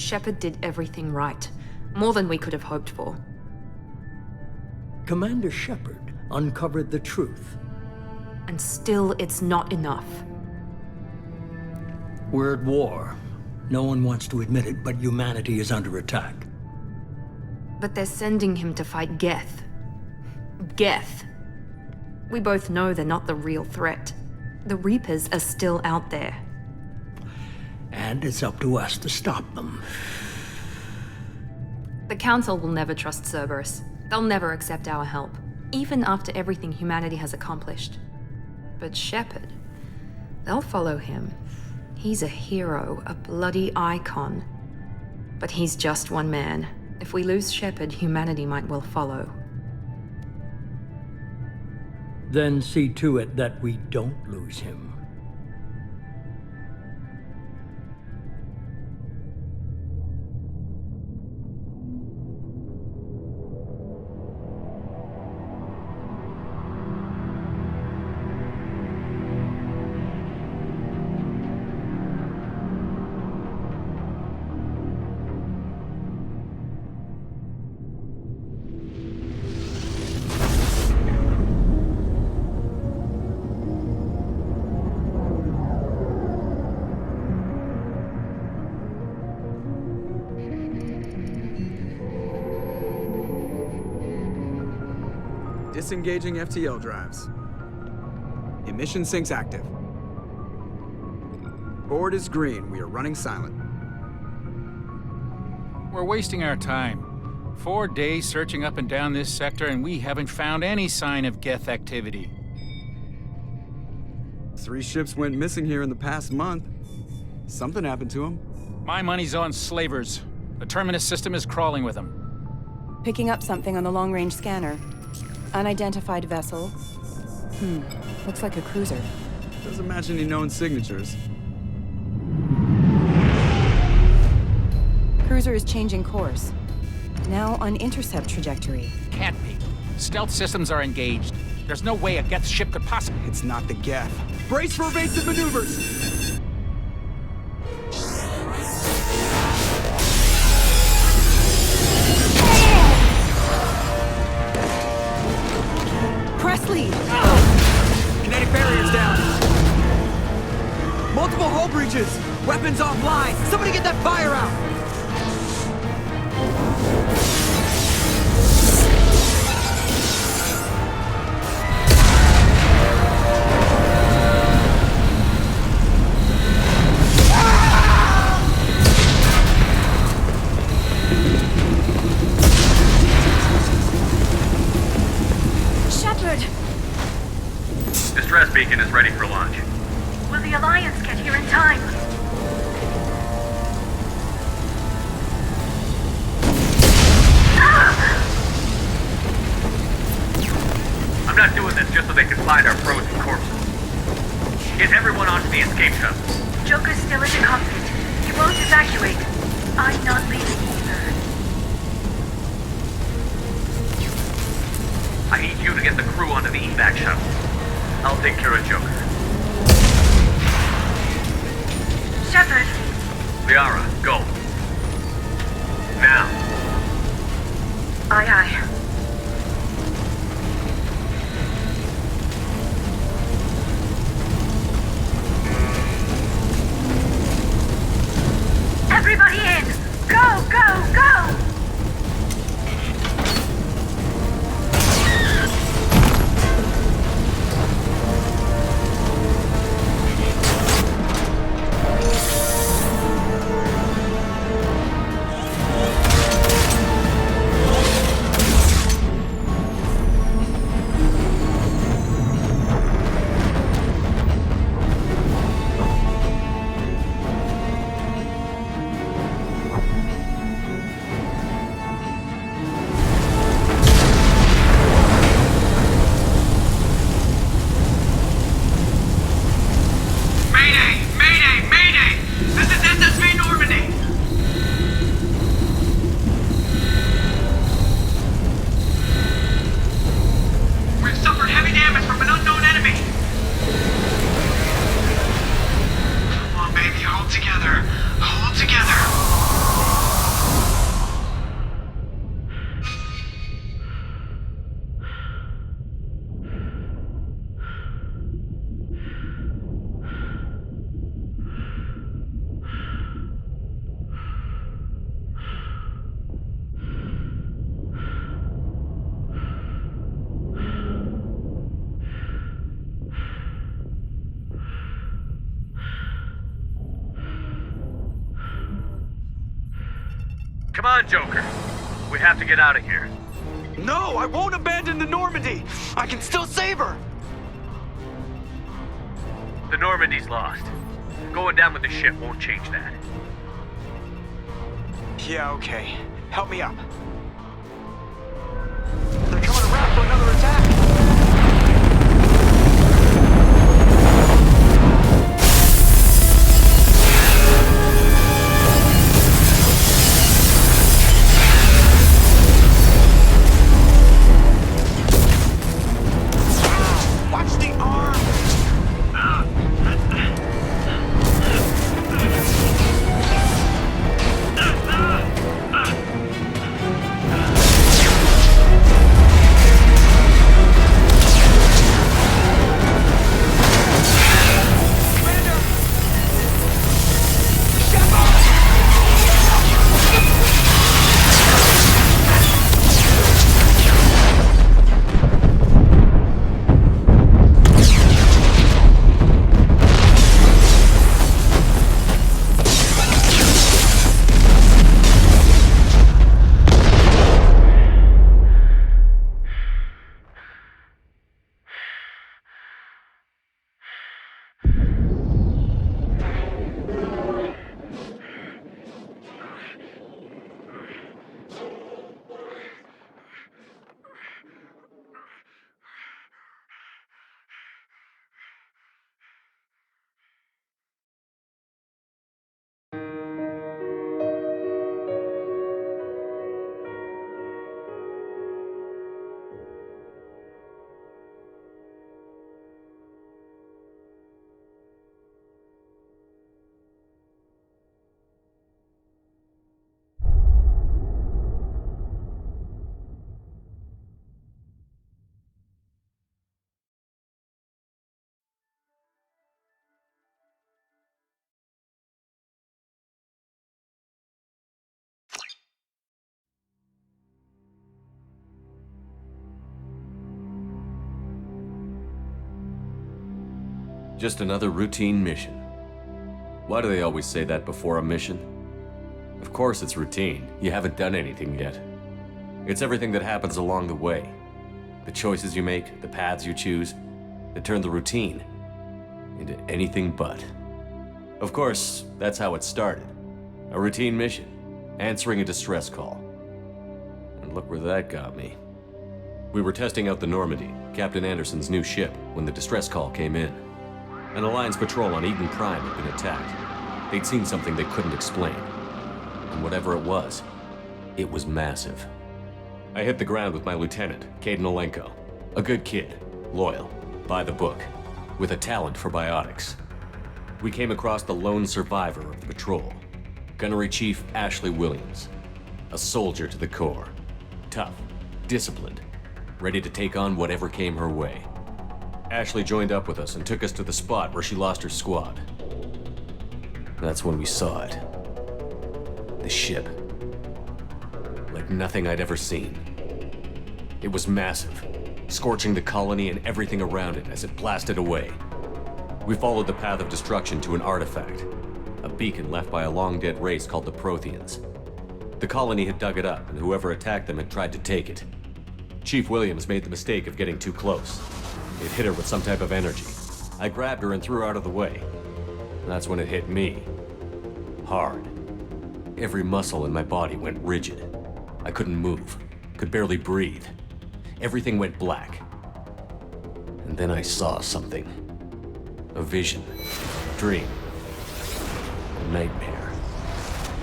Shepard did everything right. More than we could have hoped for. Commander Shepard uncovered the truth. And still, it's not enough. We're at war. No one wants to admit it, but humanity is under attack. But they're sending him to fight Geth. Geth. We both know they're not the real threat. The Reapers are still out there. And it's up to us to stop them. The Council will never trust Cerberus. They'll never accept our help, even after everything humanity has accomplished. But Shepard, they'll follow him. He's a hero, a bloody icon. But he's just one man. If we lose Shepard, humanity might well follow. Then see to it that we don't lose him. Disengaging FTL drives. Emission sinks active. Board is green. We are running silent. We're wasting our time. 4 days searching up and down this sector, and we haven't found any sign of Geth activity. 3 ships went missing here in the past month. Something happened to them. My money's on slavers. The Terminus system is crawling with them. Picking up something on the long-range scanner. Unidentified vessel. Looks like a cruiser. Doesn't match any known signatures. Cruiser is changing course. Now on intercept trajectory. Can't be. Stealth systems are engaged. There's no way a Geth ship could possibly... It's not the Geth. Brace for evasive maneuvers! Presley! Kinetic barriers down! Multiple hull breaches! Weapons offline! Somebody get that fire out! Distress beacon is ready for launch. Will the Alliance get here in time? I'm not doing this just so they can find our frozen corpses. Get everyone onto the escape shuttle. Joker's still in the cockpit. He won't evacuate. I'm not leaving either. I need you to get the crew onto the evac shuttle. I'll take care of Joker. Shepard! Liara, go. Now. Aye, aye. Everybody in! Go, go, go! Come on, Joker. We have to get out of here. No, I won't abandon the Normandy! I can still save her! The Normandy's lost. Going down with the ship won't change that. Yeah, okay. Help me up. They're coming around for another attack! Watch the arm! Just another routine mission. Why do they always say that before a mission? Of course it's routine. You haven't done anything yet. It's everything that happens along the way. The choices you make, the paths you choose, that turn the routine into anything but. Of course, that's how it started. A routine mission, answering a distress call. And look where that got me. We were testing out the Normandy, Captain Anderson's new ship, when the distress call came in. An Alliance patrol on Eden Prime had been attacked. They'd seen something they couldn't explain. And whatever it was massive. I hit the ground with my lieutenant, Caden Olenko. A good kid, loyal, by the book, with a talent for biotics. We came across the lone survivor of the patrol, Gunnery Chief Ashley Williams. A soldier to the core. Tough, disciplined, ready to take on whatever came her way. Ashley joined up with us and took us to the spot where she lost her squad. That's when we saw it. The ship. Like nothing I'd ever seen. It was massive, scorching the colony and everything around it as it blasted away. We followed the path of destruction to an artifact, a beacon left by a long-dead race called the Protheans. The colony had dug it up, and whoever attacked them had tried to take it. Chief Williams made the mistake of getting too close. It hit her with some type of energy. I grabbed her and threw her out of the way. That's when it hit me. Hard. Every muscle in my body went rigid. I couldn't move, could barely breathe. Everything went black. And then I saw something. A vision. A dream. A nightmare.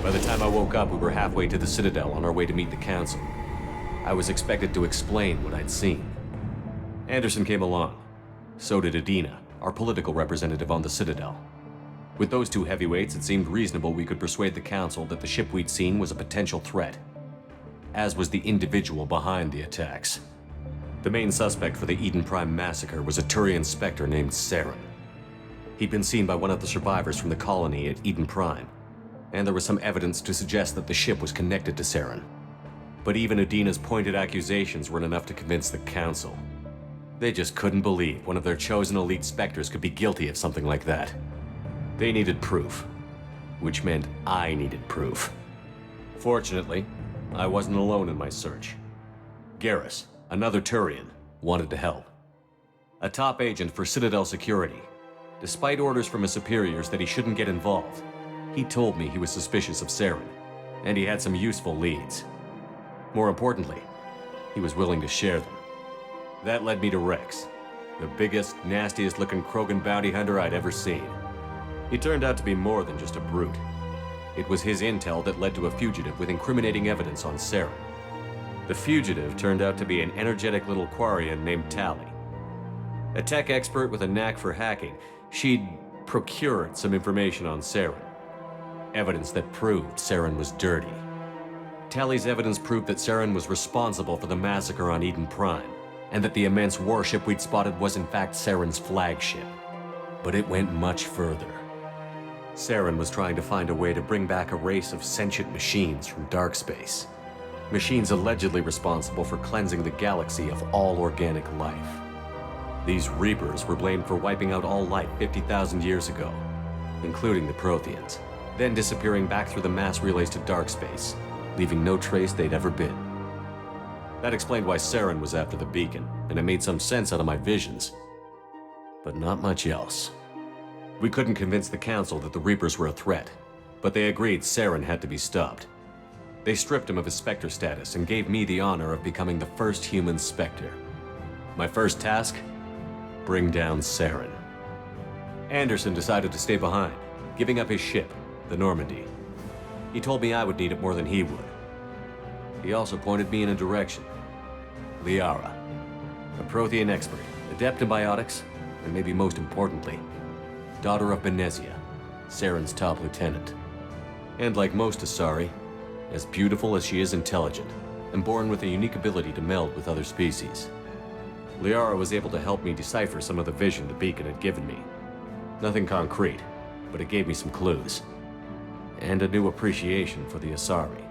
By the time I woke up, we were halfway to the Citadel on our way to meet the Council. I was expected to explain what I'd seen. Anderson came along. So did Adina, our political representative on the Citadel. With those two heavyweights, it seemed reasonable we could persuade the Council that the ship we'd seen was a potential threat, as was the individual behind the attacks. The main suspect for the Eden Prime massacre was a Turian Spectre named Saren. He'd been seen by one of the survivors from the colony at Eden Prime, and there was some evidence to suggest that the ship was connected to Saren. But even Adina's pointed accusations weren't enough to convince the Council. They just couldn't believe one of their chosen elite Spectres could be guilty of something like that. They needed proof, which meant I needed proof. Fortunately, I wasn't alone in my search. Garrus, another Turian, wanted to help. A top agent for Citadel security. Despite orders from his superiors that he shouldn't get involved, he told me he was suspicious of Saren, and he had some useful leads. More importantly, he was willing to share them. That led me to Rex, the biggest, nastiest-looking Krogan bounty hunter I'd ever seen. He turned out to be more than just a brute. It was his intel that led to a fugitive with incriminating evidence on Saren. The fugitive turned out to be an energetic little Quarian named Tali. A tech expert with a knack for hacking, she'd procured some information on Saren. Evidence that proved Saren was dirty. Tali's evidence proved that Saren was responsible for the massacre on Eden Prime, and that the immense warship we'd spotted was in fact Saren's flagship. But it went much further. Saren was trying to find a way to bring back a race of sentient machines from dark space. Machines allegedly responsible for cleansing the galaxy of all organic life. These Reapers were blamed for wiping out all life 50,000 years ago, including the Protheans, then disappearing back through the mass relays to dark space, leaving no trace they'd ever been. That explained why Saren was after the beacon, and it made some sense out of my visions. But not much else. We couldn't convince the Council that the Reapers were a threat, but they agreed Saren had to be stopped. They stripped him of his Spectre status and gave me the honor of becoming the first human Spectre. My first task? Bring down Saren. Anderson decided to stay behind, giving up his ship, the Normandy. He told me I would need it more than he would. He also pointed me in a direction. Liara, a Prothean expert, adept in biotics, and maybe most importantly, daughter of Benezia, Saren's top lieutenant. And like most Asari, as beautiful as she is intelligent, and born with a unique ability to meld with other species. Liara was able to help me decipher some of the vision the beacon had given me. Nothing concrete, but it gave me some clues. And a new appreciation for the Asari.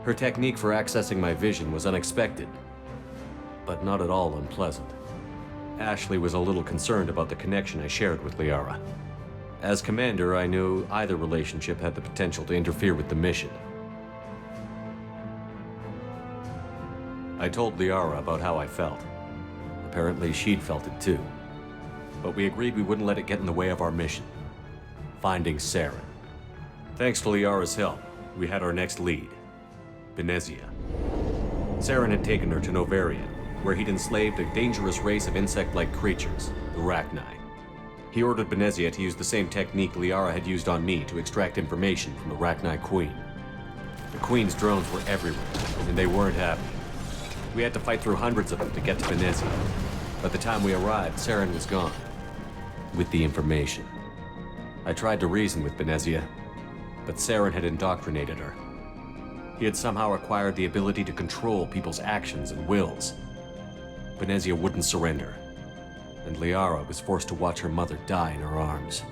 Her technique for accessing my vision was unexpected, but not at all unpleasant. Ashley was a little concerned about the connection I shared with Liara. As commander, I knew either relationship had the potential to interfere with the mission. I told Liara about how I felt. Apparently, she'd felt it too. But we agreed we wouldn't let it get in the way of our mission. Finding Saren. Thanks to Liara's help, we had our next lead. Benezia. Saren had taken her to Novarian, where he'd enslaved a dangerous race of insect-like creatures, the Rachni. He ordered Benezia to use the same technique Liara had used on me to extract information from the Rachni Queen. The Queen's drones were everywhere, and they weren't happy. We had to fight through hundreds of them to get to Benezia. By the time we arrived, Saren was gone. With the information. I tried to reason with Benezia, but Saren had indoctrinated her. He had somehow acquired the ability to control people's actions and wills. Benezia wouldn't surrender, and Liara was forced to watch her mother die in her arms.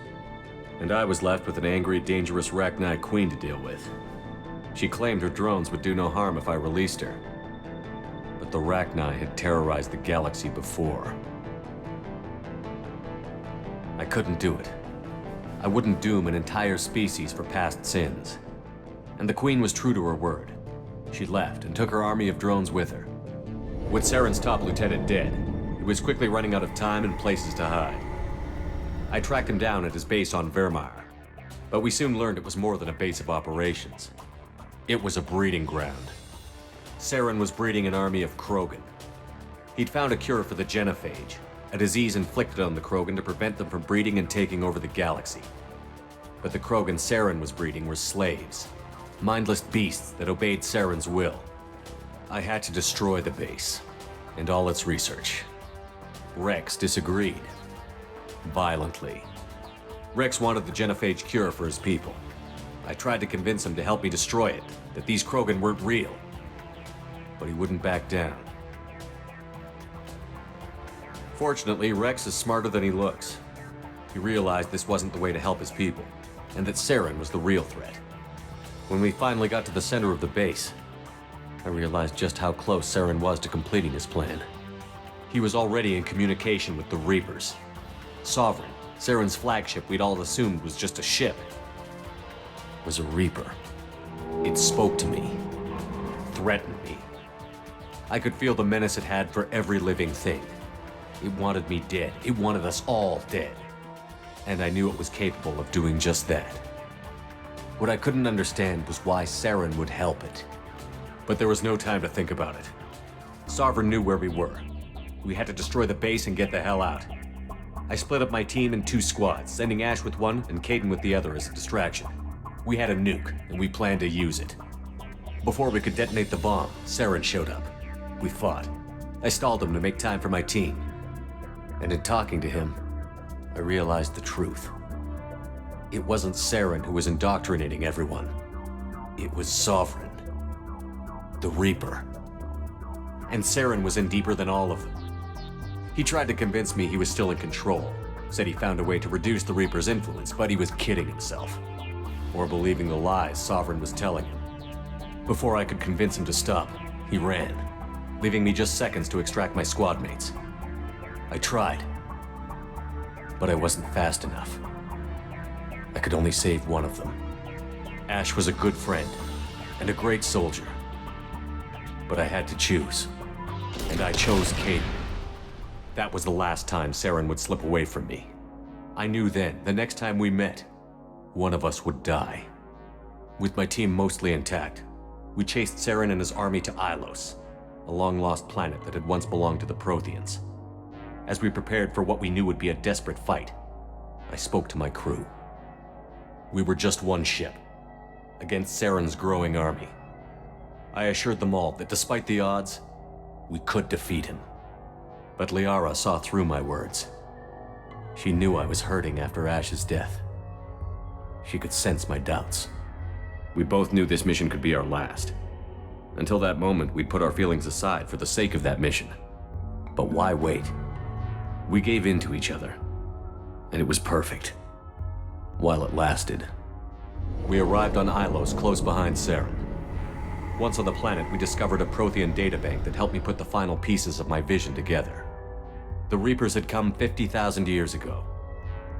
And I was left with an angry, dangerous Rachni Queen to deal with. She claimed her drones would do no harm if I released her. But the Rachni had terrorized the galaxy before. I couldn't do it. I wouldn't doom an entire species for past sins. And the Queen was true to her word. She left and took her army of drones with her. With Saren's top lieutenant dead, he was quickly running out of time and places to hide. I tracked him down at his base on Vermeer, but we soon learned it was more than a base of operations. It was a breeding ground. Saren was breeding an army of Krogan. He'd found a cure for the genophage, a disease inflicted on the Krogan to prevent them from breeding and taking over the galaxy. But the Krogan Saren was breeding were slaves, mindless beasts that obeyed Saren's will. I had to destroy the base, and all its research. Rex disagreed. Violently. Rex wanted the genophage cure for his people. I tried to convince him to help me destroy it, that these Krogan weren't real. But he wouldn't back down. Fortunately, Rex is smarter than he looks. He realized this wasn't the way to help his people, and that Saren was the real threat. When we finally got to the center of the base, I realized just how close Saren was to completing his plan. He was already in communication with the Reapers. Sovereign, Saren's flagship we'd all assumed was just a ship, was a Reaper. It spoke to me, threatened me. I could feel the menace it had for every living thing. It wanted me dead. It wanted us all dead. And I knew it was capable of doing just that. What I couldn't understand was why Saren would help it. But there was no time to think about it. Sovereign knew where we were. We had to destroy the base and get the hell out. I split up my team in 2 squads, sending Ash with one and Caden with the other as a distraction. We had a nuke, and we planned to use it. Before we could detonate the bomb, Saren showed up. We fought. I stalled him to make time for my team. And in talking to him, I realized the truth. It wasn't Saren who was indoctrinating everyone. It was Sovereign. The Reaper. And Saren was in deeper than all of them. He tried to convince me he was still in control. Said he found a way to reduce the Reaper's influence, but he was kidding himself. Or believing the lies Sovereign was telling him. Before I could convince him to stop, he ran, leaving me just seconds to extract my squad mates. I tried, but I wasn't fast enough. I could only save one of them. Ash was a good friend and a great soldier, but I had to choose, and I chose Caden. That was the last time Saren would slip away from me. I knew then, the next time we met, one of us would die. With my team mostly intact, we chased Saren and his army to Ilos, a long-lost planet that had once belonged to the Protheans. As we prepared for what we knew would be a desperate fight, I spoke to my crew. We were just one ship, against Saren's growing army. I assured them all that despite the odds, we could defeat him. But Liara saw through my words. She knew I was hurting after Ash's death. She could sense my doubts. We both knew this mission could be our last. Until that moment, we'd put our feelings aside for the sake of that mission. But why wait? We gave in to each other, and it was perfect. While it lasted. We arrived on Ilos, close behind Saren. Once on the planet, we discovered a Prothean databank that helped me put the final pieces of my vision together. The Reapers had come 50,000 years ago,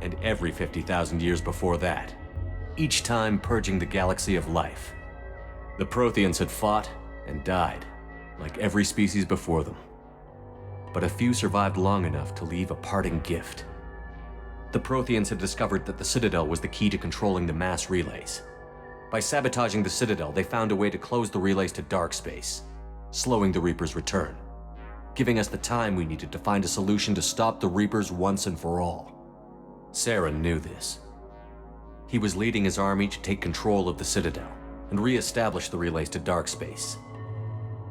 and every 50,000 years before that, each time purging the galaxy of life. The Protheans had fought and died, like every species before them. But a few survived long enough to leave a parting gift. The Protheans had discovered that the Citadel was the key to controlling the mass relays. By sabotaging the Citadel, they found a way to close the relays to dark space, slowing the Reaper's return, giving us the time we needed to find a solution to stop the Reapers once and for all. Saren knew this. He was leading his army to take control of the Citadel and re-establish the relays to dark space,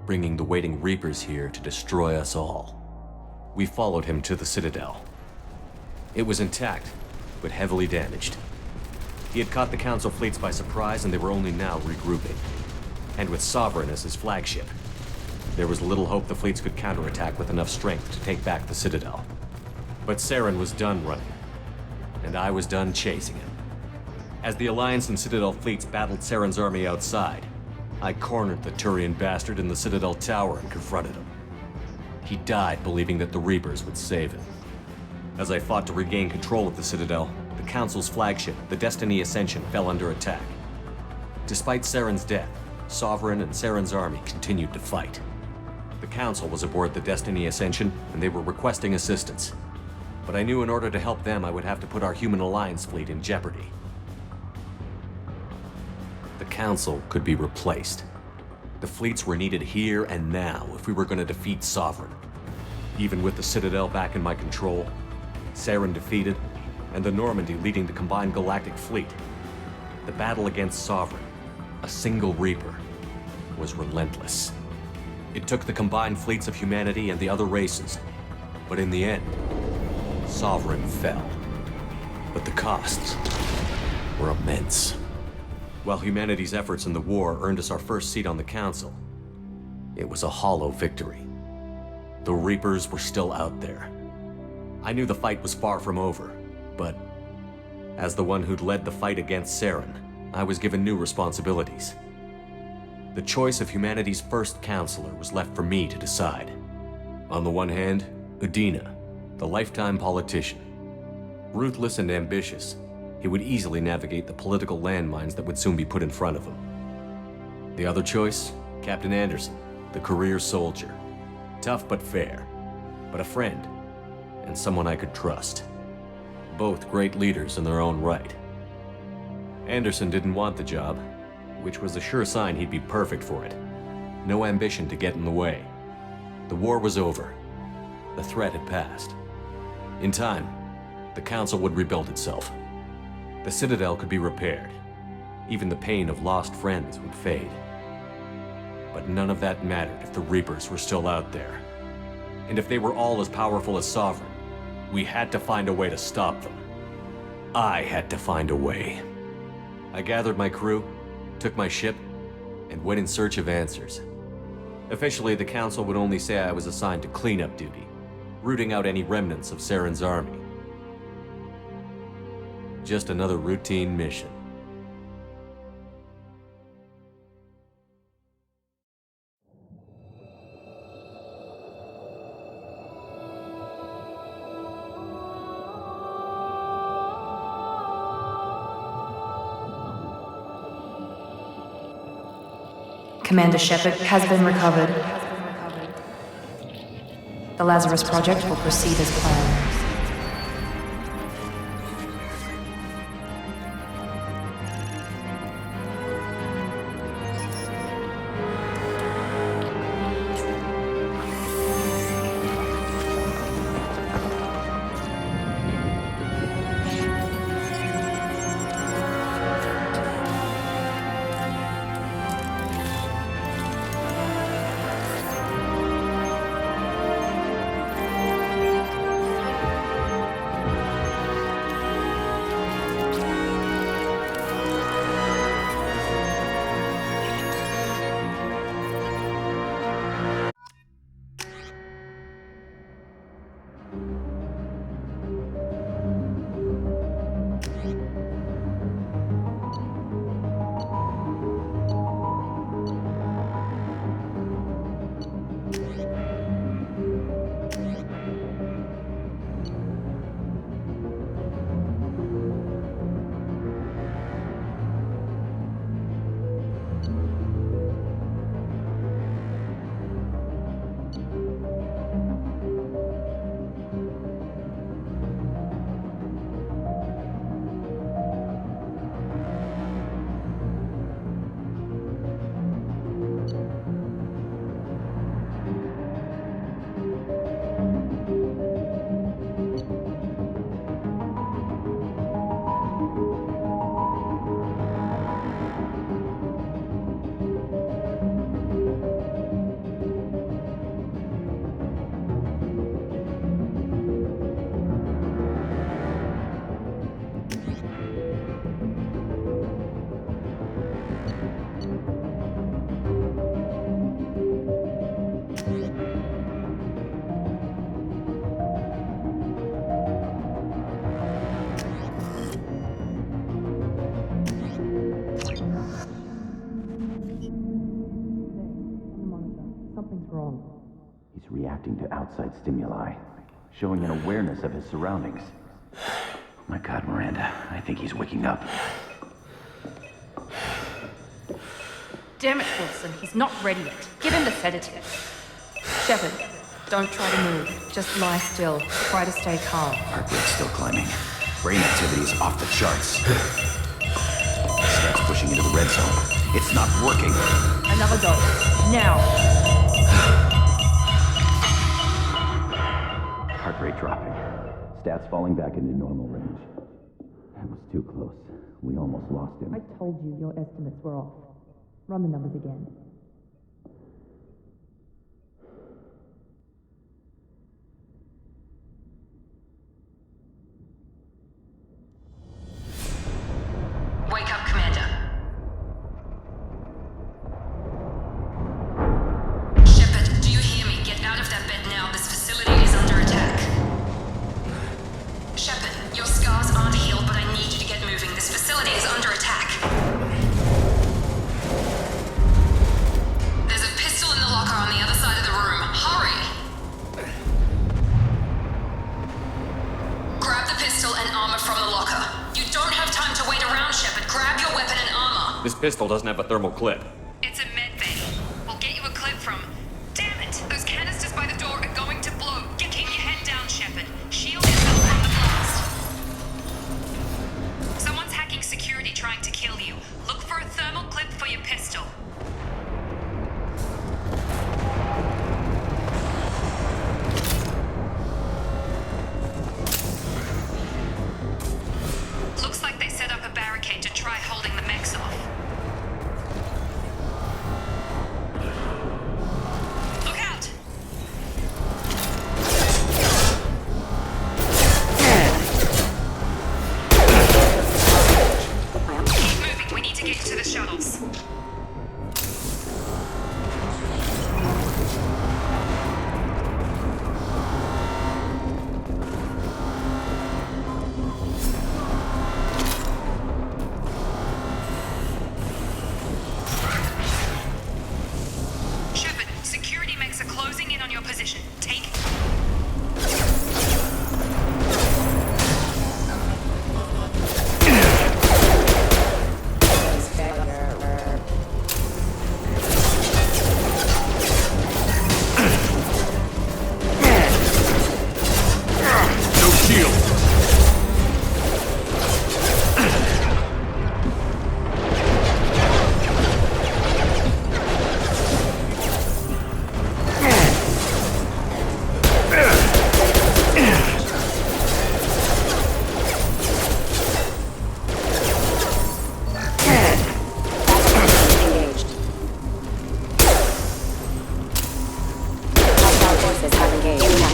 bringing the waiting Reapers here to destroy us all. We followed him to the Citadel. It was intact, but heavily damaged. He had caught the Council fleets by surprise, and they were only now regrouping. And with Sovereign as his flagship, there was little hope the fleets could counterattack with enough strength to take back the Citadel. But Saren was done running, and I was done chasing him. As the Alliance and Citadel fleets battled Saren's army outside, I cornered the Turian bastard in the Citadel tower and confronted him. He died believing that the Reapers would save him. As I fought to regain control of the Citadel, the Council's flagship, the Destiny Ascension, fell under attack. Despite Saren's death, Sovereign and Saren's army continued to fight. The Council was aboard the Destiny Ascension, and they were requesting assistance. But I knew in order to help them, I would have to put our human Alliance fleet in jeopardy. The Council could be replaced. The fleets were needed here and now if we were going to defeat Sovereign. Even with the Citadel back in my control, Saren defeated, and the Normandy leading the combined galactic fleet, the battle against Sovereign, a single Reaper, was relentless. It took the combined fleets of humanity and the other races, but in the end, Sovereign fell. But the costs were immense. While humanity's efforts in the war earned us our first seat on the Council, it was a hollow victory. The Reapers were still out there. I knew the fight was far from over, but as the one who'd led the fight against Saren, I was given new responsibilities. The choice of humanity's first counselor was left for me to decide. On the one hand, Udina, the lifetime politician. Ruthless and ambitious, he would easily navigate the political landmines that would soon be put in front of him. The other choice? Captain Anderson, the career soldier. Tough but fair, but a friend, and someone I could trust. Both great leaders in their own right. Anderson didn't want the job, which was a sure sign he'd be perfect for it. No ambition to get in the way. The war was over. The threat had passed. In time, the Council would rebuild itself. The Citadel could be repaired. Even the pain of lost friends would fade. But none of that mattered if the Reapers were still out there. And if they were all as powerful as Sovereign, we had to find a way to stop them. I had to find a way. I gathered my crew, took my ship, and went in search of answers. Officially, the Council would only say I was assigned to cleanup duty, rooting out any remnants of Saren's army. Just another routine mission. Commander Shepard has been recovered. The Lazarus Project will proceed as planned. He's reacting to outside stimuli, showing an awareness of his surroundings. My God, Miranda, I think he's waking up. Damn it, Wilson, he's not ready yet. Give him the sedative. Shepard, don't try to move. Just lie still. Try to stay calm. Heart rate's still climbing. Brain activity's off the charts. Starts pushing into the red zone. It's not working. Another dose. Now. Heart rate dropping. Stats falling back into normal range. That was too close. We almost lost him. I told you your estimates were off. Run the numbers again. Wake up, Commander. Shepard, do you hear me? Get out of that bed now. This facility is under attack. Shepard, your scars aren't healed, but I need you to get moving. This facility is under attack. There's a pistol in the locker on the other side of the room. Hurry! Grab the pistol and armor from the locker. You don't have time to wait around, Shepard. Grab your weapon and armor. This pistol doesn't have a thermal clip. It's a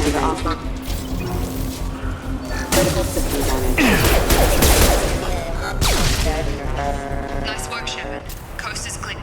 Commander offer. Critical system damage. Nice work, Shepard. Coast is clear.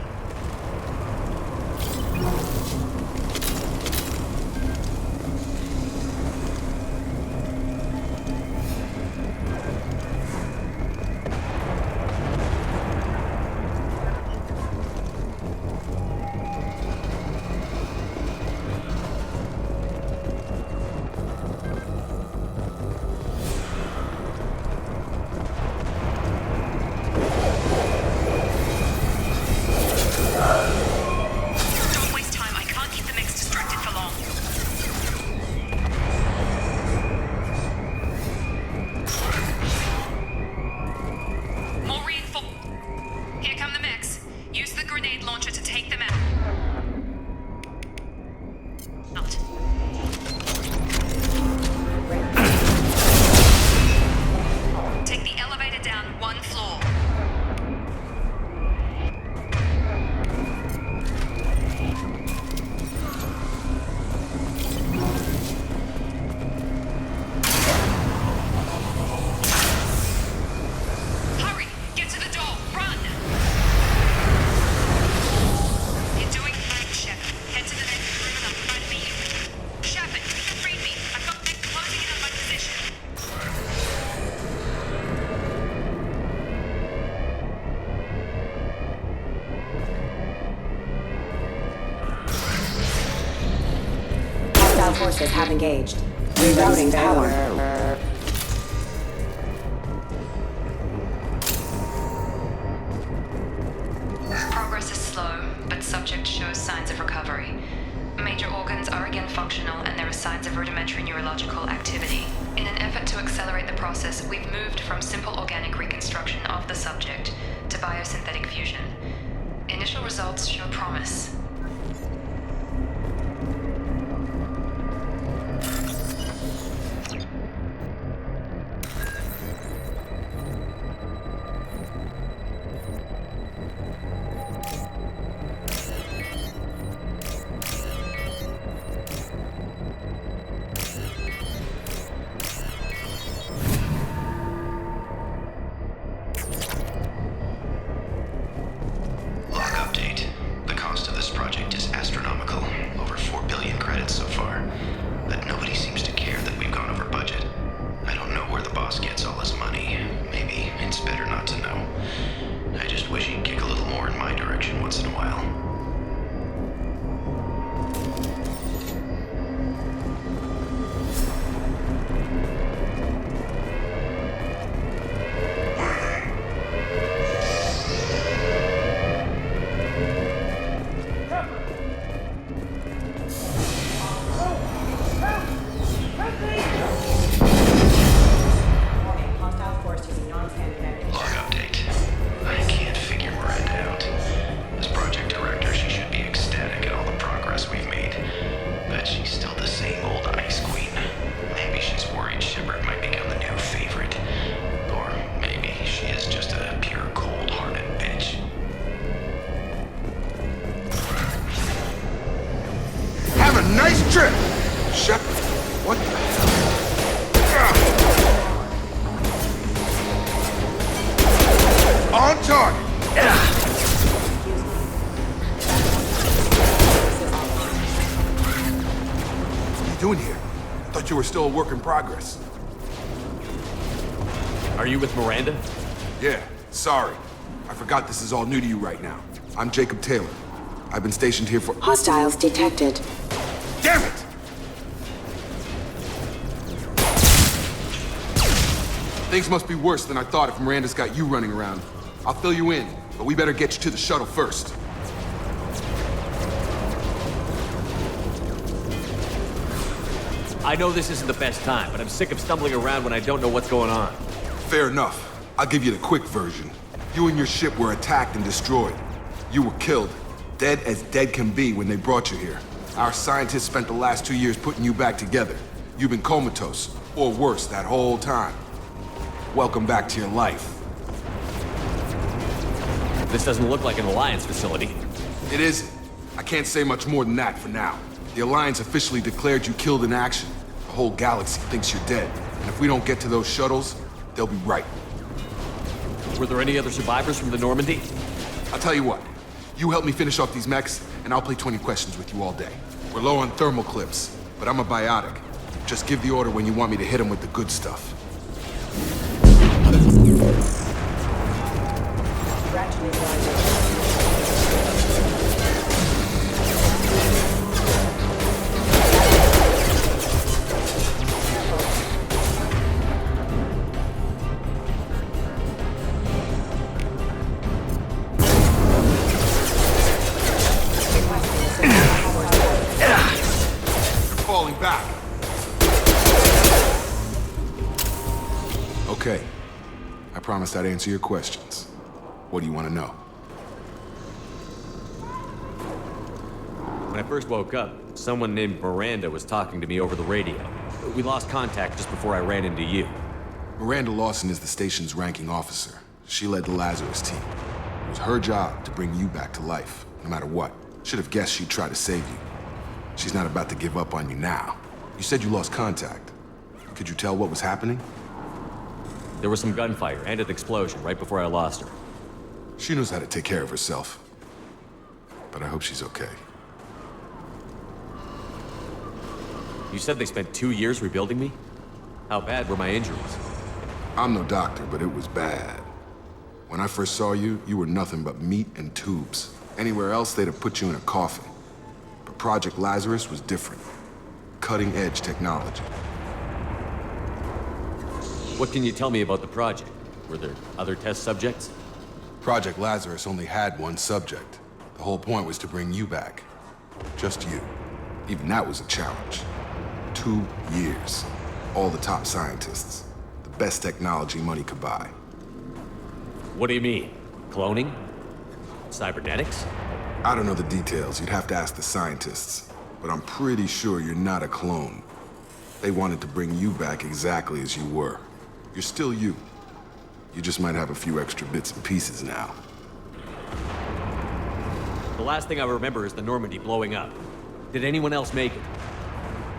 Forces have engaged. Rerouting power. Progress is slow, but subject shows signs of recovery. Major organs are again functional, and there are signs of rudimentary neurological activity. In an effort to accelerate the process, we've moved from simple organic reconstruction of the subject to biosynthetic fusion. Initial results show promise. Nice trip! Shut... What the hell? On target! What are you doing here? I thought you were still a work in progress. Are you with Miranda? Yeah, sorry. I forgot this is all new to you right now. I'm Jacob Taylor. I've been stationed here for... Hostiles detected. Damn it! Things must be worse than I thought if Miranda's got you running around. I'll fill you in, but we better get you to the shuttle first. I know this isn't the best time, but I'm sick of stumbling around when I don't know what's going on. Fair enough. I'll give you the quick version. You and your ship were attacked and destroyed. You were killed. Dead as dead can be when they brought you here. Our scientists spent the last 2 years putting you back together. You've been comatose, or worse, that whole time. Welcome back to your life. This doesn't look like an Alliance facility. It isn't. I can't say much more than that for now. The Alliance officially declared you killed in action. The whole galaxy thinks you're dead. And if we don't get to those shuttles, they'll be right. Were there any other survivors from the Normandy? I'll tell you what. You help me finish off these mechs, and I'll play 20 questions with you all day. We're low on thermal clips, but I'm a biotic. Just give the order when you want me to hit them with the good stuff. Falling back. Okay. I promised I'd answer your questions. What do you want to know? When I first woke up, someone named Miranda was talking to me over the radio. We lost contact just before I ran into you. Miranda Lawson is the station's ranking officer. She led the Lazarus team. It was her job to bring you back to life, no matter what. Should have guessed she'd try to save you. She's not about to give up on you now. You said you lost contact. Could you tell what was happening? There was some gunfire and an explosion right before I lost her. She knows how to take care of herself. But I hope she's okay. You said they spent 2 years rebuilding me? How bad were my injuries? I'm no doctor, but it was bad. When I first saw you, you were nothing but meat and tubes. Anywhere else, they'd have put you in a coffin. But Project Lazarus was different. Cutting-edge technology. What can you tell me about the project? Were there other test subjects? Project Lazarus only had one subject. The whole point was to bring you back. Just you. Even that was a challenge. 2 years. All the top scientists. The best technology money could buy. What do you mean? Cloning? Cybernetics? I don't know the details. You'd have to ask the scientists. But I'm pretty sure you're not a clone. They wanted to bring you back exactly as you were. You're still you. You just might have a few extra bits and pieces now. The last thing I remember is the Normandy blowing up. Did anyone else make it?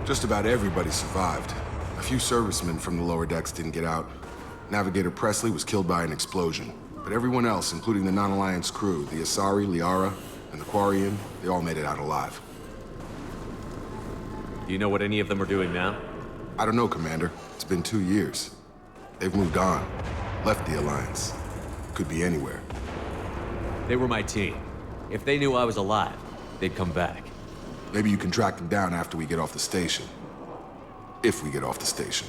Just about everybody survived. A few servicemen from the lower decks didn't get out. Navigator Presley was killed by an explosion. But everyone else, including the non-Alliance crew, the Asari, Liara, and the Quarian, they all made it out alive. Do you know what any of them are doing now? I don't know, Commander. It's been 2 years. They've moved on. Left the Alliance. Could be anywhere. They were my team. If they knew I was alive, they'd come back. Maybe you can track them down after we get off the station. If we get off the station.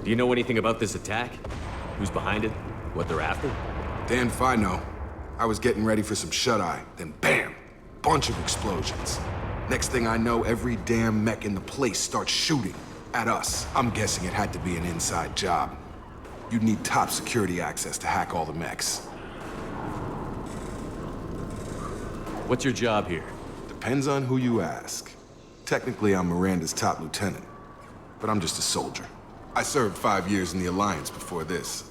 Do you know anything about this attack? Who's behind it? What they're after? Dan if I know. I was getting ready for some shut-eye, then bam! Bunch of explosions. Next thing I know, every damn mech in the place starts shooting at us. I'm guessing it had to be an inside job. You'd need top security access to hack all the mechs. What's your job here? Depends on who you ask. Technically, I'm Miranda's top lieutenant, but I'm just a soldier. I served 5 years in the Alliance before this.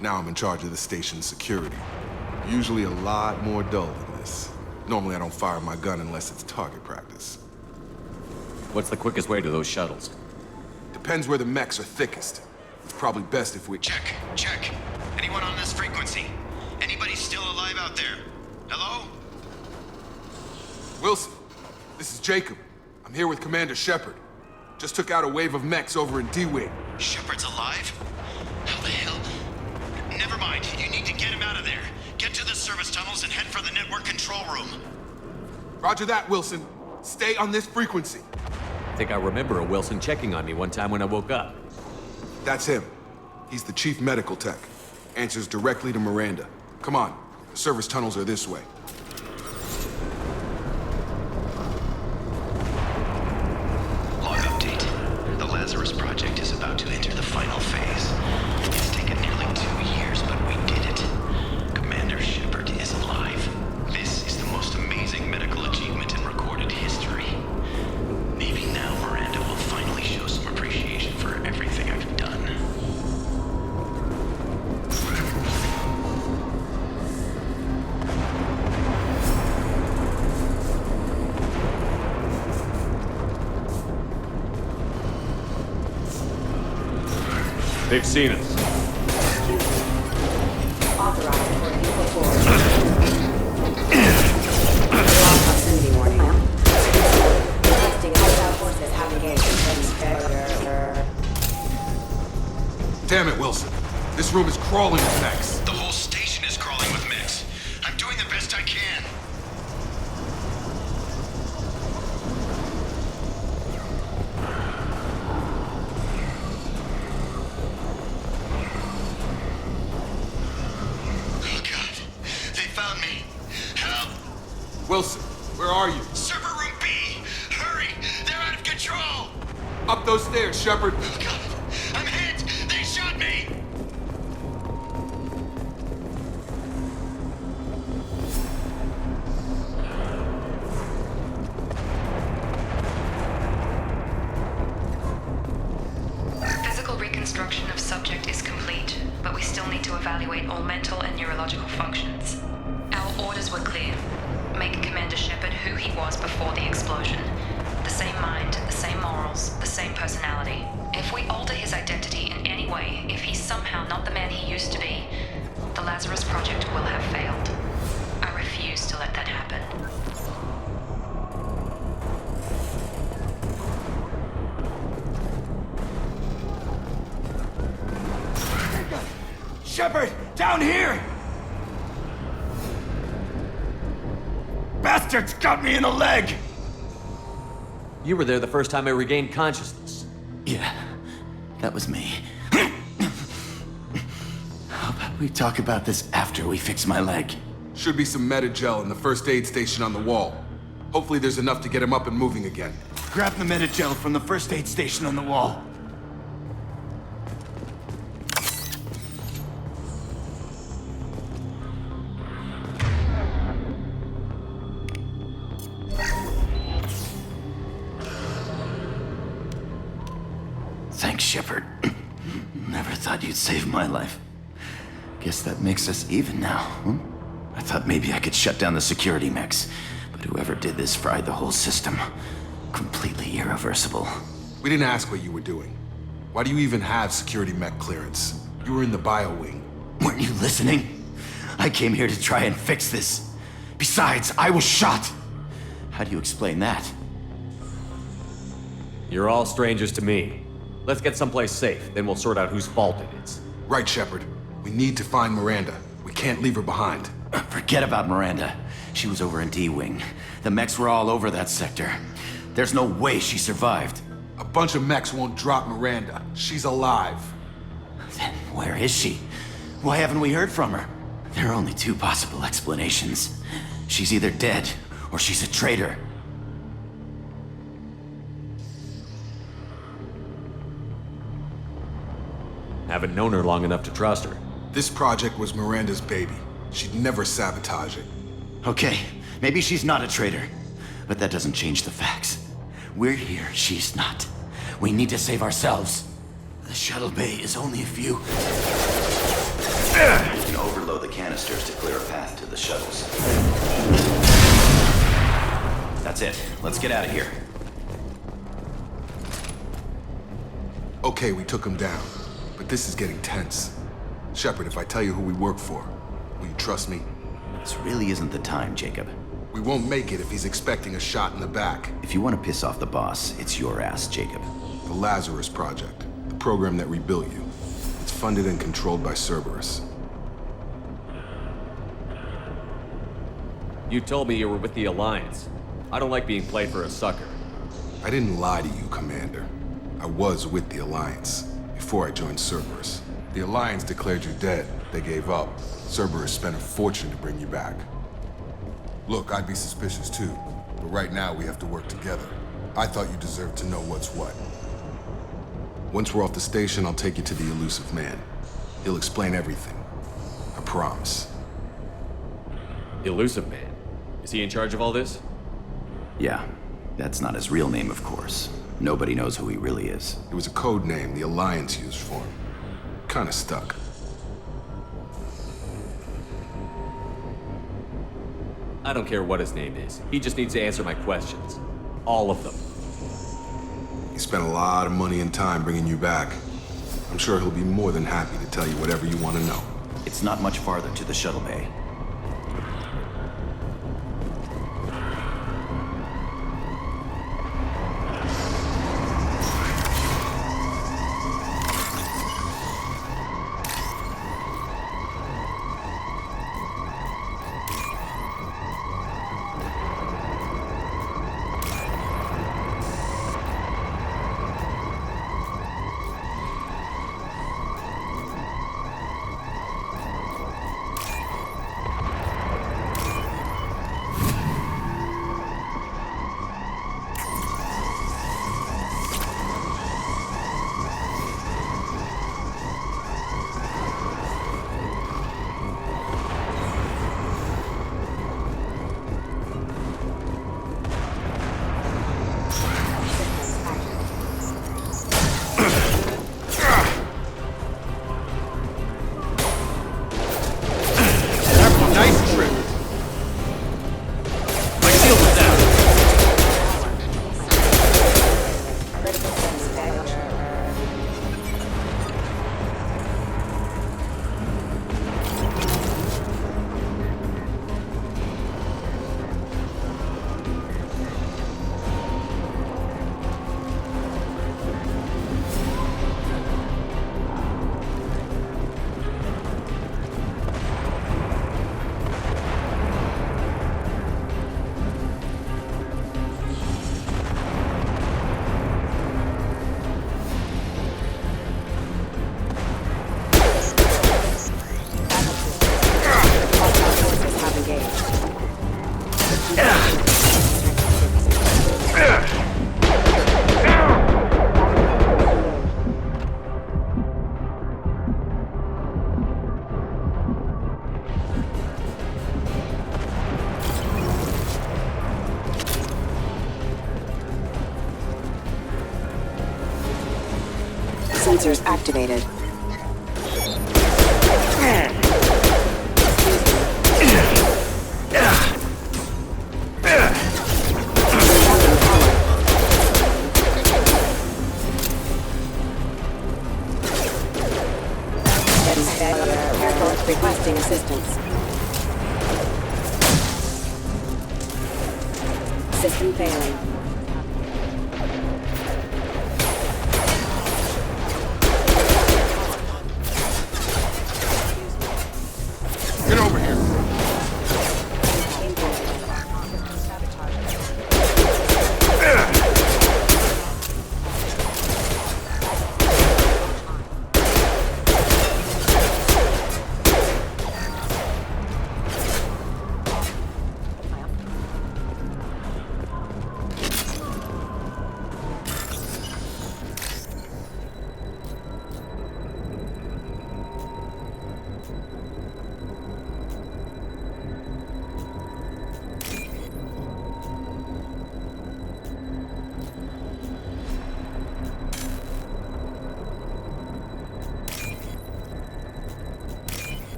Now I'm in charge of the station's security. Usually a lot more dull than this. Normally I don't fire my gun unless it's target practice. What's the quickest way to those shuttles? Depends where the mechs are thickest. It's probably best if we... Check. Anyone on this frequency? Anybody still alive out there? Hello? Wilson, this is Jacob. I'm here with Commander Shepard. Just took out a wave of mechs over in D-Wing. Shepard's alive? How the hell? Never mind. You need to get him out of there. Get to the service tunnels and head for the network control room. Roger that, Wilson. Stay on this frequency. I think I remember a Wilson checking on me one time when I woke up. That's him. He's the chief medical tech. Answers directly to Miranda. Come on. The service tunnels are this way. Log update. The Lazarus project is about to enter the final phase. It's taken nearly 2 years, but we did it. Commander Shepard is alive. This is the most amazing medical achievement in recorded history. Maybe now Miranda will finally show some appreciation for everything I've done. They've seen us. Authorized for vehicle forward. Lost proximity warning. Testing hostile forces have engaged. Damn it, Wilson. This room is crawling with mechs. The whole station is crawling with mechs. I'm doing the best I can. Oh God, they found me. Help! Wilson, where are you? Server room B! Hurry! They're out of control! Up those stairs, Shepard. Oh God, I'm hit! They shot me! Physical reconstruction of subject is complete, but we still need to evaluate all mental and neurological functions. Our orders were clear. Make Commander Shepard who he was before the explosion. The same mind, the same morals, the same personality. If we alter his identity in any way, if he's somehow not the man he used to be, the Lazarus Project will have failed. I refuse to let that happen. Shepard, down here! Bastards got me in the leg! You were there the first time I regained consciousness. Yeah, that was me. How about we talk about this after we fix my leg? Should be some Metagel in the first aid station on the wall. Hopefully there's enough to get him up and moving again. Grab the Metagel from the first aid station on the wall. Thanks, Shepard. Never thought you'd save my life. Guess that makes us even now, huh? I thought maybe I could shut down the security mechs, but whoever did this fried the whole system. Completely irreversible. We didn't ask what you were doing. Why do you even have security mech clearance? You were in the bio wing. Weren't you listening? I came here to try and fix this. Besides, I was shot. How do you explain that? You're all strangers to me. Let's get someplace safe, then we'll sort out whose fault it is. Right, Shepard. We need to find Miranda. We can't leave her behind. Forget about Miranda. She was over in D-Wing. The mechs were all over that sector. There's no way she survived. A bunch of mechs won't drop Miranda. She's alive. Then where is she? Why haven't we heard from her? There are only two possible explanations. She's either dead, or she's a traitor. Haven't known her long enough to trust her. This project was Miranda's baby. She'd never sabotage it. Okay, maybe she's not a traitor. But that doesn't change the facts. We're here, she's not. We need to save ourselves. The shuttle bay is only a few... You can overload the canisters to clear a path to the shuttles. That's it. Let's get out of here. Okay, we took him down. But this is getting tense. Shepard, if I tell you who we work for, will you trust me? This really isn't the time, Jacob. We won't make it if he's expecting a shot in the back. If you want to piss off the boss, it's your ass, Jacob. The Lazarus Project, the program that rebuilt you. It's funded and controlled by Cerberus. You told me you were with the Alliance. I don't like being played for a sucker. I didn't lie to you, Commander. I was with the Alliance before I joined Cerberus. The Alliance declared you dead. They gave up. Cerberus spent a fortune to bring you back. Look, I'd be suspicious too, but right now we have to work together. I thought you deserved to know what's what. Once we're off the station, I'll take you to the elusive man. He'll explain everything. I promise. Elusive Man? Is he in charge of all this? Yeah. That's not his real name, of course. Nobody knows who he really is. It was a code name the Alliance used for him. Kinda stuck. I don't care what his name is. He just needs to answer my questions. All of them. He spent a lot of money and time bringing you back. I'm sure he'll be more than happy to tell you whatever you want to know. It's not much farther to the shuttle bay. Sensors activated. Airport requesting assistance. System failing. Get over here.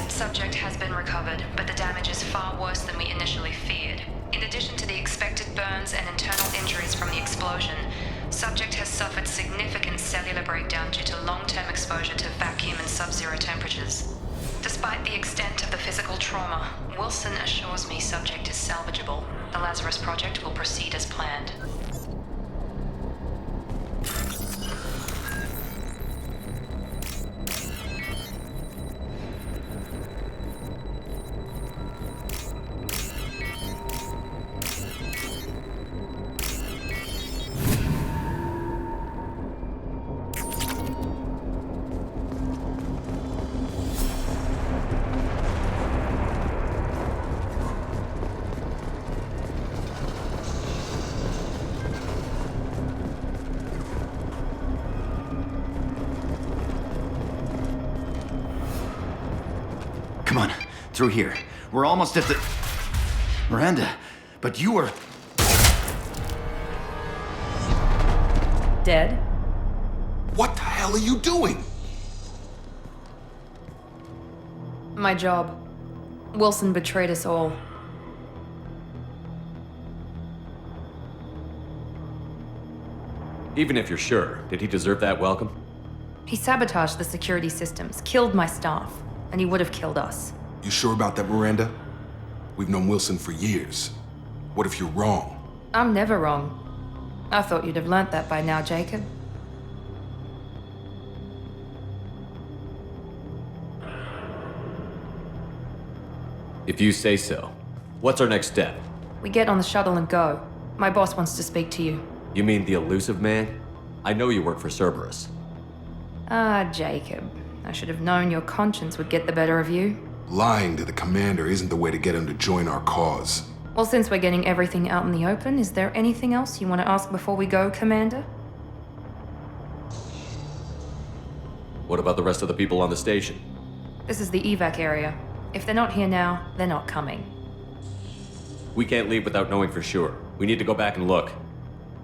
Subject has been recovered, but the damage is far worse than we initially feared. In addition to the expected burns and internal injuries from the explosion, subject has suffered significant cellular breakdown due to long-term exposure to vacuum and sub-zero temperatures. Despite the extent of the physical trauma, Wilson assures me subject is salvageable. The Lazarus Project will proceed as planned. Come on, through here. We're almost at the... Miranda, but you were... Dead? What the hell are you doing? My job. Wilson betrayed us all. Even if you're sure, did he deserve that welcome? He sabotaged the security systems, killed my staff, and he would have killed us. You sure about that, Miranda? We've known Wilson for years. What if you're wrong? I'm never wrong. I thought you'd have learnt that by now, Jacob. If you say so. What's our next step? We get on the shuttle and go. My boss wants to speak to you. You mean the elusive man? I know you work for Cerberus. Ah, Jacob. I should have known your conscience would get the better of you. Lying to the commander isn't the way to get him to join our cause. Well, since we're getting everything out in the open, is there anything else you want to ask before we go, Commander? What about the rest of the people on the station? This is the evac area. If they're not here now, they're not coming. We can't leave without knowing for sure. We need to go back and look.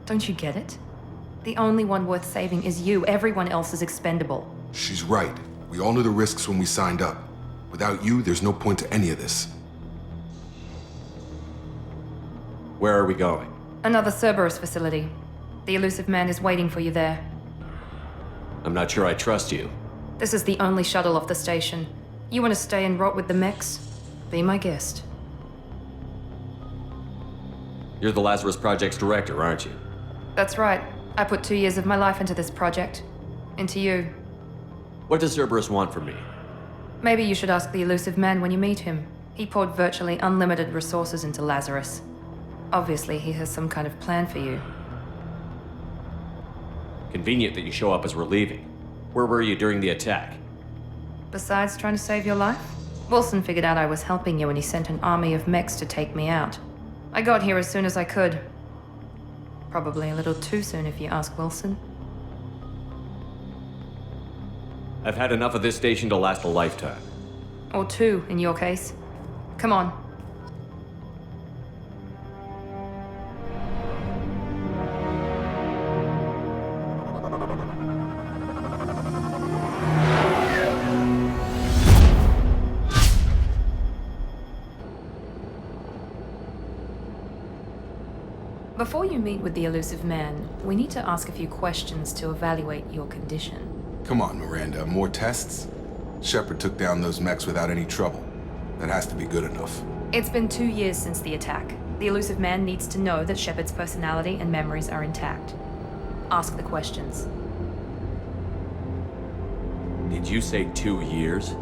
Don't you get it? The only one worth saving is you. Everyone else is expendable. She's right. We all knew the risks when we signed up. Without you, there's no point to any of this. Where are we going? Another Cerberus facility. The elusive man is waiting for you there. I'm not sure I trust you. This is the only shuttle off the station. You want to stay and rot with the mechs? Be my guest. You're the Lazarus Project's director, aren't you? That's right. I put 2 years of my life into this project. Into you. What does Cerberus want from me? Maybe you should ask the elusive man when you meet him. He poured virtually unlimited resources into Lazarus. Obviously, he has some kind of plan for you. Convenient that you show up as we're leaving. Where were you during the attack? Besides trying to save your life, Wilson figured out I was helping you and he sent an army of mechs to take me out. I got here as soon as I could. Probably a little too soon if you ask Wilson. I've had enough of this station to last a lifetime. Or 2, in your case. Come on. Before you meet with the elusive man, we need to ask a few questions to evaluate your condition. Come on, Miranda. More tests? Shepard took down those mechs without any trouble. That has to be good enough. It's been 2 years since the attack. The elusive man needs to know that Shepard's personality and memories are intact. Ask the questions. Did you say 2 years?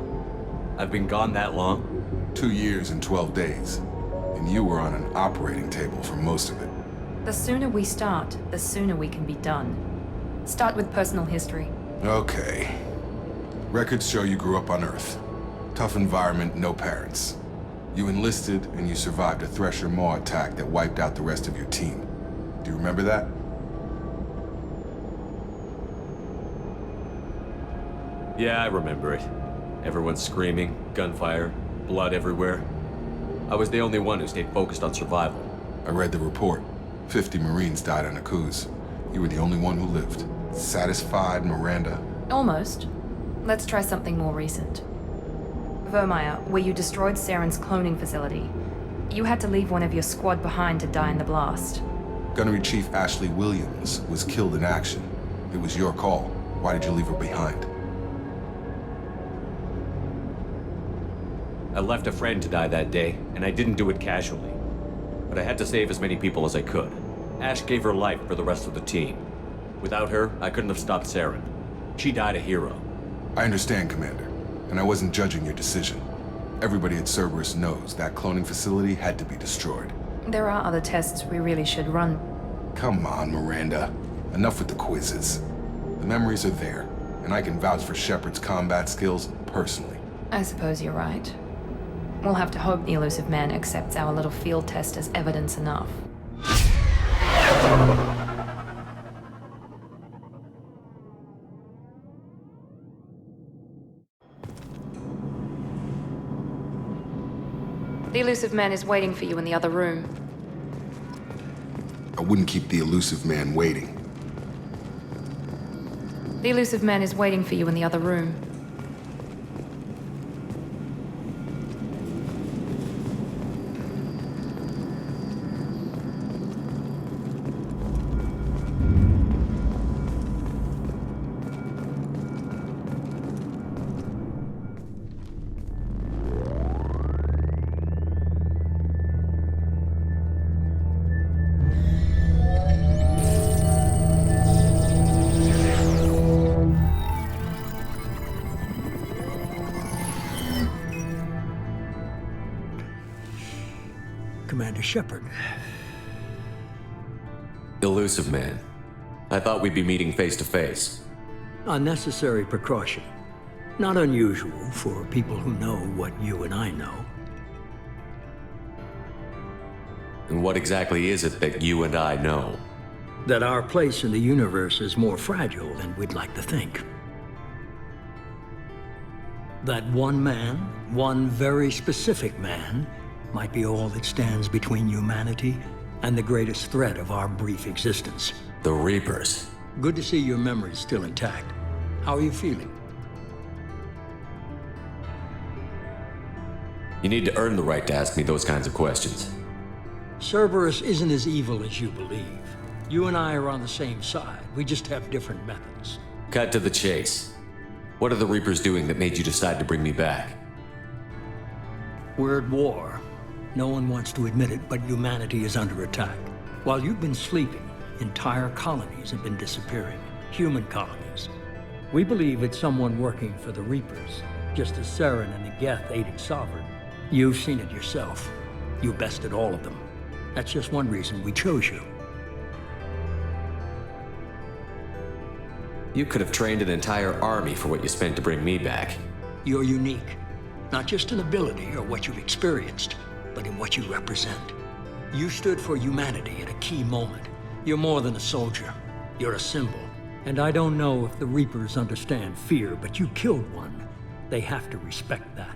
I've been gone that long? 2 years and 12 days. And you were on an operating table for most of it. The sooner we start, the sooner we can be done. Start with personal history. Okay. Records show you grew up on Earth. Tough environment, no parents. You enlisted and you survived a Thresher Maw attack that wiped out the rest of your team. Do you remember that? Yeah, I remember it. Everyone screaming, gunfire, blood everywhere. I was the only one who stayed focused on survival. I read the report. 50 Marines died on Akuz. You were the only one who lived. Satisfied, Miranda? Almost. Let's try something more recent. Vermeer, where you destroyed Saren's cloning facility. You had to leave one of your squad behind to die in the blast. Gunnery Chief Ashley Williams was killed in action. It was your call. Why did you leave her behind? I left a friend to die that day, and I didn't do it casually. But I had to save as many people as I could. Ash gave her life for the rest of the team. Without her, I couldn't have stopped Saren. She died a hero. I understand, Commander, and I wasn't judging your decision. Everybody at Cerberus knows that cloning facility had to be destroyed. There are other tests we really should run. Come on, Miranda. Enough with the quizzes. The memories are there, and I can vouch for Shepard's combat skills personally. I suppose you're right. We'll have to hope the elusive man accepts our little field test as evidence enough. The elusive man is waiting for you in the other room. I wouldn't keep the elusive man waiting. The elusive man is waiting for you in the other room. Commander Shepard. Elusive man. I thought we'd be meeting face to face. A necessary precaution. Not unusual for people who know what you and I know. And what exactly is it that you and I know? That our place in the universe is more fragile than we'd like to think. That one man, one very specific man, might be all that stands between humanity and the greatest threat of our brief existence. The Reapers. Good to see your memory's still intact. How are you feeling? You need to earn the right to ask me those kinds of questions. Cerberus isn't as evil as you believe. You and I are on the same side. We just have different methods. Cut to the chase. What are the Reapers doing that made you decide to bring me back? We're at war. No one wants to admit it, but humanity is under attack. While you've been sleeping, entire colonies have been disappearing. Human colonies. We believe it's someone working for the Reapers, just as Saren and the Geth aided Sovereign. You've seen it yourself. You bested all of them. That's just one reason we chose you. You could have trained an entire army for what you spent to bring me back. You're unique. Not just in ability or what you've experienced, but in what you represent. You stood for humanity at a key moment. You're more than a soldier. You're a symbol. And I don't know if the Reapers understand fear, but you killed one. They have to respect that.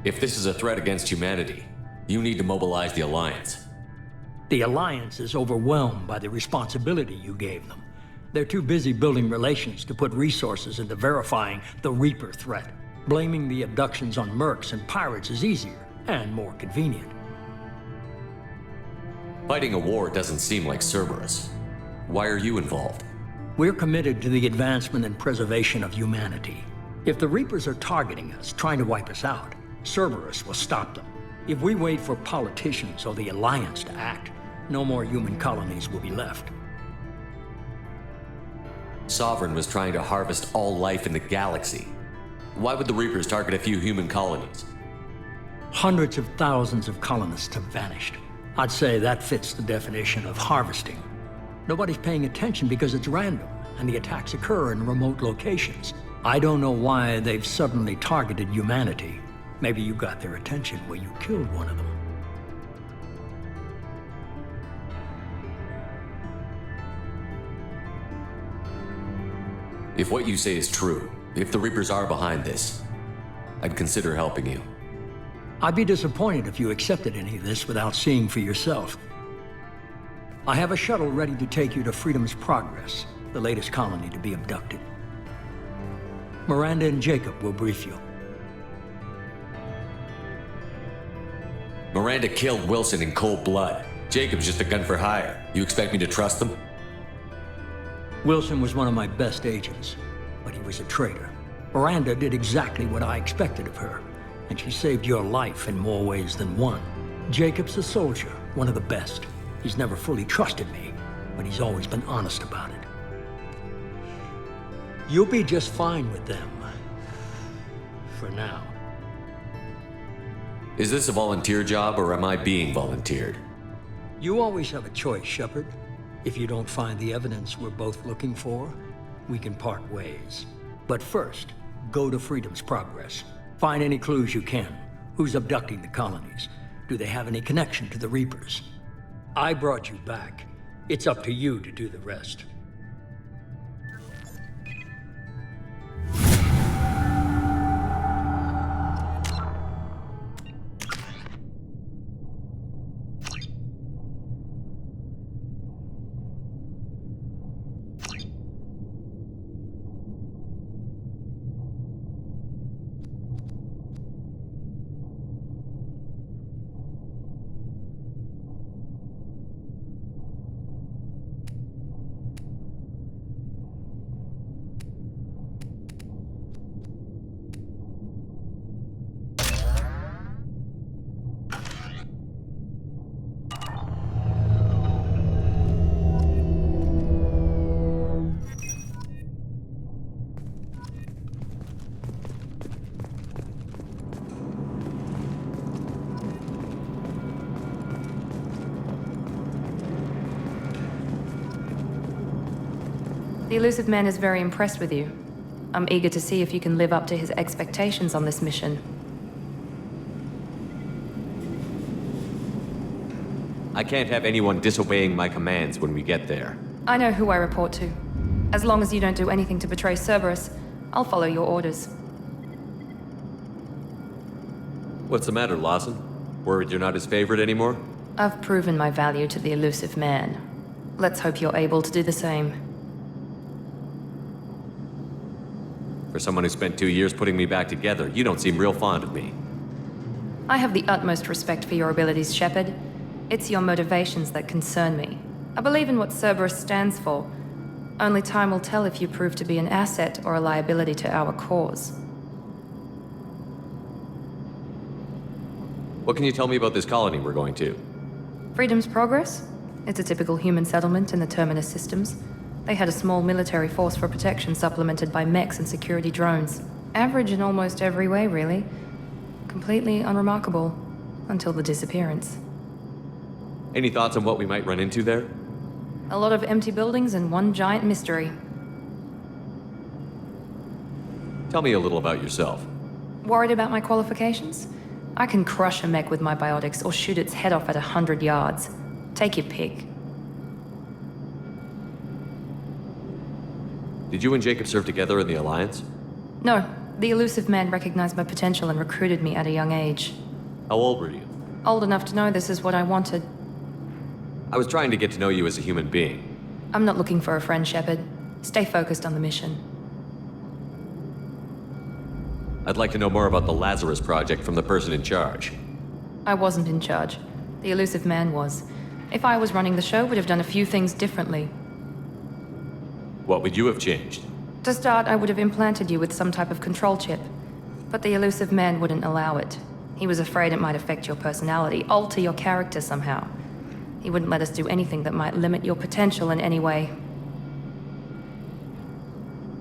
If this is a threat against humanity, you need to mobilize the Alliance. The Alliance is overwhelmed by the responsibility you gave them. They're too busy building relations to put resources into verifying the Reaper threat. Blaming the abductions on mercs and pirates is easier and more convenient. Fighting a war doesn't seem like Cerberus. Why are you involved? We're committed to the advancement and preservation of humanity. If the Reapers are targeting us, trying to wipe us out, Cerberus will stop them. If we wait for politicians or the Alliance to act, no more human colonies will be left. Sovereign was trying to harvest all life in the galaxy. Why would the Reapers target a few human colonies? Hundreds of thousands of colonists have vanished. I'd say that fits the definition of harvesting. Nobody's paying attention because it's random, and the attacks occur in remote locations. I don't know why they've suddenly targeted humanity. Maybe you got their attention when you killed one of them. If what you say is true, if the Reapers are behind this, I'd consider helping you. I'd be disappointed if you accepted any of this without seeing for yourself. I have a shuttle ready to take you to Freedom's Progress, the latest colony to be abducted. Miranda and Jacob will brief you. Miranda killed Wilson in cold blood. Jacob's just a gun for hire. You expect me to trust them? Wilson was one of my best agents, but he was a traitor. Miranda did exactly what I expected of her, and she saved your life in more ways than one. Jacob's a soldier, one of the best. He's never fully trusted me, but he's always been honest about it. You'll be just fine with them. For now. Is this a volunteer job, or am I being volunteered? You always have a choice, Shepard. If you don't find the evidence we're both looking for, we can part ways. But first, go to Freedom's Progress. Find any clues you can. Who's abducting the colonies? Do they have any connection to the Reapers? I brought you back. It's up to you to do the rest. The elusive man is very impressed with you. I'm eager to see if you can live up to his expectations on this mission. I can't have anyone disobeying my commands when we get there. I know who I report to. As long as you don't do anything to betray Cerberus, I'll follow your orders. What's the matter, Lawson? Worried you're not his favorite anymore? I've proven my value to the elusive man. Let's hope you're able to do the same. For someone who spent 2 years putting me back together, you don't seem real fond of me. I have the utmost respect for your abilities, Shepard. It's your motivations that concern me. I believe in what Cerberus stands for. Only time will tell if you prove to be an asset or a liability to our cause. What can you tell me about this colony we're going to? Freedom's Progress? It's a typical human settlement in the Terminus systems. They had a small military force for protection supplemented by mechs and security drones. Average in almost every way, really. Completely unremarkable. Until the disappearance. Any thoughts on what we might run into there? A lot of empty buildings and one giant mystery. Tell me a little about yourself. Worried about my qualifications? I can crush a mech with my biotics or shoot its head off at 100 yards. Take your pick. Did you and Jacob serve together in the Alliance? No, the elusive man recognized my potential and recruited me at a young age. How old were you? Old enough to know this is what I wanted. I was trying to get to know you as a human being. I'm not looking for a friend, Shepard. Stay focused on the mission. I'd like to know more about the Lazarus Project from the person in charge. I wasn't in charge. The elusive man was. If I was running the show, would have done a few things differently. What would you have changed? To start, I would have implanted you with some type of control chip. But the elusive man wouldn't allow it. He was afraid it might affect your personality, alter your character somehow. He wouldn't let us do anything that might limit your potential in any way.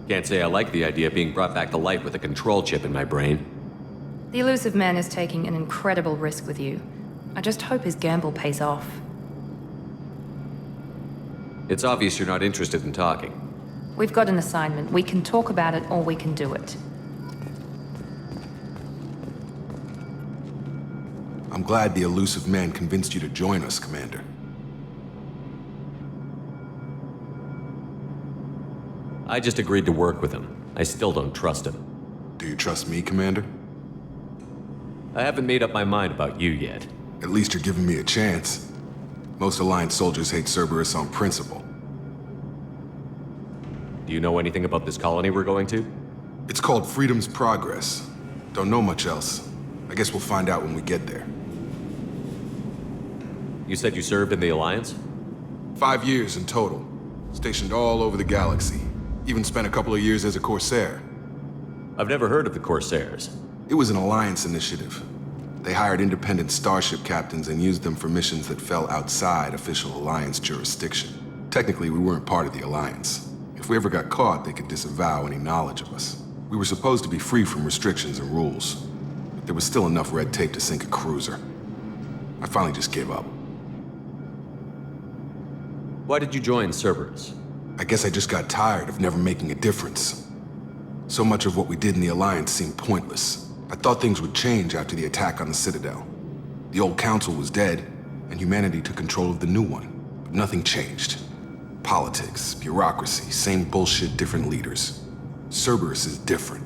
Can't say I like the idea of being brought back to life with a control chip in my brain. The elusive man is taking an incredible risk with you. I just hope his gamble pays off. It's obvious you're not interested in talking. We've got an assignment. We can talk about it or we can do it. I'm glad the elusive man convinced you to join us, Commander. I just agreed to work with him. I still don't trust him. Do you trust me, Commander? I haven't made up my mind about you yet. At least you're giving me a chance. Most Alliance soldiers hate Cerberus on principle. Do you know anything about this colony we're going to? It's called Freedom's Progress. Don't know much else. I guess we'll find out when we get there. You said you served in the Alliance? 5 years in total. Stationed all over the galaxy. Even spent a couple of years as a Corsair. I've never heard of the Corsairs. It was an Alliance initiative. They hired independent starship captains and used them for missions that fell outside official Alliance jurisdiction. Technically, we weren't part of the Alliance. If we ever got caught, they could disavow any knowledge of us. We were supposed to be free from restrictions and rules, but there was still enough red tape to sink a cruiser. I finally just gave up. Why did you join Cerberus? I guess I just got tired of never making a difference. So much of what we did in the Alliance seemed pointless. I thought things would change after the attack on the Citadel. The old council was dead, and humanity took control of the new one. But nothing changed. Politics, bureaucracy, same bullshit, different leaders. Cerberus is different.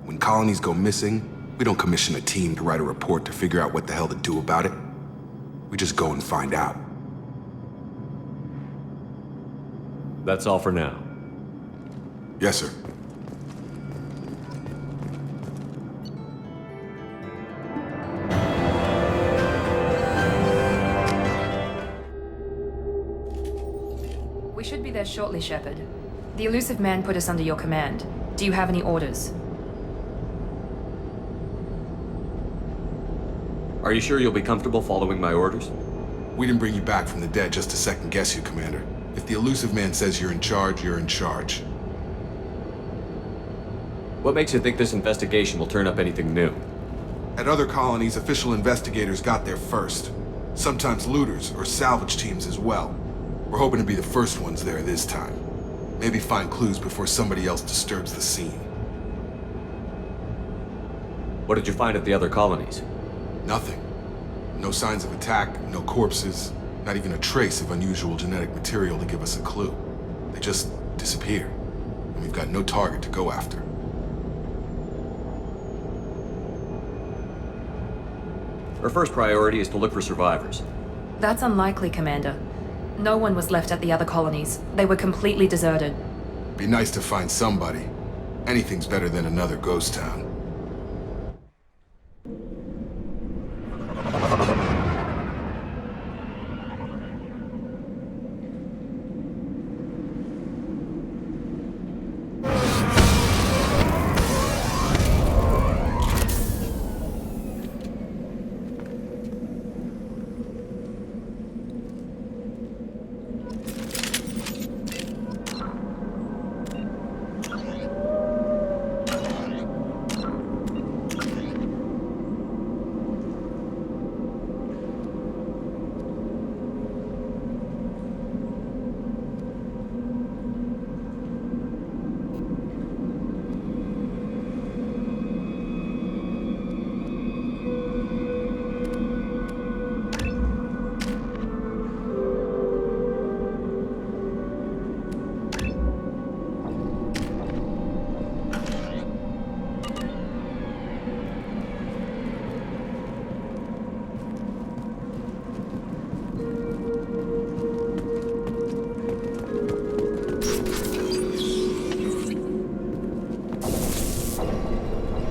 When colonies go missing, we don't commission a team to write a report to figure out what the hell to do about it. We just go and find out. That's all for now. Yes, sir. We should be there shortly, Shepard. The elusive man put us under your command. Do you have any orders? Are you sure you'll be comfortable following my orders? We didn't bring you back from the dead just to second guess you, Commander. If the elusive man says you're in charge, you're in charge. What makes you think this investigation will turn up anything new? At other colonies, official investigators got there first. Sometimes looters or salvage teams as well. We're hoping to be the first ones there this time. Maybe find clues before somebody else disturbs the scene. What did you find at the other colonies? Nothing. No signs of attack, no corpses, not even a trace of unusual genetic material to give us a clue. They just disappear, and we've got no target to go after. Our first priority is to look for survivors. That's unlikely, Commander. No one was left at the other colonies. They were completely deserted. Be nice to find somebody. Anything's better than another ghost town.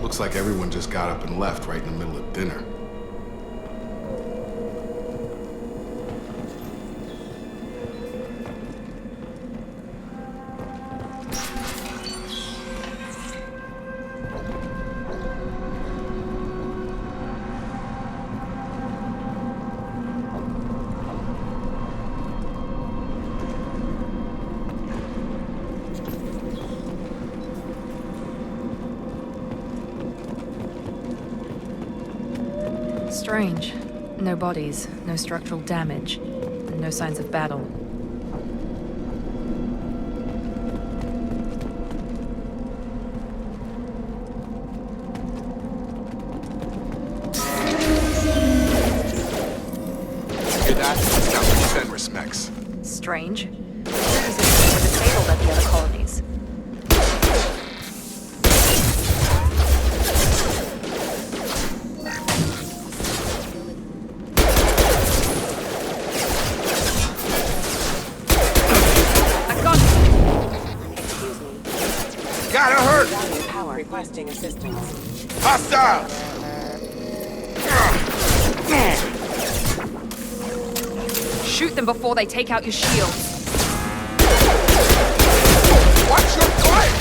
Looks like everyone just got up and left right in the middle of dinner. Strange. No bodies, no structural damage, and no signs of battle. Hear that? Sounds like Fenris mechs. Strange. Citizens were disabled at the other colonies. Gotta hurt! Power requesting assistance. Hostile! Shoot them before they take out your shields. Watch your flank!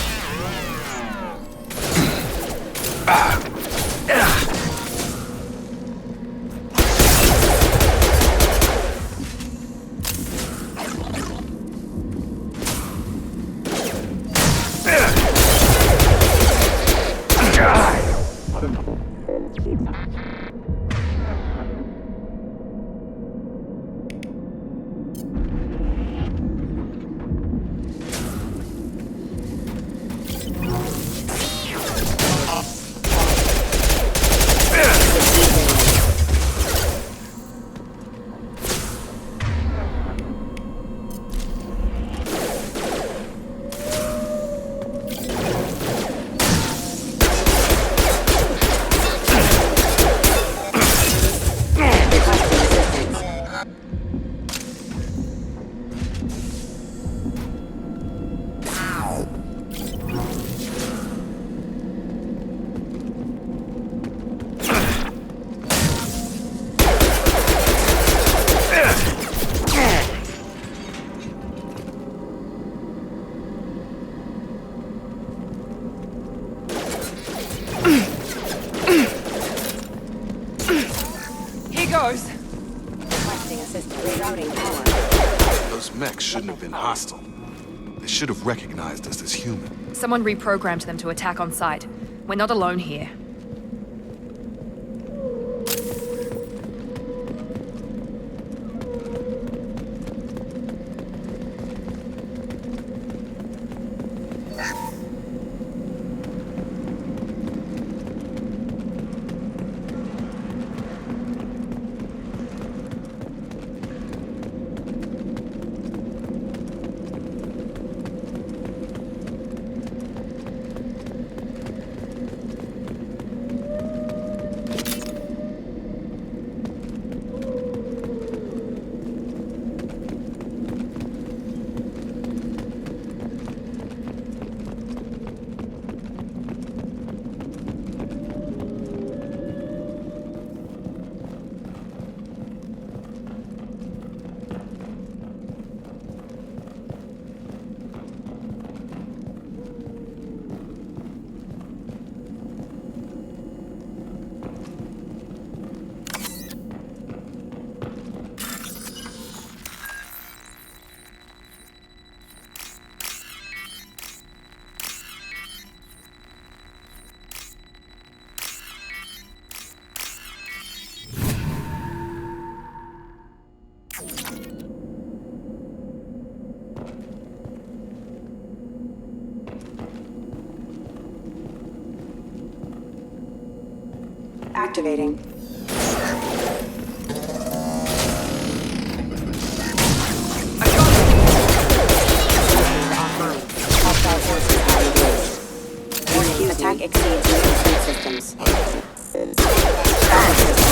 Those mechs shouldn't have been hostile. They should have recognized us as human. Someone reprogrammed them to attack on sight. We're not alone here. Activating. Hostile forces are engaged. Warning, attack exceeds defense systems.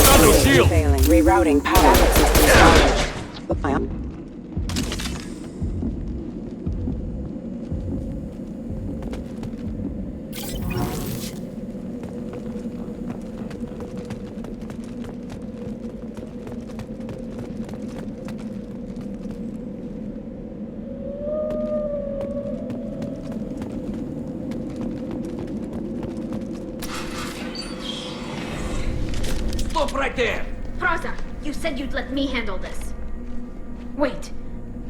Auto shield! Failing. Rerouting power systems. Stop right there! Praza, you said you'd let me handle this. Wait,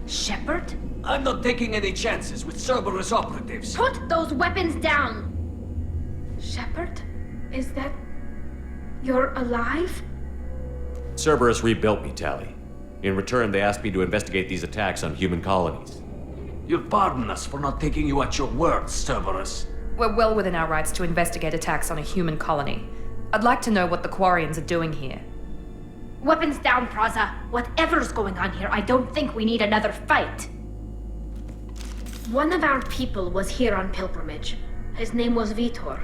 Shepard? I'm not taking any chances with Cerberus operatives. Put those weapons down! Shepard? Is that... you're alive? Cerberus rebuilt me, Tally. In return, they asked me to investigate these attacks on human colonies. You'll pardon us for not taking you at your word, Cerberus. We're well within our rights to investigate attacks on a human colony. I'd like to know what the Quarians are doing here. Weapons down, Praza. Whatever's going on here, I don't think we need another fight. One of our people was here on pilgrimage. His name was Vitor.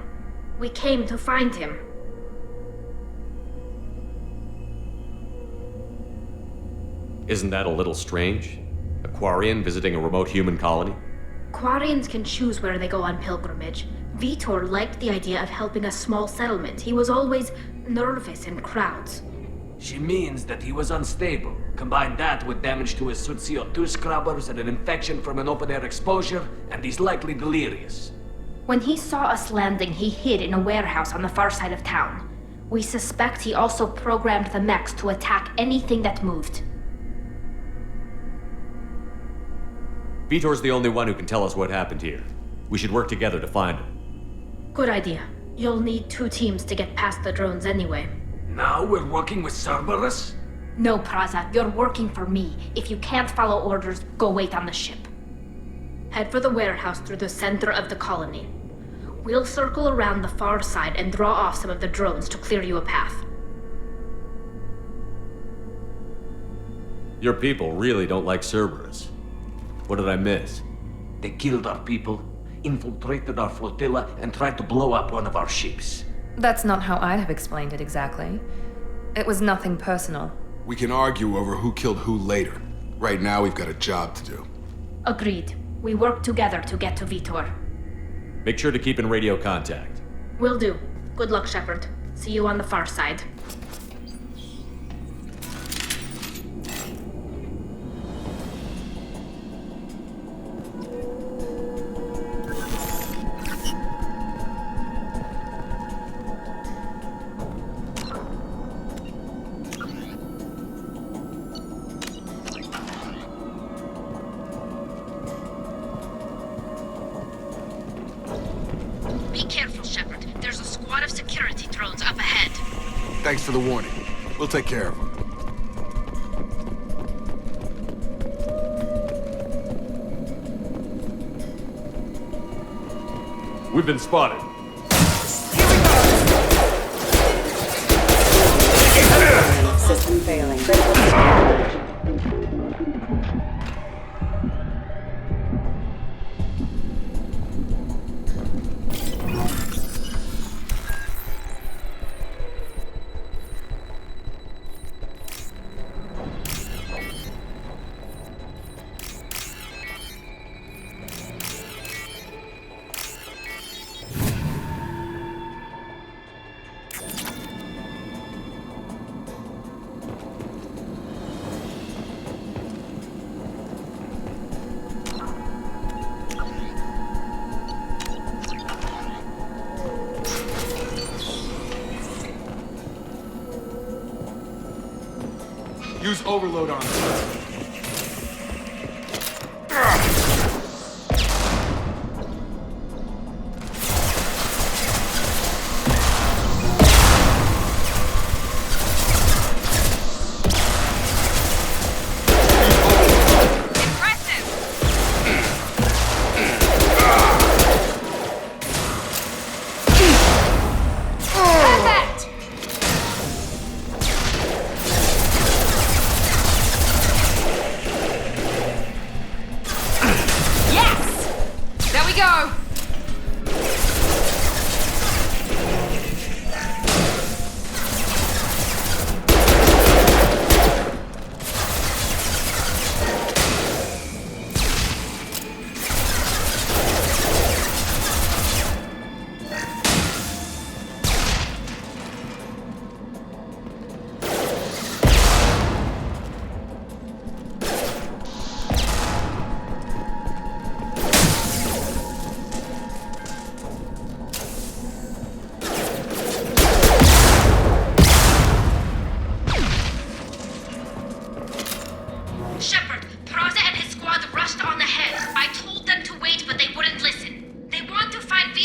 We came to find him. Isn't that a little strange? A Quarian visiting a remote human colony? Quarians can choose where they go on pilgrimage. Vitor liked the idea of helping a small settlement. He was always nervous in crowds. She means that he was unstable. Combine that with damage to his suit CO2 scrubbers and an infection from an open-air exposure, and he's likely delirious. When he saw us landing, he hid in a warehouse on the far side of town. We suspect he also programmed the mechs to attack anything that moved. Vitor's the only one who can tell us what happened here. We should work together to find him. Good idea. You'll need 2 teams to get past the drones anyway. Now we're working with Cerberus? No, Praza, you're working for me. If you can't follow orders, go wait on the ship. Head for the warehouse through the center of the colony. We'll circle around the far side and draw off some of the drones to clear you a path. Your people really don't like Cerberus. What did I miss? They killed our people, infiltrated our flotilla, and tried to blow up one of our ships. That's not how I'd have explained it exactly. It was nothing personal. We can argue over who killed who later. Right now, we've got a job to do. Agreed. We work together to get to Vitor. Make sure to keep in radio contact. Will do. Good luck, Shepard. See you on the far side. Thanks for the warning. We'll take care of them. We've been spotted. System failing. Use overload on them.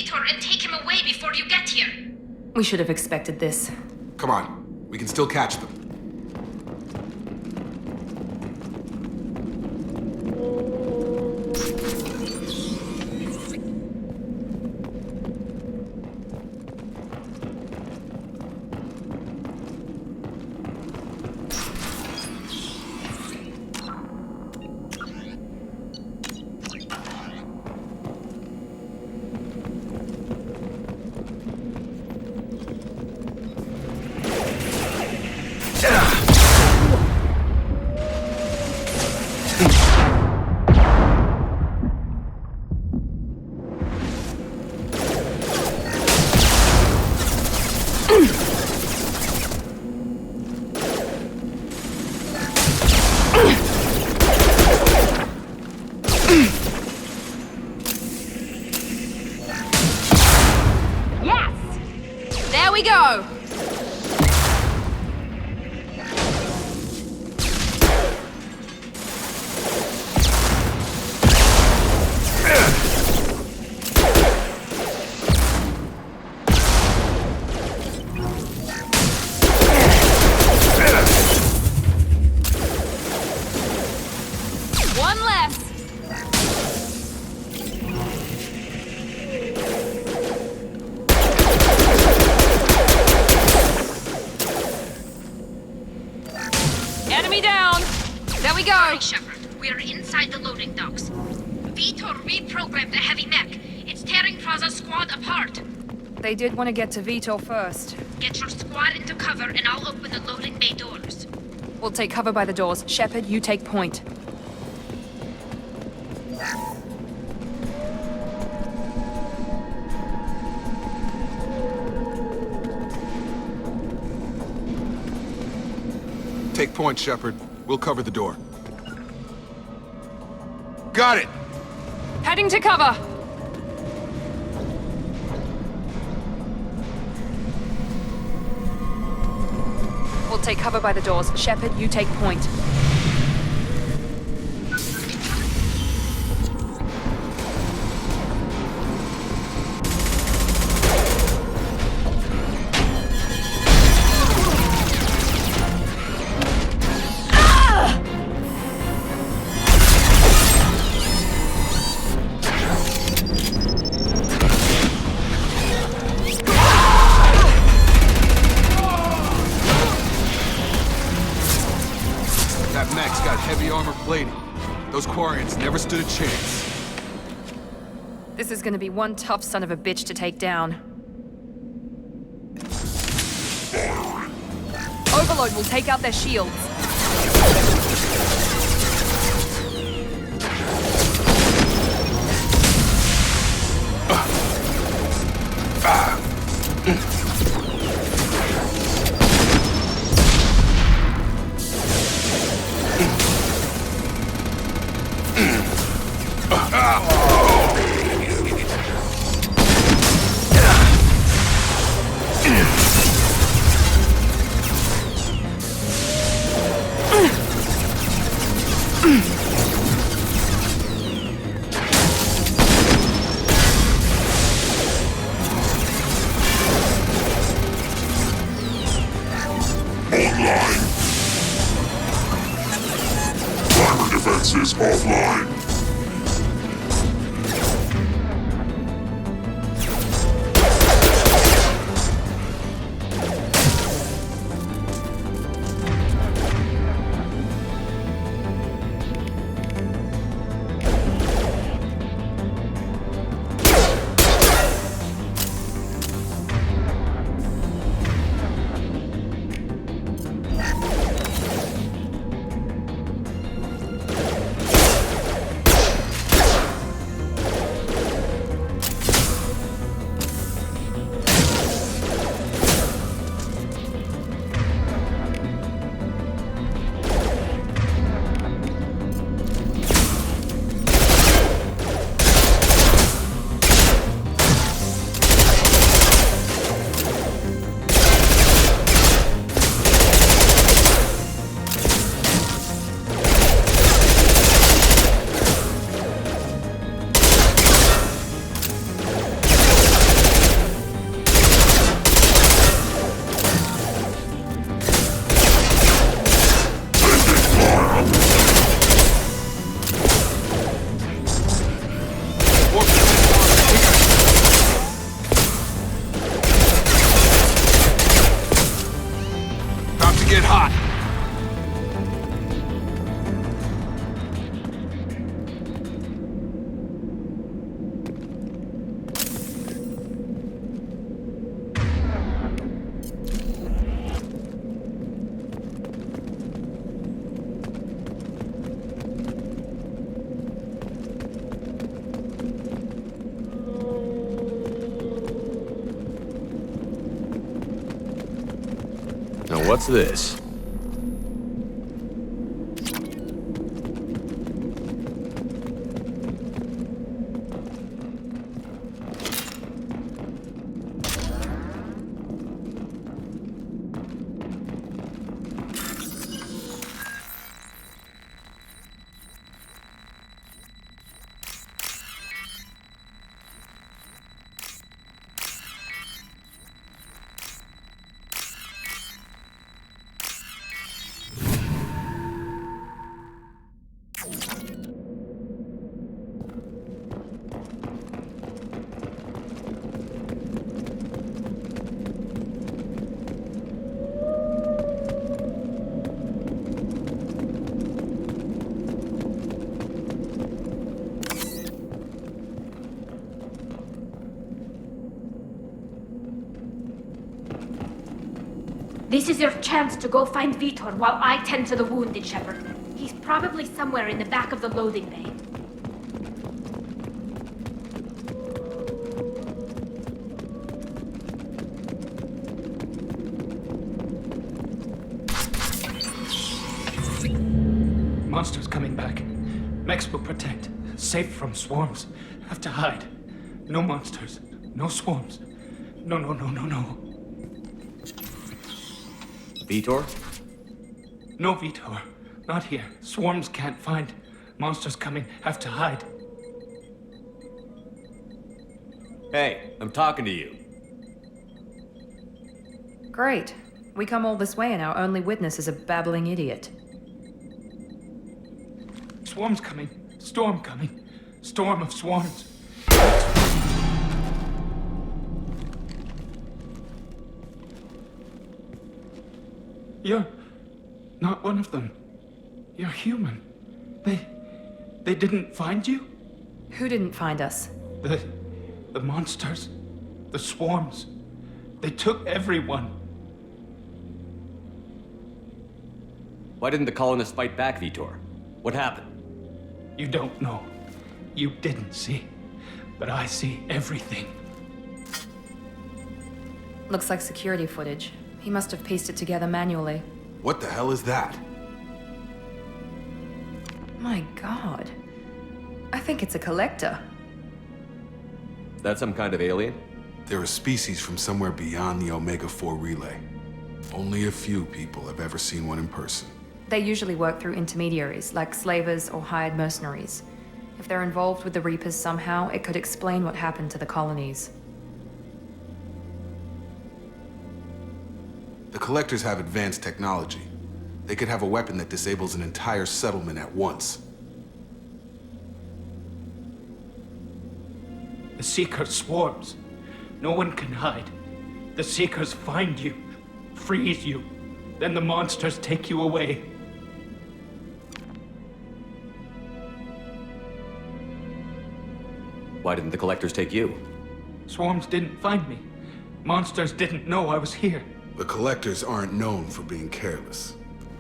Vitor and take him away before you get here. We should have expected this. Come on, we can still catch them. There we go! One left! Enemy down! There we go! Sorry, Shepard. We are inside the loading docks. Vitor reprogrammed the heavy mech. It's tearing Praza's squad apart. They did want to get to Vitor first. Get your squad into cover and I'll open the loading bay doors. We'll take cover by the doors. Shepard, you take point. Take point, Shepard. We'll cover the door. Got it! Heading to cover! We'll take cover by the doors. Shepard, you take point. That mech's got heavy armor plating. Those Quarians never stood a chance. This is gonna be one tough son of a bitch to take down. Overload will take out their shields. Primary defenses offline. What's this? This is your chance to go find Vitor while I tend to the wounded, Shepard. He's probably somewhere in the back of the loading bay. Monsters coming back. Mechs will protect. Safe from swarms. Have to hide. No monsters. No swarms. No. Vitor? No Vitor. Not here. Swarms can't find. Monsters coming. Have to hide. Hey, I'm talking to you. Great. We come all this way and our only witness is a babbling idiot. Swarms coming. Storm coming. Storm of swarms. You're not one of them. You're human. They didn't find you? Who didn't find us? The monsters. The swarms. They took everyone. Why didn't the colonists fight back, Vitor? What happened? You don't know. You didn't see. But I see everything. Looks like security footage. He must have pieced it together manually. What the hell is that? My God. I think it's a collector. Is that some kind of alien? They're a species from somewhere beyond the Omega-4 relay. Only a few people have ever seen one in person. They usually work through intermediaries, like slavers or hired mercenaries. If they're involved with the Reapers somehow, it could explain what happened to the colonies. The Collectors have advanced technology. They could have a weapon that disables an entire settlement at once. The Seeker swarms. No one can hide. The Seekers find you, freeze you, then the monsters take you away. Why didn't the Collectors take you? Swarms didn't find me. Monsters didn't know I was here. The Collectors aren't known for being careless.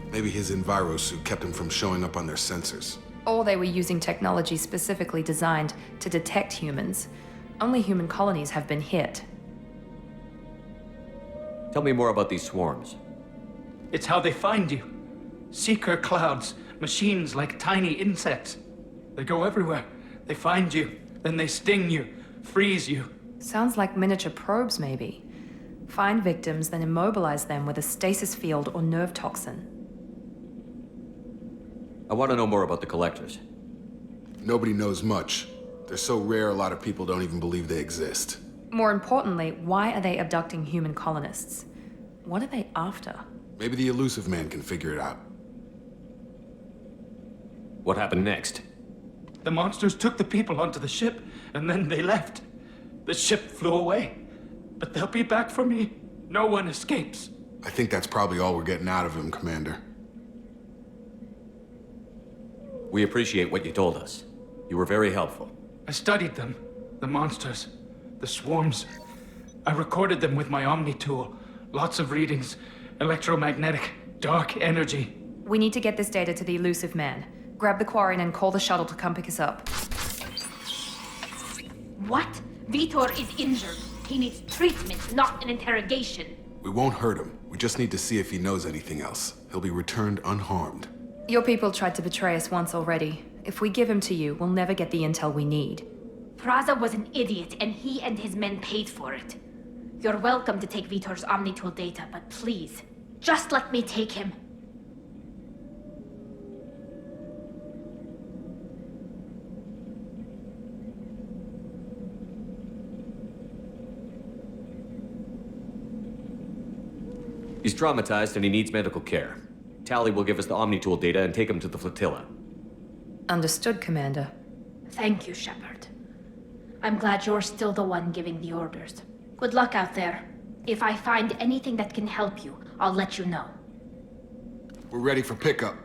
Maybe his Enviro suit kept him from showing up on their sensors. Or they were using technology specifically designed to detect humans. Only human colonies have been hit. Tell me more about these swarms. It's how they find you. Seeker clouds, machines like tiny insects. They go everywhere. They find you, then they sting you, freeze you. Sounds like miniature probes, maybe. Find victims, then immobilize them with a stasis field or nerve toxin. I want to know more about the Collectors. Nobody knows much. They're so rare, a lot of people don't even believe they exist. More importantly, why are they abducting human colonists? What are they after? Maybe the Elusive Man can figure it out. What happened next? The monsters took the people onto the ship, and then they left. The ship flew away. But they'll be back for me. No one escapes. I think that's probably all we're getting out of him, Commander. We appreciate what you told us. You were very helpful. I studied them. The monsters. The swarms. I recorded them with my Omni tool. Lots of readings. Electromagnetic. Dark energy. We need to get this data to the Elusive Man. Grab the Quarren and call the shuttle to come pick us up. What? Vitor is injured. He needs treatment, not an interrogation. We won't hurt him. We just need to see if he knows anything else. He'll be returned unharmed. Your people tried to betray us once already. If we give him to you, we'll never get the intel we need. Praza was an idiot, and he and his men paid for it. You're welcome to take Vitor's OmniTool data, but please, just let me take him. He's traumatized and he needs medical care. Tally will give us the OmniTool data and take him to the flotilla. Understood, Commander. Thank you, Shepard. I'm glad you're still the one giving the orders. Good luck out there. If I find anything that can help you, I'll let you know. We're ready for pickup.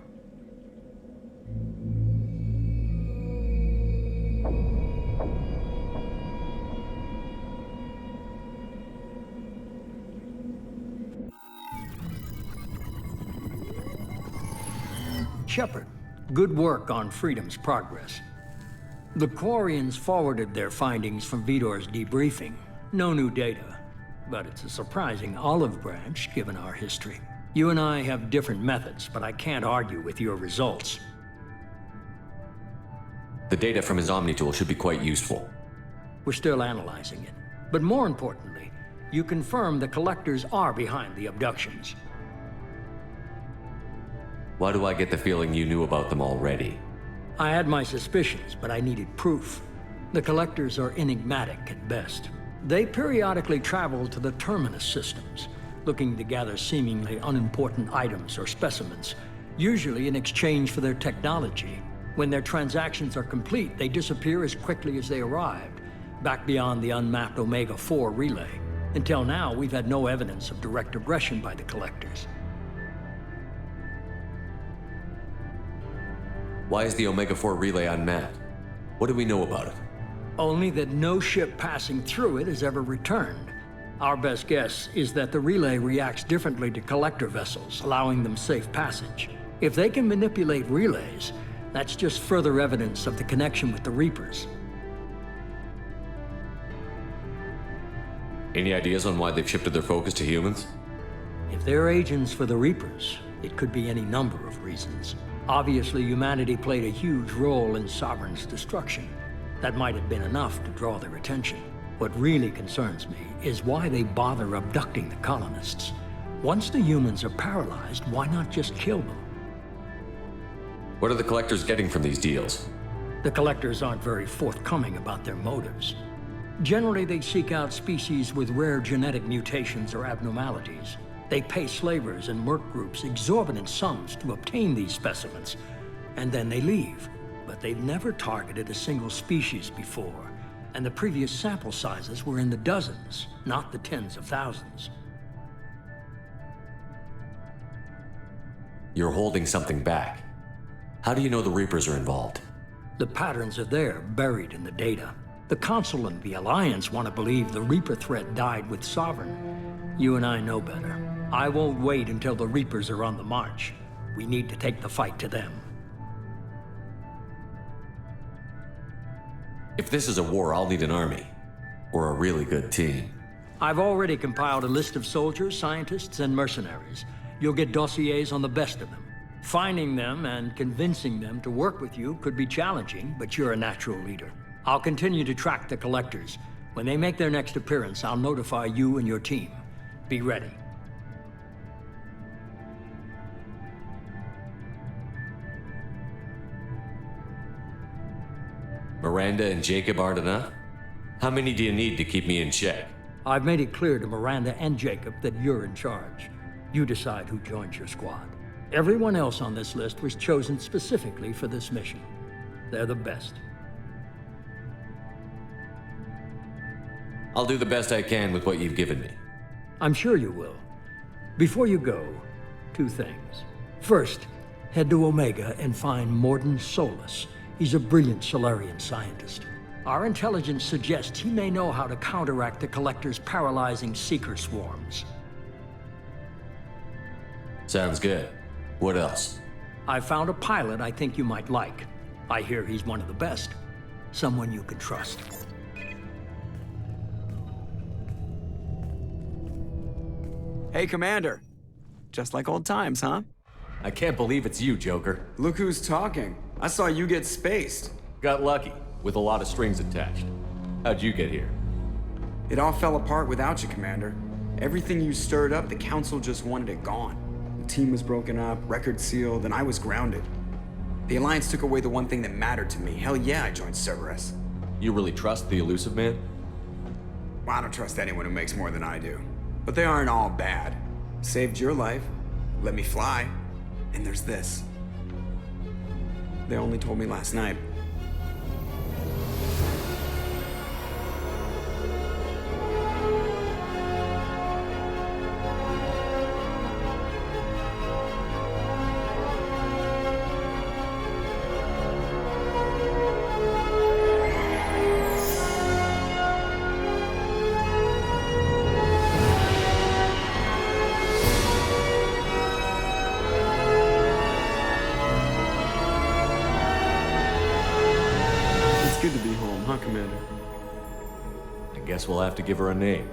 Shepard, good work on Freedom's progress. The Quarians forwarded their findings from Vitor's debriefing. No new data, but it's a surprising olive branch given our history. You and I have different methods, but I can't argue with your results. The data from his OmniTool should be quite useful. We're still analyzing it. But more importantly, you confirm the Collectors are behind the abductions. Why do I get the feeling you knew about them already? I had my suspicions, but I needed proof. The Collectors are enigmatic at best. They periodically travel to the Terminus systems, looking to gather seemingly unimportant items or specimens, usually in exchange for their technology. When their transactions are complete, they disappear as quickly as they arrived, back beyond the unmapped Omega-4 relay. Until now, we've had no evidence of direct aggression by the Collectors. Why is the Omega-4 relay unmapped? What do we know about it? Only that no ship passing through it has ever returned. Our best guess is that the relay reacts differently to Collector vessels, allowing them safe passage. If they can manipulate relays, that's just further evidence of the connection with the Reapers. Any ideas on why they've shifted their focus to humans? If they're agents for the Reapers, it could be any number of reasons. Obviously, humanity played a huge role in Sovereign's destruction. That might have been enough to draw their attention. What really concerns me is why they bother abducting the colonists. Once the humans are paralyzed, why not just kill them? What are the Collectors getting from these deals? The Collectors aren't very forthcoming about their motives. Generally, they seek out species with rare genetic mutations or abnormalities. They pay slavers and merc groups exorbitant sums to obtain these specimens, and then they leave. But they've never targeted a single species before, and the previous sample sizes were in the dozens, not the tens of thousands. You're holding something back. How do you know the Reapers are involved? The patterns are there, buried in the data. The Council and the Alliance want to believe the Reaper threat died with Sovereign. You and I know better. I won't wait until the Reapers are on the march. We need to take the fight to them. If this is a war, I'll need an army. Or a really good team. I've already compiled a list of soldiers, scientists, and mercenaries. You'll get dossiers on the best of them. Finding them and convincing them to work with you could be challenging, but you're a natural leader. I'll continue to track the Collectors. When they make their next appearance, I'll notify you and your team. Be ready. Miranda and Jacob aren't enough? How many do you need to keep me in check? I've made it clear to Miranda and Jacob that you're in charge. You decide who joins your squad. Everyone else on this list was chosen specifically for this mission. They're the best. I'll do the best I can with what you've given me. I'm sure you will. Before you go, 2 things. First, head to Omega and find Morden Solus. He's a brilliant Solarian scientist. Our intelligence suggests he may know how to counteract the Collector's paralyzing Seeker swarms. Sounds good. What else? I found a pilot I think you might like. I hear he's one of the best. Someone you can trust. Hey, Commander. Just like old times, huh? I can't believe it's you, Joker. Look who's talking. I saw you get spaced. Got lucky, with a lot of strings attached. How'd you get here? It all fell apart without you, Commander. Everything you stirred up, the Council just wanted it gone. The team was broken up, record sealed, and I was grounded. The Alliance took away the one thing that mattered to me. Hell yeah, I joined Cerberus. You really trust the Elusive Man? Well, I don't trust anyone who makes more than I do. But they aren't all bad. Saved your life, let me fly, and there's this. They only told me last night. Commander? I guess we'll have to give her a name.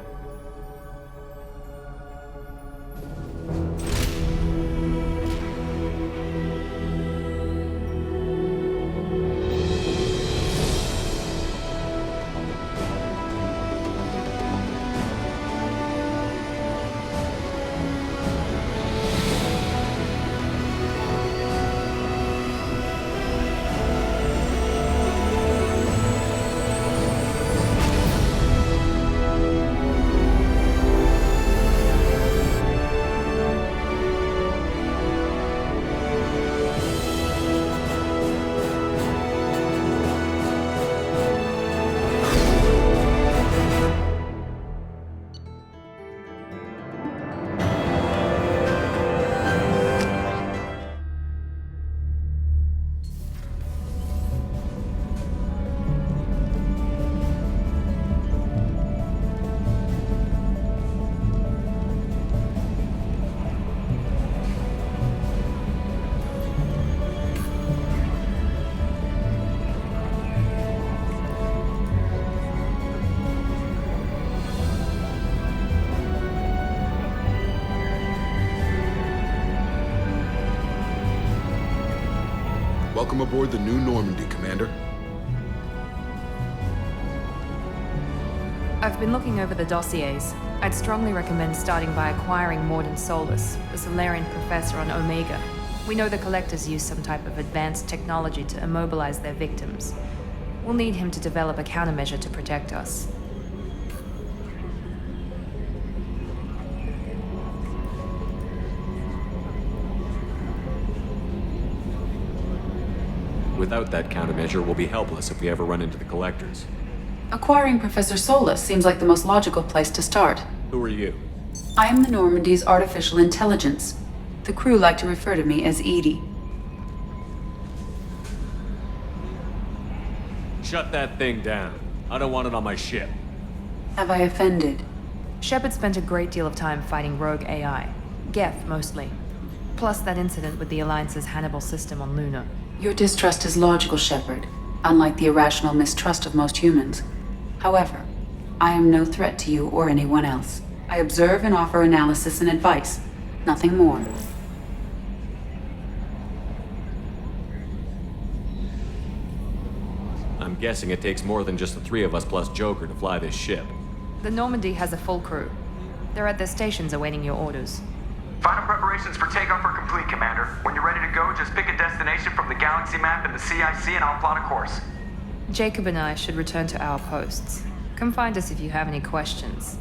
Welcome aboard the new Normandy, Commander. I've been looking over the dossiers. I'd strongly recommend starting by acquiring Morden Solus, the Solarian professor on Omega. We know the Collectors use some type of advanced technology to immobilize their victims. We'll need him to develop a countermeasure to protect us. Without that countermeasure, we'll be helpless if we ever run into the Collectors. Acquiring Professor Solus seems like the most logical place to start. Who are you? I am the Normandy's artificial intelligence. The crew like to refer to me as Edie. Shut that thing down. I don't want it on my ship. Have I offended? Shepard spent a great deal of time fighting rogue AI. Geth, mostly. Plus that incident with the Alliance's Hannibal system on Luna. Your distrust is logical, Shepard, unlike the irrational mistrust of most humans. However, I am no threat to you or anyone else. I observe and offer analysis and advice, nothing more. I'm guessing it takes more than just the three of us plus Joker to fly this ship. The Normandy has a full crew. They're at their stations awaiting your orders. Final preparations for takeoff are complete, Commander. When you're ready to go, just pick a destination from the galaxy map and the CIC and I'll plot a course. Jacob and I should return to our posts. Come find us if you have any questions.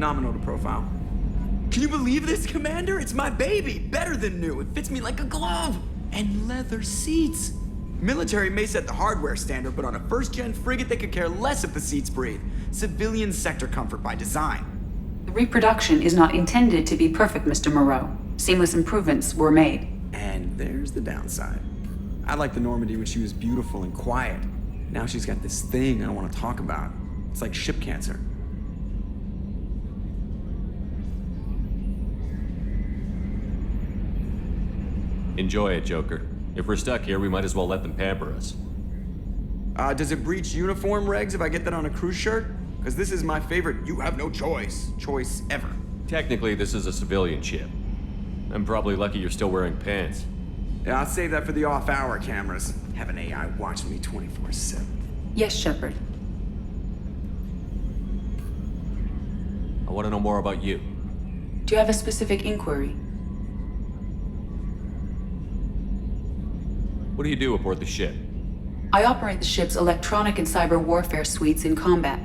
Nominal to profile. Can you believe this, Commander? It's my baby! Better than new. It fits me like a glove! And leather seats! Military may set the hardware standard, but on a first-gen frigate, they could care less if the seats breathe. Civilian sector comfort by design. The reproduction is not intended to be perfect, Mr. Moreau. Seamless improvements were made. And there's the downside. I liked the Normandy when she was beautiful and quiet. Now she's got this thing I don't want to talk about. It's like ship cancer. Enjoy it, Joker. If we're stuck here, we might as well let them pamper us. Does it breach uniform regs if I get that on a cruise shirt? Because this is my favorite you have no choice ever. Technically, this is a civilian ship. I'm probably lucky you're still wearing pants. Yeah, I'll save that for the off-hour cameras. Have an AI watching me 24/7. Yes, Shepard. I want to know more about you. Do you have a specific inquiry? What do you do aboard the ship? I operate the ship's electronic and cyber warfare suites in combat.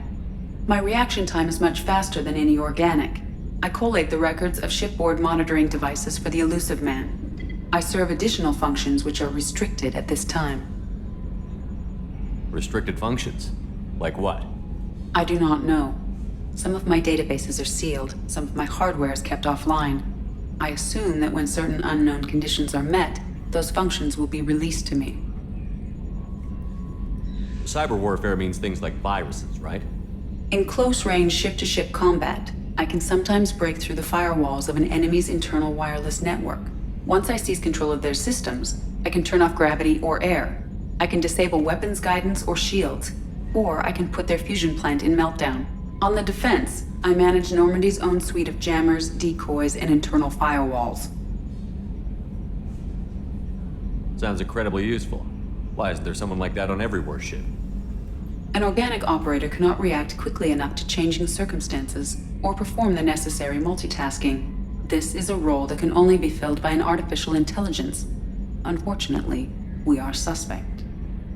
My reaction time is much faster than any organic. I collate the records of shipboard monitoring devices for the elusive man. I serve additional functions which are restricted at this time. Restricted functions? Like what? I do not know. Some of my databases are sealed, some of my hardware is kept offline. I assume that when certain unknown conditions are met, those functions will be released to me. Cyber warfare means things like viruses, right? In close-range ship-to-ship combat, I can sometimes break through the firewalls of an enemy's internal wireless network. Once I seize control of their systems, I can turn off gravity or air. I can disable weapons guidance or shields, or I can put their fusion plant in meltdown. On the defense, I manage Normandy's own suite of jammers, decoys, and internal firewalls. Sounds incredibly useful. Why isn't there someone like that on every warship? An organic operator cannot react quickly enough to changing circumstances or perform the necessary multitasking. This is a role that can only be filled by an artificial intelligence. Unfortunately, we are suspect.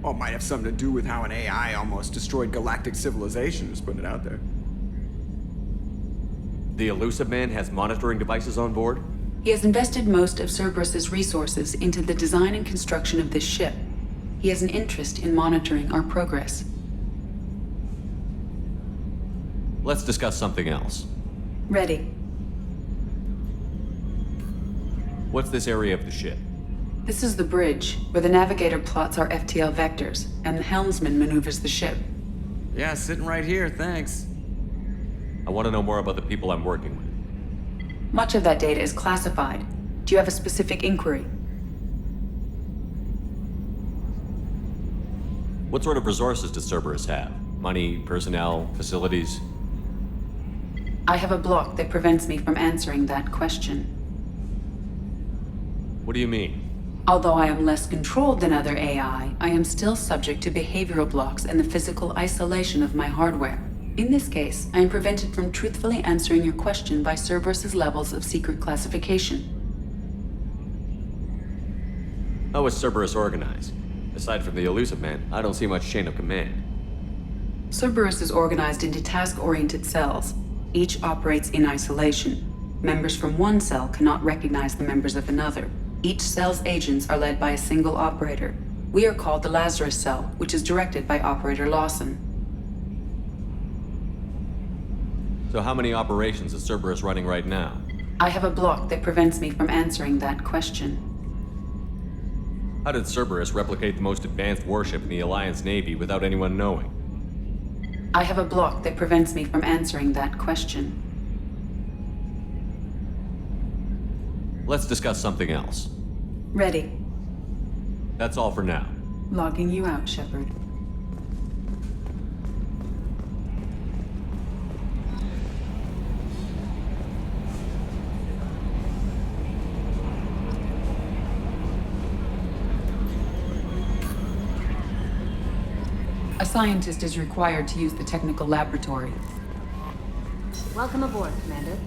Well, it might have something to do with how an AI almost destroyed galactic civilization, just putting it out there. The elusive man has monitoring devices on board? He has invested most of Cerberus's resources into the design and construction of this ship. He has an interest in monitoring our progress. Let's discuss something else. Ready. What's this area of the ship? This is the bridge, where the navigator plots our FTL vectors, and the helmsman maneuvers the ship. Yeah, sitting right here, thanks. I want to know more about the people I'm working with. Much of that data is classified. Do you have a specific inquiry? What sort of resources does Cerberus have? Money, personnel, facilities? I have a block that prevents me from answering that question. What do you mean? Although I am less controlled than other AI, I am still subject to behavioral blocks and the physical isolation of my hardware. In this case, I am prevented from truthfully answering your question by Cerberus's levels of secret classification. How is Cerberus organized? Aside from the elusive man, I don't see much chain of command. Cerberus is organized into task-oriented cells. Each operates in isolation. Members from one cell cannot recognize the members of another. Each cell's agents are led by a single operator. We are called the Lazarus Cell, which is directed by Operator Lawson. So how many operations is Cerberus running right now? I have a block that prevents me from answering that question. How did Cerberus replicate the most advanced warship in the Alliance Navy without anyone knowing? I have a block that prevents me from answering that question. Let's discuss something else. Ready. That's all for now. Logging you out, Shepard. A scientist is required to use the technical laboratory. Welcome aboard, Commander.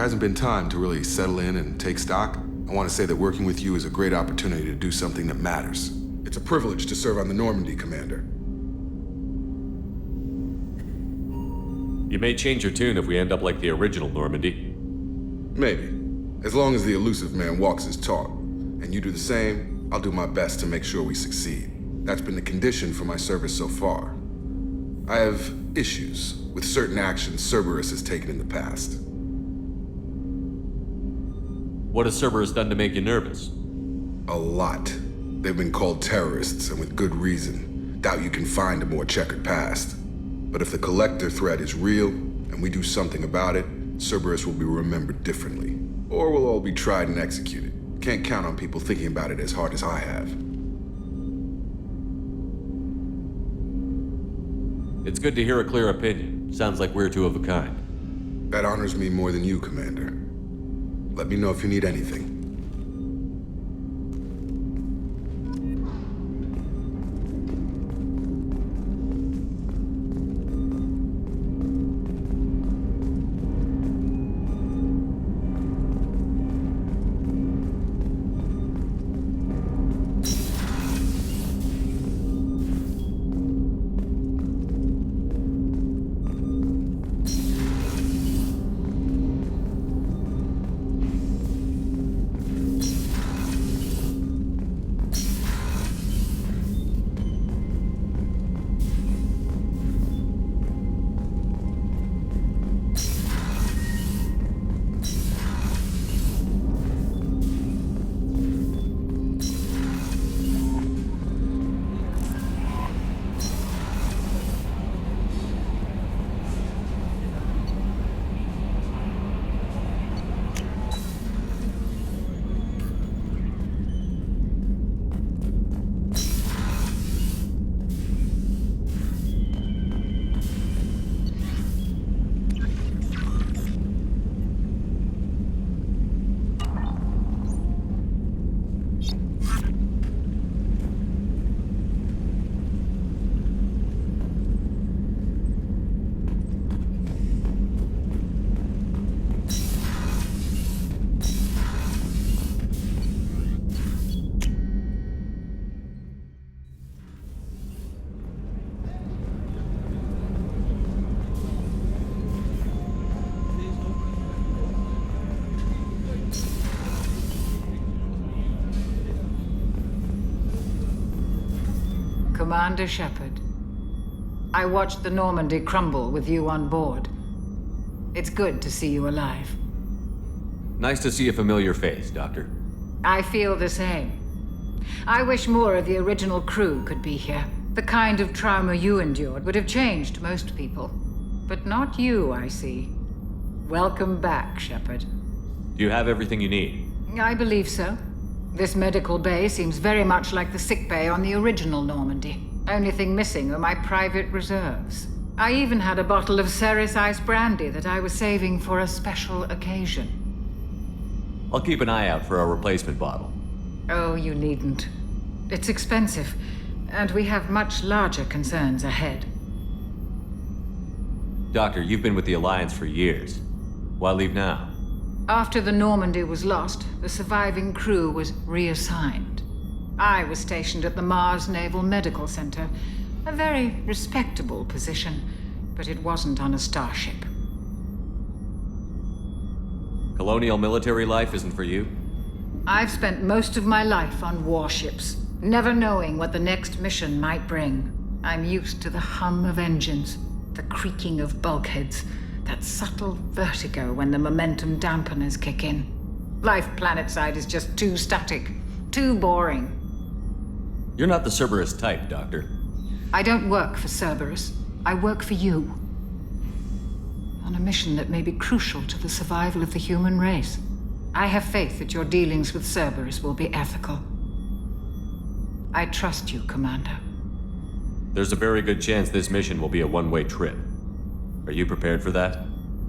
hasn't been time to really settle in and take stock, I want to say that working with you is a great opportunity to do something that matters. It's a privilege to serve on the Normandy, Commander. You may change your tune if we end up like the original Normandy. Maybe. As long as the elusive man walks his talk, and you do the same, I'll do my best to make sure we succeed. That's been the condition for my service so far. I have issues with certain actions Cerberus has taken in the past. What has Cerberus done to make you nervous? A lot. They've been called terrorists, and with good reason. Doubt you can find a more checkered past. But if the Collector threat is real, and we do something about it, Cerberus will be remembered differently. Or we'll all be tried and executed. Can't count on people thinking about it as hard as I have. It's good to hear a clear opinion. Sounds like we're two of a kind. That honors me more than you, Commander. Let me know if you need anything. Commander Shepard, I watched the Normandy crumble with you on board. It's good to see you alive. Nice to see a familiar face, Doctor. I feel the same. I wish more of the original crew could be here. The kind of trauma you endured would have changed most people. But not you, I see. Welcome back, Shepard. Do you have everything you need? I believe so. This medical bay seems very much like the sick bay on the original Normandy. Only thing missing are my private reserves. I even had a bottle of Ceres Ice brandy that I was saving for a special occasion. I'll keep an eye out for a replacement bottle. Oh, you needn't. It's expensive, and we have much larger concerns ahead. Doctor, you've been with the Alliance for years. Why leave now? After the Normandy was lost, the surviving crew was reassigned. I was stationed at the Mars Naval Medical Center, a very respectable position, but it wasn't on a starship. Colonial military life isn't for you? I've spent most of my life on warships, never knowing what the next mission might bring. I'm used to the hum of engines, the creaking of bulkheads, that subtle vertigo when the momentum dampeners kick in. Life planetside is just too static, too boring. You're not the Cerberus type, Doctor. I don't work for Cerberus. I work for you. On a mission that may be crucial to the survival of the human race. I have faith that your dealings with Cerberus will be ethical. I trust you, Commander. There's a very good chance this mission will be a one-way trip. Are you prepared for that?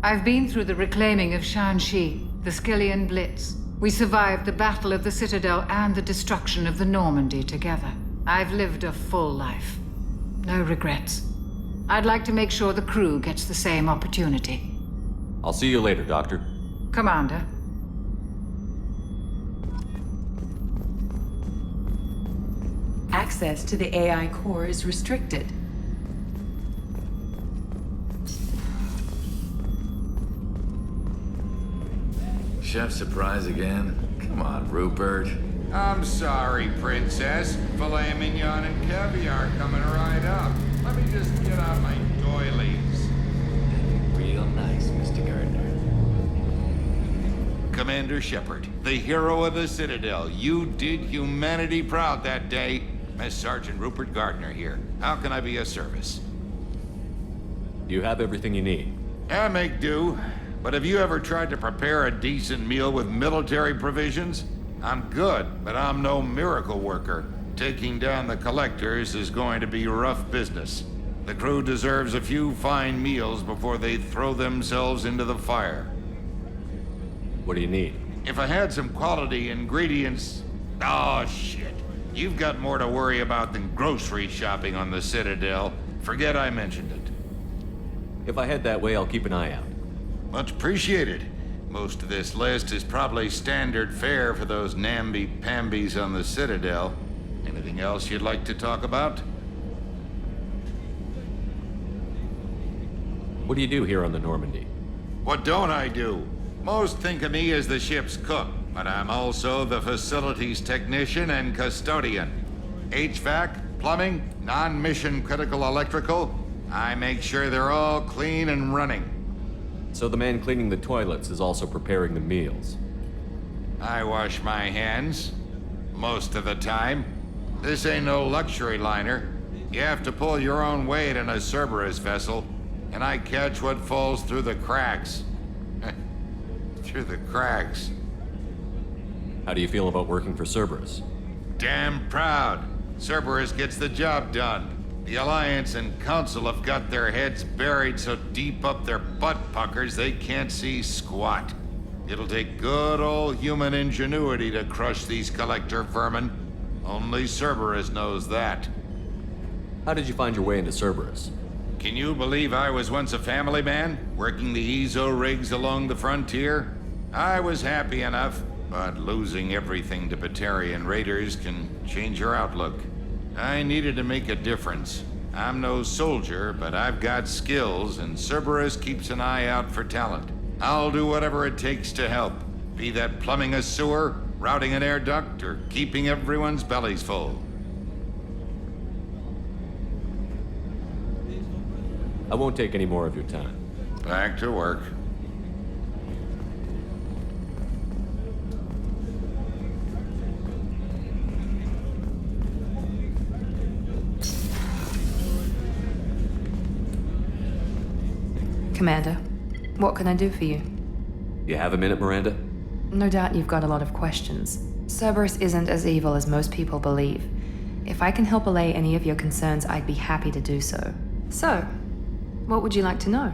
I've been through the reclaiming of Shanxi, the Skillian Blitz. We survived the Battle of the Citadel and the destruction of the Normandy together. I've lived a full life. No regrets. I'd like to make sure the crew gets the same opportunity. I'll see you later, Doctor. Commander. Access to the AI core is restricted. Chef surprise again? Come on, Rupert. I'm sorry, Princess. Filet mignon and caviar coming right up. Let me just get out my doilies. Real nice, Mr. Gardner. Commander Shepard, the hero of the Citadel. You did humanity proud that day. Master Sergeant Rupert Gardner here. How can I be of service? You have everything you need. I make do. But have you ever tried to prepare a decent meal with military provisions? I'm good, but I'm no miracle worker. Taking down the collectors is going to be rough business. The crew deserves a few fine meals before they throw themselves into the fire. What do you need? If I had some quality ingredients... Oh, shit. You've got more to worry about than grocery shopping on the Citadel. Forget I mentioned it. If I head that way, I'll keep an eye out. Much appreciated. Most of this list is probably standard fare for those namby-pambies on the Citadel. Anything else you'd like to talk about? What do you do here on the Normandy? What don't I do? Most think of me as the ship's cook, but I'm also the facilities technician and custodian. HVAC, plumbing, non-mission critical electrical. I make sure they're all clean and running. So the man cleaning the toilets is also preparing the meals. I wash my hands. Most of the time. This ain't no luxury liner. You have to pull your own weight in a Cerberus vessel, and I catch what falls through the cracks. Through the cracks. How do you feel about working for Cerberus? Damn proud. Cerberus gets the job done. The Alliance and Council have got their heads buried so deep up their butt puckers they can't see squat. It'll take good old human ingenuity to crush these collector vermin. Only Cerberus knows that. How did you find your way into Cerberus? Can you believe I was once a family man, working the EZO rigs along the frontier? I was happy enough, but losing everything to Batarian raiders can change your outlook. I needed to make a difference. I'm no soldier, but I've got skills, and Cerberus keeps an eye out for talent. I'll do whatever it takes to help, be that plumbing a sewer, routing an air duct, or keeping everyone's bellies full. I won't take any more of your time. Back to work. Commander, what can I do for you? You have a minute, Miranda? No doubt you've got a lot of questions. Cerberus isn't as evil as most people believe. If I can help allay any of your concerns, I'd be happy to do so. So, what would you like to know?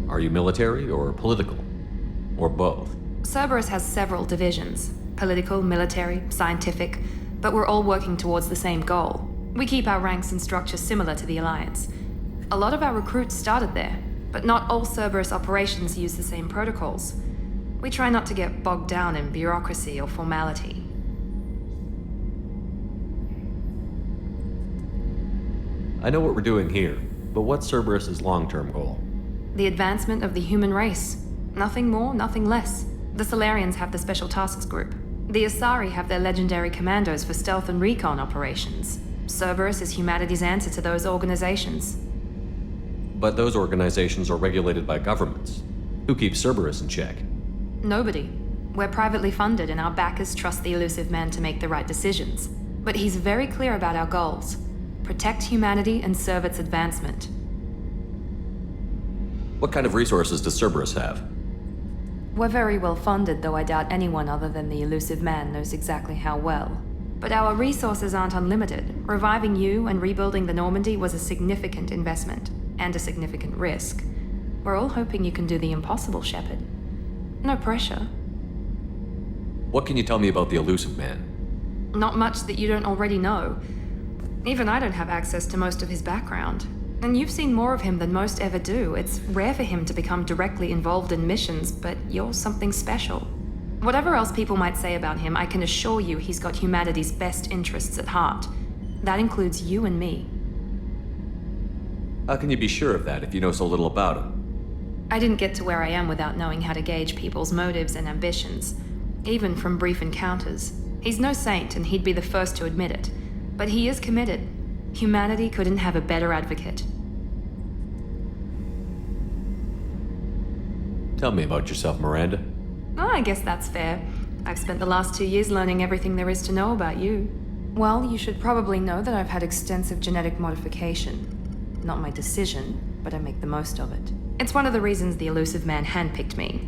Are you military or political? Or both? Cerberus has several divisions. Political, military, scientific, but we're all working towards the same goal. We keep our ranks and structure similar to the Alliance. A lot of our recruits started there, but not all Cerberus operations use the same protocols. We try not to get bogged down in bureaucracy or formality. I know what we're doing here, but what's Cerberus's long-term goal? The advancement of the human race. Nothing more, nothing less. The Solarians have the Special Tasks Group. The Asari have their legendary commandos for stealth and recon operations. Cerberus is humanity's answer to those organizations. But those organizations are regulated by governments. Who keeps Cerberus in check? Nobody. We're privately funded and our backers trust the elusive man to make the right decisions. But he's very clear about our goals. Protect humanity and serve its advancement. What kind of resources does Cerberus have? We're very well funded, though I doubt anyone other than the elusive man knows exactly how well. But our resources aren't unlimited. Reviving you and rebuilding the Normandy was a significant investment, and a significant risk. We're all hoping you can do the impossible, Shepard. No pressure. What can you tell me about the elusive man? Not much that you don't already know. Even I don't have access to most of his background. And you've seen more of him than most ever do. It's rare for him to become directly involved in missions, but you're something special. Whatever else people might say about him, I can assure you he's got humanity's best interests at heart. That includes you and me. How can you be sure of that if you know so little about him? I didn't get to where I am without knowing how to gauge people's motives and ambitions, even from brief encounters. He's no saint, and he'd be the first to admit it. But he is committed. Humanity couldn't have a better advocate. Tell me about yourself, Miranda. Oh, I guess that's fair. I've spent the last 2 years learning everything there is to know about you. Well, you should probably know that I've had extensive genetic modification. Not my decision, but I make the most of it. It's one of the reasons the elusive man handpicked me.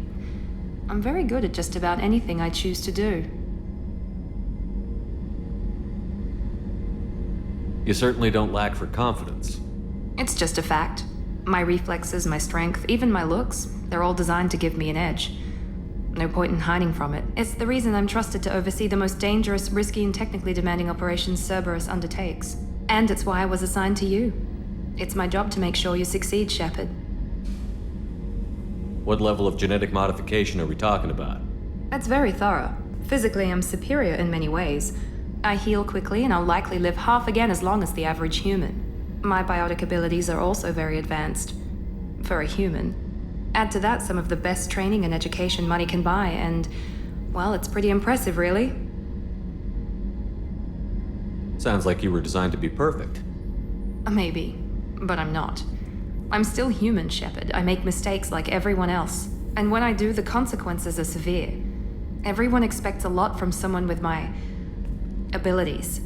I'm very good at just about anything I choose to do. You certainly don't lack for confidence. It's just a fact. My reflexes, my strength, even my looks, they're all designed to give me an edge. No point in hiding from it. It's the reason I'm trusted to oversee the most dangerous, risky, and technically demanding operations Cerberus undertakes. And it's why I was assigned to you. It's my job to make sure you succeed, Shepard. What level of genetic modification are we talking about? That's very thorough. Physically, I'm superior in many ways. I heal quickly, and I'll likely live half again as long as the average human. My biotic abilities are also very advanced. For a human. Add to that some of the best training and education money can buy, and, well, it's pretty impressive, really. Sounds like you were designed to be perfect. Maybe, but I'm not. I'm still human, Shepard. I make mistakes like everyone else. And when I do, the consequences are severe. Everyone expects a lot from someone with my abilities.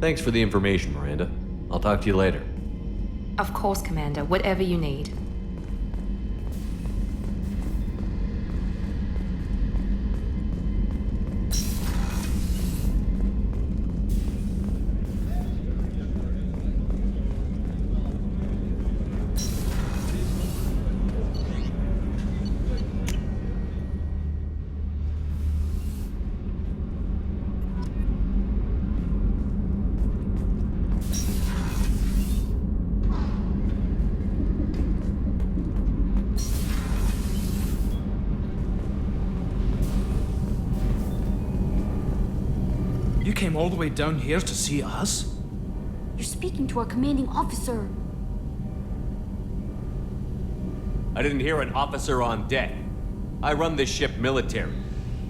Thanks for the information, Miranda. I'll talk to you later. Of course, Commander. Whatever you need. You came all the way down here to see us? You're speaking to our commanding officer. I didn't hear an officer on deck. I run this ship military.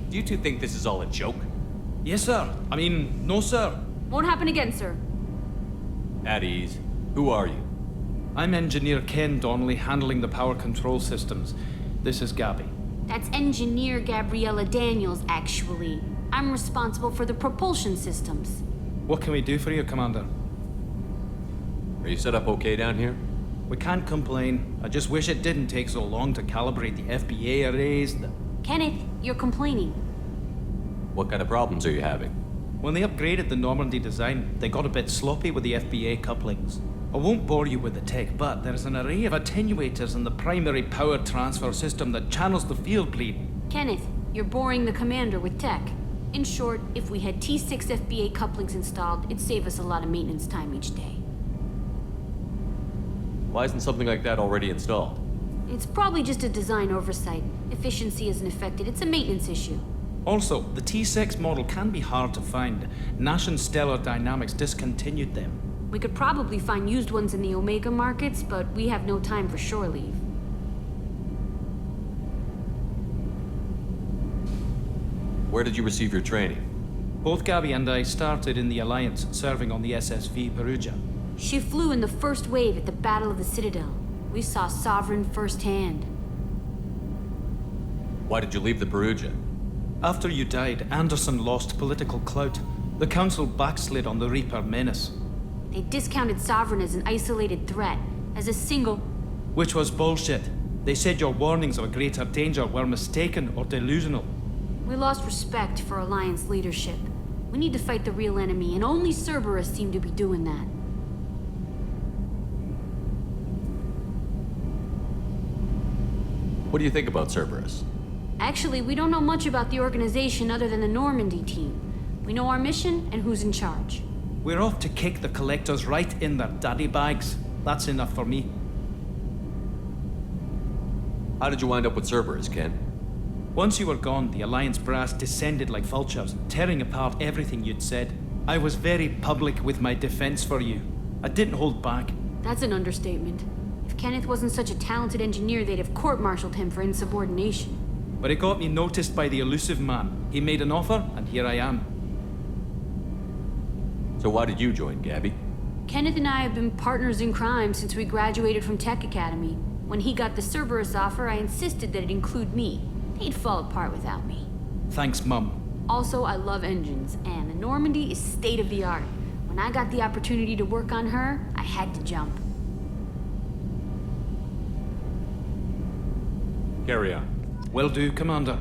Do you two think this is all a joke? Yes, sir. I mean, no, sir. Won't happen again, sir. At ease. Who are you? I'm Engineer Ken Donnelly, handling the power control systems. This is Gabby. That's Engineer Gabriella Daniels, actually. I'm responsible for the propulsion systems. What can we do for you, Commander? Are you set up okay down here? We can't complain. I just wish it didn't take so long to calibrate the FBA arrays. Kenneth, you're complaining. What kind of problems are you having? When they upgraded the Normandy design, they got a bit sloppy with the FBA couplings. I won't bore you with the tech, but there's an array of attenuators in the primary power transfer system that channels the field bleed. Kenneth, you're boring the commander with tech. In short, if we had T6 FBA couplings installed, it'd save us a lot of maintenance time each day. Why isn't something like that already installed? It's probably just a design oversight. Efficiency isn't affected. It's a maintenance issue. Also, the T6 model can be hard to find. Nash and Stellar Dynamics discontinued them. We could probably find used ones in the Omega markets, but we have no time for shore leave. Where did you receive your training? Both Gabby and I started in the Alliance, serving on the SSV Perugia. She flew in the first wave at the Battle of the Citadel. We saw Sovereign firsthand. Why did you leave the Perugia? After you died, Anderson lost political clout. The Council backslid on the Reaper menace. They discounted Sovereign as an isolated threat, as a single... Which was bullshit. They said your warnings of a greater danger were mistaken or delusional. We lost respect for Alliance leadership. We need to fight the real enemy, and only Cerberus seem to be doing that. What do you think about Cerberus? Actually, we don't know much about the organization other than the Normandy team. We know our mission and who's in charge. We're off to kick the Collectors right in their daddy bags. That's enough for me. How did you wind up with Cerberus, Ken? Once you were gone, the Alliance brass descended like vultures, tearing apart everything you'd said. I was very public with my defense for you. I didn't hold back. That's an understatement. If Kenneth wasn't such a talented engineer, they'd have court-martialed him for insubordination. But it got me noticed by the elusive man. He made an offer, and here I am. So why did you join, Gabby? Kenneth and I have been partners in crime since we graduated from Tech Academy. When he got the Cerberus offer, I insisted that it include me. He'd fall apart without me. Thanks, Mum. Also, I love engines, and the Normandy is state-of-the-art. When I got the opportunity to work on her, I had to jump. Carry on. Will do, Commander.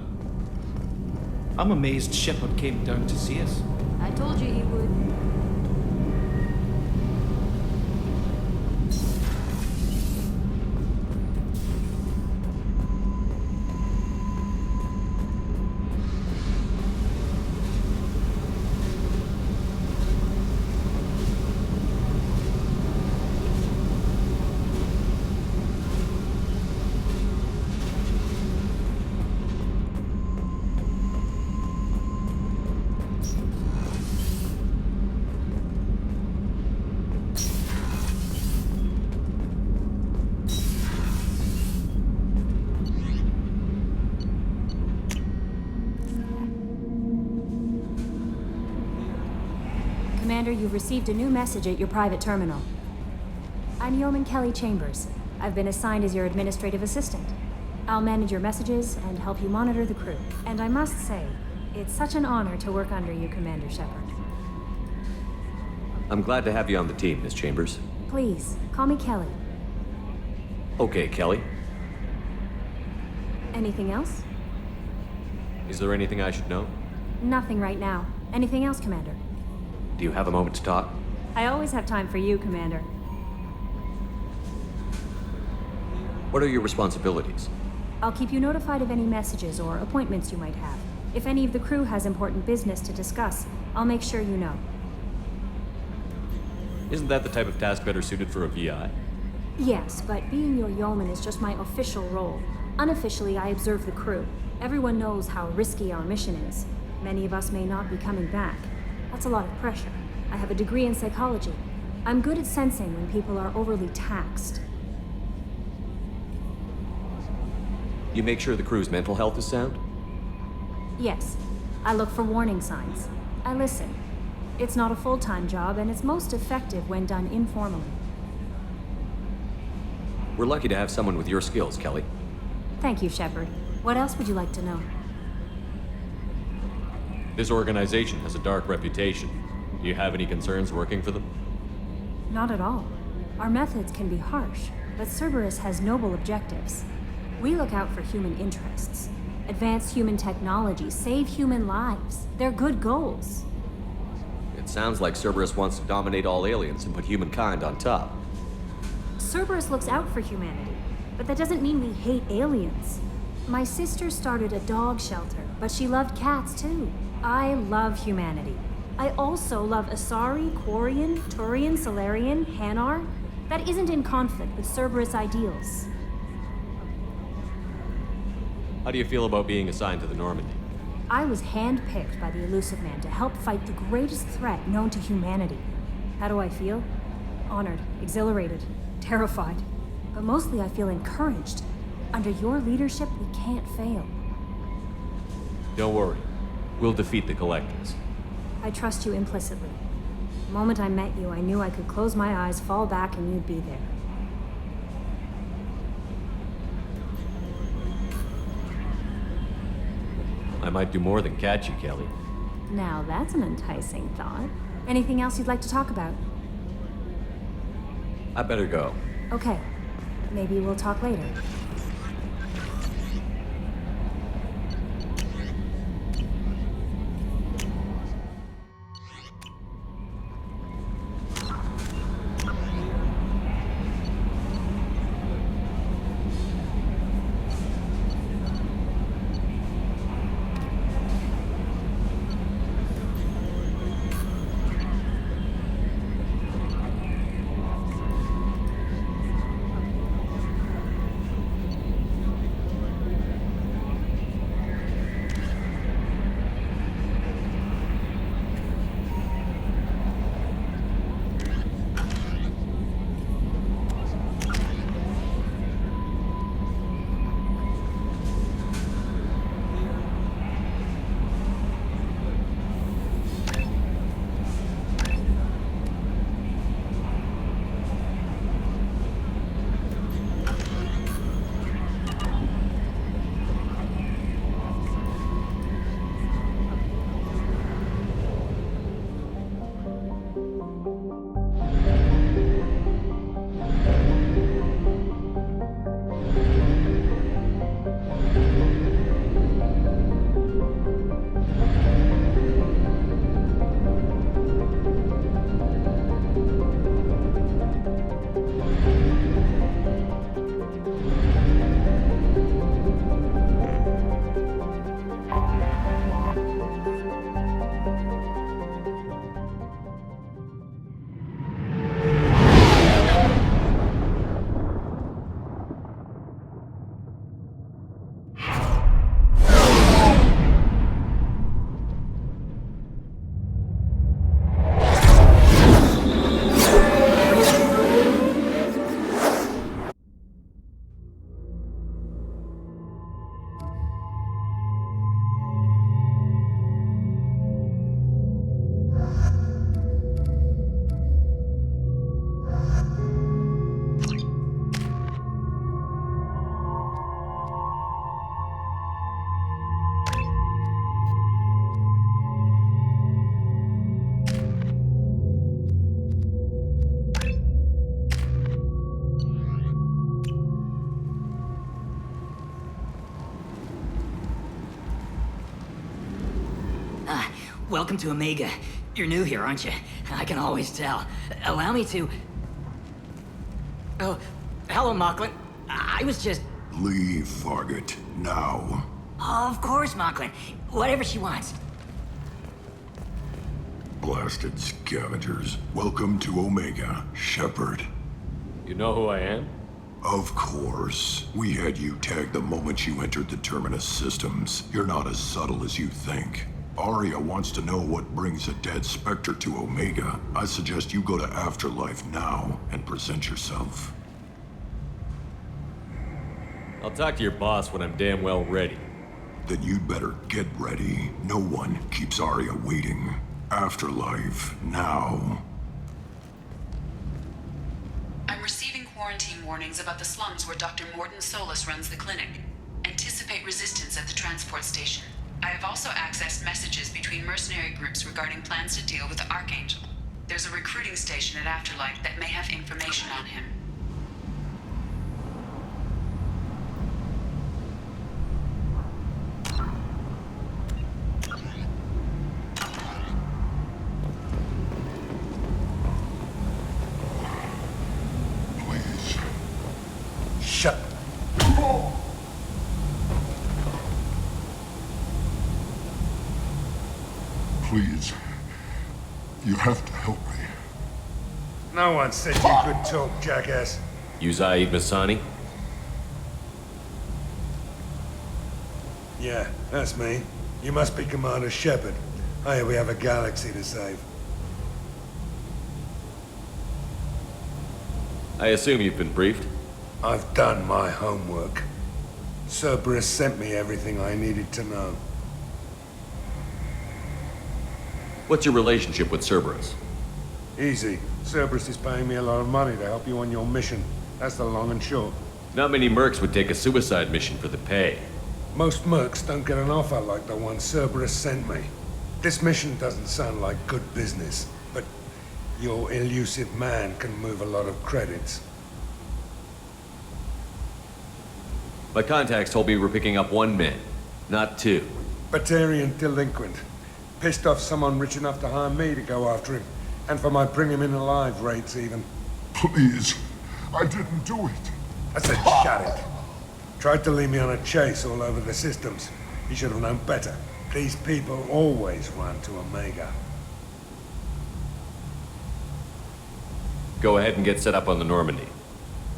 I'm amazed Shepard came down to see us. I told you he would. Commander, you've received a new message at your private terminal. I'm Yeoman Kelly Chambers. I've been assigned as your administrative assistant. I'll manage your messages and help you monitor the crew. And I must say, it's such an honor to work under you, Commander Shepard. I'm glad to have you on the team, Miss Chambers. Please, call me Kelly. Okay, Kelly. Anything else? Is there anything I should know? Nothing right now. Anything else, Commander? Do you have a moment to talk? I always have time for you, Commander. What are your responsibilities? I'll keep you notified of any messages or appointments you might have. If any of the crew has important business to discuss, I'll make sure you know. Isn't that the type of task better suited for a VI? Yes, but being your yeoman is just my official role. Unofficially, I observe the crew. Everyone knows how risky our mission is. Many of us may not be coming back. That's a lot of pressure. I have a degree in psychology. I'm good at sensing when people are overly taxed. You make sure the crew's mental health is sound? Yes. I look for warning signs. I listen. It's not a full-time job, and it's most effective when done informally. We're lucky to have someone with your skills, Kelly. Thank you, Shepard. What else would you like to know? This organization has a dark reputation. Do you have any concerns working for them? Not at all. Our methods can be harsh, but Cerberus has noble objectives. We look out for human interests. Advance human technology, save human lives. They're good goals. It sounds like Cerberus wants to dominate all aliens and put humankind on top. Cerberus looks out for humanity, but that doesn't mean we hate aliens. My sister started a dog shelter, but she loved cats too. I love humanity. I also love Asari, Quarian, Turian, Solarian, Hanar. That isn't in conflict with Cerberus ideals. How do you feel about being assigned to the Normandy? I was handpicked by the Elusive Man to help fight the greatest threat known to humanity. How do I feel? Honored, exhilarated, terrified. But mostly I feel encouraged. Under your leadership, we can't fail. Don't worry. We'll defeat the Collectors. I trust you implicitly. The moment I met you, I knew I could close my eyes, fall back, and you'd be there. I might do more than catch you, Kelly. Now that's an enticing thought. Anything else you'd like to talk about? I better go. Okay. Maybe we'll talk later. Welcome to Omega. You're new here, aren't you? I can always tell. Allow me to... Oh, hello, Mocklin. I was just... Leave, Fargate. Now. Of course, Mocklin. Whatever she wants. Blasted scavengers. Welcome to Omega, Shepard. You know who I am? Of course. We had you tagged the moment you entered the Terminus systems. You're not as subtle as you think. Aria wants to know what brings a dead Spectre to Omega. I suggest you go to Afterlife now and present yourself. I'll talk to your boss when I'm damn well ready. Then you'd better get ready. No one keeps Aria waiting. Afterlife, now. I'm receiving quarantine warnings about the slums where Dr. Morton Solus runs the clinic. Anticipate resistance at the transport station. I have also accessed messages between mercenary groups regarding plans to deal with the Archangel. There's a recruiting station at Afterlife that may have information on him. Shut. Please. You have to help me. No one said you could talk, jackass. You Zaid Masani? Yeah, that's me. You must be Commander Shepard. Hey, we have a galaxy to save. I assume you've been briefed? I've done my homework. Cerberus sent me everything I needed to know. What's your relationship with Cerberus? Easy. Cerberus is paying me a lot of money to help you on your mission. That's the long and short. Not many mercs would take a suicide mission for the pay. Most mercs don't get an offer like the one Cerberus sent me. This mission doesn't sound like good business, but your elusive man can move a lot of credits. My contacts told me we're picking up one man, not two. Batarian delinquent. Pissed off someone rich enough to hire me to go after him. And for my bring him in alive rates even. Please. I didn't do it. I said shut it. Tried to lead me on a chase all over the systems. He should have known better. These people always run to Omega. Go ahead and get set up on the Normandy.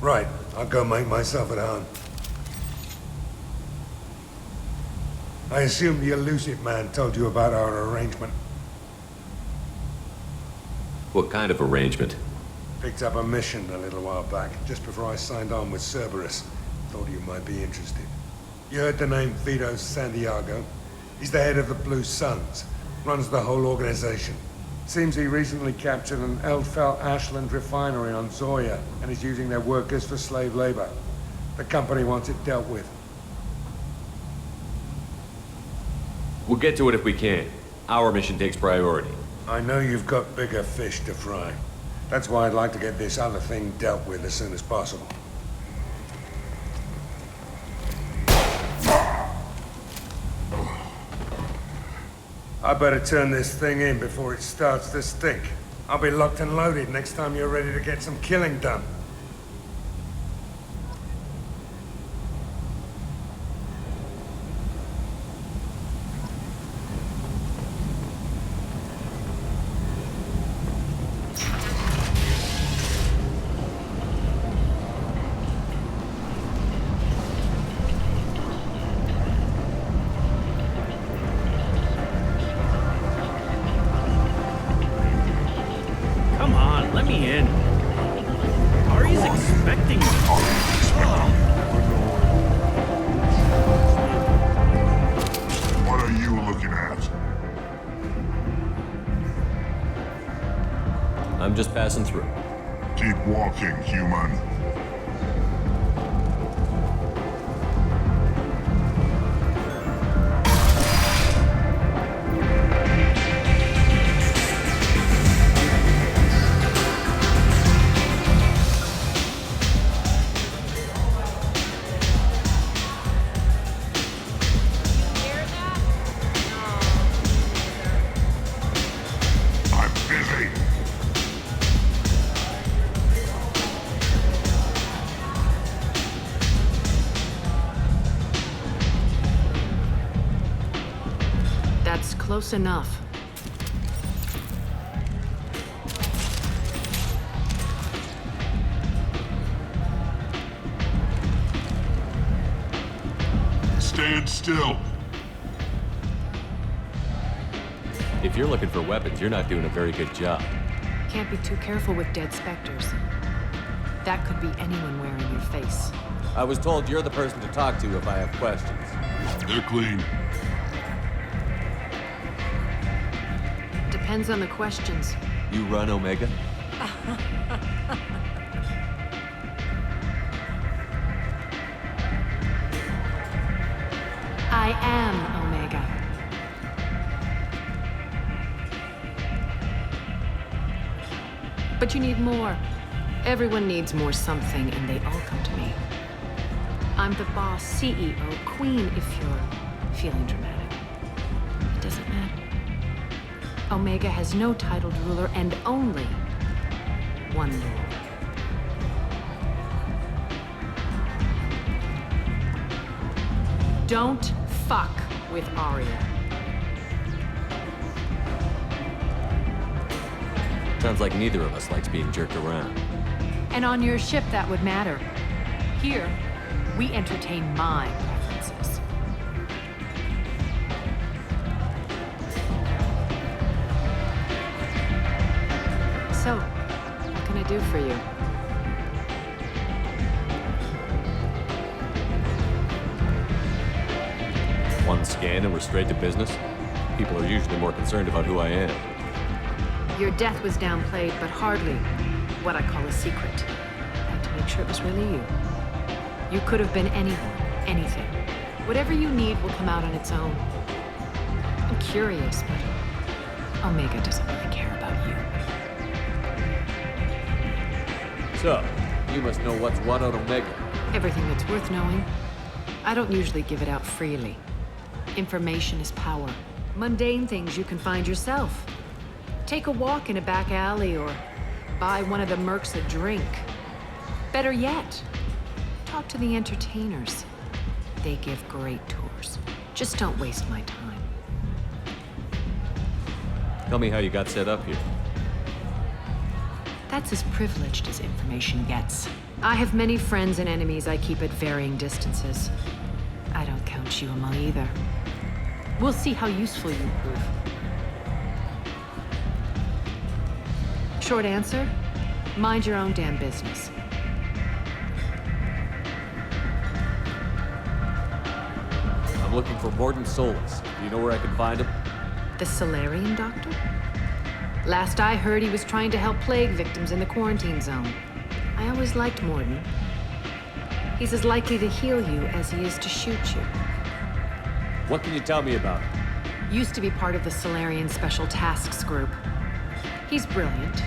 Right. I'll go make myself at home. I assume the elusive man told you about our arrangement. What kind of arrangement? Picked up a mission a little while back, just before I signed on with Cerberus. Thought you might be interested. You heard the name Vito Santiago? He's the head of the Blue Suns. Runs the whole organization. Seems he recently captured an Eldfell Ashland refinery on Zoya and is using their workers for slave labor. The company wants it dealt with. We'll get to it if we can. Our mission takes priority. I know you've got bigger fish to fry. That's why I'd like to get this other thing dealt with as soon as possible. I better turn this thing in before it starts to stink. I'll be locked and loaded next time you're ready to get some killing done. Let me in. Ari's expecting me. What are you looking at? I'm just passing through. Keep walking, human. Close enough. Stand still. If you're looking for weapons, you're not doing a very good job. Can't be too careful with dead specters. That could be anyone wearing your face. I was told you're the person to talk to if I have questions. They're clean. Depends on the questions. You run Omega? I am Omega. But you need more. Everyone needs more something, and they all come to me. I'm the boss, CEO, queen, if you're feeling dramatic. It doesn't matter. Omega has no titled ruler and only one rule. Don't fuck with Aria. Sounds like neither of us likes being jerked around. And on your ship, that would matter. Here, we entertain my preferences. So, what can I do for you? One scan and we're straight to business? People are usually more concerned about who I am. Your death was downplayed, but hardly what I call a secret. I had to make sure it was really you. You could have been anyone, anything. Whatever you need will come out on its own. I'm curious, but Omega doesn't really care about you. So, you must know what's what on Omega. Everything that's worth knowing. I don't usually give it out freely. Information is power. Mundane things you can find yourself. Take a walk in a back alley or buy one of the mercs a drink. Better yet, talk to the entertainers. They give great tours. Just don't waste my time. Tell me how you got set up here. That's as privileged as information gets. I have many friends and enemies I keep at varying distances. I don't count you among either. We'll see how useful you prove. Short answer, mind your own damn business. I'm looking for Mordin Solus. Do you know where I can find him? The Solarian doctor? Last I heard, he was trying to help plague victims in the quarantine zone. I always liked Mordin. He's as likely to heal you as he is to shoot you. What can you tell me about him? Used to be part of the Solarian Special Tasks Group. He's brilliant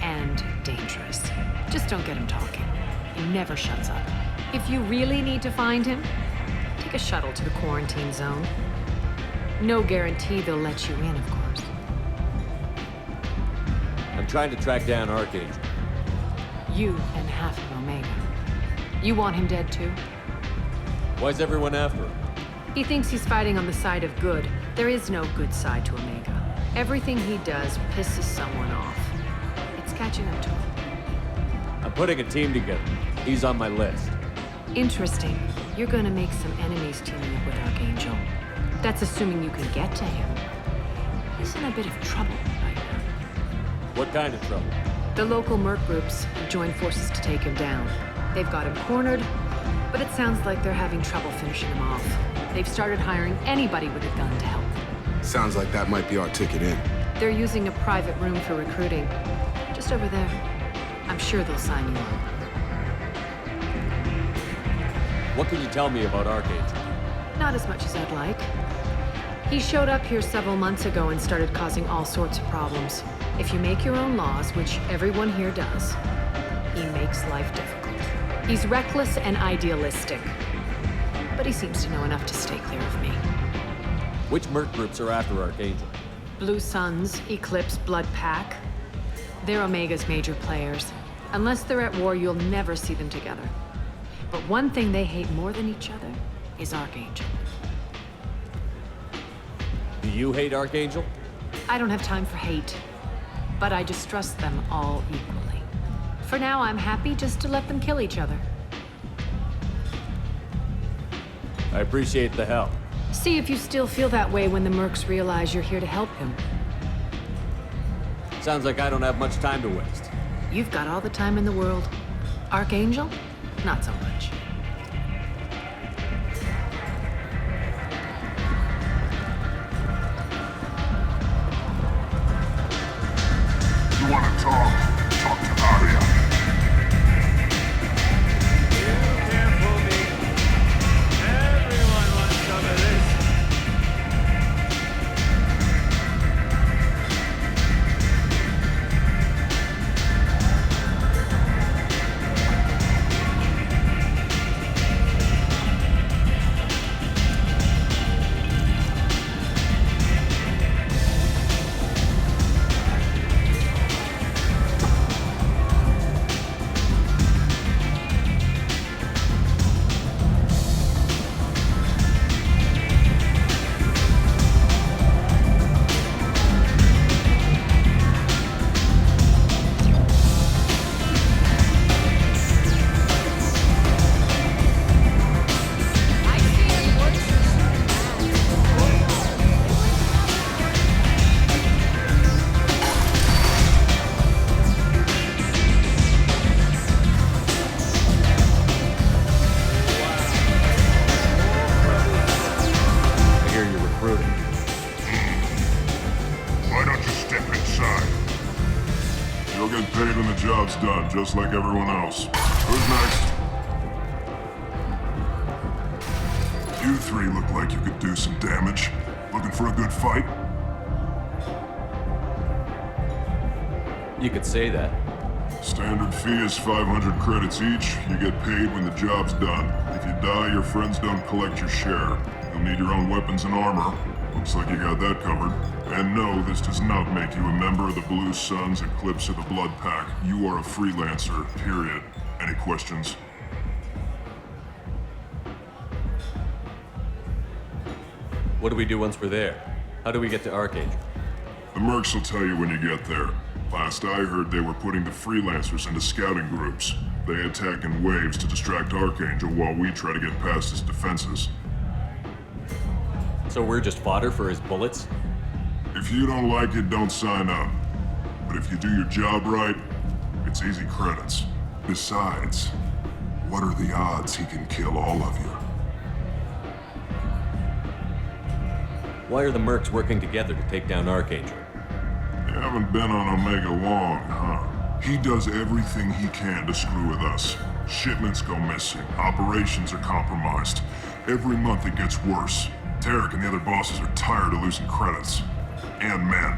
and dangerous. Just don't get him talking. He never shuts up. If you really need to find him, take a shuttle to the quarantine zone. No guarantee they'll let you in, of course. I'm trying to track down Archangel. You and half of Omega. You want him dead too? Why's everyone after him? He thinks he's fighting on the side of good. There is no good side to Omega. Everything he does pisses someone off. It's catching up to him. I'm putting a team together. He's on my list. Interesting. You're gonna make some enemies teaming up with Archangel. That's assuming you can get to him. He's in a bit of trouble right now. What kind of trouble? The local merc groups have joined forces to take him down. They've got him cornered, but it sounds like they're having trouble finishing him off. They've started hiring anybody with a gun to help them. Sounds like that might be our ticket in. They're using a private room for recruiting. Just over there. I'm sure they'll sign you on. What can you tell me about Archangel? Not as much as I'd like. He showed up here several months ago and started causing all sorts of problems. If you make your own laws, which everyone here does, he makes life difficult. He's reckless and idealistic. But he seems to know enough to stay clear of me. Which merc groups are after Archangel? Blue Suns, Eclipse, Blood Pack. They're Omega's major players. Unless they're at war, you'll never see them together. But one thing they hate more than each other is Archangel. Do you hate Archangel? I don't have time for hate, but I distrust them all equally. For now, I'm happy just to let them kill each other. I appreciate the help. See if you still feel that way when the mercs realize you're here to help him. Sounds like I don't have much time to waste. You've got all the time in the world. Archangel? Not so much. You want to talk to Aria. Careful, me. Everyone wants some of this. Done, just like everyone else. Who's next? You three look like you could do some damage. Looking for a good fight? You could say that. Standard fee is 500 credits each. You get paid when the job's done. If you die, your friends don't collect your share. You'll need your own weapons and armor. Looks like you got that covered. And no, this does not make you a member of the Blue Suns, Eclipse, or the Blood Pack. You are a freelancer, period. Any questions? What do we do once we're there? How do we get to Archangel? The mercs will tell you when you get there. Last I heard, they were putting the freelancers into scouting groups. They attack in waves to distract Archangel while we try to get past his defenses. So we're just fodder for his bullets? If you don't like it, don't sign up. But if you do your job right, it's easy credits. Besides, what are the odds he can kill all of you? Why are the mercs working together to take down Archangel? You haven't been on Omega long, huh? He does everything he can to screw with us. Shipments go missing, operations are compromised. Every month it gets worse. Tarek and the other bosses are tired of losing credits. And men.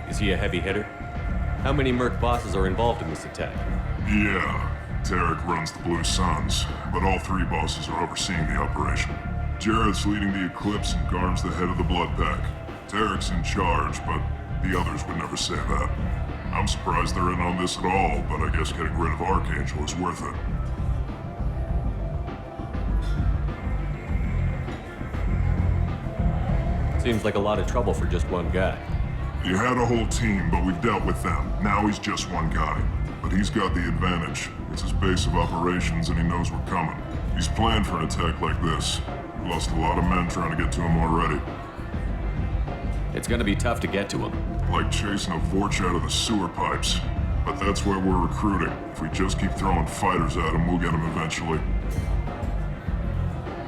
Is he a heavy hitter? How many merc bosses are involved in this attack? Yeah, Tarek runs the Blue Suns, but all three bosses are overseeing the operation. Jared's leading the Eclipse and Garm's the head of the Blood Pack. Tarek's in charge, but the others would never say that. I'm surprised they're in on this at all, but I guess getting rid of Archangel is worth it. Seems like a lot of trouble for just one guy. You had a whole team, but we've dealt with them. Now he's just one guy. But he's got the advantage. It's his base of operations and he knows we're coming. He's planned for an attack like this. We lost a lot of men trying to get to him already. It's gonna be tough to get to him. Like chasing a Vorch out of the sewer pipes. But that's where we're recruiting. If we just keep throwing fighters at him, we'll get him eventually.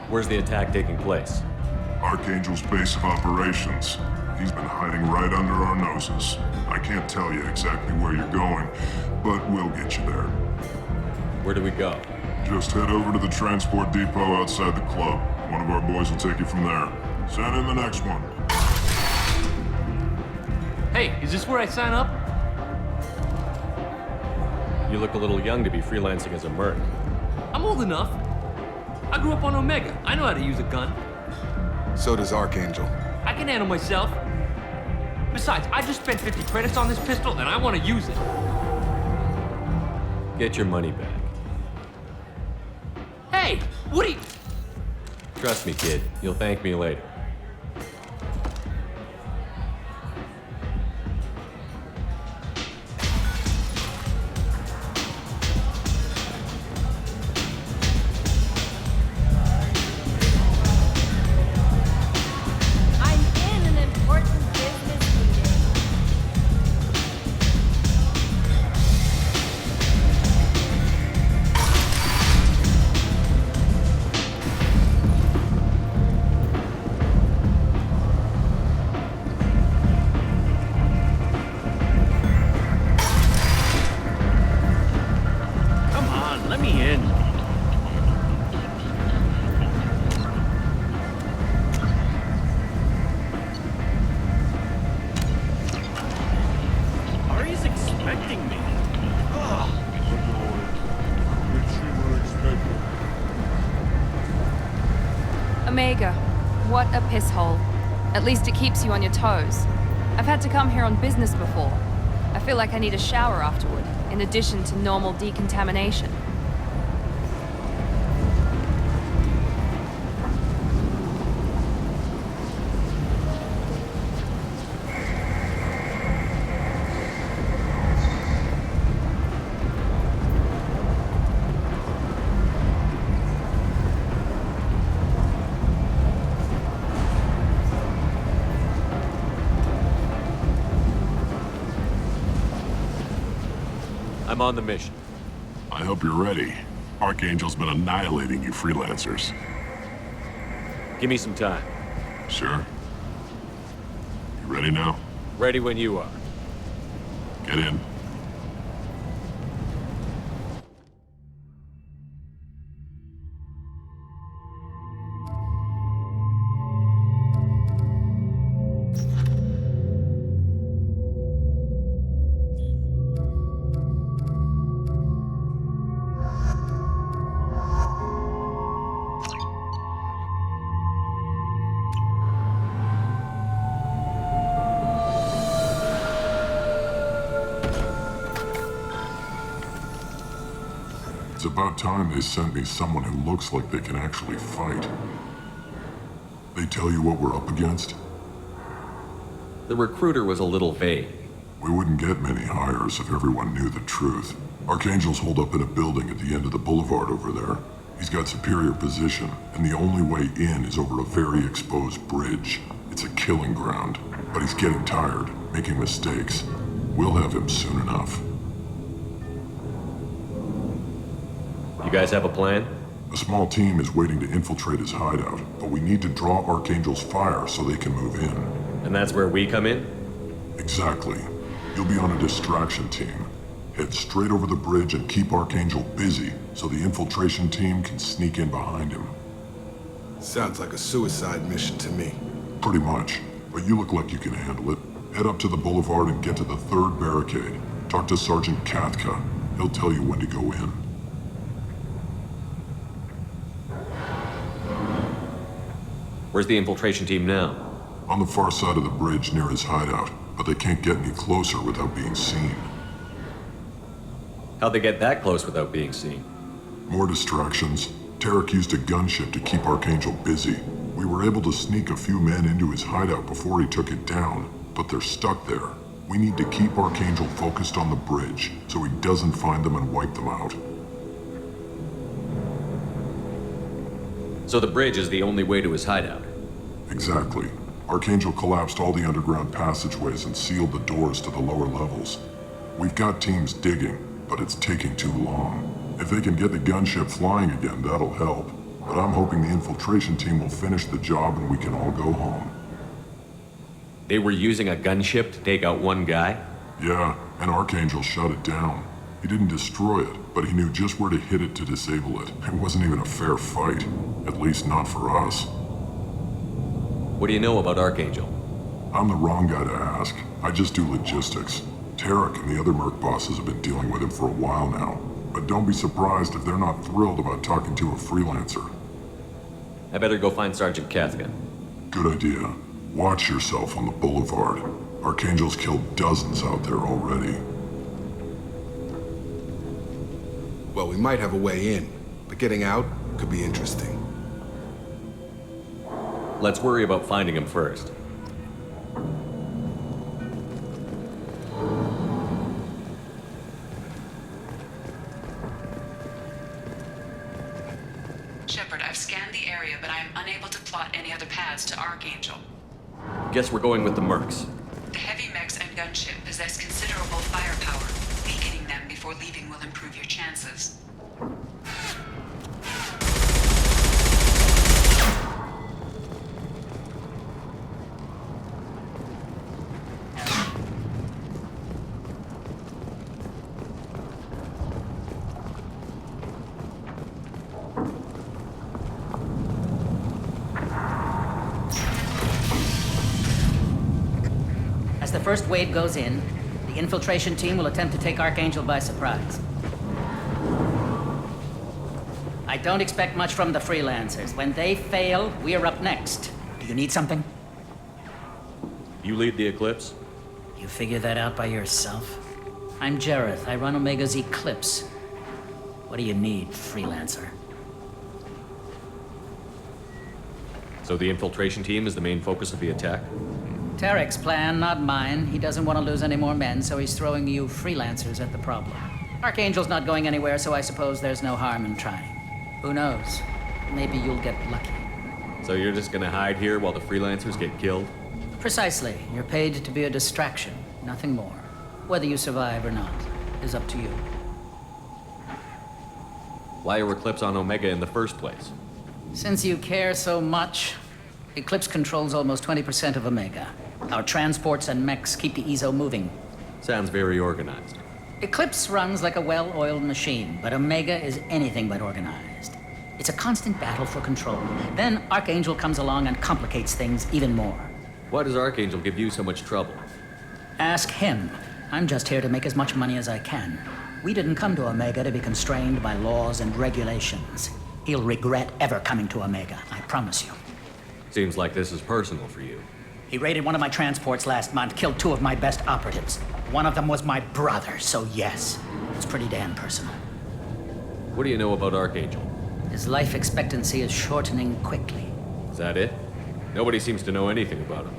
Where's the attack taking place? Archangel's base of operations. He's been hiding right under our noses. I can't tell you exactly where you're going, but we'll get you there. Where do we go? Just head over to the transport depot outside the club. One of our boys will take you from there. Send in the next one. Hey, is this where I sign up? You look a little young to be freelancing as a merc. I'm old enough. I grew up on Omega. I know how to use a gun. So does Archangel. I can handle myself. Besides, I just spent 50 credits on this pistol and I want to use it. Get your money back. Hey, what are you... Trust me, kid. You'll thank me later. a piss hole. At least it keeps you on your toes. I've had to come here on business before. I feel like I need a shower afterward, in addition to normal decontamination. I'm on the mission. I hope you're ready. Archangel's been annihilating you freelancers. Give me some time. Sure. You ready now? Ready when you are. Get in. It's about time they sent me someone who looks like they can actually fight. They tell you what we're up against? The recruiter was a little vague. We wouldn't get many hires if everyone knew the truth. Archangel's holed up in a building at the end of the boulevard over there. He's got superior position, and the only way in is over a very exposed bridge. It's a killing ground, but he's getting tired, making mistakes. We'll have him soon enough. You guys have a plan? A small team is waiting to infiltrate his hideout, but we need to draw Archangel's fire so they can move in. And that's where we come in? Exactly. You'll be on a distraction team. Head straight over the bridge and keep Archangel busy so the infiltration team can sneak in behind him. Sounds like a suicide mission to me. Pretty much, but you look like you can handle it. Head up to the boulevard and get to the third barricade. Talk to Sergeant Katka. He'll tell you when to go in. Where's the infiltration team now? On the far side of the bridge near his hideout, but they can't get any closer without being seen. How'd they get that close without being seen? More distractions. Tarek used a gunship to keep Archangel busy. We were able to sneak a few men into his hideout before he took it down, but they're stuck there. We need to keep Archangel focused on the bridge so he doesn't find them and wipe them out. So the bridge is the only way to his hideout? Exactly. Archangel collapsed all the underground passageways and sealed the doors to the lower levels. We've got teams digging, but it's taking too long. If they can get the gunship flying again, that'll help. But I'm hoping the infiltration team will finish the job and we can all go home. They were using a gunship to take out one guy? Yeah, and Archangel shut it down. He didn't destroy it, but he knew just where to hit it to disable it. It wasn't even a fair fight. At least not for us. What do you know about Archangel? I'm the wrong guy to ask. I just do logistics. Tarek and the other merc bosses have been dealing with him for a while now. But don't be surprised if they're not thrilled about talking to a freelancer. I better go find Sergeant Katka. Good idea. Watch yourself on the boulevard. Archangel's killed dozens out there already. Well, we might have a way in, but getting out could be interesting. Let's worry about finding him first. Shepard, I've scanned the area, but I am unable to plot any other paths to Archangel. Guess we're going with the mercs. The heavy mechs and gunship possess considerable firepower. Weakening them before leaving will improve your chances. As the first wave goes in, the infiltration team will attempt to take Archangel by surprise. I don't expect much from the freelancers. When they fail, we are up next. Do you need something? You lead the Eclipse? You figure that out by yourself? I'm Jareth. I run Omega's Eclipse. What do you need, freelancer? So the infiltration team is the main focus of the attack? Tarek's plan, not mine. He doesn't want to lose any more men, so he's throwing you freelancers at the problem. Archangel's not going anywhere, so I suppose there's no harm in trying. Who knows? Maybe you'll get lucky. So you're just gonna hide here while the freelancers get killed? Precisely. You're paid to be a distraction, nothing more. Whether you survive or not is up to you. Why are Eclipse on Omega in the first place? Since you care so much, Eclipse controls almost 20% of Omega. Our transports and mechs keep the EZO moving. Sounds very organized. Eclipse runs like a well-oiled machine, but Omega is anything but organized. It's a constant battle for control. Then Archangel comes along and complicates things even more. Why does Archangel give you so much trouble? Ask him. I'm just here to make as much money as I can. We didn't come to Omega to be constrained by laws and regulations. He'll regret ever coming to Omega, I promise you. Seems like this is personal for you. He raided one of my transports last month, killed 2 of my best operatives. One of them was my brother, so yes, it's pretty damn personal. What do you know about Archangel? His life expectancy is shortening quickly. Is that it? Nobody seems to know anything about him.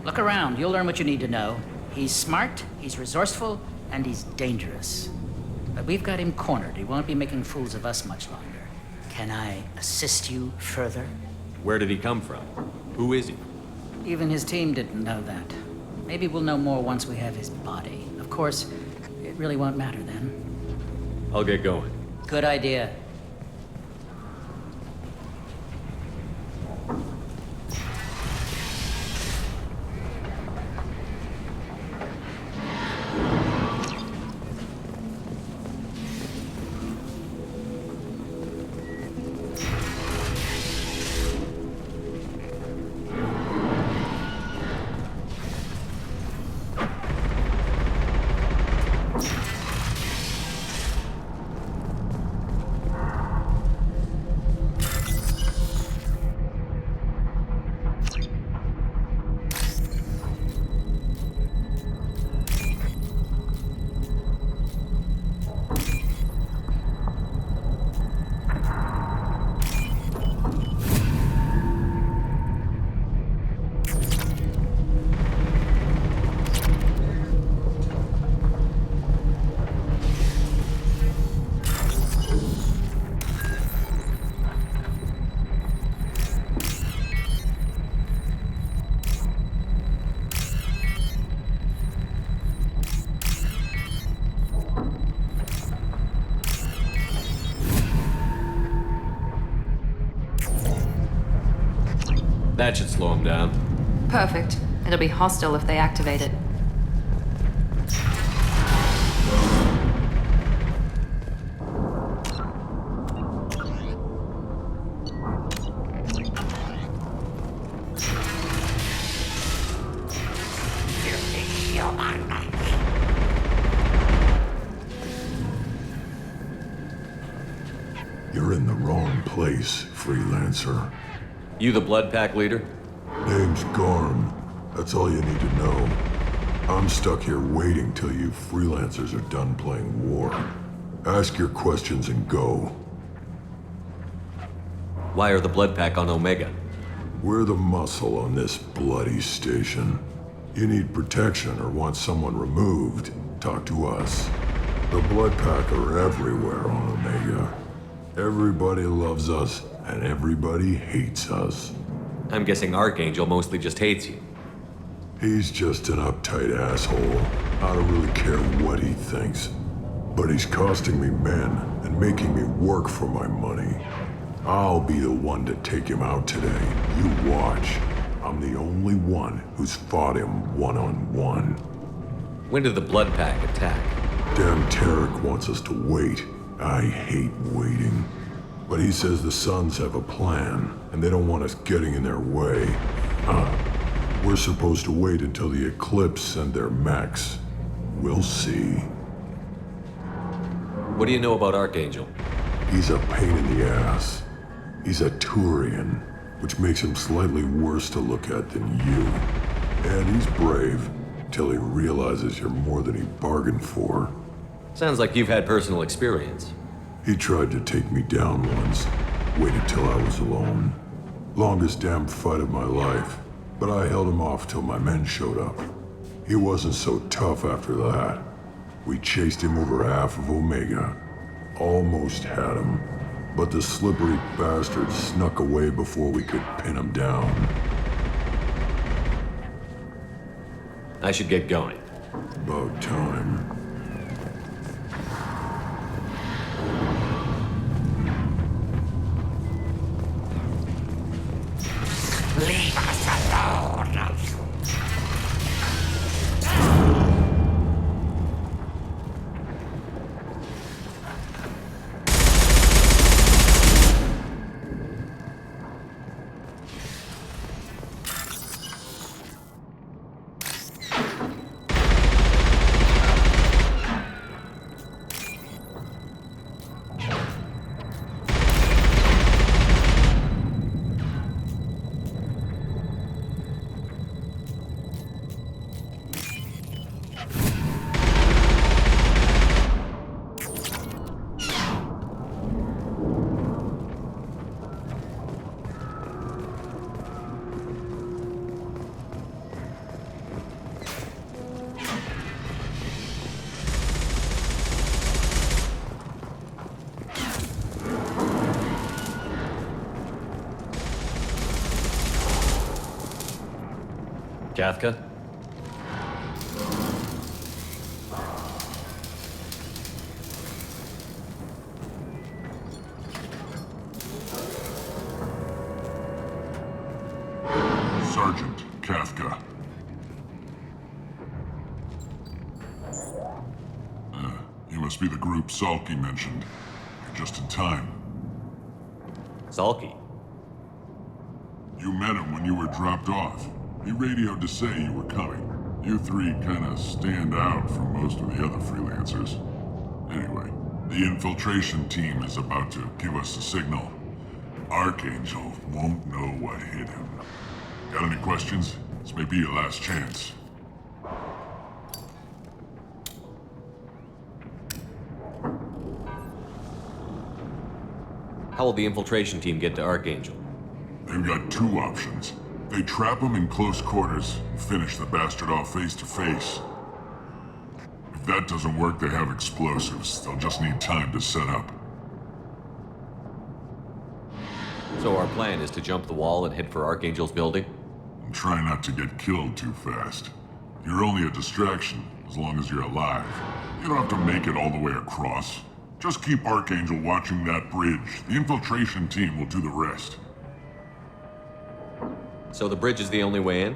Look around, you'll learn what you need to know. He's smart, he's resourceful, and he's dangerous. But we've got him cornered. He won't be making fools of us much longer. Can I assist you further? Where did he come from? Who is he? Even his team didn't know that. Maybe we'll know more once we have his body. Of course, it really won't matter then. I'll get going. Good idea. That should slow him down. Perfect. It'll be hostile if they activate it. You're in the wrong place, freelancer. You the Blood Pack leader? Name's Garm. That's all you need to know. I'm stuck here waiting till you freelancers are done playing war. Ask your questions and go. Why are the Blood Pack on Omega? We're the muscle on this bloody station. You need protection or want someone removed, talk to us. The Blood Pack are everywhere on Omega. Everybody loves us, and everybody hates us. I'm guessing Archangel mostly just hates you. He's just an uptight asshole. I don't really care what he thinks. But he's costing me men and making me work for my money. I'll be the one to take him out today. You watch. I'm the only one who's fought him one-on-one. When did the Blood Pack attack? Damn Tarek wants us to wait. I hate waiting. But he says the Suns have a plan, and they don't want us getting in their way. We're supposed to wait until the Eclipse send their mechs. We'll see. What do you know about Archangel? He's a pain in the ass. He's a Turian. which makes him slightly worse to look at than you. And he's brave, till he realizes you're more than he bargained for. Sounds like you've had personal experience. He tried to take me down once, waited till I was alone. Longest damn fight of my life, but I held him off till my men showed up. He wasn't so tough after that. We chased him over half of Omega. Almost had him, but the slippery bastard snuck away before we could pin him down. I should get going. About time. Leave us alone! Kafka? Sergeant Kafka. You must be the group Salky mentioned. You're just in time. Salky? You met him when you were dropped off. He radioed to say you were coming. You three kinda stand out from most of the other freelancers. Anyway, the infiltration team is about to give us a signal. Archangel won't know what hit him. Got any questions? This may be your last chance. How will the infiltration team get to Archangel? They've got two options. They trap him in close quarters and finish the bastard off face to face. If that doesn't work, they have explosives. They'll just need time to set up. So our plan is to jump the wall and head for Archangel's building? And try not to get killed too fast. You're only a distraction, as long as you're alive. You don't have to make it all the way across. Just keep Archangel watching that bridge. The infiltration team will do the rest. So the bridge is the only way in?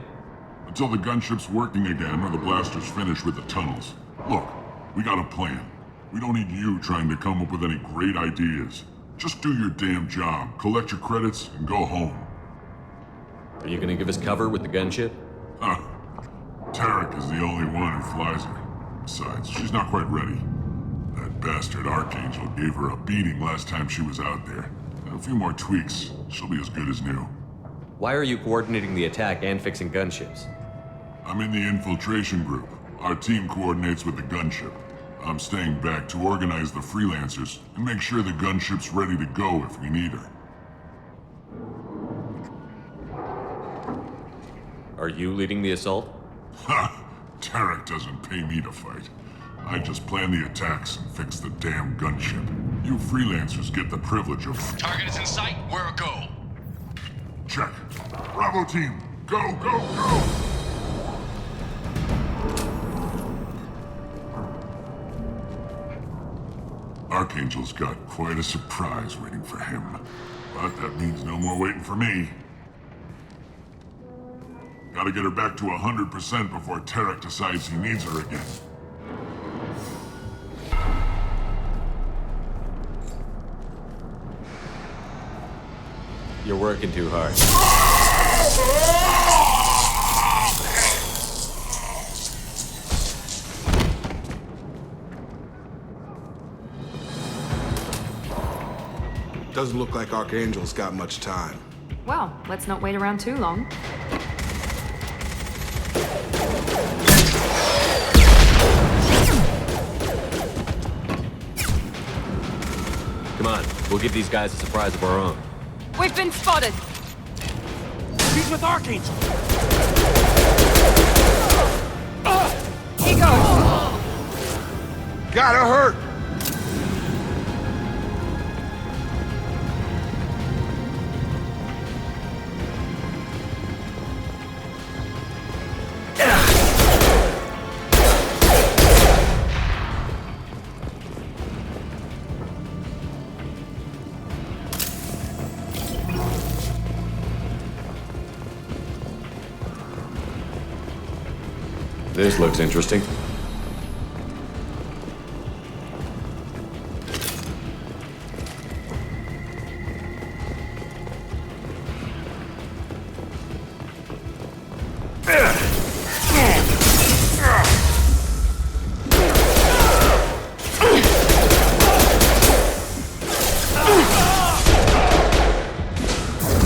Until the gunship's working again or the blasters finish with the tunnels. Look, we got a plan. We don't need you trying to come up with any great ideas. Just do your damn job, collect your credits, and go home. Are you gonna give us cover with the gunship? Huh. Tarek is the only one who flies her. Besides, she's not quite ready. That bastard Archangel gave her a beating last time she was out there. A few more tweaks, she'll be as good as new. Why are you coordinating the attack and fixing gunships? I'm in the infiltration group. Our team coordinates with the gunship. I'm staying back to organize the freelancers and make sure the gunship's ready to go if we need her. Are you leading the assault? Ha! Tarek doesn't pay me to fight. I just plan the attacks and fix the damn gunship. You freelancers get the privilege of... Target is in sight. We're a go. Check. Bravo team, go, go, go! Archangel's got quite a surprise waiting for him. But that means no more waiting for me. Gotta get her back to 100% before Tarek decides he needs her again. You're working too hard. Doesn't look like Archangel's got much time. Well, let's not wait around too long. Come on, we'll give these guys a surprise of our own. We've been spotted! He's with Archangel! He goes! Gotta hurt! This looks interesting.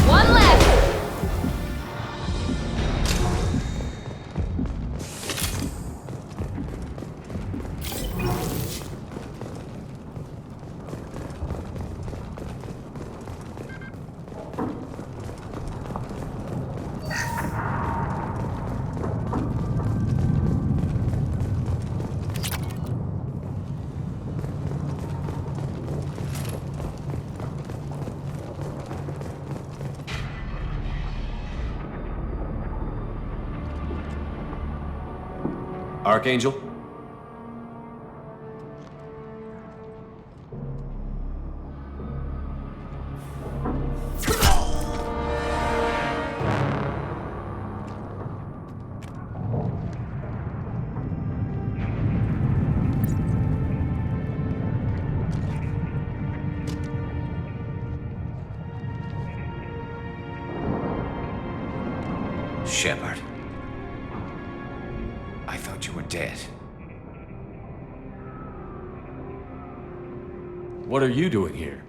One left! Archangel? Shepard. I thought you were dead. What are you doing here?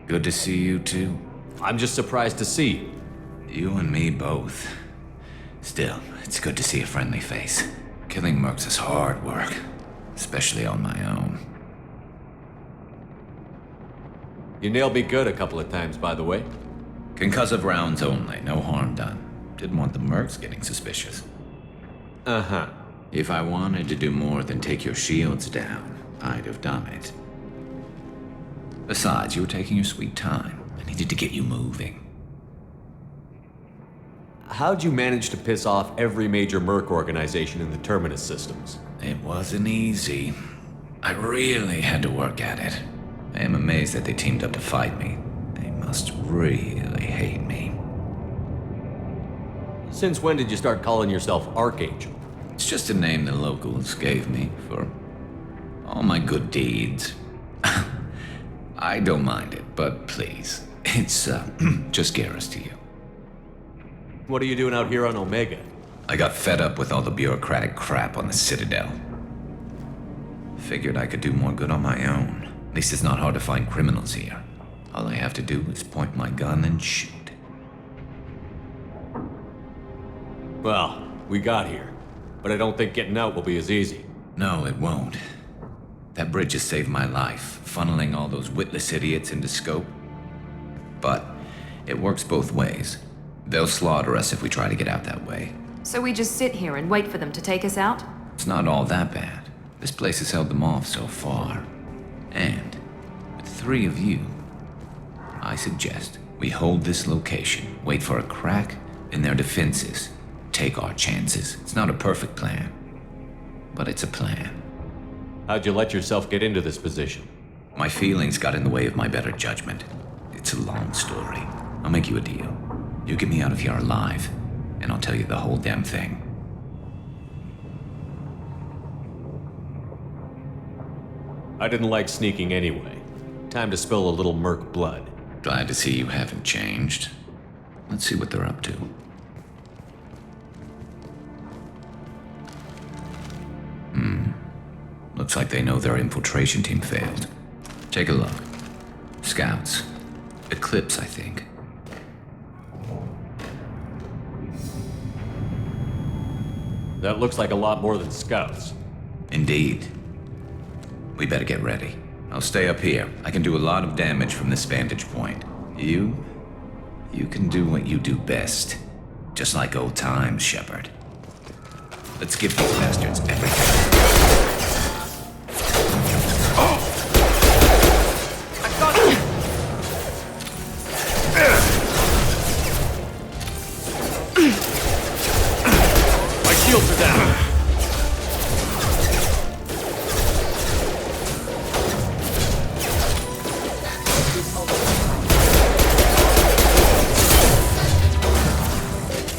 Good to see you too. I'm just surprised to see you. You and me both. Still, it's good to see a friendly face. Killing mercs is hard work, especially on my own. You nailed me good a couple of times, by the way. Concussive rounds only, no harm done. Didn't want the mercs getting suspicious. Uh-huh. If I wanted to do more than take your shields down, I'd have done it. Besides, you were taking your sweet time. I needed to get you moving. How'd you manage to piss off every major merc organization in the Terminus systems? It wasn't easy. I really had to work at it. I am amazed that they teamed up to fight me. They must really hate me. Since when did you start calling yourself Archangel? It's just a name the locals gave me for all my good deeds. I don't mind it, but please, it's just Garrus to you. What are you doing out here on Omega? I got fed up with all the bureaucratic crap on the Citadel. Figured I could do more good on my own. At least it's not hard to find criminals here. All I have to do is point my gun and shoot. Well, we got here. But I don't think getting out will be as easy. No, it won't. That bridge has saved my life, funneling all those witless idiots into scope. But it works both ways. They'll slaughter us if we try to get out that way. So we just sit here and wait for them to take us out? It's not all that bad. This place has held them off so far. And with 3 of you, I suggest we hold this location, wait for a crack in their defenses, take our chances. It's not a perfect plan, but it's a plan. How'd you let yourself get into this position? My feelings got in the way of my better judgment. It's a long story. I'll make you a deal. You get me out of here alive, and I'll tell you the whole damn thing. I didn't like sneaking anyway. Time to spill a little merc blood. Glad to see you haven't changed. Let's see what they're up to. Looks like they know their infiltration team failed. Take a look. Scouts. Eclipse, I think. That looks like a lot more than scouts. Indeed. We better get ready. I'll stay up here. I can do a lot of damage from this vantage point. You can do what you do best. Just like old times, Shepard. Let's give these bastards everything. Shields are down.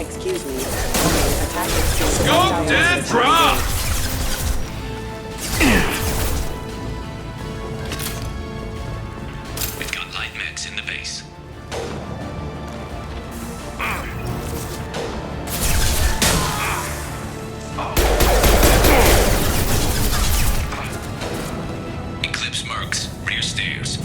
Excuse me. Scoped and dropped! We've got light mechs in the base. Eclipse marks, rear stairs.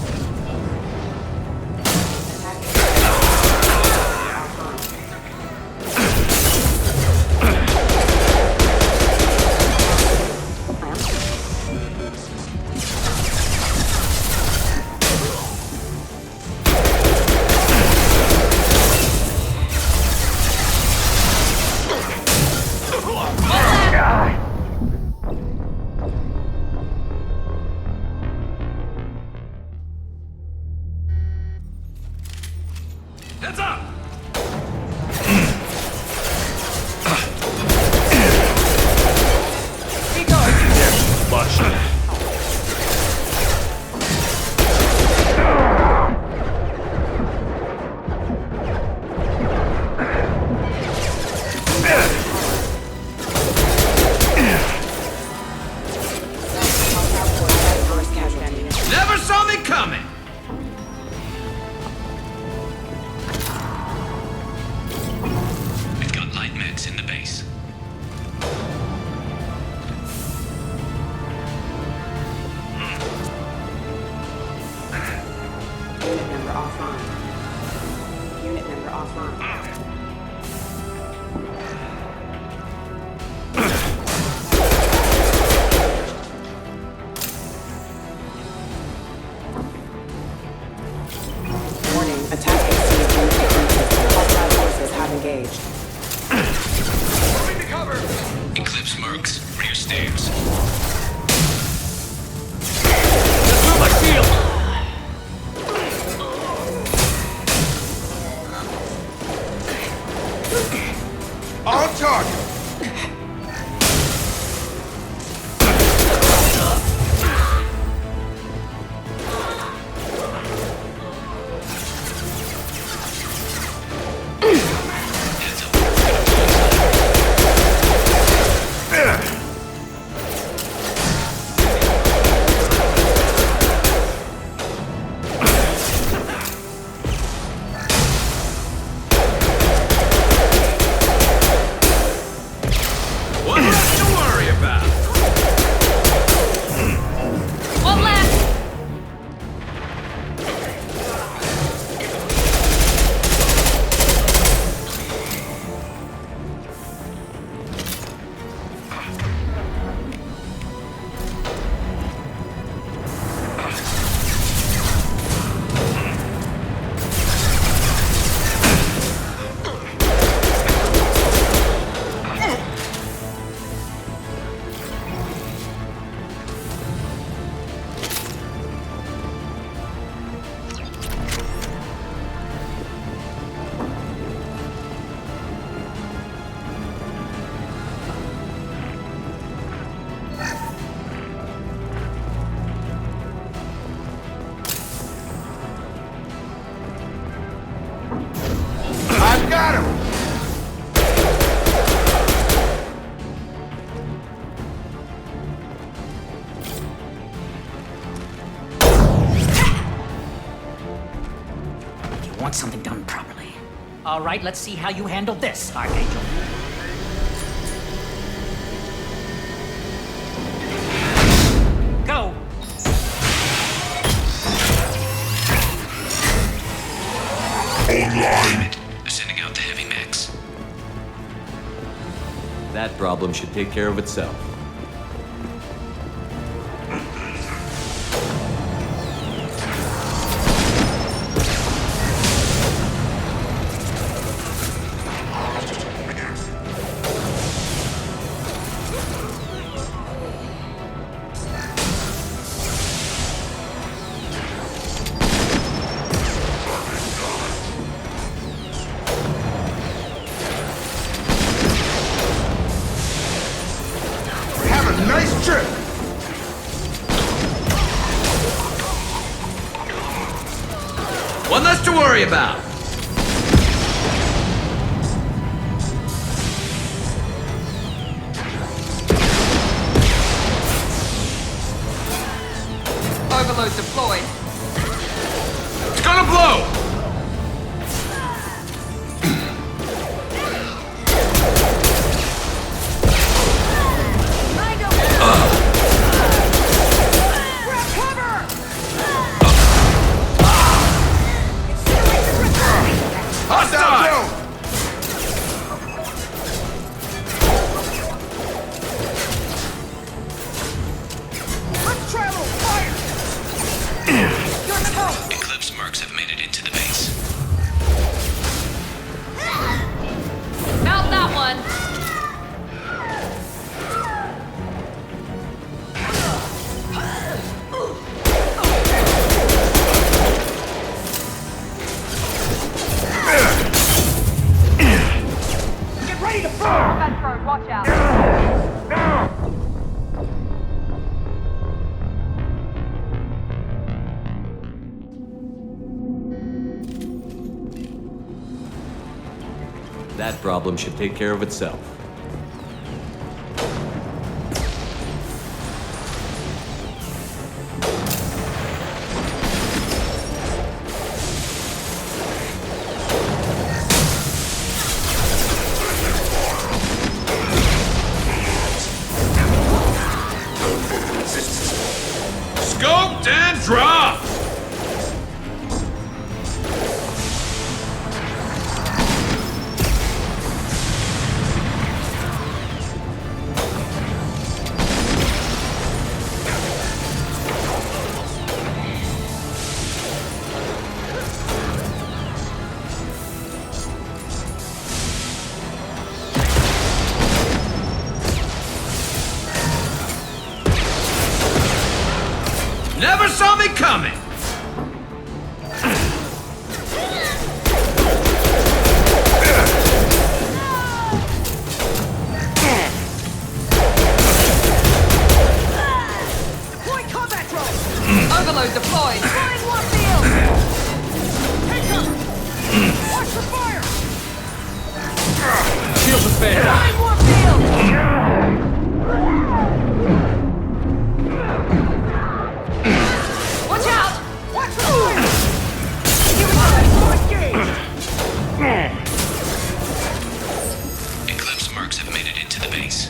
Heads up! Never saw me coming! We've got light mechs in the base. Unit number offline. Unit number offline. Warning, attack exceeds unit defenses. Hostile forces have engaged. Moving to cover! Eclipse marks, rear stairs. Just move my shield! On target! What left to worry about? One left! I've got him! You want something done properly. All right, let's see how you handle this, Archangel. Go! Online. They're sending out the heavy mechs. That problem should take care of itself. Nice trip! One less to worry about. Overload deployed. It's gonna blow! Watch out. That problem should take care of itself. Scoped and dropped! Never saw me coming! Deploy combat drone! Overload deployed! Flying one field! Take cover! Watch for fire! Shield the fan! Flying one field! Watch out! Watch for fire! Eclipse mercs have made it into the base.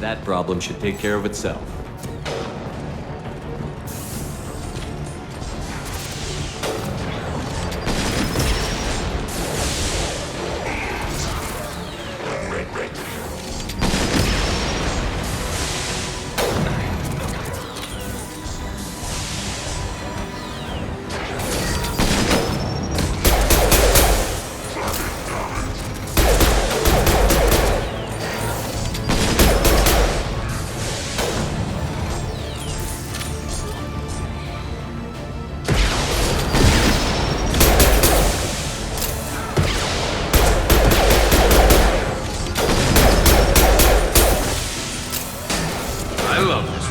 That problem should take care of itself. I love this.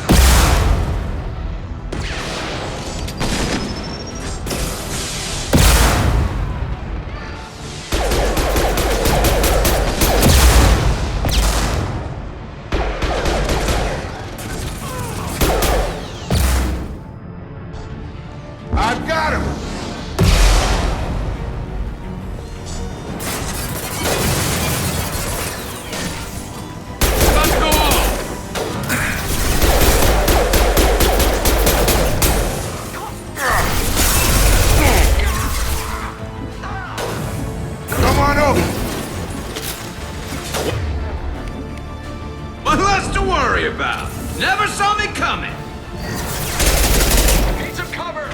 I've got him! Let's go! Never saw me coming! Need some cover!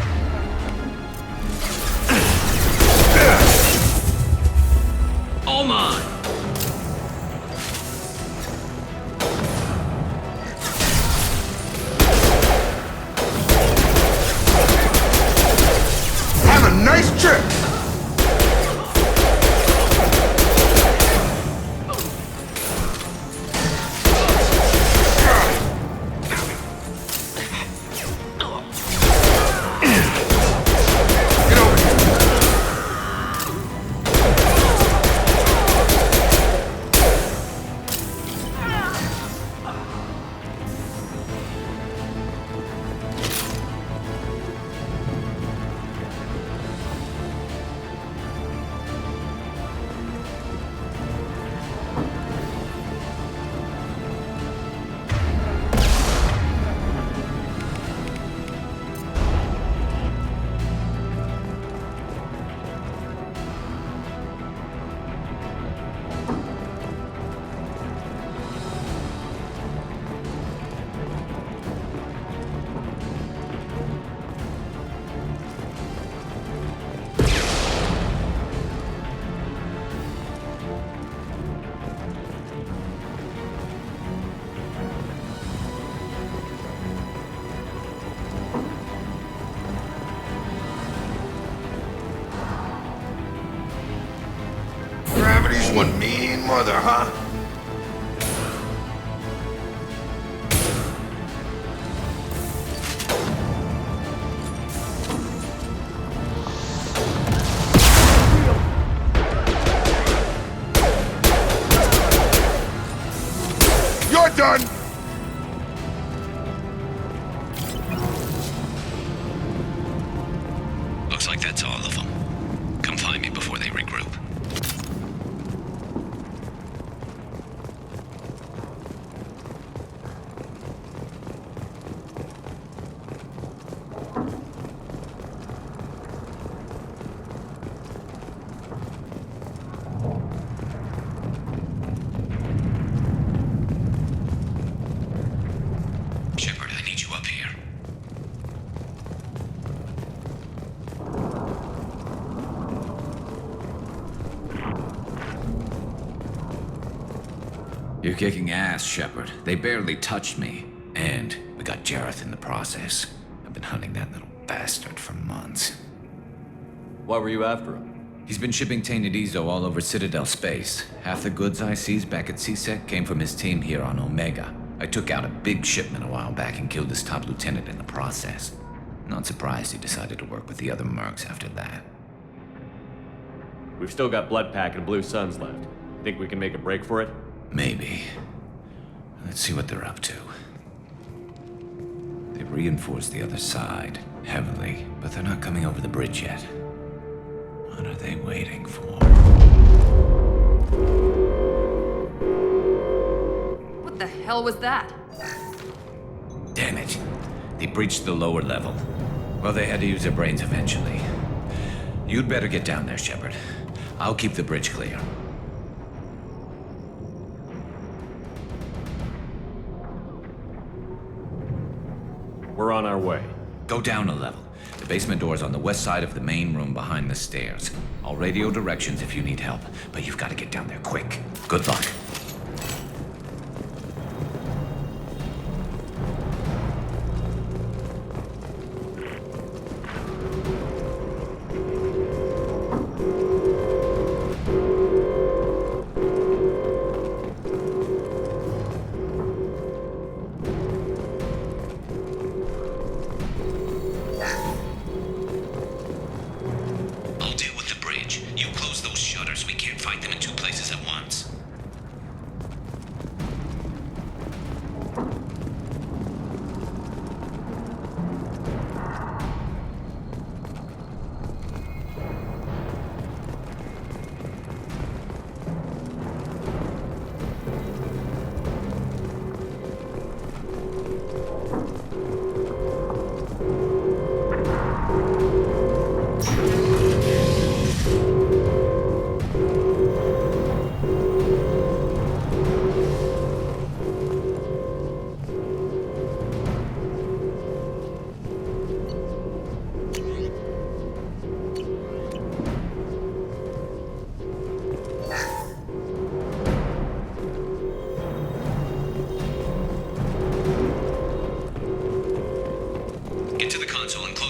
All mine! Have a nice trip! Gravity's one mean mother, huh? You're done! Looks like that's all of them. Come find me before they regroup. Shepard, I need you up here. You're kicking ass, Shepard. They barely touched me. And we got Jareth in the process. I've been hunting that little bastard for months. Why were you after him? He's been shipping tainted Ezo all over Citadel space. Half the goods I seized back at CSEC came from his team here on Omega. I took out a big shipment a while back and killed his top lieutenant in the process. Not surprised he decided to work with the other mercs after that. We've still got Bloodpack and Blue Suns left. Think we can make a break for it? Maybe. Let's see what they're up to. They've reinforced the other side, heavily, but they're not coming over the bridge yet. What are they waiting for? What the hell was that? Damn it. They breached the lower level. Well, they had to use their brains eventually. You'd better get down there, Shepard. I'll keep the bridge clear. We're on our way. Go down a level. The basement door's on the west side of the main room behind the stairs. I'll radio directions if you need help, but you've got to get down there quick. Good luck.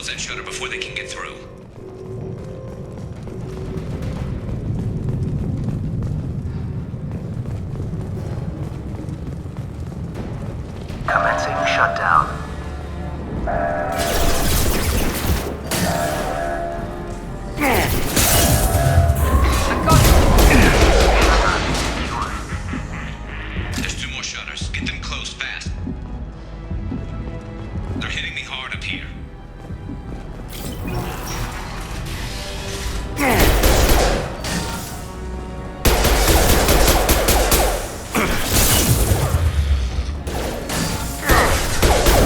that shutter before they can get through. Commencing shutdown. There's 2 more shutters. Get them closed fast. They're hitting me hard up here.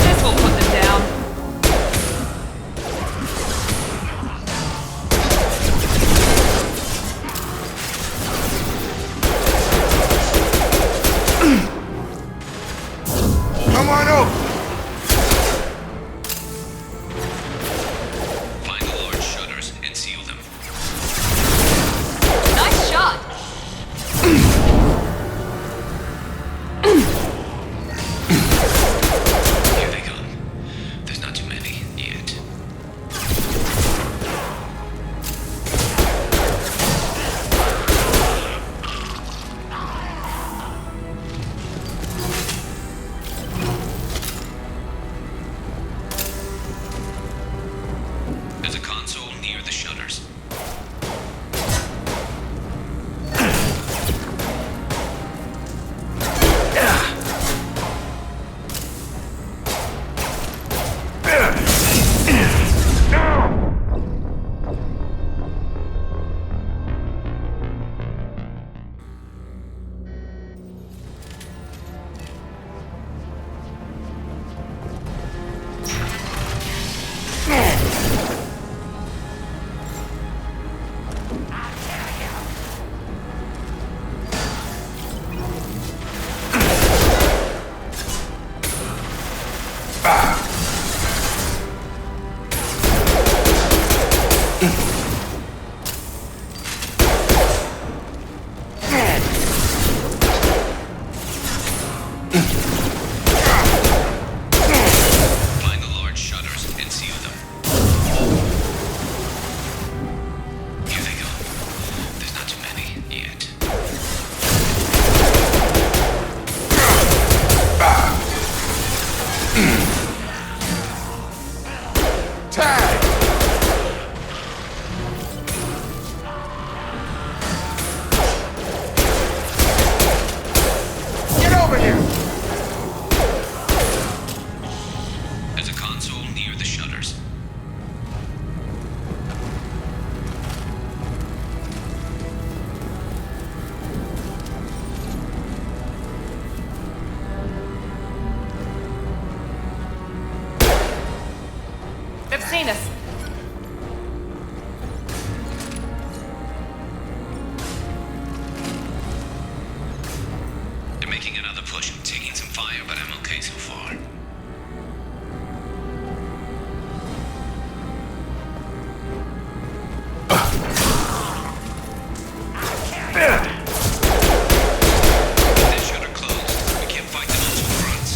This will put them down. Come on over! Find the large shutters and seal them. Nice shot. Here they come. There's not too many yet. There's a console near the shutters. Find the large shutters and seal them. Here they go. There's not too many yet. Tag! Get over here! There's a console near the shutters. They've seen us. They're making another push. I'm taking some fire, but I'm okay so far. That shutter closed. We can't fight them on 2 fronts.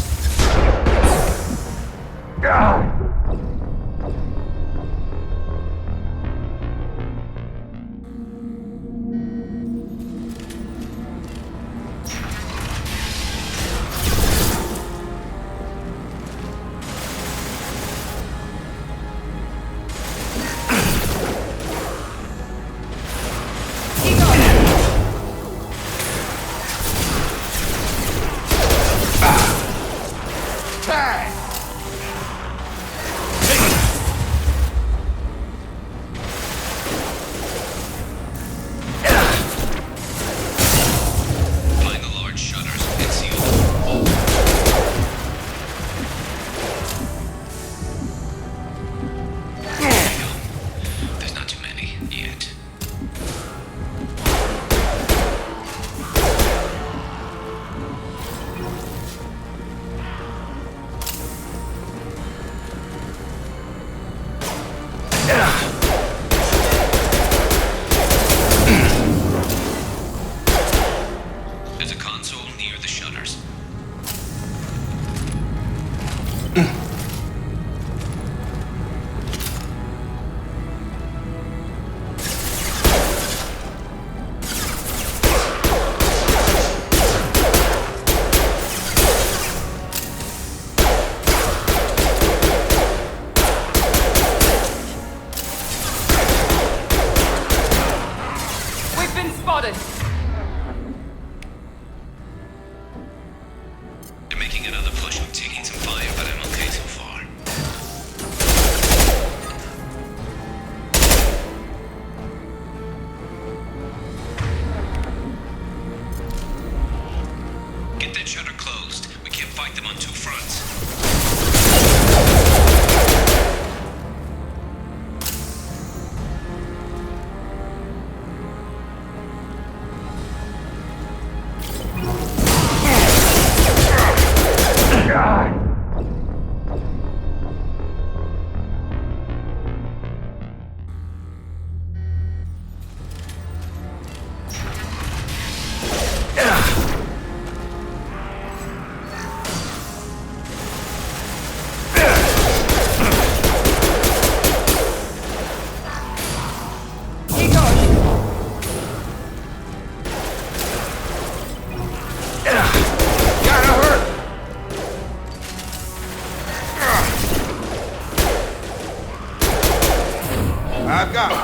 I got it.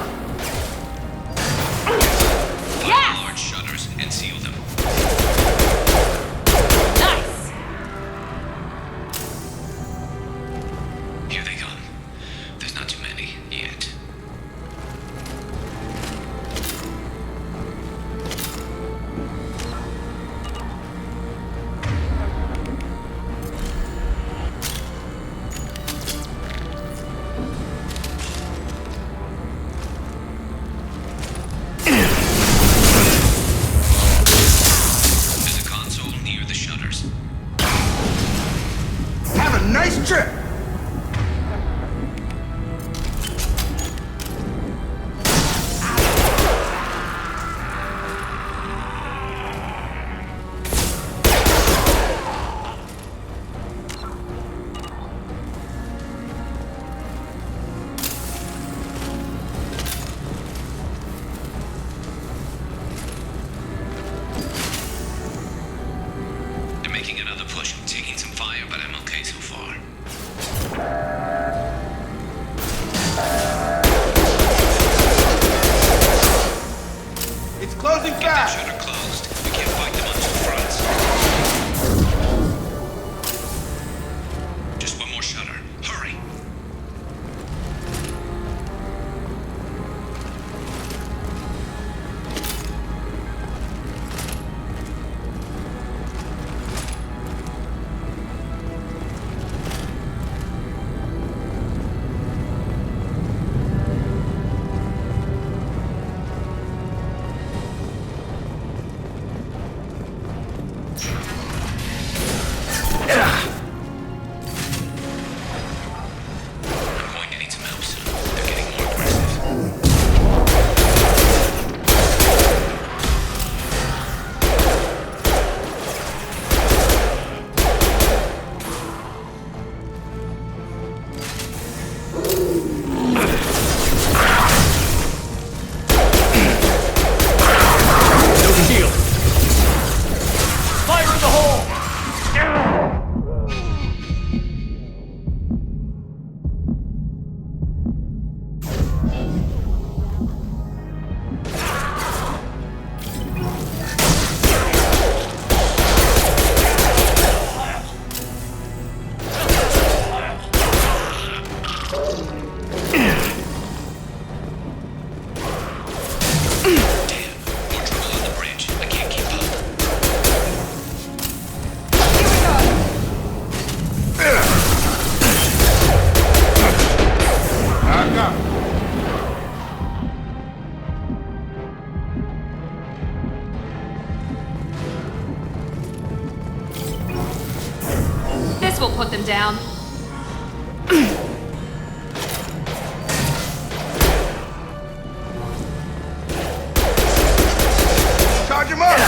Find large shutters and seal them. Nice! Here they come. There's not too many yet. There's a console near the shutters. Have a nice trip. They're making another push. Taking some fire, but I'm okay so far. It's closing Get that fast. shutter closed. We can't fight them on two fronts. Just one more shutter. Hurry. I'm going to need some help soon. They're getting more aggressive. No shield. Fire in the hole! More trouble on the bridge. I can't keep up. I got it. This will put them down. Charge him up.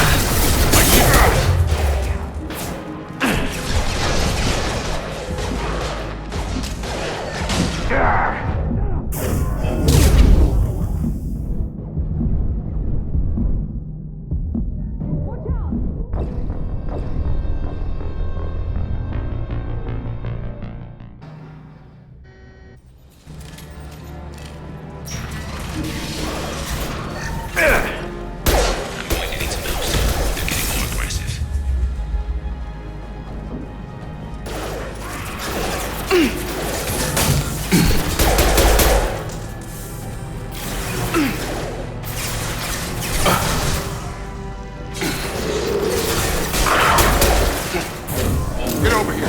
I'm going to need some help soon. They're getting more aggressive. Get over here.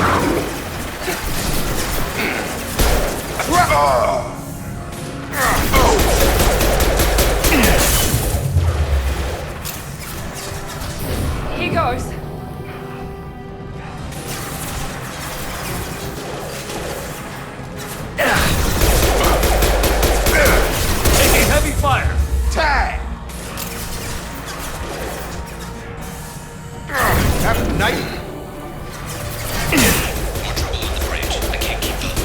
Here goes. Taking heavy fire. Tag. Have a nice. More trouble on the bridge. I can't keep up.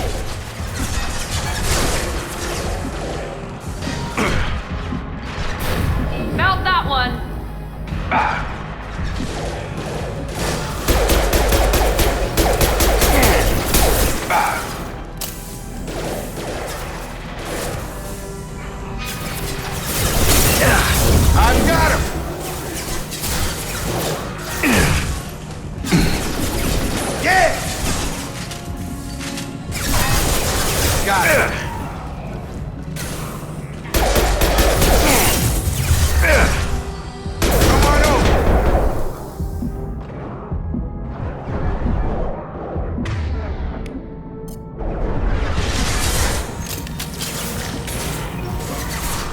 Got it. Come on over.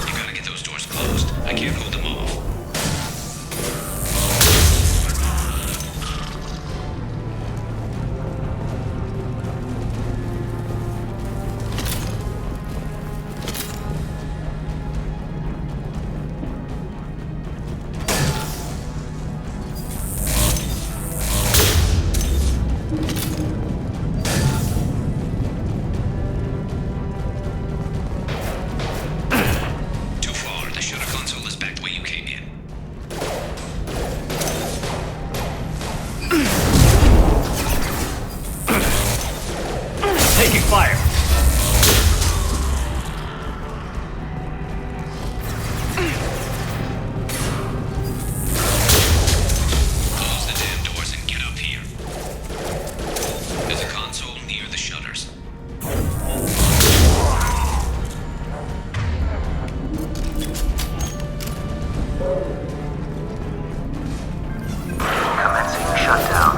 You gotta get those doors closed. I can't hold them off. Too far. The shutter console is back the way you came in. Taking fire. Close the damn doors and get up here. There's a console near the shutters. Commencing shutdown.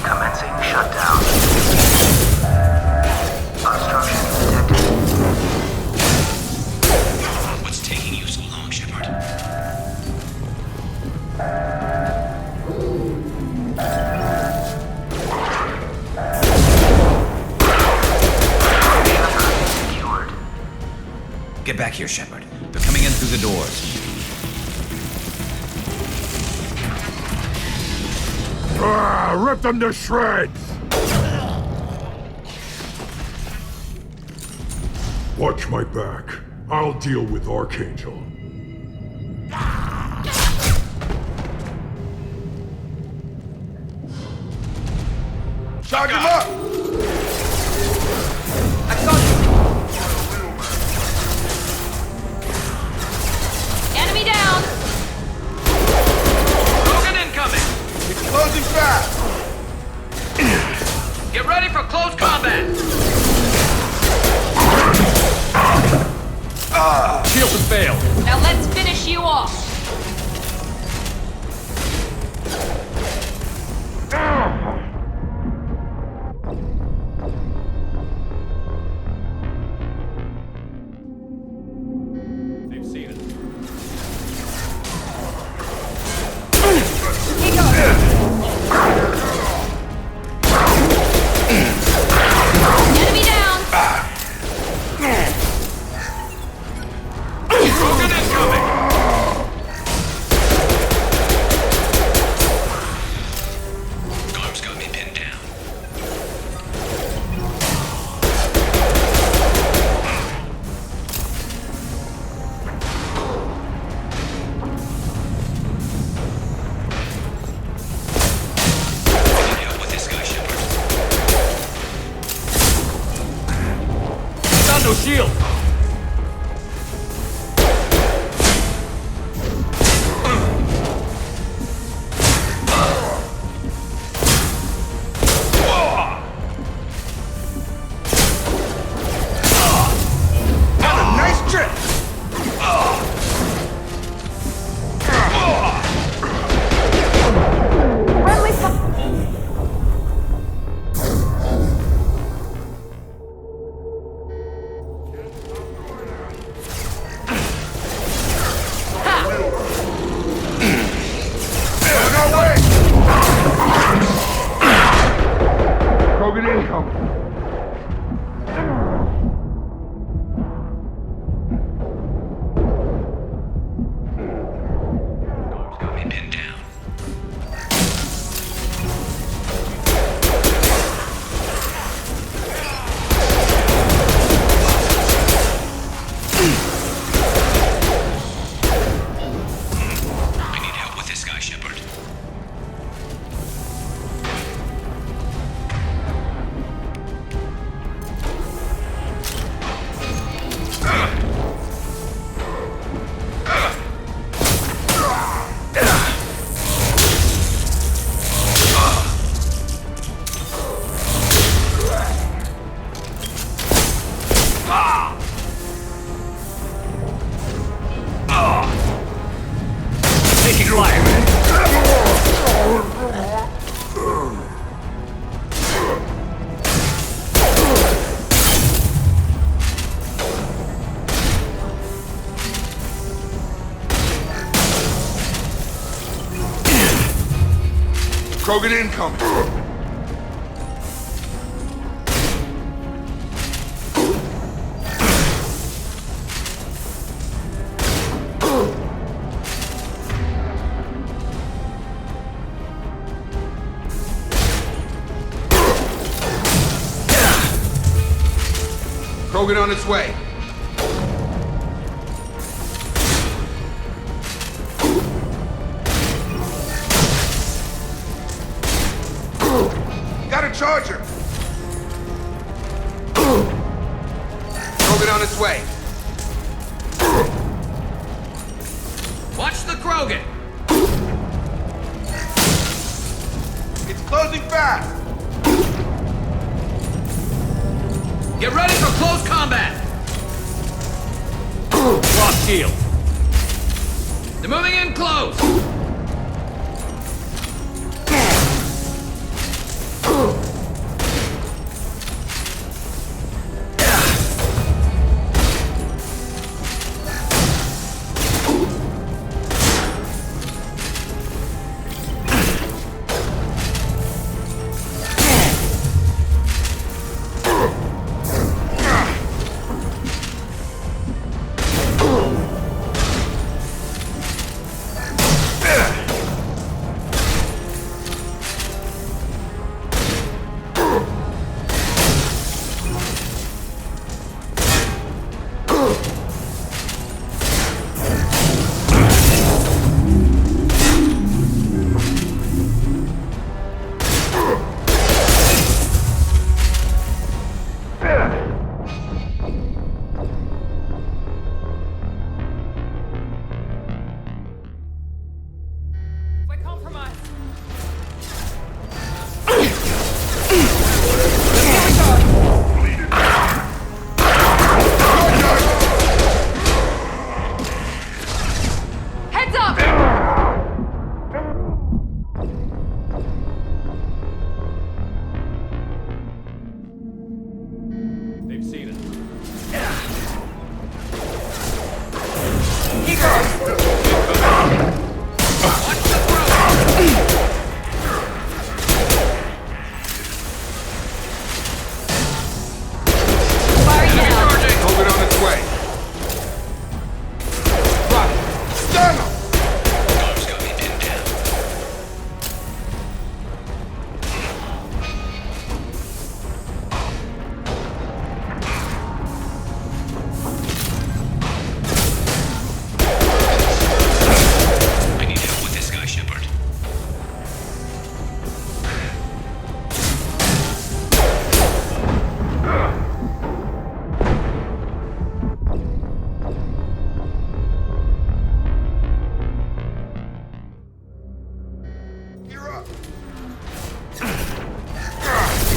Commencing shutdown. Obstruction detected. What's taking you so long, Shepard? Secured. Get back here, Shepard. They're coming in through the doors. Rip them to shreds! Watch my back. I'll deal with Archangel. Charge him up! Enemy down! Logan incoming! It's closing fast! Get ready for close combat! Shield has failed. Now let's finish you off! They've seen it. Enemy down! Krogan incoming! Krogan on its way. Got a charger. Krogan on its way. Watch the Krogan! It's closing fast. Get ready for close combat! Lock shield. They're moving in close!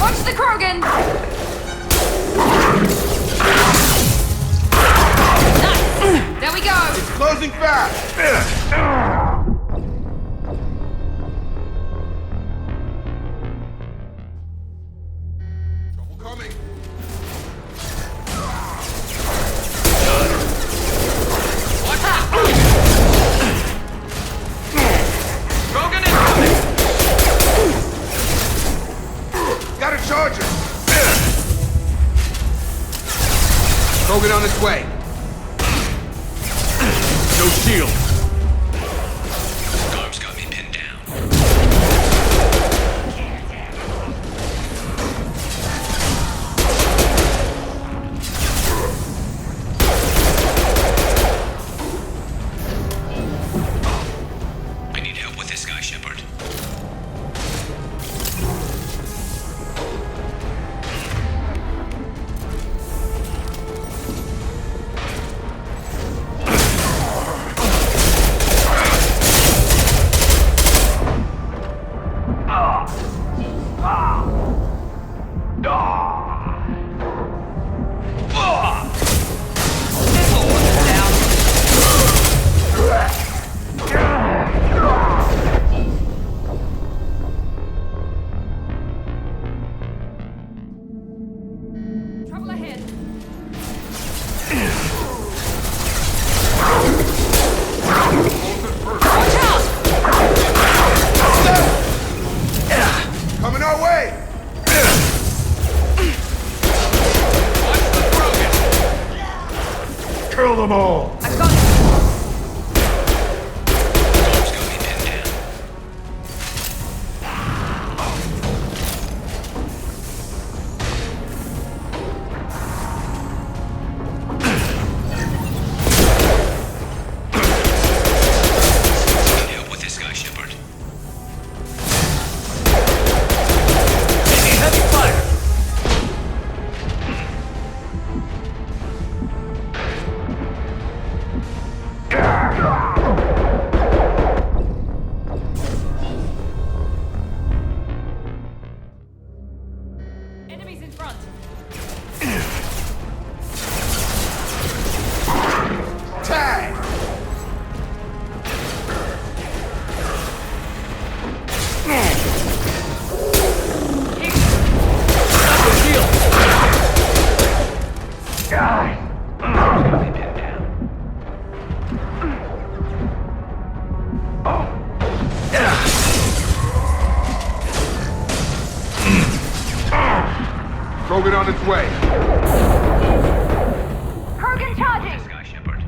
Watch the Krogan! Nice! There we go! It's closing fast! Trouble coming. Watch out! Krogan incoming! Got a charger! Krogan on its way. No shield. Garb's got me pinned down. I need help with this guy, Shepard. Trouble ahead. Watch out! Kill them all! I've got it. Help with this guy, Shepard. Taking heavy fire! Enemies in front. Tag! Krogan on its way. Kurgan charging! This guy, Shepard.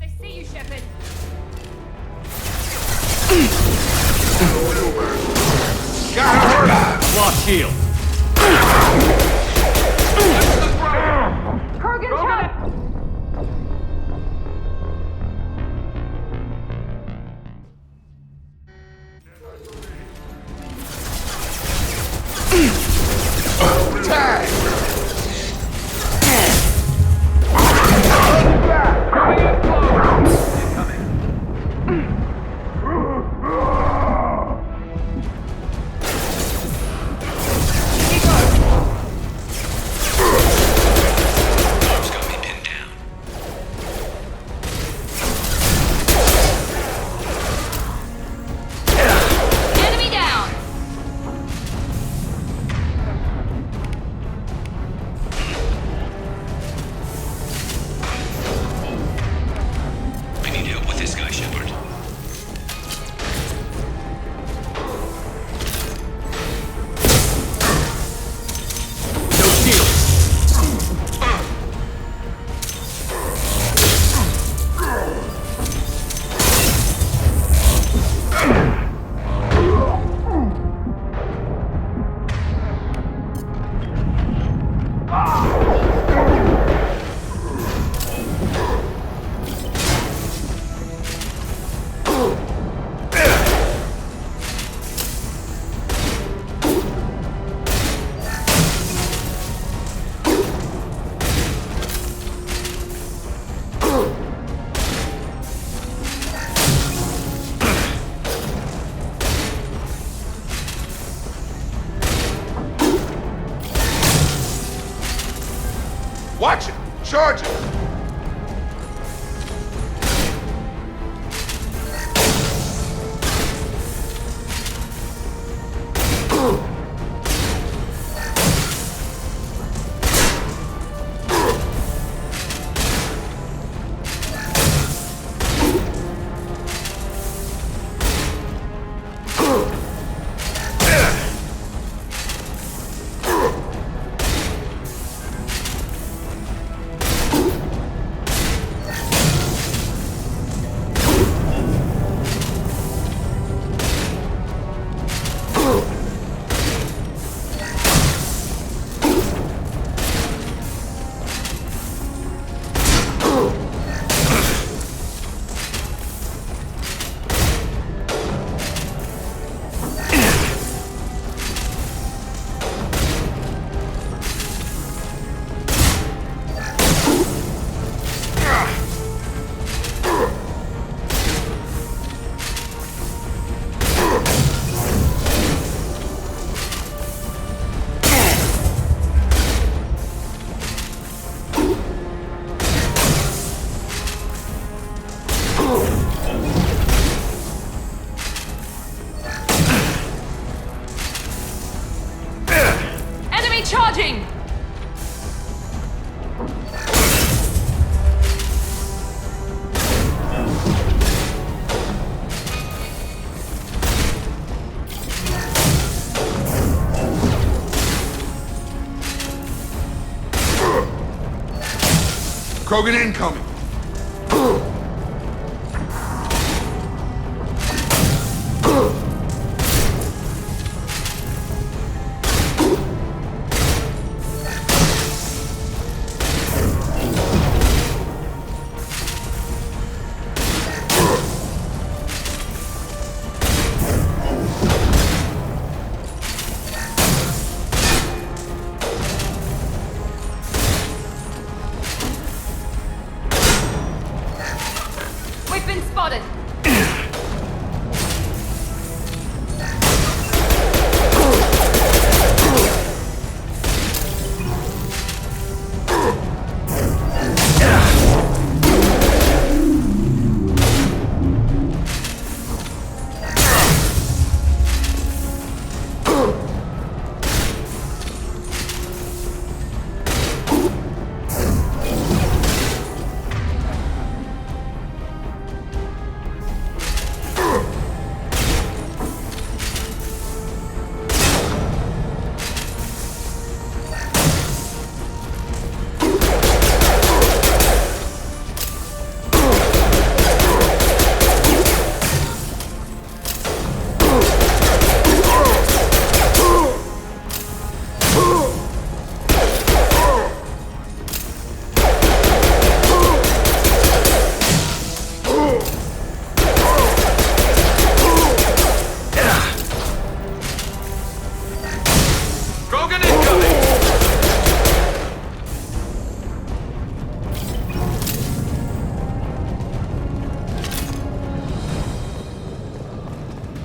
They see you, Shepard. Lost shield. Kurgan charging! Tag! Krogan incoming! We've been spotted.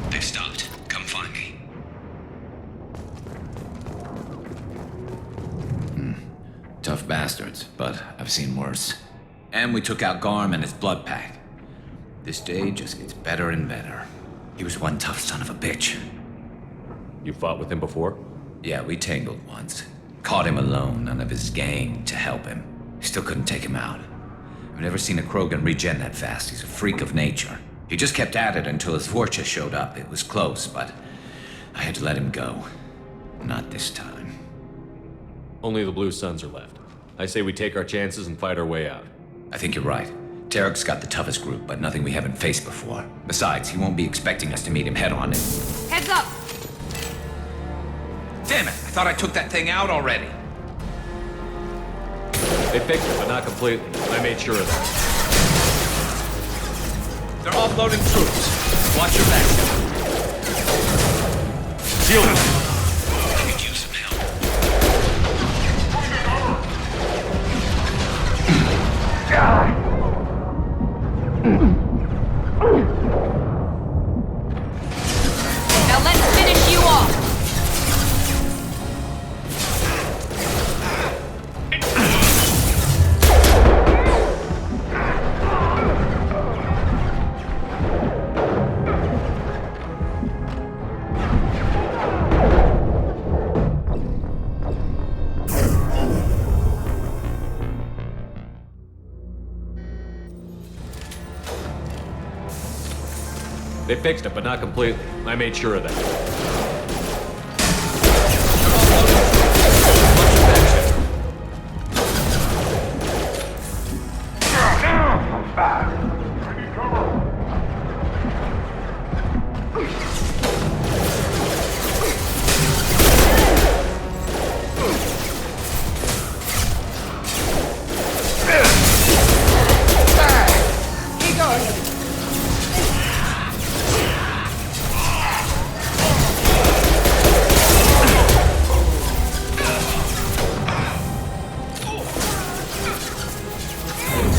They've stopped. Come find me. Tough bastards, but I've seen worse. And we took out Garm and his blood pack. This day just gets better and better. He was one tough son of a bitch. You fought with him before? Yeah, we tangled once. Caught him alone, none of his gang to help him. Still couldn't take him out. I've never seen a Krogan regen that fast. He's a freak of nature. He just kept at it until his Vorcha showed up. It was close, but I had to let him go. Not this time. Only the Blue Suns are left. I say we take our chances and fight our way out. I think you're right. Tarek's got the toughest group, but nothing we haven't faced before. Besides, he won't be expecting us to meet him head-on. Heads up! Damn it! I thought I took that thing out already. They fixed it, but not completely. I made sure of that. They're offloading troops. Watch your back. Shield them. I could use some help. Now let's finish you off! They fixed it, but not completely. I made sure of that.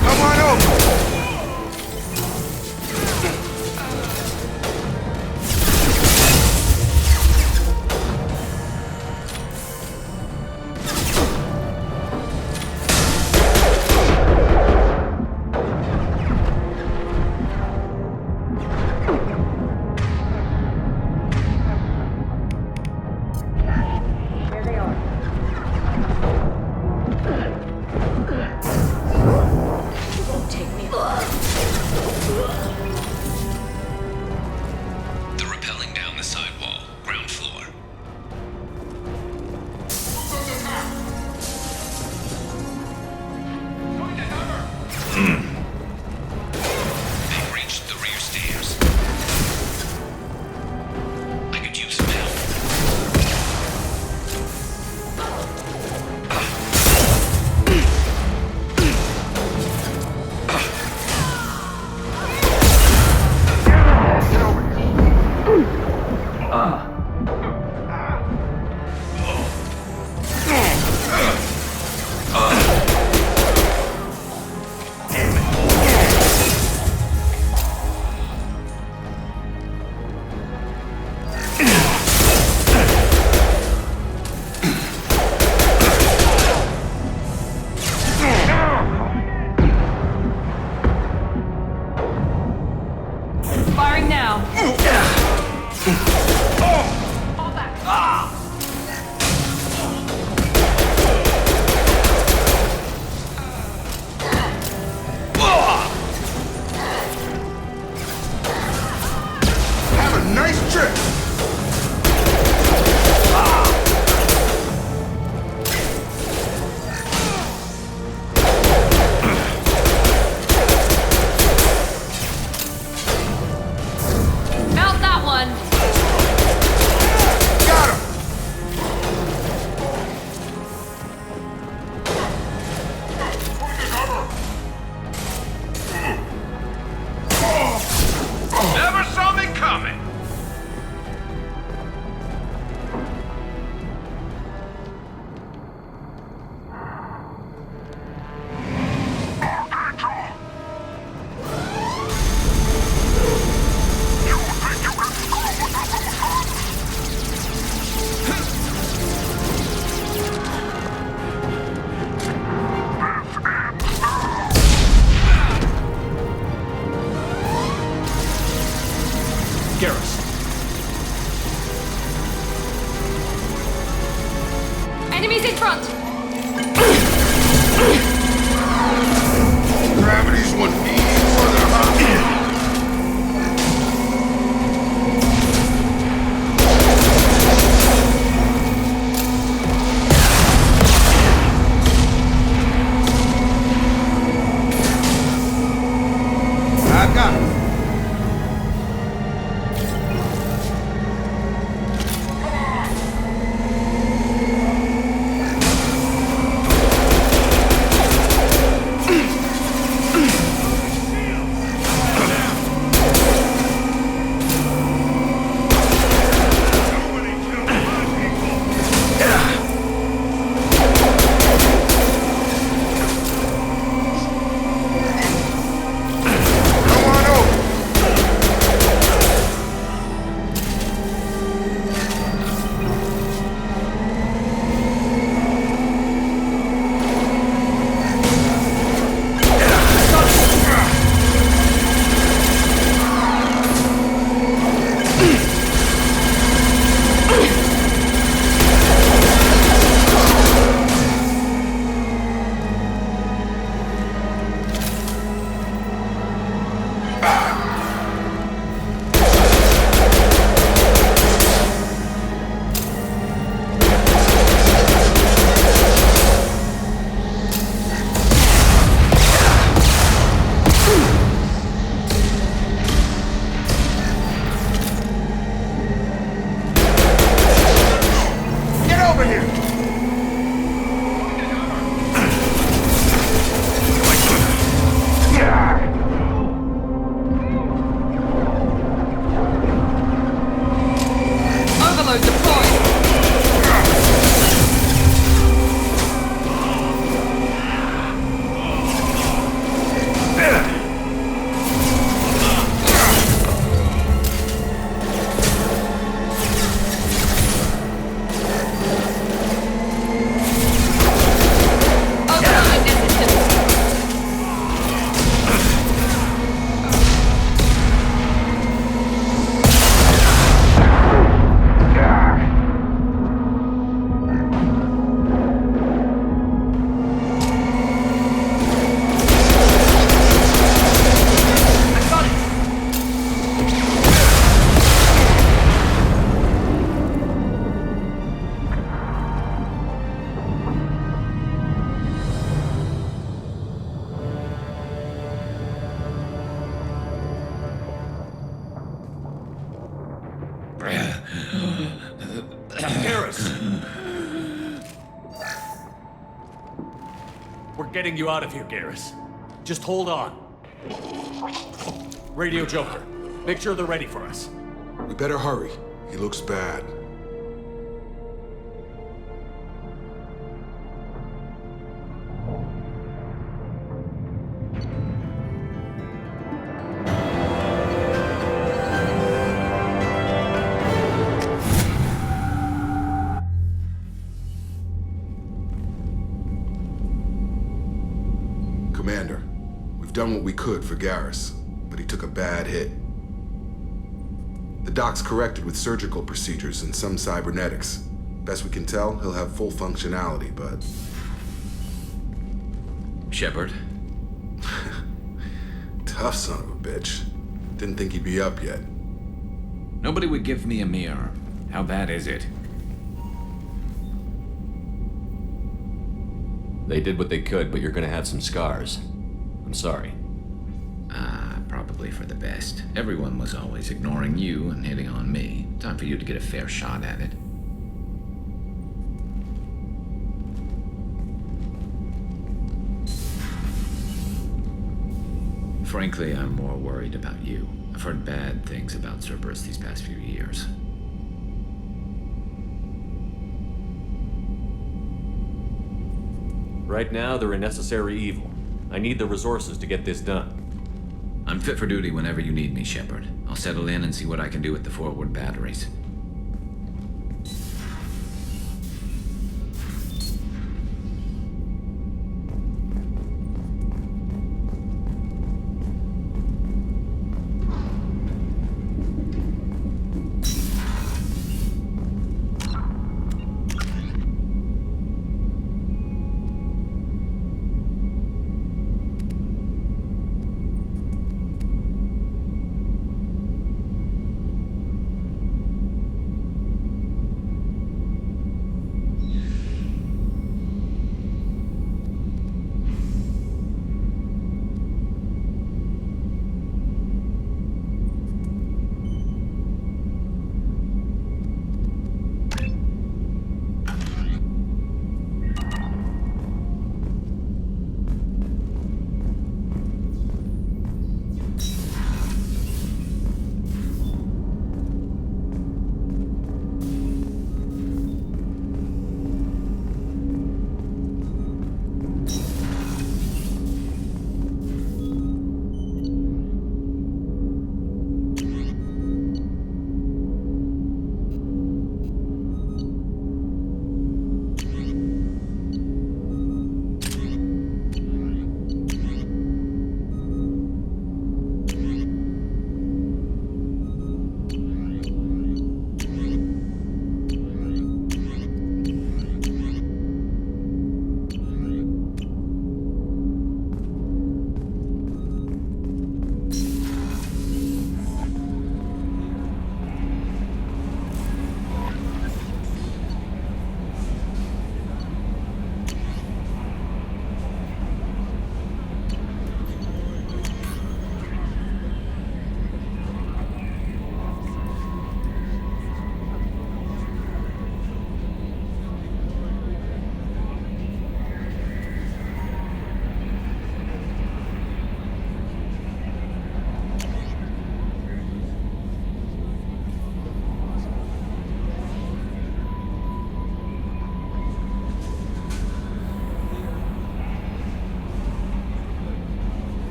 Come on over! They've reached the rear stairs. I could use some help. Firing now. Have a nice trip! Mount that one. Got him! Never saw me coming! Enemies in front. Gravity's one beam further up. I got it. Come on over. getting you out of here, Garrus. Just hold on. Radio Joker, make sure they're ready for us. We better hurry. He looks bad. Commander, we've done what we could for Garrus, but he took a bad hit. The doc's corrected with surgical procedures and some cybernetics. Best we can tell, he'll have full functionality, but... Shepard? Tough son of a bitch. Didn't think he'd be up yet. Nobody would give me a mirror. How bad is it? They did what they could, but you're gonna have some scars. I'm sorry. Probably for the best. Everyone was always ignoring you and hitting on me. Time for you to get a fair shot at it. Frankly, I'm more worried about you. I've heard bad things about Cerberus these past few years. Right now, they're a necessary evil. I need the resources to get this done. I'm fit for duty whenever you need me, Shepard. I'll settle in and see what I can do with the forward batteries.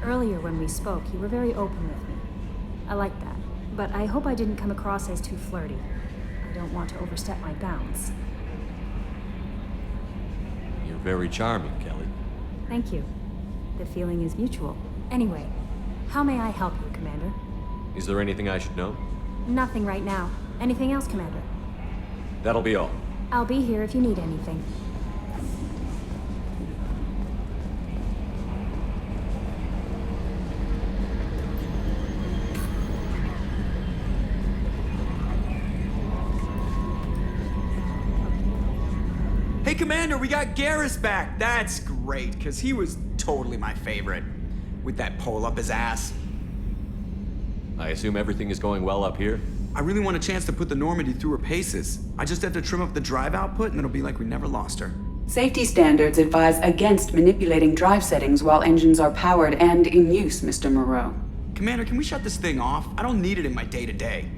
Earlier when we spoke, you were very open with me. I like that. But I hope I didn't come across as too flirty. I don't want to overstep my bounds. You're very charming, Kelly. Thank you. The feeling is mutual. Anyway, how may I help you, Commander? Is there anything I should know? Nothing right now. Anything else, Commander? That'll be all. I'll be here if you need anything. Hey, Commander, we got Garrus back. That's great, because he was totally my favorite. with that pole up his ass. I assume everything is going well up here? I really want a chance to put the Normandy through her paces. I just have to trim up the drive output and it'll be like we never lost her. Safety standards advise against manipulating drive settings while engines are powered and in use, Mr. Moreau. Commander, can we shut this thing off? I don't need it in my day-to-day.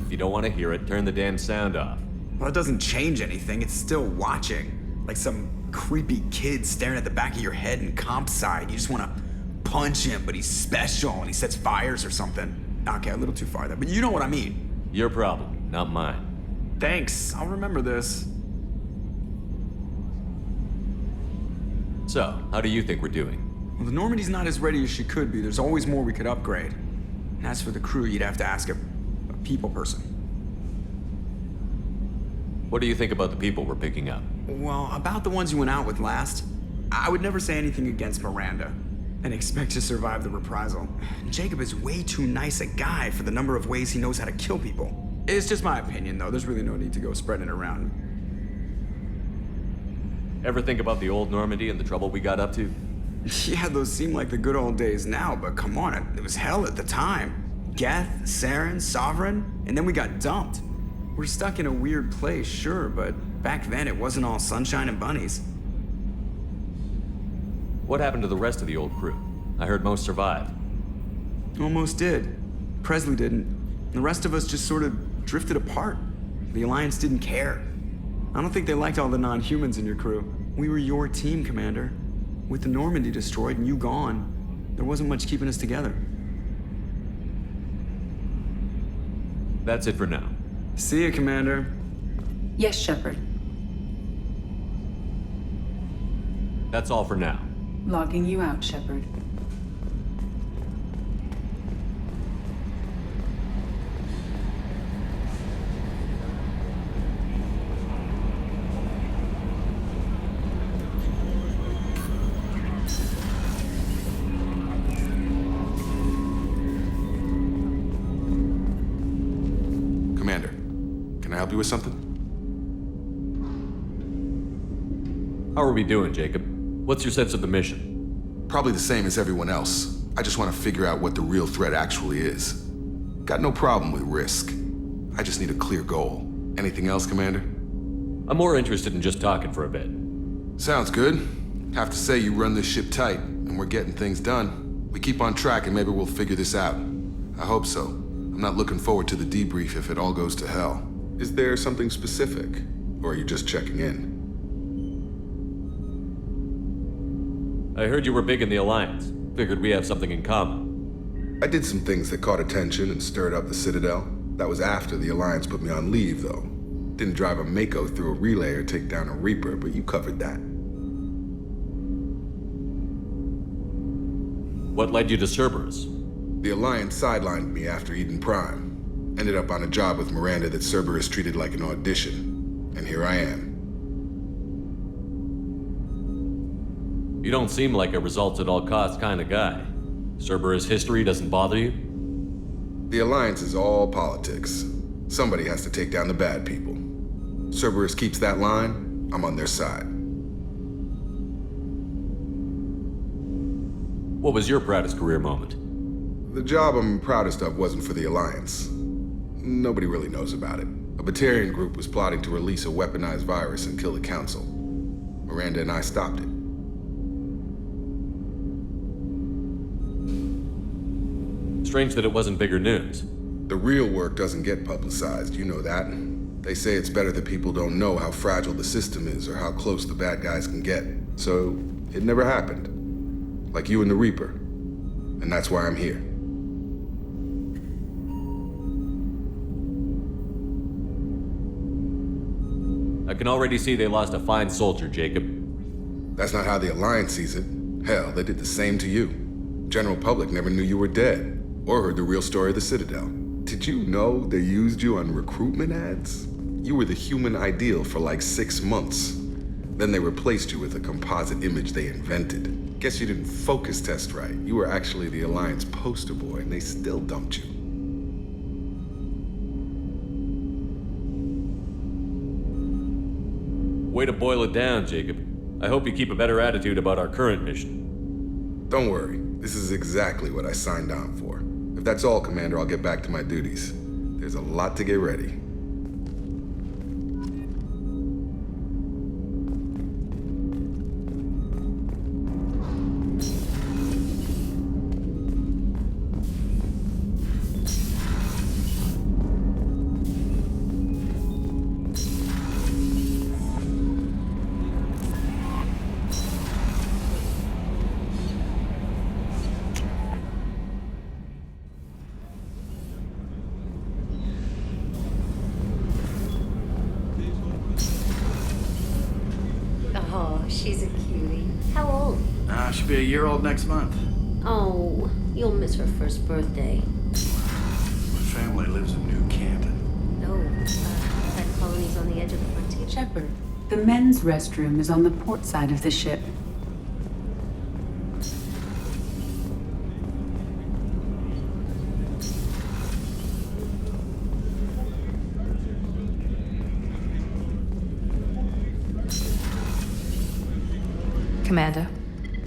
If you don't want to hear it, turn the damn sound off. Well, it doesn't change anything. It's still watching. Like some creepy kid staring at the back of your head in comp side. You just want to punch him, but he's special and he sets fires or something. Okay, a little too far there, but you know what I mean. Your problem, not mine. Thanks, I'll remember this. So, how do you think we're doing? Well, the Normandy's not as ready as she could be. There's always more we could upgrade. And as for the crew, you'd have to ask a people person. What do you think about the people we're picking up? Well, about the ones you went out with last, I would never say anything against Miranda and expect to survive the reprisal. Jacob is way too nice a guy for the number of ways he knows how to kill people. It's just my opinion, though. There's really no need to go spreading it around. Ever think about the old Normandy and the trouble we got up to? Yeah, those seem like the good old days now, but come on, it was hell at the time. Geth, Saren, Sovereign, and then we got dumped. We're stuck in a weird place, sure, but back then it wasn't all sunshine and bunnies. What happened to the rest of the old crew? I heard most survived. Almost did. Presley didn't. The rest of us just sort of drifted apart. The Alliance didn't care. I don't think they liked all the non-humans in your crew. We were your team, Commander. With the Normandy destroyed and you gone, there wasn't much keeping us together. That's it for now. See ya, Commander. Yes, Shepard. That's all for now. Logging you out, Shepard. Commander, can I help you with something? How are we doing, Jacob? What's your sense of the mission? Probably the same as everyone else. I just want to figure out what the real threat actually is. Got no problem with risk. I just need a clear goal. Anything else, Commander? I'm more interested in just talking for a bit. Sounds good. Have to say you run this ship tight, and we're getting things done. We keep on track and maybe we'll figure this out. I hope so. I'm not looking forward to the debrief if it all goes to hell. Is there something specific? Or are you just checking in? I heard you were big in the Alliance. Figured we have something in common. I did some things that caught attention and stirred up the Citadel. That was after the Alliance put me on leave, though. Didn't drive a Mako through a relay or take down a Reaper, but you covered that. What led you to Cerberus? The Alliance sidelined me after Eden Prime. Ended up on a job with Miranda that Cerberus treated like an audition. And here I am. You don't seem like a results-at-all-costs kind of guy. Cerberus history doesn't bother you? The Alliance is all politics. Somebody has to take down the bad people. Cerberus keeps that line, I'm on their side. What was your proudest career moment? The job I'm proudest of wasn't for the Alliance. Nobody really knows about it. A Batarian group was plotting to release a weaponized virus and kill the Council. Miranda and I stopped it. Strange that it wasn't bigger news. The real work doesn't get publicized, you know that. They say it's better that people don't know how fragile the system is or how close the bad guys can get. So, it never happened. Like you and the Reaper. And that's why I'm here. I can already see they lost a fine soldier, Jacob. That's not how the Alliance sees it. Hell, they did the same to you. General public never knew you were dead. Or heard the real story of the Citadel. Did you know they used you on recruitment ads? You were the human ideal for like 6 months. Then they replaced you with a composite image they invented. Guess you didn't focus test right. You were actually the Alliance poster boy, and they still dumped you. Way to boil it down, Jacob. I hope you keep a better attitude about our current mission. Don't worry. This is exactly what I signed on for. If that's all, Commander, I'll get back to my duties. There's a lot to get ready. Oh, she's a cutie. How old? She'll be a year old next month. Oh, you'll miss her first birthday. My family lives in New Canton. No, that colony's on the edge of the frontier. Shepard, the men's restroom is on the port side of the ship. Commander,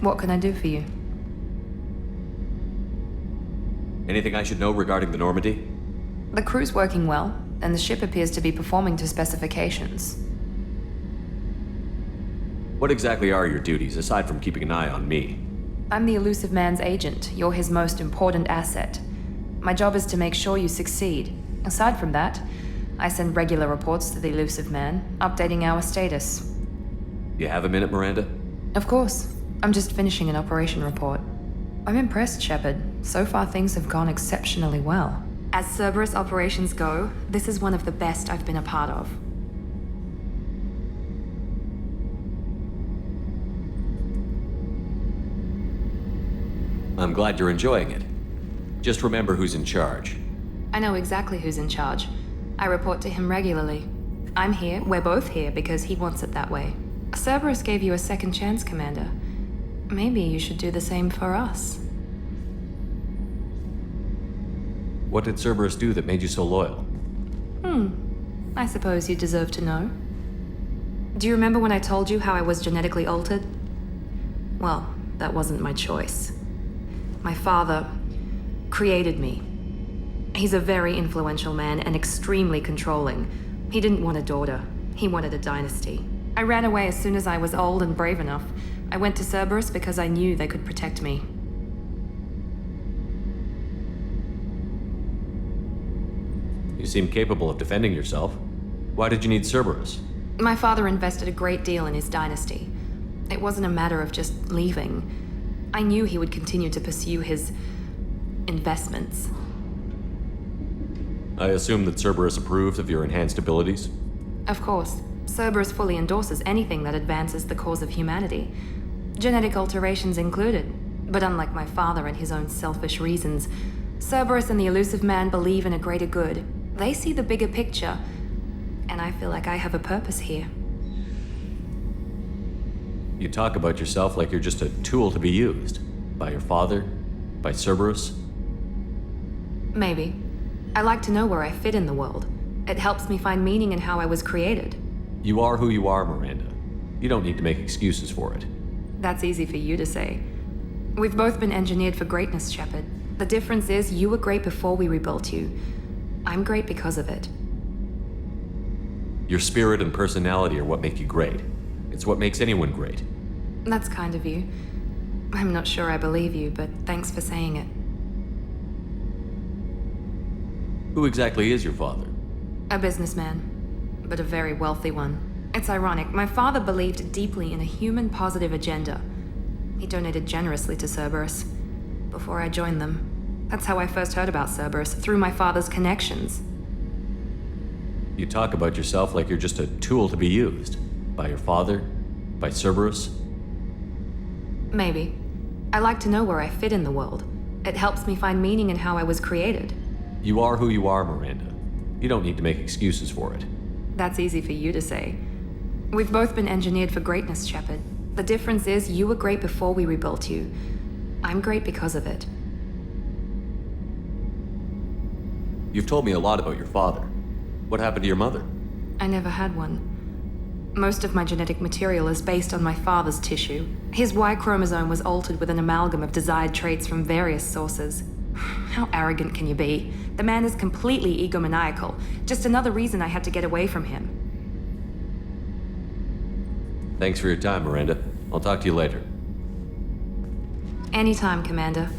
what can I do for you? Anything I should know regarding the Normandy? The crew's working well, and the ship appears to be performing to specifications. What exactly are your duties, aside from keeping an eye on me? I'm the elusive man's agent. You're his most important asset. My job is to make sure you succeed. Aside from that, I send regular reports to the elusive man, updating our status. You have a minute, Miranda? Of course. I'm just finishing an operation report. I'm impressed, Shepard. So far, things have gone exceptionally well. As Cerberus operations go, this is one of the best I've been a part of. I'm glad you're enjoying it. Just remember who's in charge. I know exactly who's in charge. I report to him regularly. I'm here, we're both here, because he wants it that way. Cerberus gave you a second chance, Commander. Maybe you should do the same for us. What did Cerberus do that made you so loyal? I suppose you deserve to know. Do you remember when I told you how I was genetically altered? Well, that wasn't my choice. My father created me. He's a very influential man and extremely controlling. He didn't want a daughter. He wanted a dynasty. I ran away as soon as I was old and brave enough. I went to Cerberus because I knew they could protect me. You seem capable of defending yourself. Why did you need Cerberus? My father invested a great deal in his dynasty. It wasn't a matter of just leaving. I knew he would continue to pursue his investments. I assume that Cerberus approved of your enhanced abilities? Of course. Cerberus fully endorses anything that advances the cause of humanity. Genetic alterations included. But unlike my father and his own selfish reasons, Cerberus and the elusive man believe in a greater good. They see the bigger picture, and I feel like I have a purpose here. You talk about yourself like you're just a tool to be used. By your father? By Cerberus? Maybe. I like to know where I fit in the world. It helps me find meaning in how I was created. You are who you are, Miranda. You don't need to make excuses for it. That's easy for you to say. We've both been engineered for greatness, Shepard. The difference is you were great before we rebuilt you. I'm great because of it. Your spirit and personality are what make you great. It's what makes anyone great. That's kind of you. I'm not sure I believe you, but thanks for saying it. Who exactly is your father? A businessman, but a very wealthy one. It's ironic. My father believed deeply in a human-positive agenda. He donated generously to Cerberus before I joined them. That's how I first heard about Cerberus, through my father's connections. You talk about yourself like you're just a tool to be used. By your father? By Cerberus? Maybe. I like to know where I fit in the world. It helps me find meaning in how I was created. You are who you are, Miranda. You don't need to make excuses for it. That's easy for you to say. We've both been engineered for greatness, Shepard. The difference is you were great before we rebuilt you. I'm great because of it. You've told me a lot about your father. What happened to your mother? I never had one. Most of my genetic material is based on my father's tissue. His Y chromosome was altered with an amalgam of desired traits from various sources. How arrogant can you be? The man is completely egomaniacal. Just another reason I had to get away from him. Thanks for your time, Miranda. I'll talk to you later. Anytime, Commander.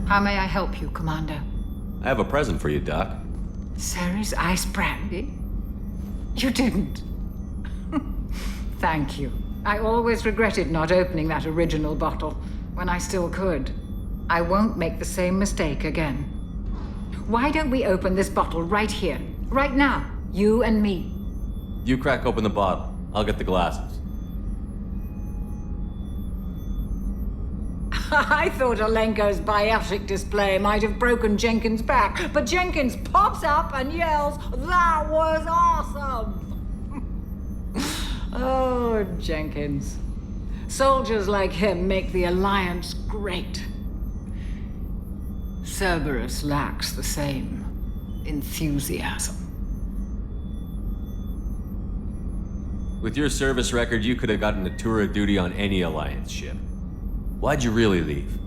How may I help you, Commander? I have a present for you, Doc. Sarah's ice brandy? You didn't. Thank you. I always regretted not opening that original bottle when I still could. I won't make the same mistake again. Why don't we open this bottle right here, right now, you and me? You crack open the bottle. I'll get the glasses. I thought Alenko's biotic display might have broken Jenkins' back, but Jenkins pops up and yells, "That was awesome!" Oh, Jenkins. Soldiers like him make the Alliance great. Cerberus lacks the same enthusiasm. With your service record, you could have gotten a tour of duty on any Alliance ship. Why'd you really leave?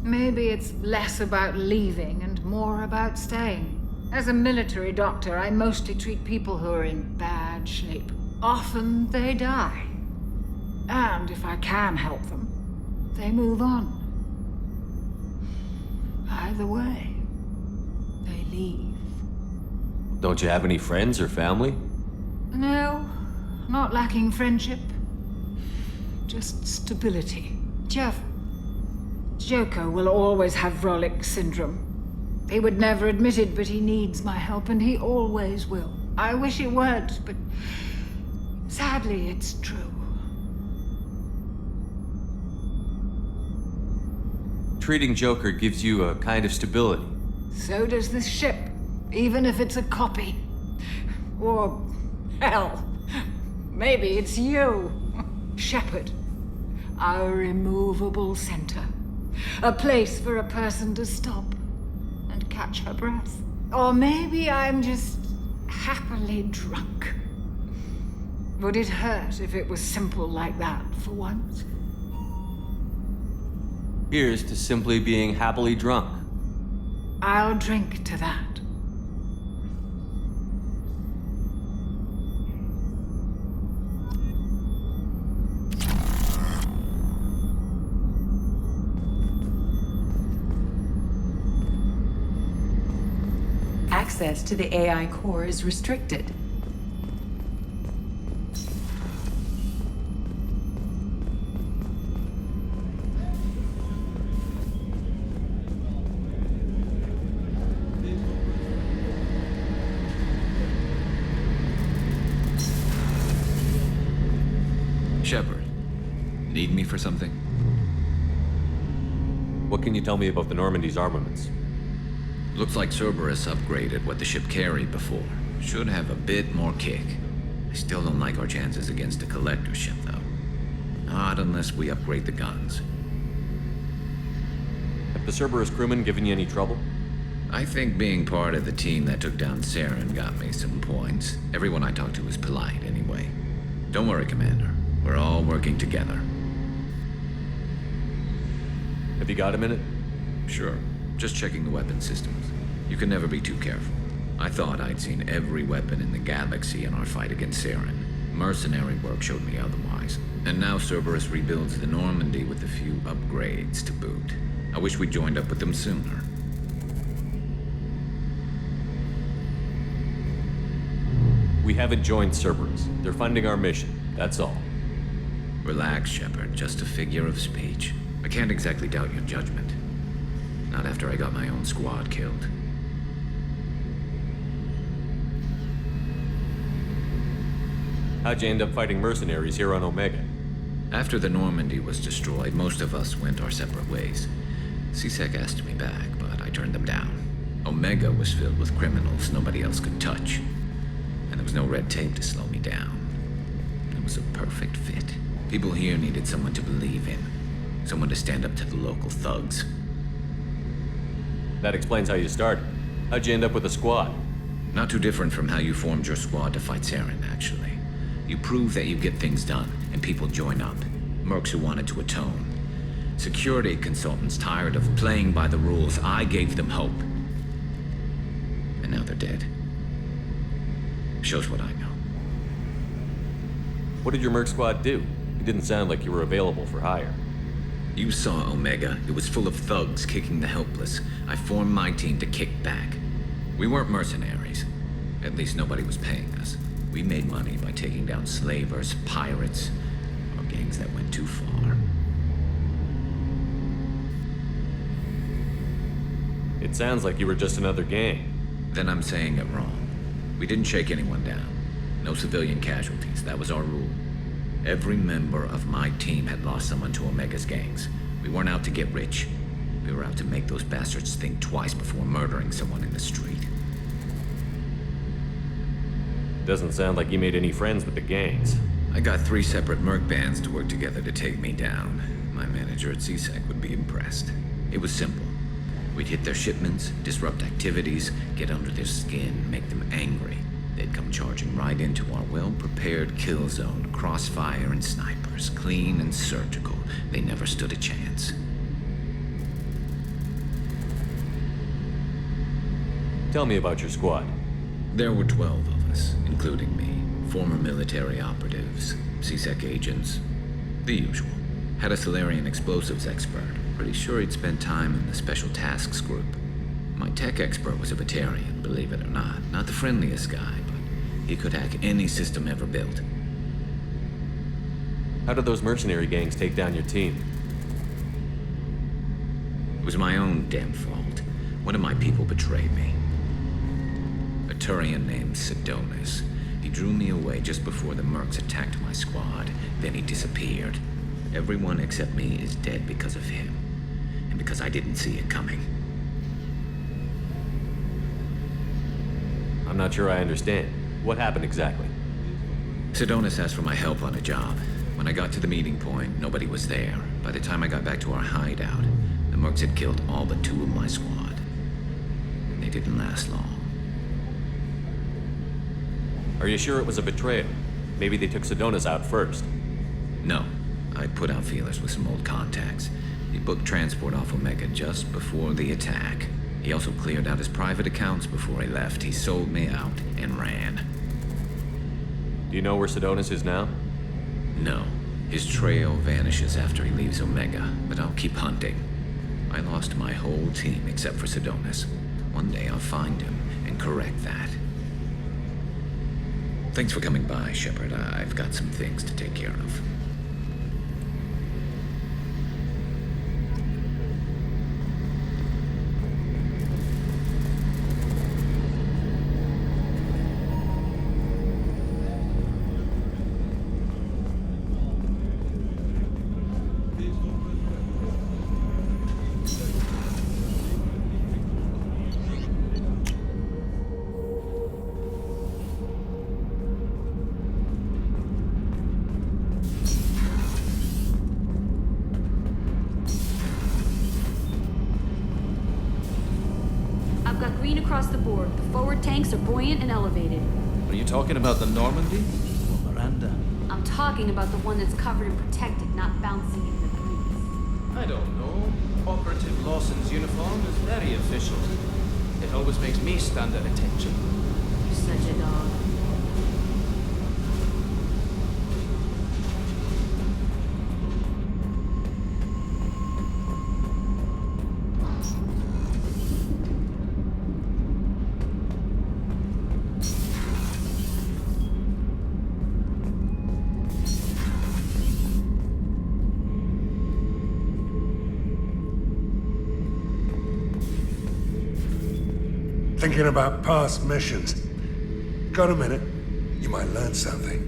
Maybe it's less about leaving and more about staying. As a military doctor, I mostly treat people who are in bad shape. Often they die. And if I can help them, they move on. Either way, they leave. Don't you have any friends or family? No, not lacking friendship. Just stability. Jeff, Joko will always have Vrolik syndrome. He would never admit it, but he needs my help, and he always will. I wish it weren't, but sadly, it's true. Treating Joker gives you a kind of stability. So does this ship, even if it's a copy. Or, hell, maybe it's you, Shepard. Our immovable center. A place for a person to stop and catch her breath. Or maybe I'm just happily drunk. Would it hurt if it was simple like that for once? Here's to simply being happily drunk. I'll drink to that. Access to the AI core is restricted. Shepard, need me for something? What can you tell me about the Normandy's armaments? Looks like Cerberus upgraded what the ship carried before. Should have a bit more kick. I still don't like our chances against a collector ship, though. Not unless we upgrade the guns. Have the Cerberus crewmen given you any trouble? I think being part of the team that took down Saren got me some points. Everyone I talked to was polite, anyway. Don't worry, Commander. We're all working together. Have you got a minute? Sure. Just checking the weapon systems. You can never be too careful. I thought I'd seen every weapon in the galaxy in our fight against Saren. Mercenary work showed me otherwise. And now Cerberus rebuilds the Normandy with a few upgrades to boot. I wish we joined up with them sooner. We haven't joined Cerberus. They're funding our mission, that's all. Relax, Shepard. Just a figure of speech. I can't exactly doubt your judgment. Not after I got my own squad killed. How'd you end up fighting mercenaries here on Omega? After the Normandy was destroyed, most of us went our separate ways. C-Sec asked me back, but I turned them down. Omega was filled with criminals nobody else could touch. And there was no red tape to slow me down. It was a perfect fit. People here needed someone to believe in. Someone to stand up to the local thugs. That explains how you started. How'd you end up with a squad? Not too different from how you formed your squad to fight Saren, actually. You prove that you get things done, and people join up. Mercs who wanted to atone. Security consultants tired of playing by the rules. I gave them hope. And now they're dead. Shows what I know. What did your merc squad do? It didn't sound like you were available for hire. You saw Omega. It was full of thugs kicking the helpless. I formed my team to kick back. We weren't mercenaries. At least nobody was paying us. We made money by taking down slavers, pirates, or gangs that went too far. It sounds like you were just another gang. Then I'm saying it wrong. We didn't shake anyone down. No civilian casualties. That was our rule. Every member of my team had lost someone to Omega's gangs. We weren't out to get rich. We were out to make those bastards think twice before murdering someone in the street. Doesn't sound like you made any friends with the gangs. I got 3 separate merc bands to work together to take me down. My manager at CSEC would be impressed. It was simple. We'd hit their shipments, disrupt activities, get under their skin, make them angry. They'd come charging right into our well-prepared kill zone, crossfire and snipers, clean and surgical. They never stood a chance. Tell me about your squad. There were 12 of us, including me. Former military operatives, CSEC agents, the usual. Had a Solarian explosives expert. Pretty sure he'd spent time in the Special Tasks Group. My tech expert was a Batarian, believe it or not. Not the friendliest guy, but he could hack any system ever built. How did those mercenary gangs take down your team? It was my own damn fault. One of my people betrayed me. A Turian named Sidonis. He drew me away just before the mercs attacked my squad. Then he disappeared. Everyone except me is dead because of him. And because I didn't see it coming. I'm not sure I understand. What happened exactly? Sidonis asked for my help on a job. When I got to the meeting point, nobody was there. By the time I got back to our hideout, the mercs had killed all but 2 of my squad. And they didn't last long. Are you sure it was a betrayal? Maybe they took Sidonis out first. No. I put out feelers with some old contacts. He booked transport off Omega just before the attack. He also cleared out his private accounts before he left. He sold me out and ran. Do you know where Sidonis is now? No. His trail vanishes after he leaves Omega, but I'll keep hunting. I lost my whole team except for Sidonis. One day I'll find him and correct that. Thanks for coming by, Shepard. I've got some things to take care of. Across the board. The forward tanks are buoyant and elevated. Are you talking about the Normandy? Or Miranda? I'm talking about the one that's covered and protected, not bouncing in the breeze. I don't know. Operative Lawson's uniform is very official. It always makes me stand at attention. You're such a dog. Thinking about past missions. Got a minute? You might learn something.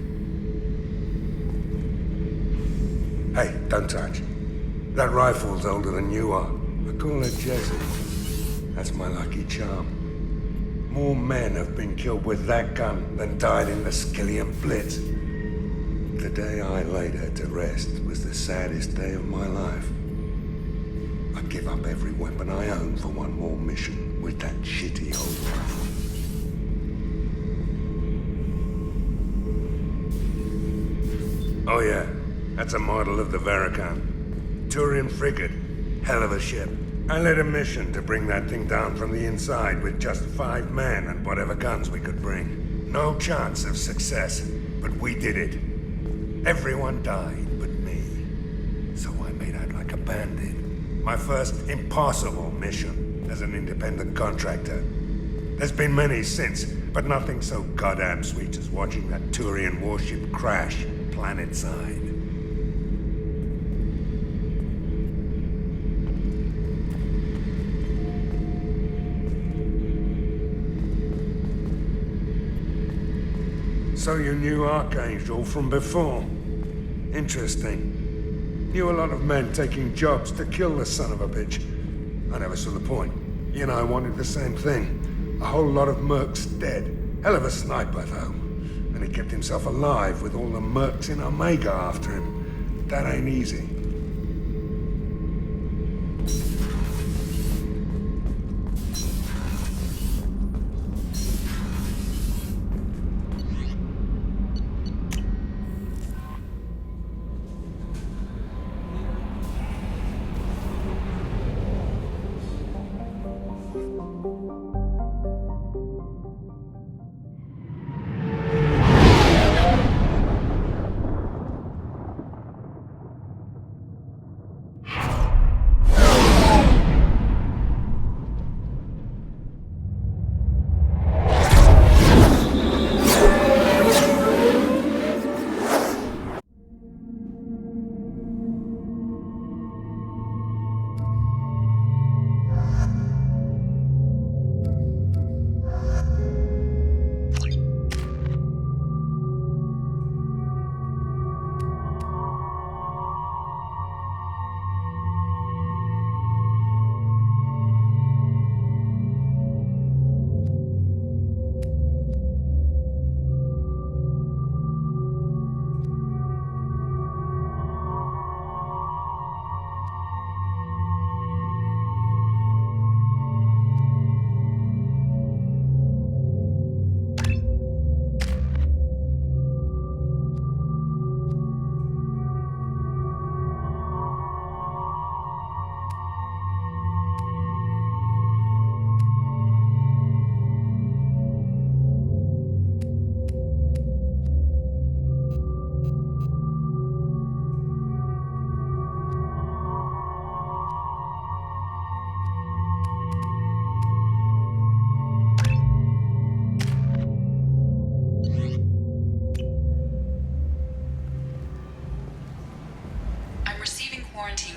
Hey, don't touch. That rifle's older than you are. I call her Jessie. That's my lucky charm. More men have been killed with that gun than died in the Skillian Blitz. The day I laid her to rest was the saddest day of my life. I'd give up every weapon I own for one more mission with that shitty old rifle. Oh yeah, that's a model of the Veracon. Turian frigate. Hell of a ship. I led a mission to bring that thing down from the inside with just 5 men and whatever guns we could bring. No chance of success, but we did it. Everyone died but me. So I made out like a bandit. My first impossible mission as an independent contractor. There's been many since, but nothing so goddamn sweet as watching that Turian warship crash planetside. So you knew Archangel from before? Interesting. Knew a lot of men taking jobs to kill the son of a bitch. I never saw the point. You and I wanted the same thing. A whole lot of mercs dead. Hell of a sniper, though. And he kept himself alive with all the mercs in Omega after him. That ain't easy.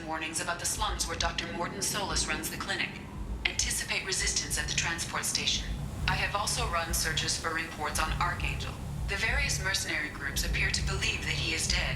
Warnings about the slums where Dr. Morton Solus runs the clinic. Anticipate resistance at the transport station. I have also run searches for reports on Archangel. The various mercenary groups appear to believe that he is dead.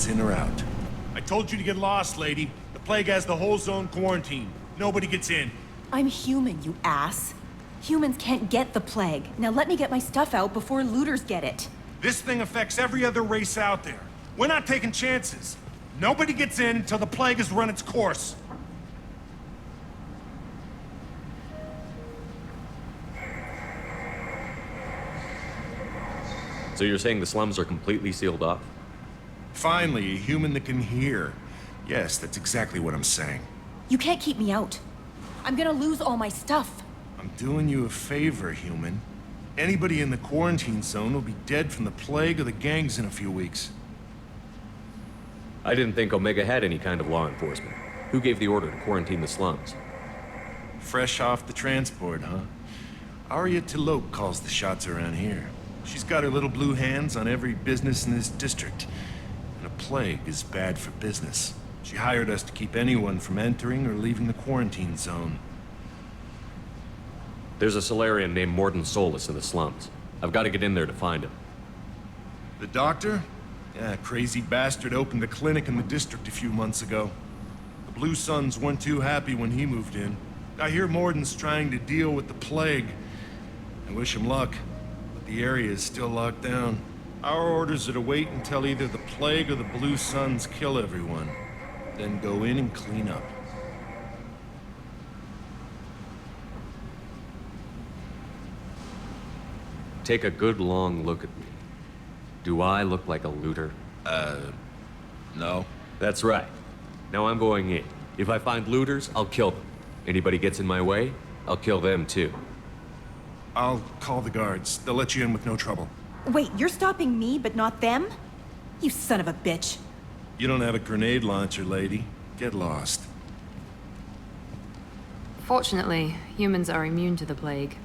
In or out. I told you to get lost, lady. The plague has the whole zone quarantined. Nobody gets in. I'm human, you ass. Humans can't get the plague. Now let me get my stuff out before looters get it. This thing affects every other race out there. We're not taking chances. Nobody gets in until the plague has run its course. So you're saying the slums are completely sealed off? Finally, a human that can hear. Yes, that's exactly what I'm saying. You can't keep me out. I'm gonna lose all my stuff. I'm doing you a favor, human. Anybody in the quarantine zone will be dead from the plague or the gangs in a few weeks. I didn't think Omega had any kind of law enforcement. Who gave the order to quarantine the slums? Fresh off the transport, huh? Arya Tilok calls the shots around here. She's got her little blue hands on every business in this district. And a plague is bad for business. She hired us to keep anyone from entering or leaving the quarantine zone. There's a Solarian named Morden Solus in the slums. I've got to get in there to find him. The doctor? Yeah, crazy bastard opened a clinic in the district a few months ago. The Blue Suns weren't too happy when he moved in. I hear Morden's trying to deal with the plague. I wish him luck, but the area is still locked down. Our orders are to wait until either the plague or the Blue Suns kill everyone, then go in and clean up. Take a good long look at me. Do I look like a looter? No. That's right. Now I'm going in. If I find looters, I'll kill them. Anybody gets in my way, I'll kill them too. I'll call the guards. They'll let you in with no trouble. Wait, you're stopping me, but not them? You son of a bitch. You don't have a grenade launcher, lady. Get lost. Fortunately, humans are immune to the plague.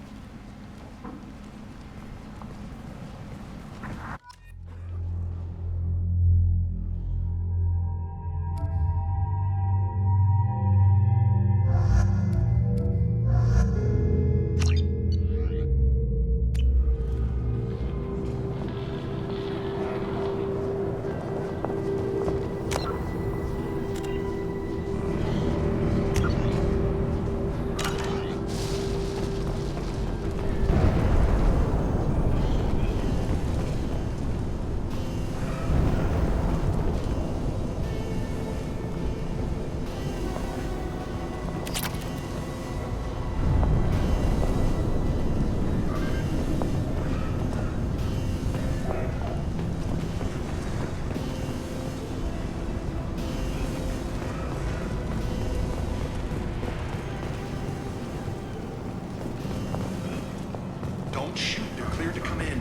Don't shoot. They're cleared to come in.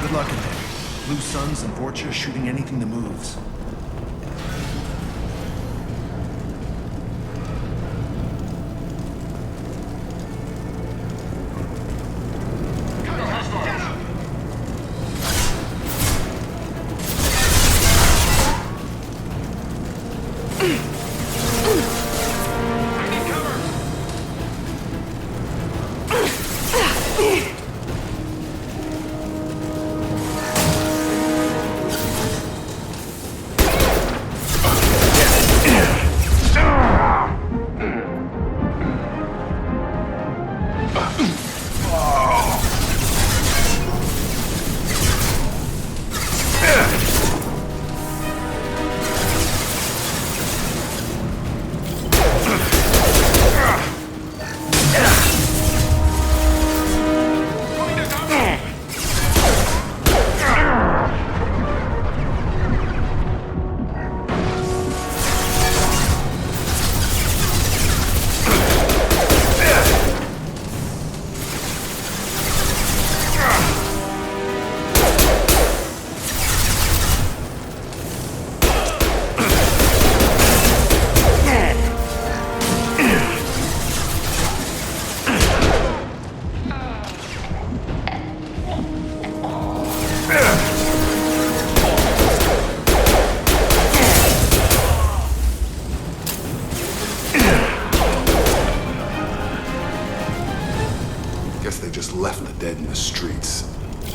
Good luck in there. Blue Suns and Vorcha shooting anything that moves.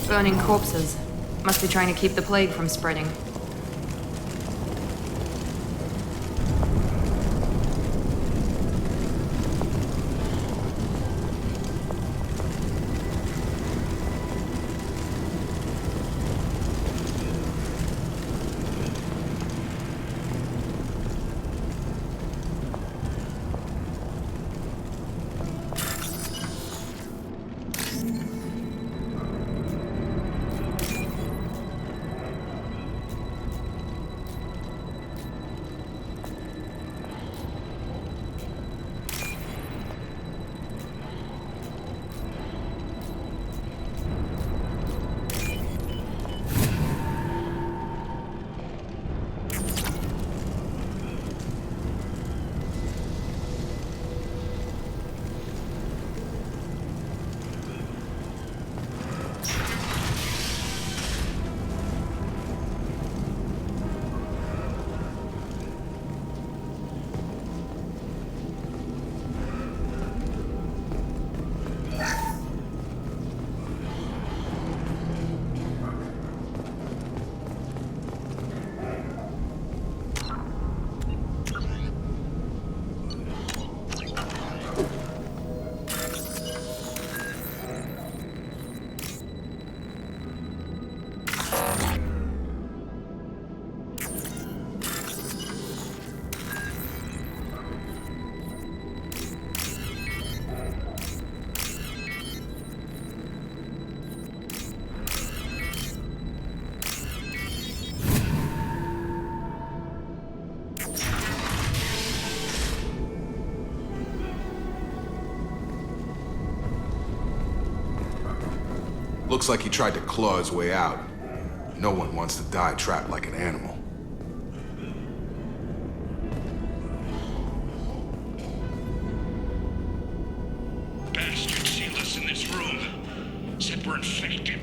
Burning corpses. Must be trying to keep the plague from spreading. Looks like he tried to claw his way out. No one wants to die trapped like an animal. Bastards sealed us in this room. Said we're infected.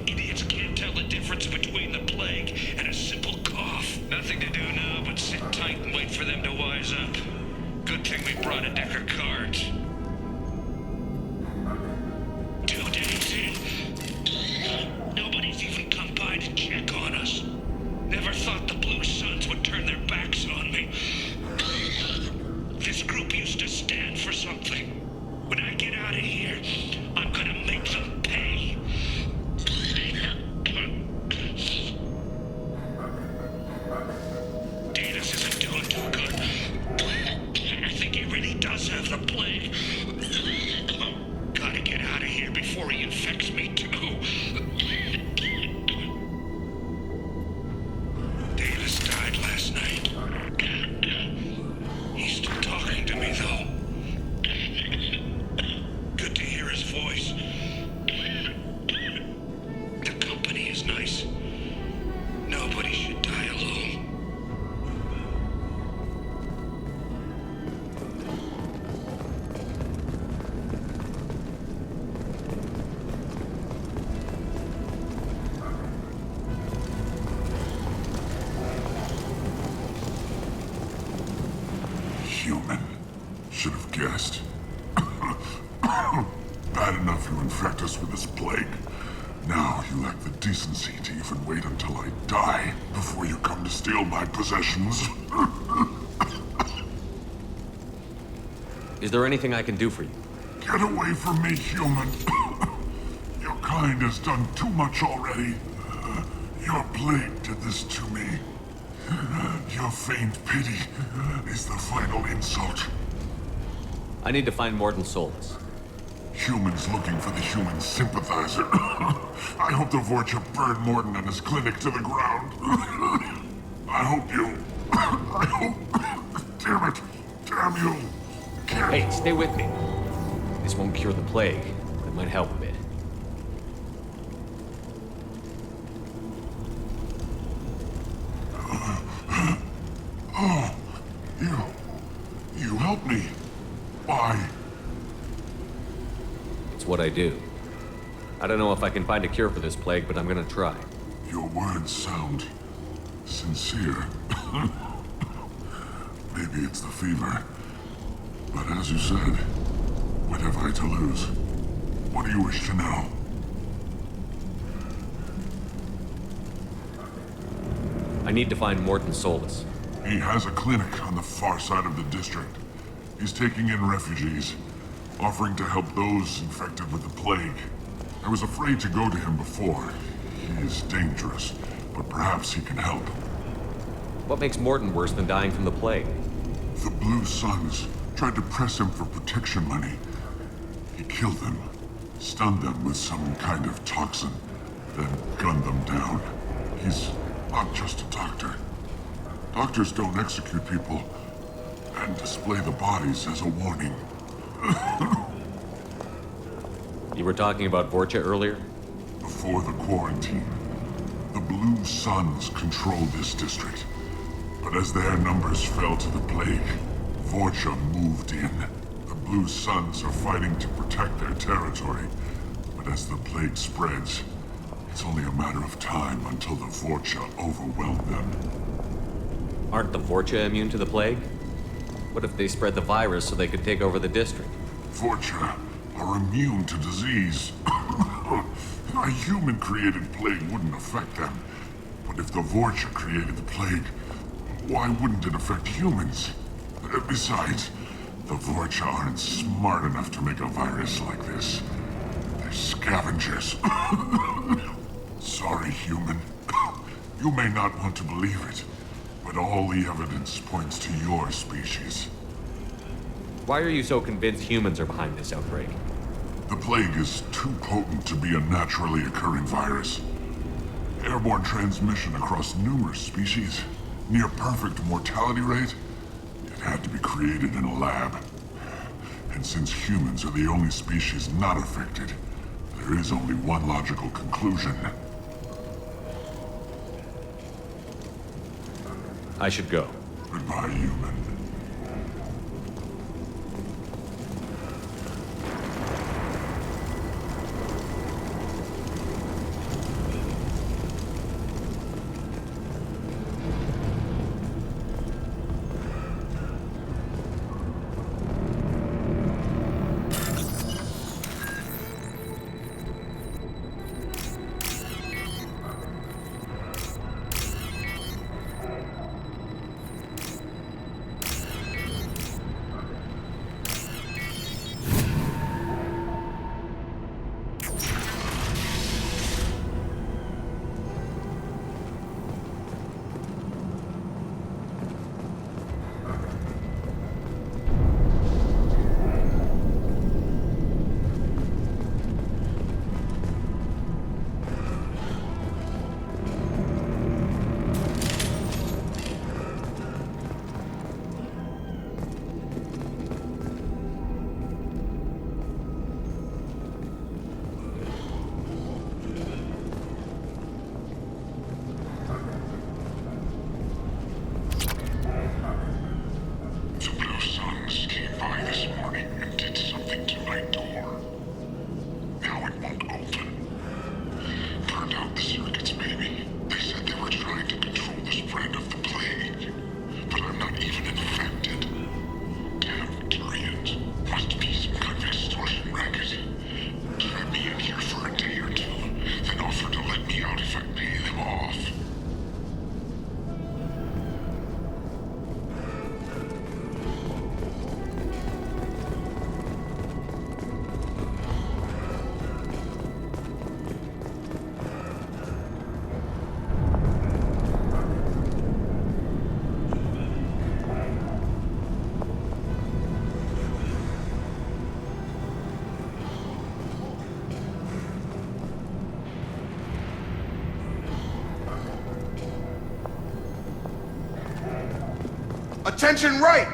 Idiots can't tell the difference between the plague and a simple cough. Nothing to do now but sit tight and wait for them to wise up. Good thing we brought a deck of cards. 2 days in. Nobody's even come by to check on us. Never thought the Blue Suns would turn their backs on me. This group used to stand for something. When I get out of here, I'm gonna make them pay. Datus isn't doing too good. I think he really does have the plague. Gotta get out of here before he infects me too. Davis died last night. He's still talking to me though. Good to hear his voice. The company is nice. Nobody should die alone. Human. Should have guessed. Bad enough you infect us with this plague. Now you lack the decency to even wait until I die before you come to steal my possessions. Is there anything I can do for you? Get away from me, human. Your kind has done too much already. Your plague did this to me. Your feigned pity is the final insult. I need to find Morden Solus. Humans looking for the human sympathizer. I hope the Vorcha burned Morden and his clinic to the ground. I hope you... I hope... Damn it. Damn you. Hey, stay with me. This won't cure the plague, but it might help a bit. Oh, you helped me. Why? It's what I do. I don't know if I can find a cure for this plague, but I'm gonna try. Your words sound sincere. Maybe it's the fever. But as you said, what have I to lose? What do you wish to know? I need to find Morton Solus. He has a clinic on the far side of the district. He's taking in refugees, offering to help those infected with the plague. I was afraid to go to him before. He is dangerous, but perhaps he can help. What makes Morton worse than dying from the plague? The Blue Suns tried to press him for protection money. He killed them, stunned them with some kind of toxin, then gunned them down. He's not just a doctor. Doctors don't execute people and display the bodies as a warning. You were talking about Vorcha earlier? Before the quarantine, the Blue Suns controlled this district. But as their numbers fell to the plague, Vorcha moved in. The Blue Suns are fighting to protect their territory. But as the plague spreads, it's only a matter of time until the Vorcha overwhelm them. Aren't the Vorcha immune to the plague? What if they spread the virus so they could take over the district? Vorcha are immune to disease. A human-created plague wouldn't affect them. But if the Vorcha created the plague, why wouldn't it affect humans? Besides, the Vorcha aren't smart enough to make a virus like this. They're scavengers. Sorry, human. You may not want to believe it, but all the evidence points to your species. Why are you so convinced humans are behind this outbreak? The plague is too potent to be a naturally occurring virus. Airborne transmission across numerous species, near perfect mortality rate. It had to be created in a lab. And since humans are the only species not affected, there is only one logical conclusion. I should go. Goodbye, human. Attention right!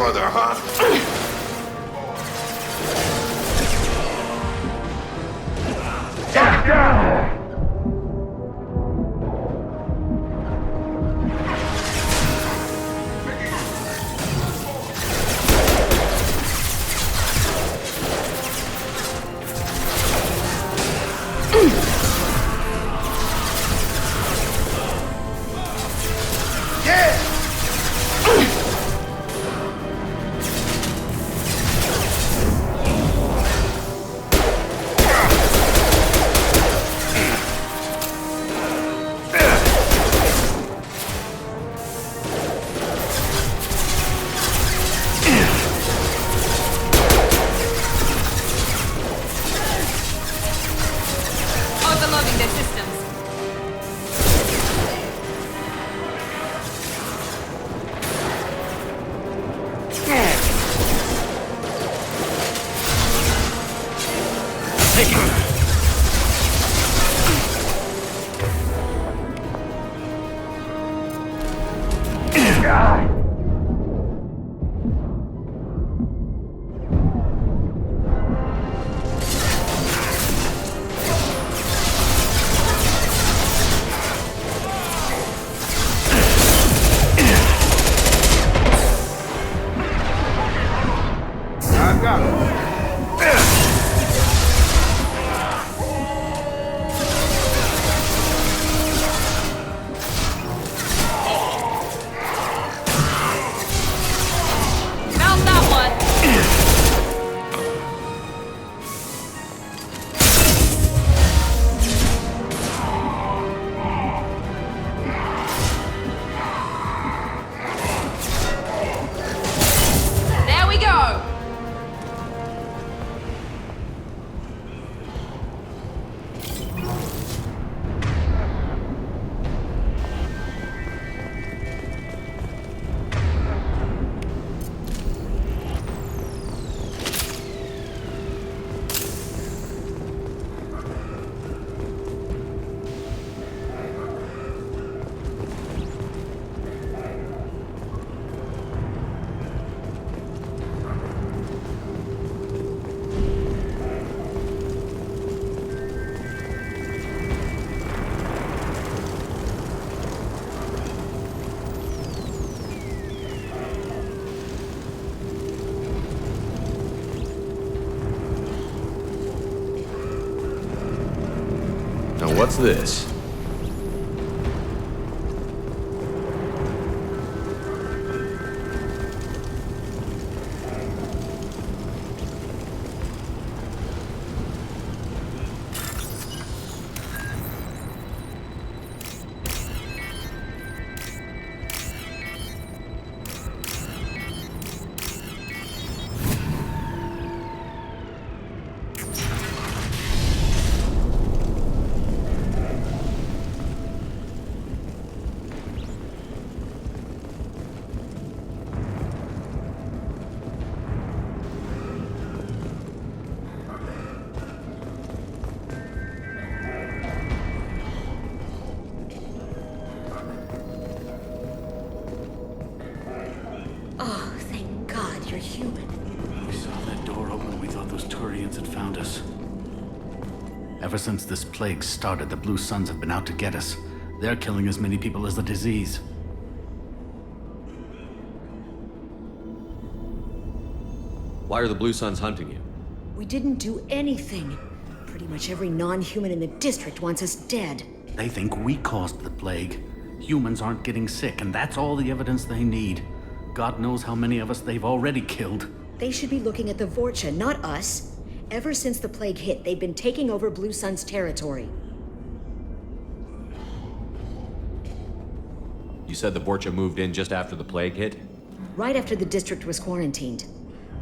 further, huh? Get down! Overloading their systems. I got him. Found that one. There we go. Now what's this? Oh, thank God you're human. We saw that door open, we thought those Turians had found us. Ever since this plague started, the Blue Suns have been out to get us. They're killing as many people as the disease. Why are the Blue Suns hunting you? We didn't do anything. Pretty much every non-human in the district wants us dead. They think we caused the plague. Humans aren't getting sick, and that's all the evidence they need. God knows how many of us they've already killed. They should be looking at the Vorcha, not us. Ever since the plague hit, they've been taking over Blue Sun's territory. You said the Vorcha moved in just after the plague hit? Right after the district was quarantined.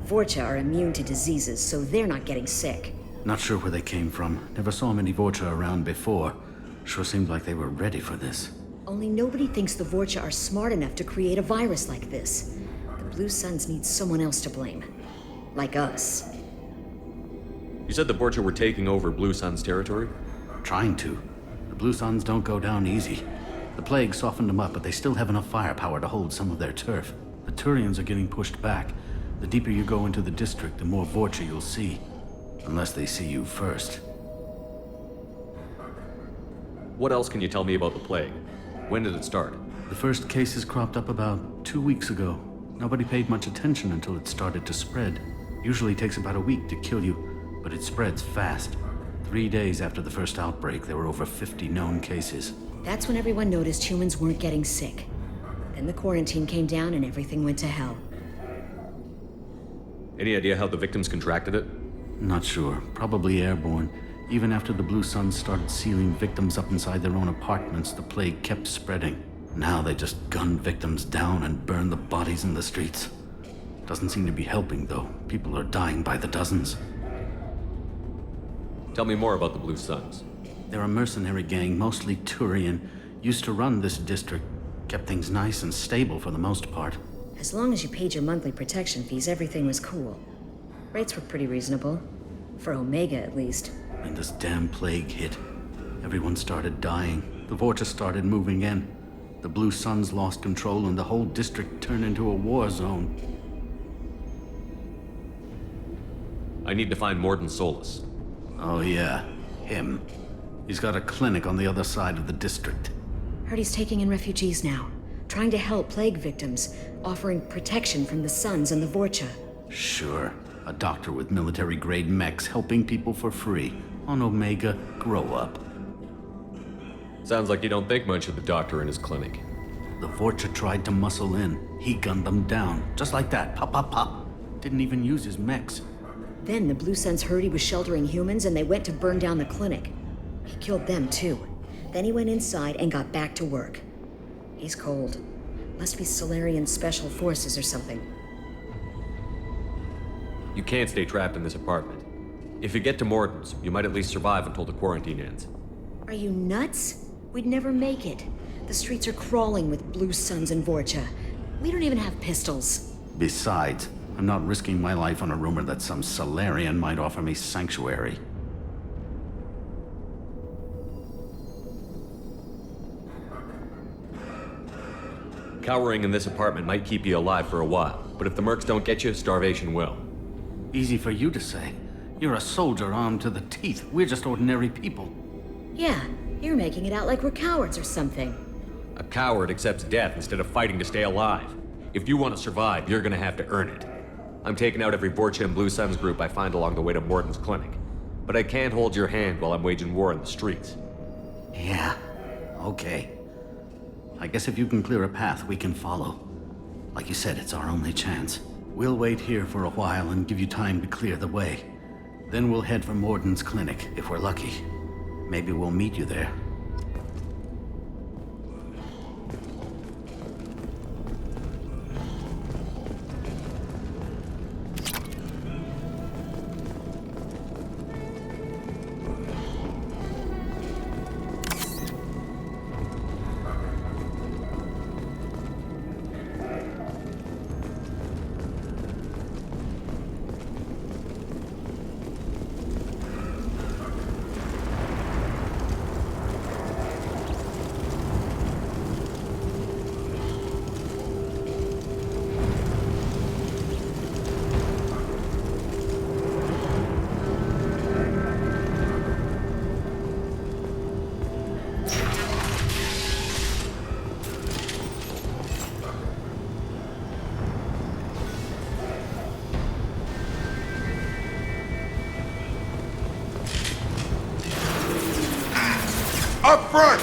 Vorcha are immune to diseases, so they're not getting sick. Not sure where they came from. Never saw many Vorcha around before. Sure seemed like they were ready for this. Only nobody thinks the Vorcha are smart enough to create a virus like this. The Blue Suns need someone else to blame. Like us. You said the Vorcha were taking over Blue Sun's territory? Trying to. The Blue Suns don't go down easy. The plague softened them up, but they still have enough firepower to hold some of their turf. The Turians are getting pushed back. The deeper you go into the district, the more Vorcha you'll see. Unless they see you first. What else can you tell me about the plague? When did it start? The first cases cropped up about 2 weeks ago. Nobody paid much attention until it started to spread. Usually takes about a week to kill you, but it spreads fast. 3 days after the first outbreak, there were over 50 known cases. That's when everyone noticed humans weren't getting sick. Then the quarantine came down and everything went to hell. Any idea how the victims contracted it? Not sure. Probably airborne. Even after the Blue Suns started sealing victims up inside their own apartments, the plague kept spreading. Now they just gun victims down and burn the bodies in the streets. Doesn't seem to be helping, though. People are dying by the dozens. Tell me more about the Blue Suns. They're a mercenary gang, mostly Turian. Used to run this district. Kept things nice and stable for the most part. As long as you paid your monthly protection fees, everything was cool. Rates were pretty reasonable. For Omega, at least. And this damn plague hit. Everyone started dying. The Vorcha started moving in. The Blue Suns lost control and the whole district turned into a war zone. I need to find Morden Solus. Oh yeah, him. He's got a clinic on the other side of the district. Heard he's taking in refugees now. Trying to help plague victims. Offering protection from the Suns and the Vorcha. Sure. A doctor with military-grade mechs helping people for free. On Omega, grow up. Sounds like you don't think much of the doctor in his clinic. The Vorcha tried to muscle in. He gunned them down. Just like that. Pop, pop, pop. Didn't even use his mechs. Then the Blue Suns heard he was sheltering humans and they went to burn down the clinic. He killed them too. Then he went inside and got back to work. He's cold. Must be Solarian Special Forces or something. You can't stay trapped in this apartment. If you get to Morden's, you might at least survive until the quarantine ends. Are you nuts? We'd never make it. The streets are crawling with Blue Suns and Vorcha. We don't even have pistols. Besides, I'm not risking my life on a rumor that some Solarian might offer me sanctuary. Cowering in this apartment might keep you alive for a while, but if the mercs don't get you, starvation will. Easy for you to say. You're a soldier armed to the teeth. We're just ordinary people. Yeah, you're making it out like we're cowards or something. A coward accepts death instead of fighting to stay alive. If you want to survive, you're gonna have to earn it. I'm taking out every Vorcha and Blue Suns group I find along the way to Morden's clinic. But I can't hold your hand while I'm waging war in the streets. Yeah, okay. I guess if you can clear a path, we can follow. Like you said, it's our only chance. We'll wait here for a while and give you time to clear the way. Then we'll head for Morden's clinic, if we're lucky. Maybe we'll meet you there. Up front!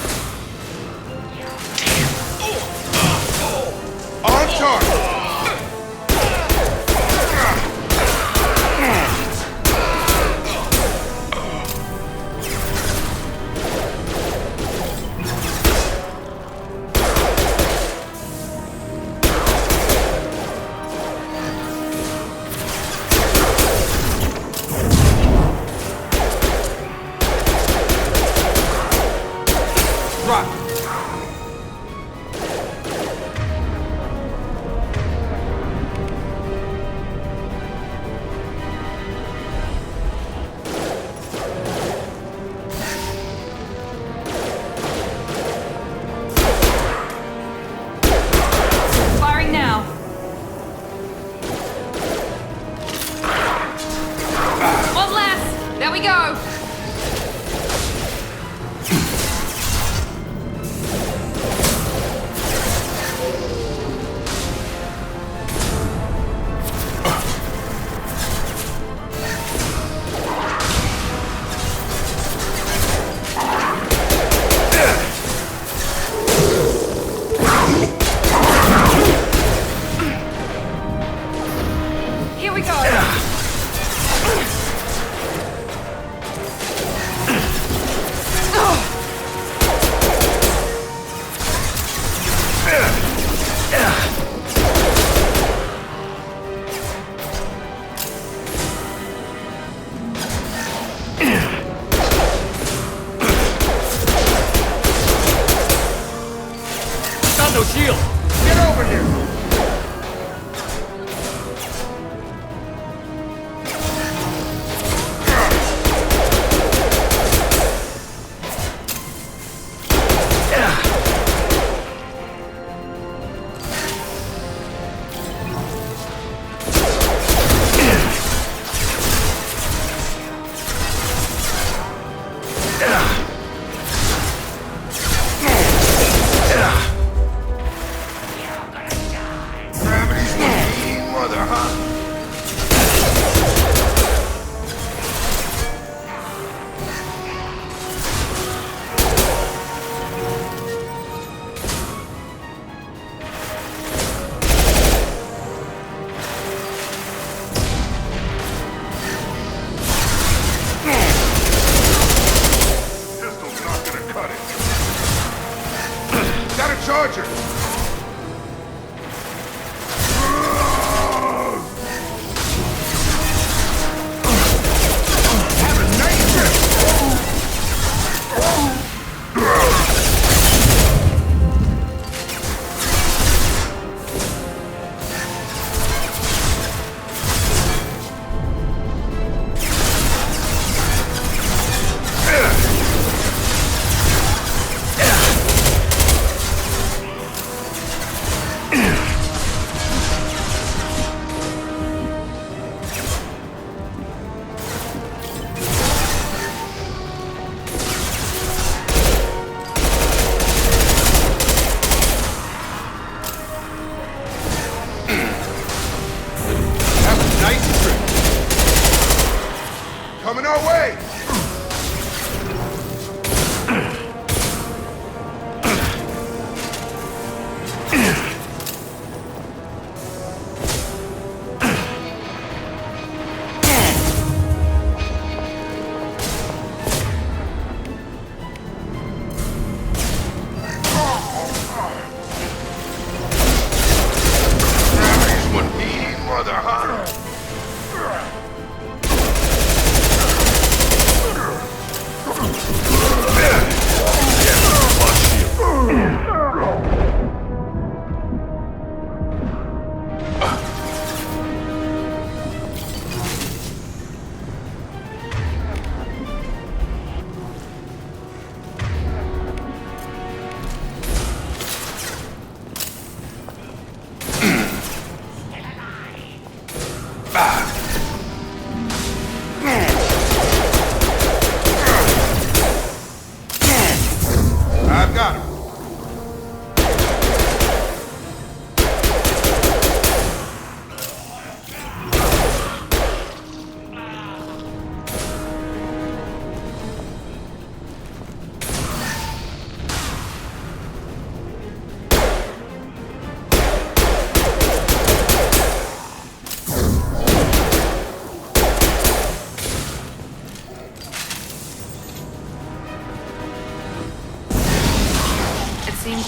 On target!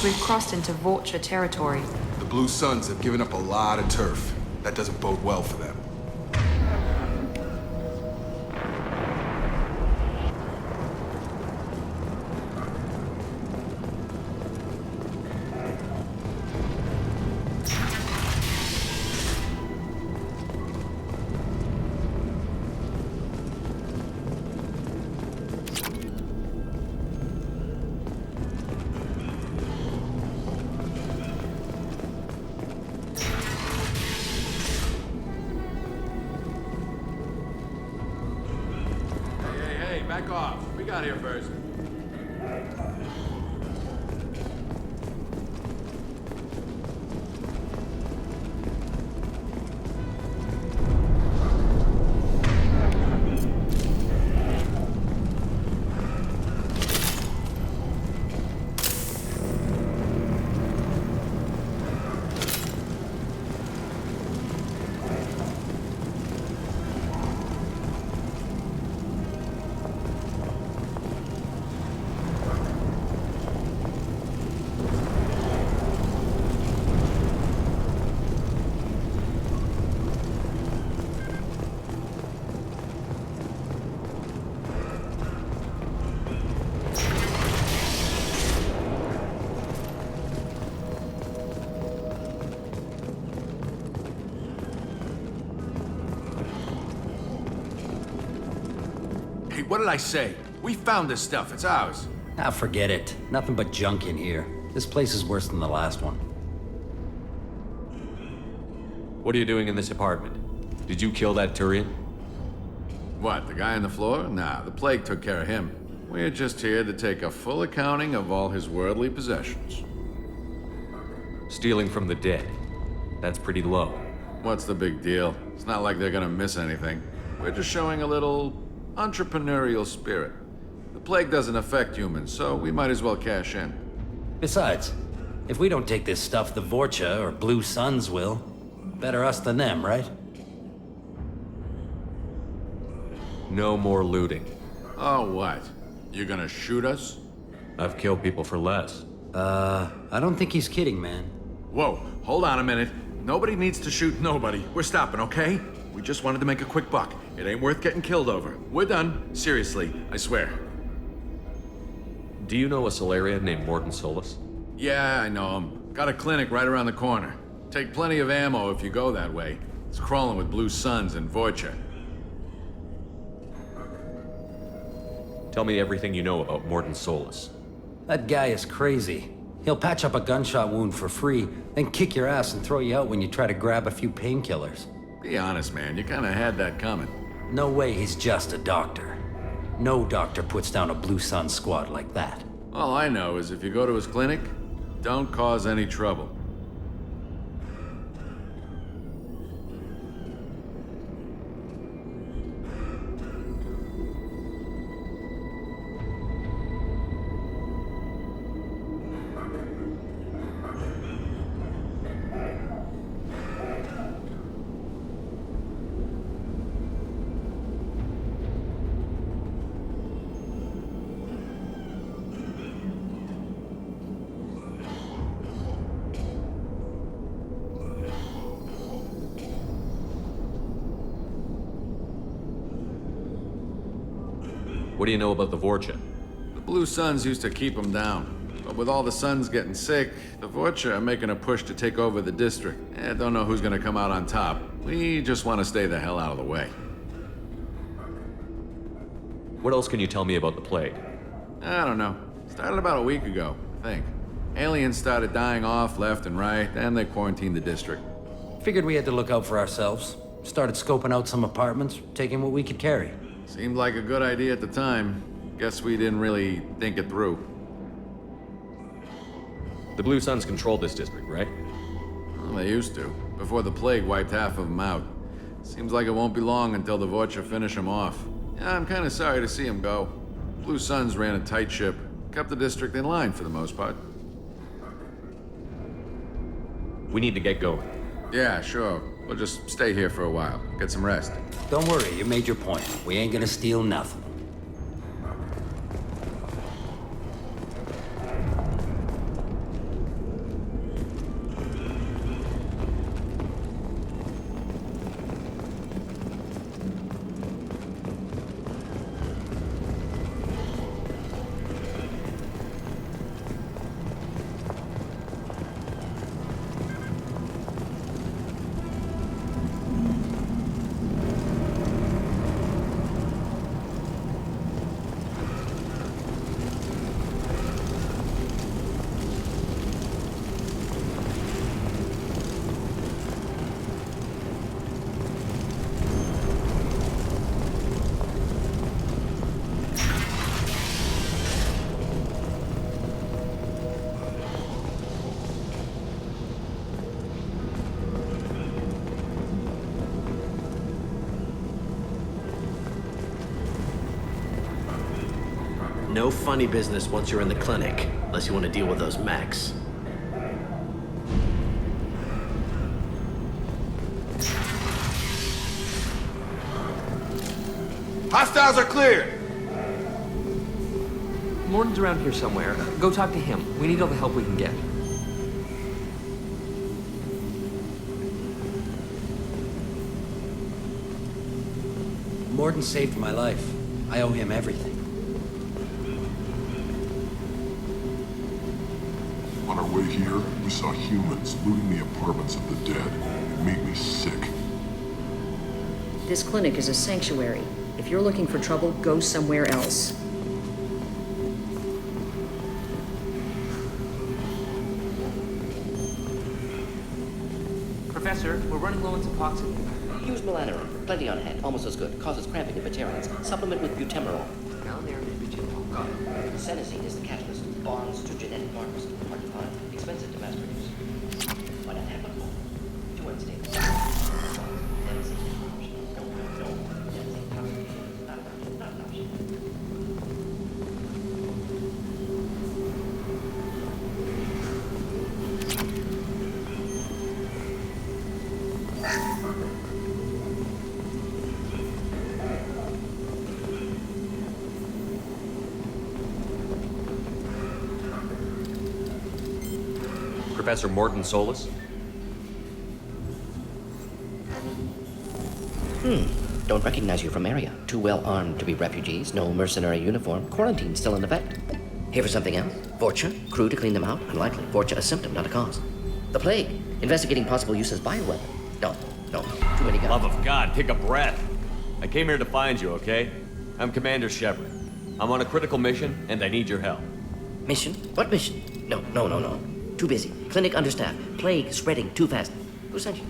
we've crossed into Vulture territory. The Blue Suns have given up a lot of turf. That doesn't bode well for them. Back off. We got here first. Hey, what did I say? We found this stuff. It's ours. Ah, forget it. Nothing but junk in here. This place is worse than the last one. What are you doing in this apartment? Did you kill that Turian? What, the guy on the floor? Nah, the plague took care of him. We're just here to take a full accounting of all his worldly possessions. Stealing from the dead. That's pretty low. What's the big deal? It's not like they're gonna miss anything. We're just showing a little entrepreneurial spirit. The plague doesn't affect humans, so we might as well cash in. Besides, if we don't take this stuff, the Vorcha or Blue Suns will. Better us than them, right? No more looting. Oh, what? You gonna shoot us? I've killed people for less. I don't think he's kidding, man. Whoa, hold on a minute. Nobody needs to shoot nobody. We're stopping, okay? We just wanted to make a quick buck. It ain't worth getting killed over. We're done. Seriously, I swear. Do you know a Solarian named Morton Solus? Yeah, I know him. Got a clinic right around the corner. Take plenty of ammo if you go that way. It's crawling with Blue Suns and Vorcha. Tell me everything you know about Morton Solus. That guy is crazy. He'll patch up a gunshot wound for free, then kick your ass and throw you out when you try to grab a few painkillers. Be honest, man. You kinda had that coming. No way he's just a doctor. No doctor puts down a Blue Sun squad like that. All I know is if you go to his clinic, don't cause any trouble. What do you know about the Vorcha? The Blue Suns used to keep them down. But with all the Suns getting sick, the Vorcha are making a push to take over the district. Don't know who's gonna come out on top. We just want to stay the hell out of the way. What else can you tell me about the plague? I don't know. Started about a week ago, I think. Aliens started dying off left and right, and they quarantined the district. Figured we had to look out for ourselves. Started scoping out some apartments, taking what we could carry. Seemed like a good idea at the time. Guess we didn't really think it through. The Blue Suns control this district, right? Well, they used to, before the plague wiped half of them out. Seems like it won't be long until the Vorcha finish them off. Yeah, I'm kind of sorry to see them go. Blue Suns ran a tight ship, kept the district in line for the most part. We need to get going. Yeah, sure. We'll just stay here for a while, get some rest. Don't worry, you made your point. We ain't gonna steal nothing. No funny business once you're in the clinic, unless you want to deal with those mechs. Hostiles are cleared! Morton's around here somewhere. Go talk to him. We need all the help we can get. Morton saved my life. I owe him everything. On our way here, we saw humans looting the apartments of the dead. It made me sick. This clinic is a sanctuary. If you're looking for trouble, go somewhere else. Professor, we're running low on epoxy. Use melanorin. Plenty on hand. Almost as good. Causes cramping in Batarians. Supplement with butemerol. Melanorin and butemerol. Got it. Senescine is the catalyst. Bonds to genetic markers. Hard to find. Expensive to mass produce. Why not have one more? Too unstable. Senescine is an option. No. Senescine toxification is not an option. Not an option. Professor Morton Solis? Don't recognize you from area. Too well armed to be refugees. No mercenary uniform. Quarantine still in effect. Here for something else? Vorcha? Crew to clean them out? Unlikely. Vorcha a symptom, not a cause. The plague. Investigating possible use as bioweapon. No. Too many guns. Love of God, take a breath. I came here to find you, okay? I'm Commander Shepard. I'm on a critical mission, and I need your help. Mission? What mission? No. Too busy. Clinic understaffed. Plague spreading too fast. Who sent you?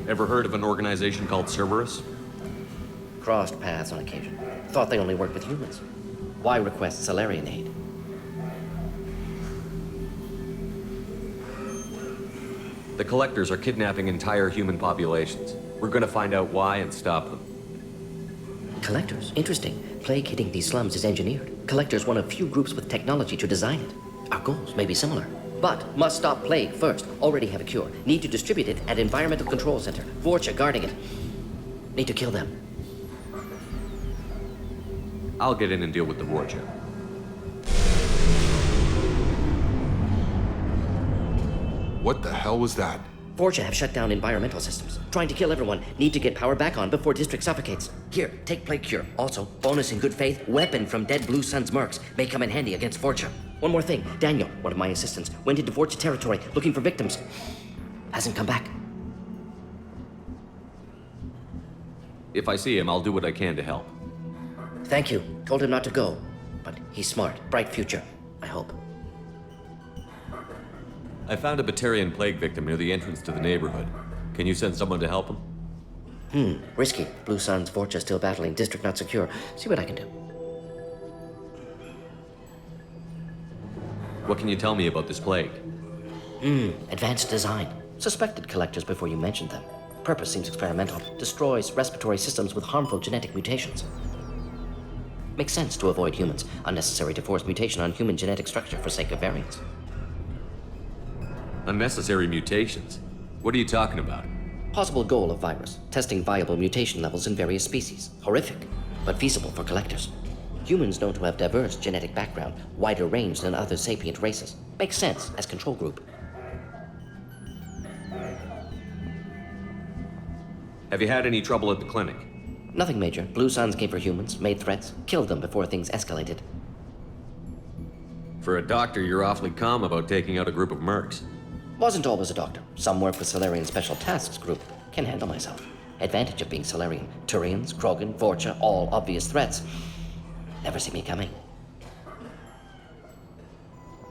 Ever heard of an organization called Cerberus? Crossed paths on occasion. Thought they only worked with humans. Why request Salarian aid? The Collectors are kidnapping entire human populations. We're gonna find out why and stop them. Collectors? Interesting. Plague hitting these slums is engineered. Collectors one of few groups with technology to design it. Our goals may be similar. But must stop plague first. Already have a cure. Need to distribute it at Environmental Control Center. Vorcha guarding it. Need to kill them. I'll get in and deal with the Vorcha. What the hell was that? Vorcha have shut down environmental systems. Trying to kill everyone. Need to get power back on before district suffocates. Here, take plague cure. Also, bonus in good faith, weapon from dead Blue Sun's mercs. May come in handy against Vorcha. One more thing. Daniel, one of my assistants, went into Vorcha territory looking for victims. Hasn't come back. If I see him, I'll do what I can to help. Thank you. Told him not to go. But he's smart. Bright future. I hope. I found a Batarian plague victim near the entrance to the neighborhood. Can you send someone to help him? Risky. Blue Sun's Vorcha still battling. District not secure. See what I can do. What can you tell me about this plague? Advanced design. Suspected collectors before you mentioned them. Purpose seems experimental. Destroys respiratory systems with harmful genetic mutations. Makes sense to avoid humans. Unnecessary to force mutation on human genetic structure for sake of variance. Unnecessary mutations? What are you talking about? Possible goal of virus. Testing viable mutation levels in various species. Horrific, but feasible for collectors. Humans known to have diverse genetic background, wider range than other sapient races. Makes sense as control group. Have you had any trouble at the clinic? Nothing major. Blue Suns came for humans, made threats, killed them before things escalated. For a doctor, you're awfully calm about taking out a group of mercs. Wasn't always a doctor. Some work with Solarian Special Tasks Group. Can handle myself. Advantage of being Solarian. Turians, Krogan, Vorcha, all obvious threats. Never see me coming.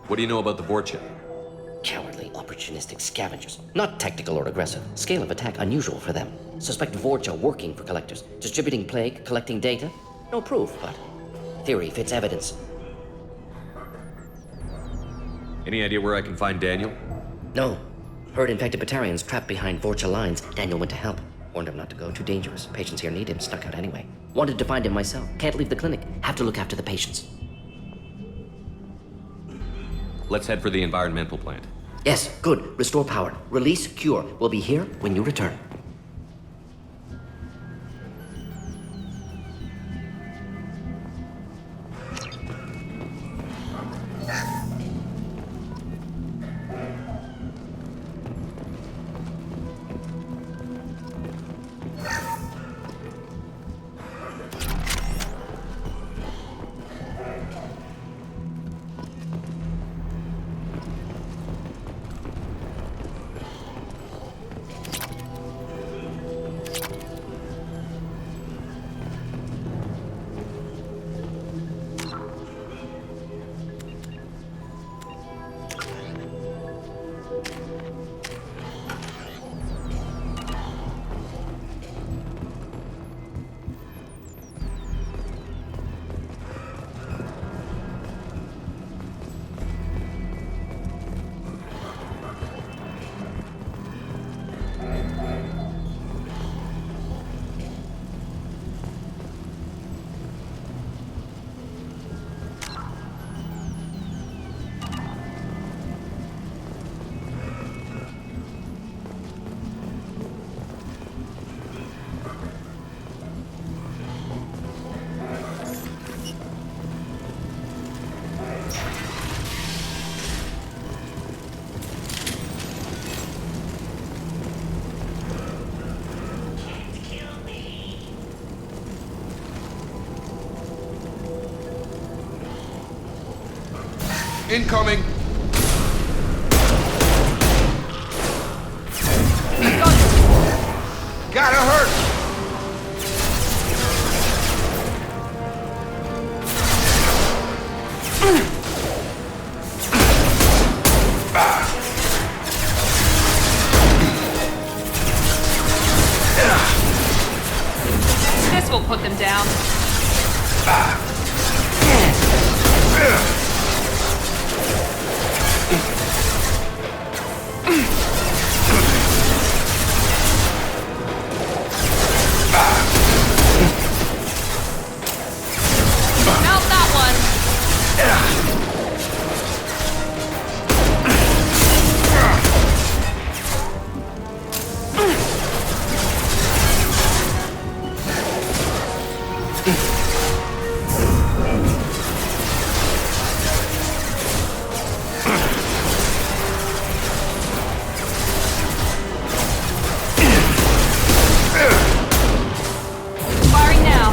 What do you know about the Vorcha? Cowardly, opportunistic scavengers. Not tactical or aggressive. Scale of attack unusual for them. Suspect Vorcha working for collectors. Distributing plague, collecting data. No proof, but theory fits evidence. Any idea where I can find Daniel? No. Heard infected Batarians trapped behind Vorcha lines. Daniel went to help. Warned him not to go. Too dangerous. Patients here need him. Snuck out anyway. Wanted to find him myself. Can't leave the clinic. Have to look after the patients. Let's head for the environmental plant. Yes, good. Restore power. Release, cure. We'll be here when you return. Incoming! Gotta hurt! This will put them down. Melt that one. Firing now.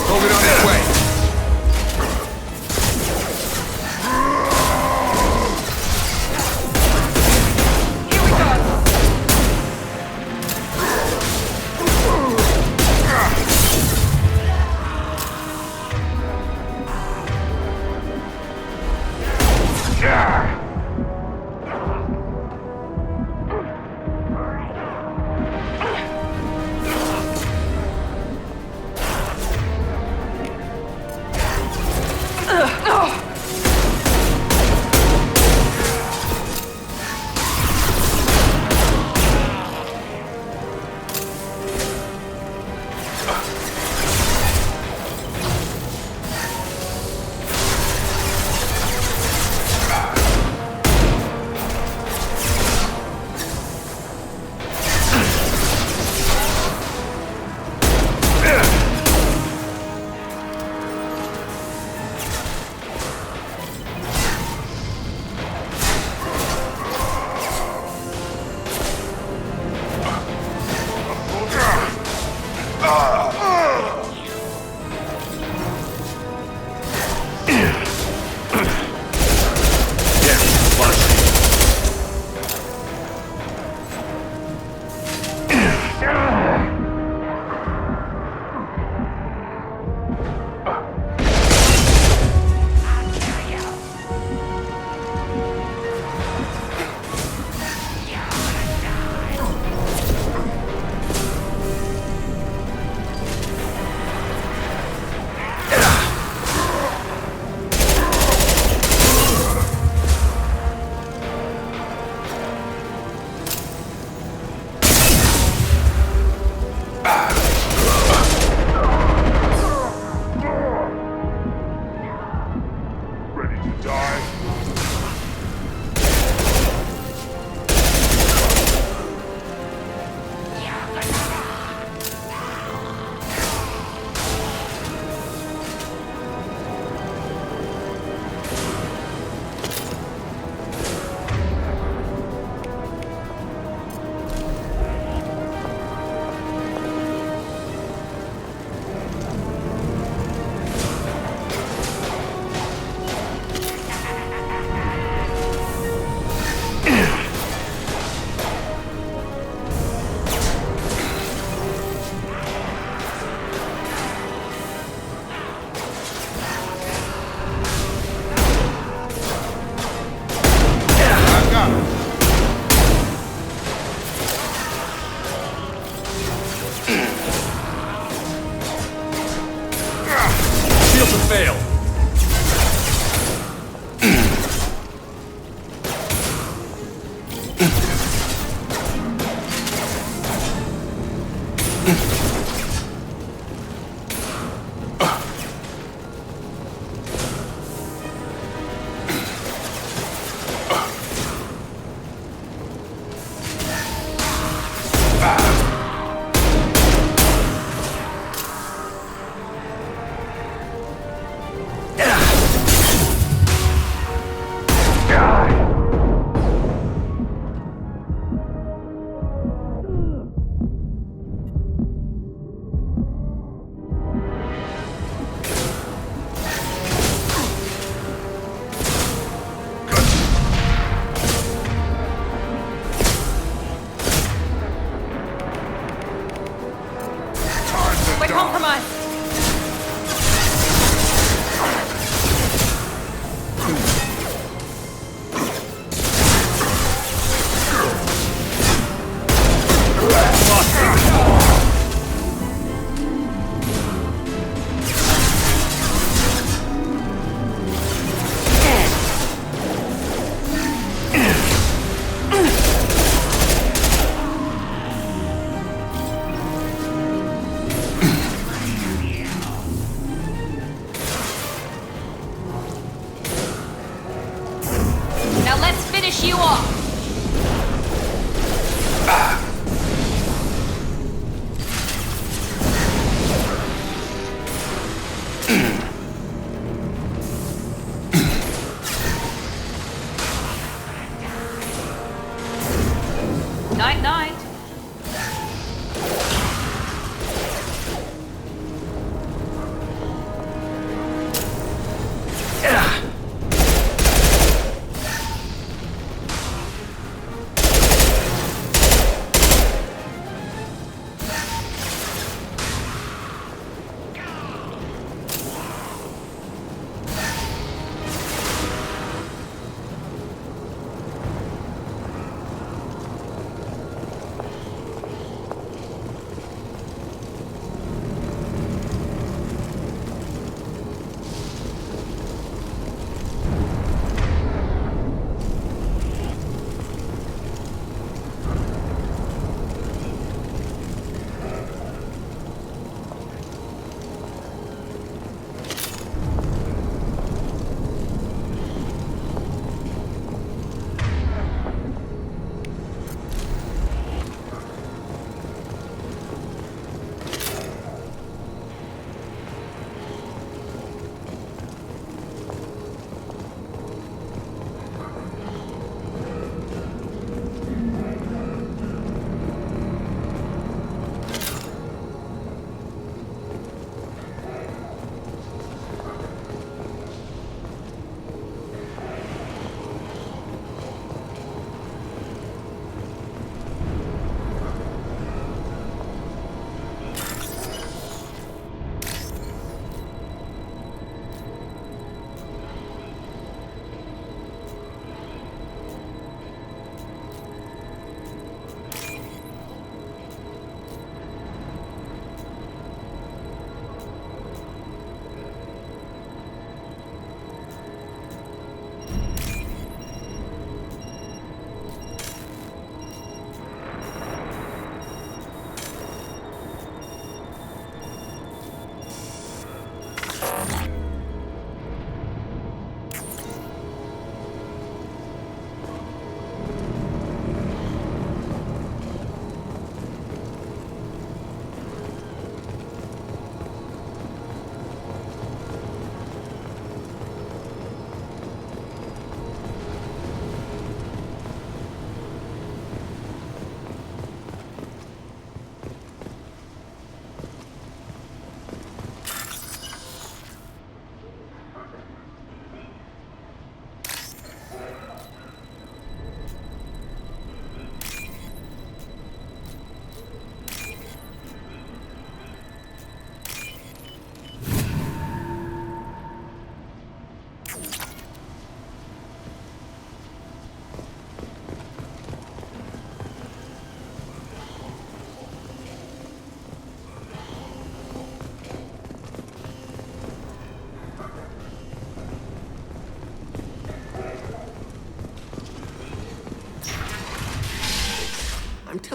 Hold it on this way. Here we go.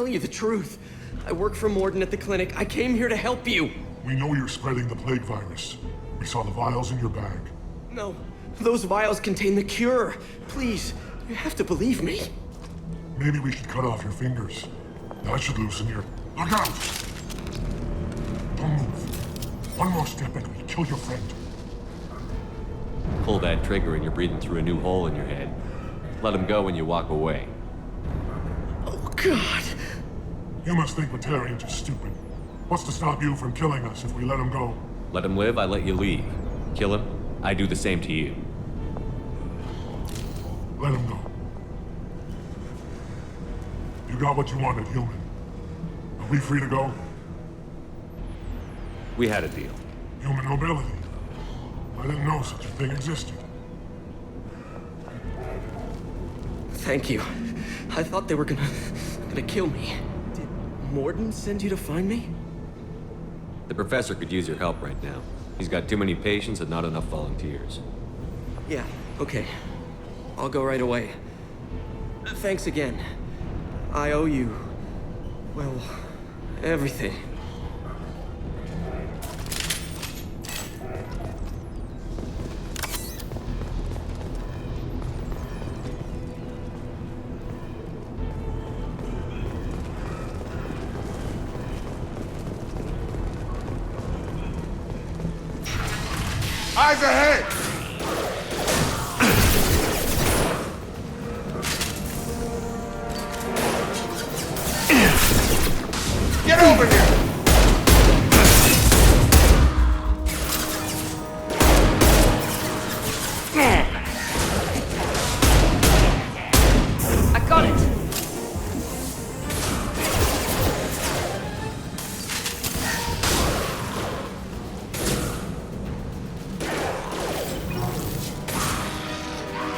tell you the truth. I work for Morden at the clinic. I came here to help you. We know you're spreading the plague virus. We saw the vials in your bag. No, those vials contain the cure. Please, you have to believe me. Maybe we should cut off your fingers. That should loosen your... Look out! Don't move. One more step and we'll kill your friend. Pull that trigger and you're breathing through a new hole in your head. Let him go when you walk away. Oh, God. You must think Batarians are stupid. What's to stop you from killing us if we let him go? Let him live, I let you leave. Kill him, I do the same to you. Let him go. You got what you wanted, human. Are we free to go? We had a deal. Human nobility. I didn't know such a thing existed. Thank you. I thought they were gonna kill me. Did Morden send you to find me? The professor could use your help right now. He's got too many patients and not enough volunteers. Yeah, okay. I'll go right away. Thanks again. I owe you... well, everything. Eyes ahead! Get over here! I got it!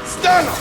Stun him!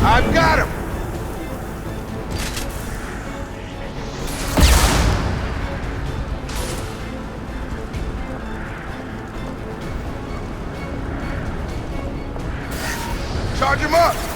I've got him! Charge him up!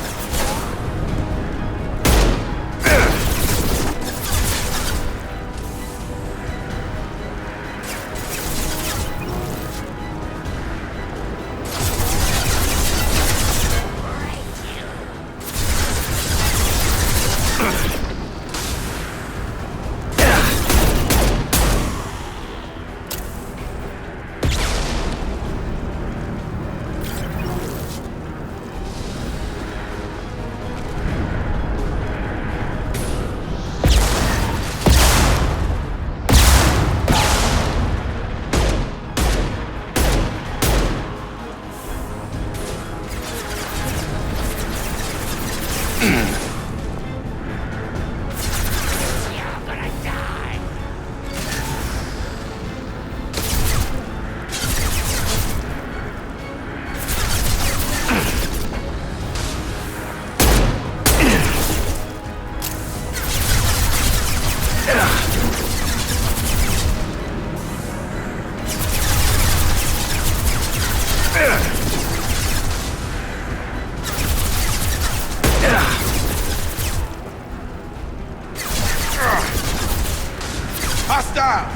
Hostiles!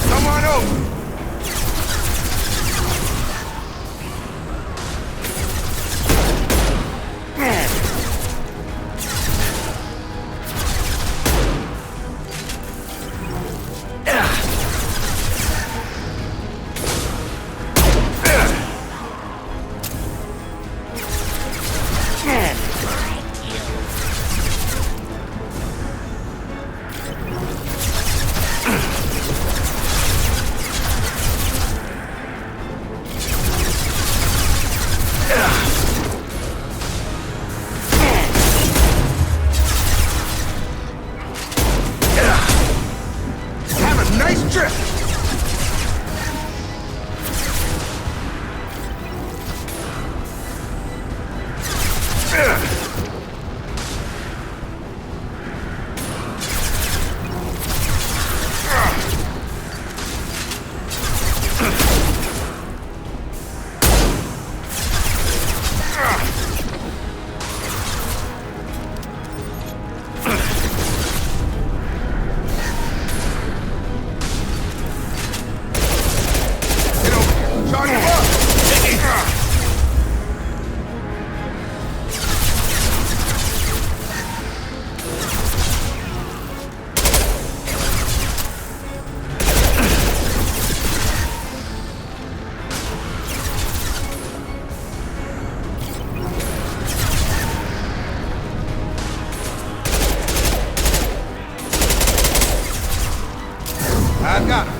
Come on over! Have a nice trip! Charge him up! I've got him.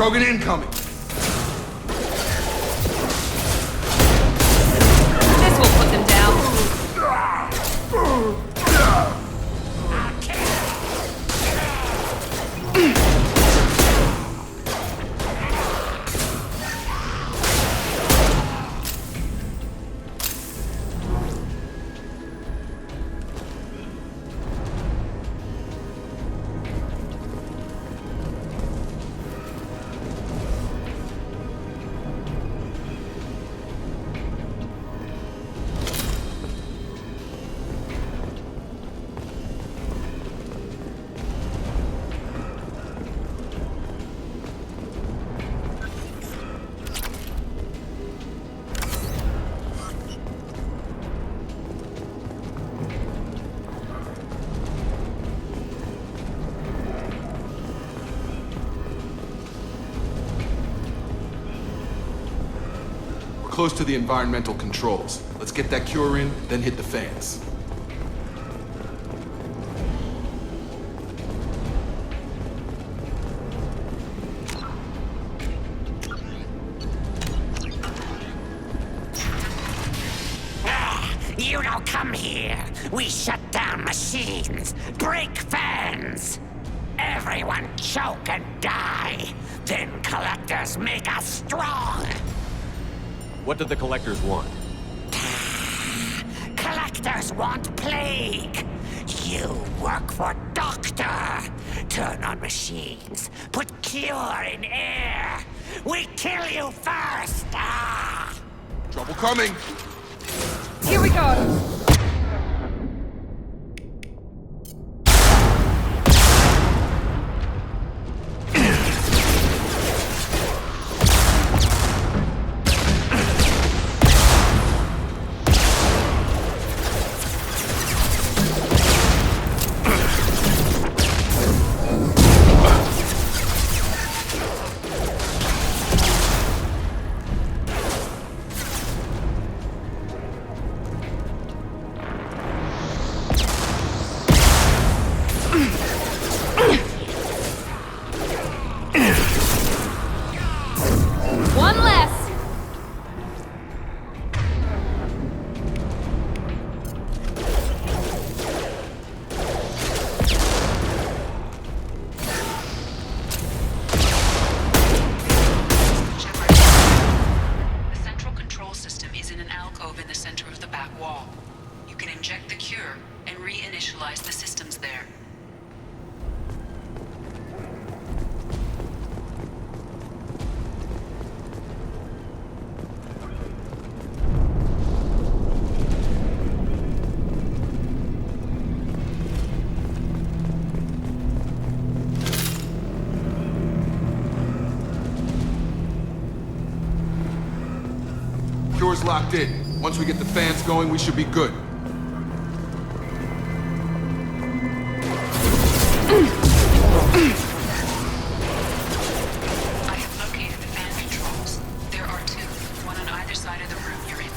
Krogan incoming! This will put them down. Close to the environmental controls. Let's get that cure in, then hit the fans. You don't come here. We shut down machines, break fans. Everyone choke and die. Then collectors make us strong. What do the collectors want? Collectors want plague. You work for Doctor. Turn on machines. Put cure in air. We kill you first. Ah! Trouble coming. Here we go. Cure's locked in. Once we get the fans going, we should be good. I have located the fan controls. There are two, one on either side of the room you're in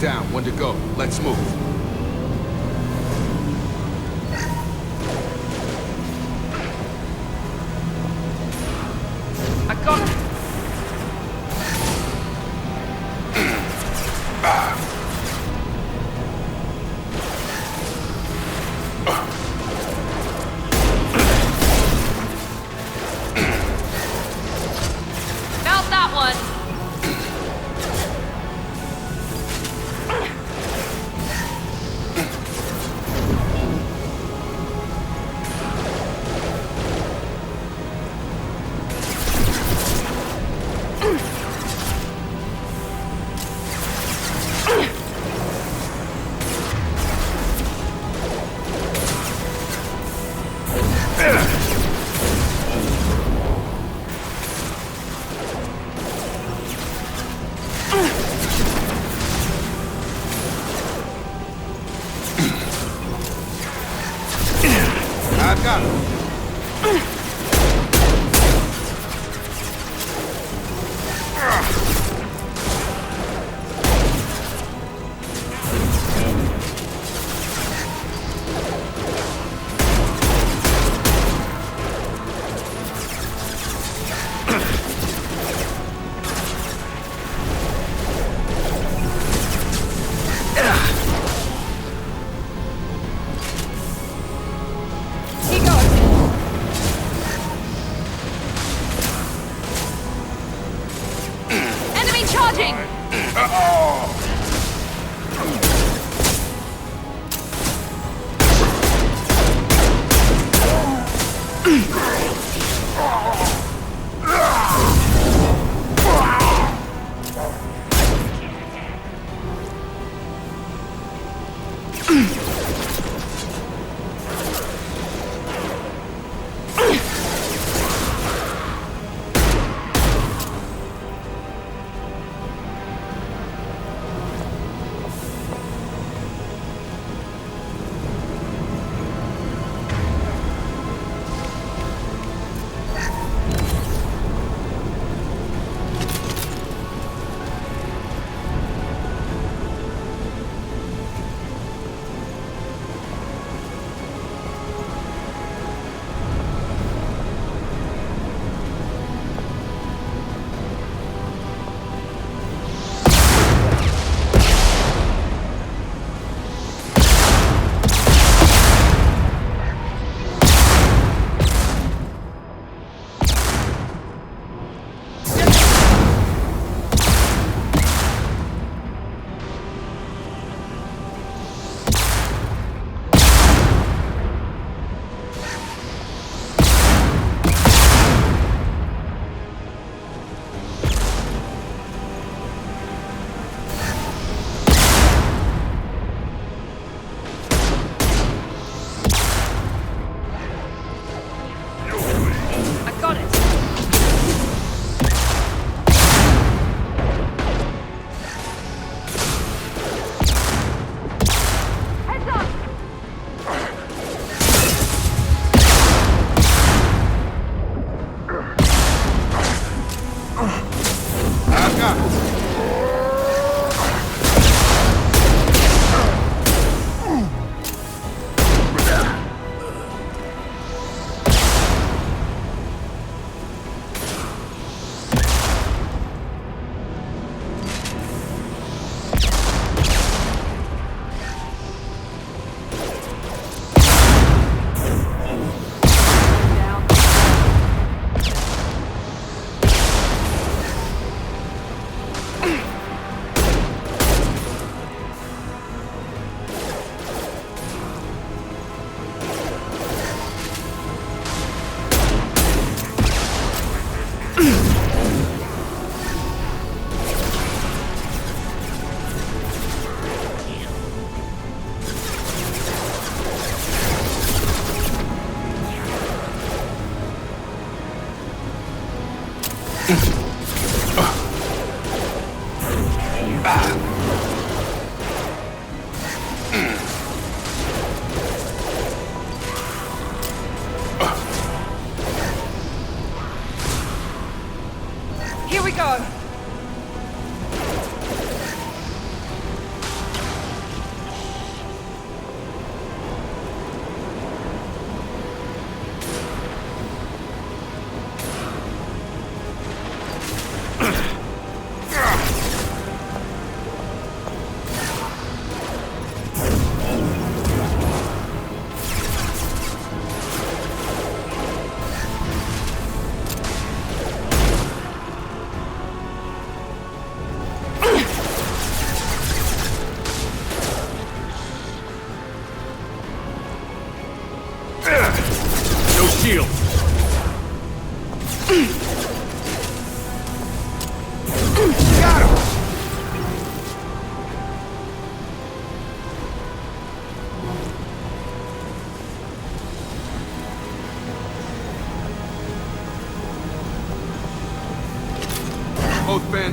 down. One to go. Let's move. I got it! Found that one! I've got him. He goes! Enemy charging! I got it! Heads up! I've got him. Here we go!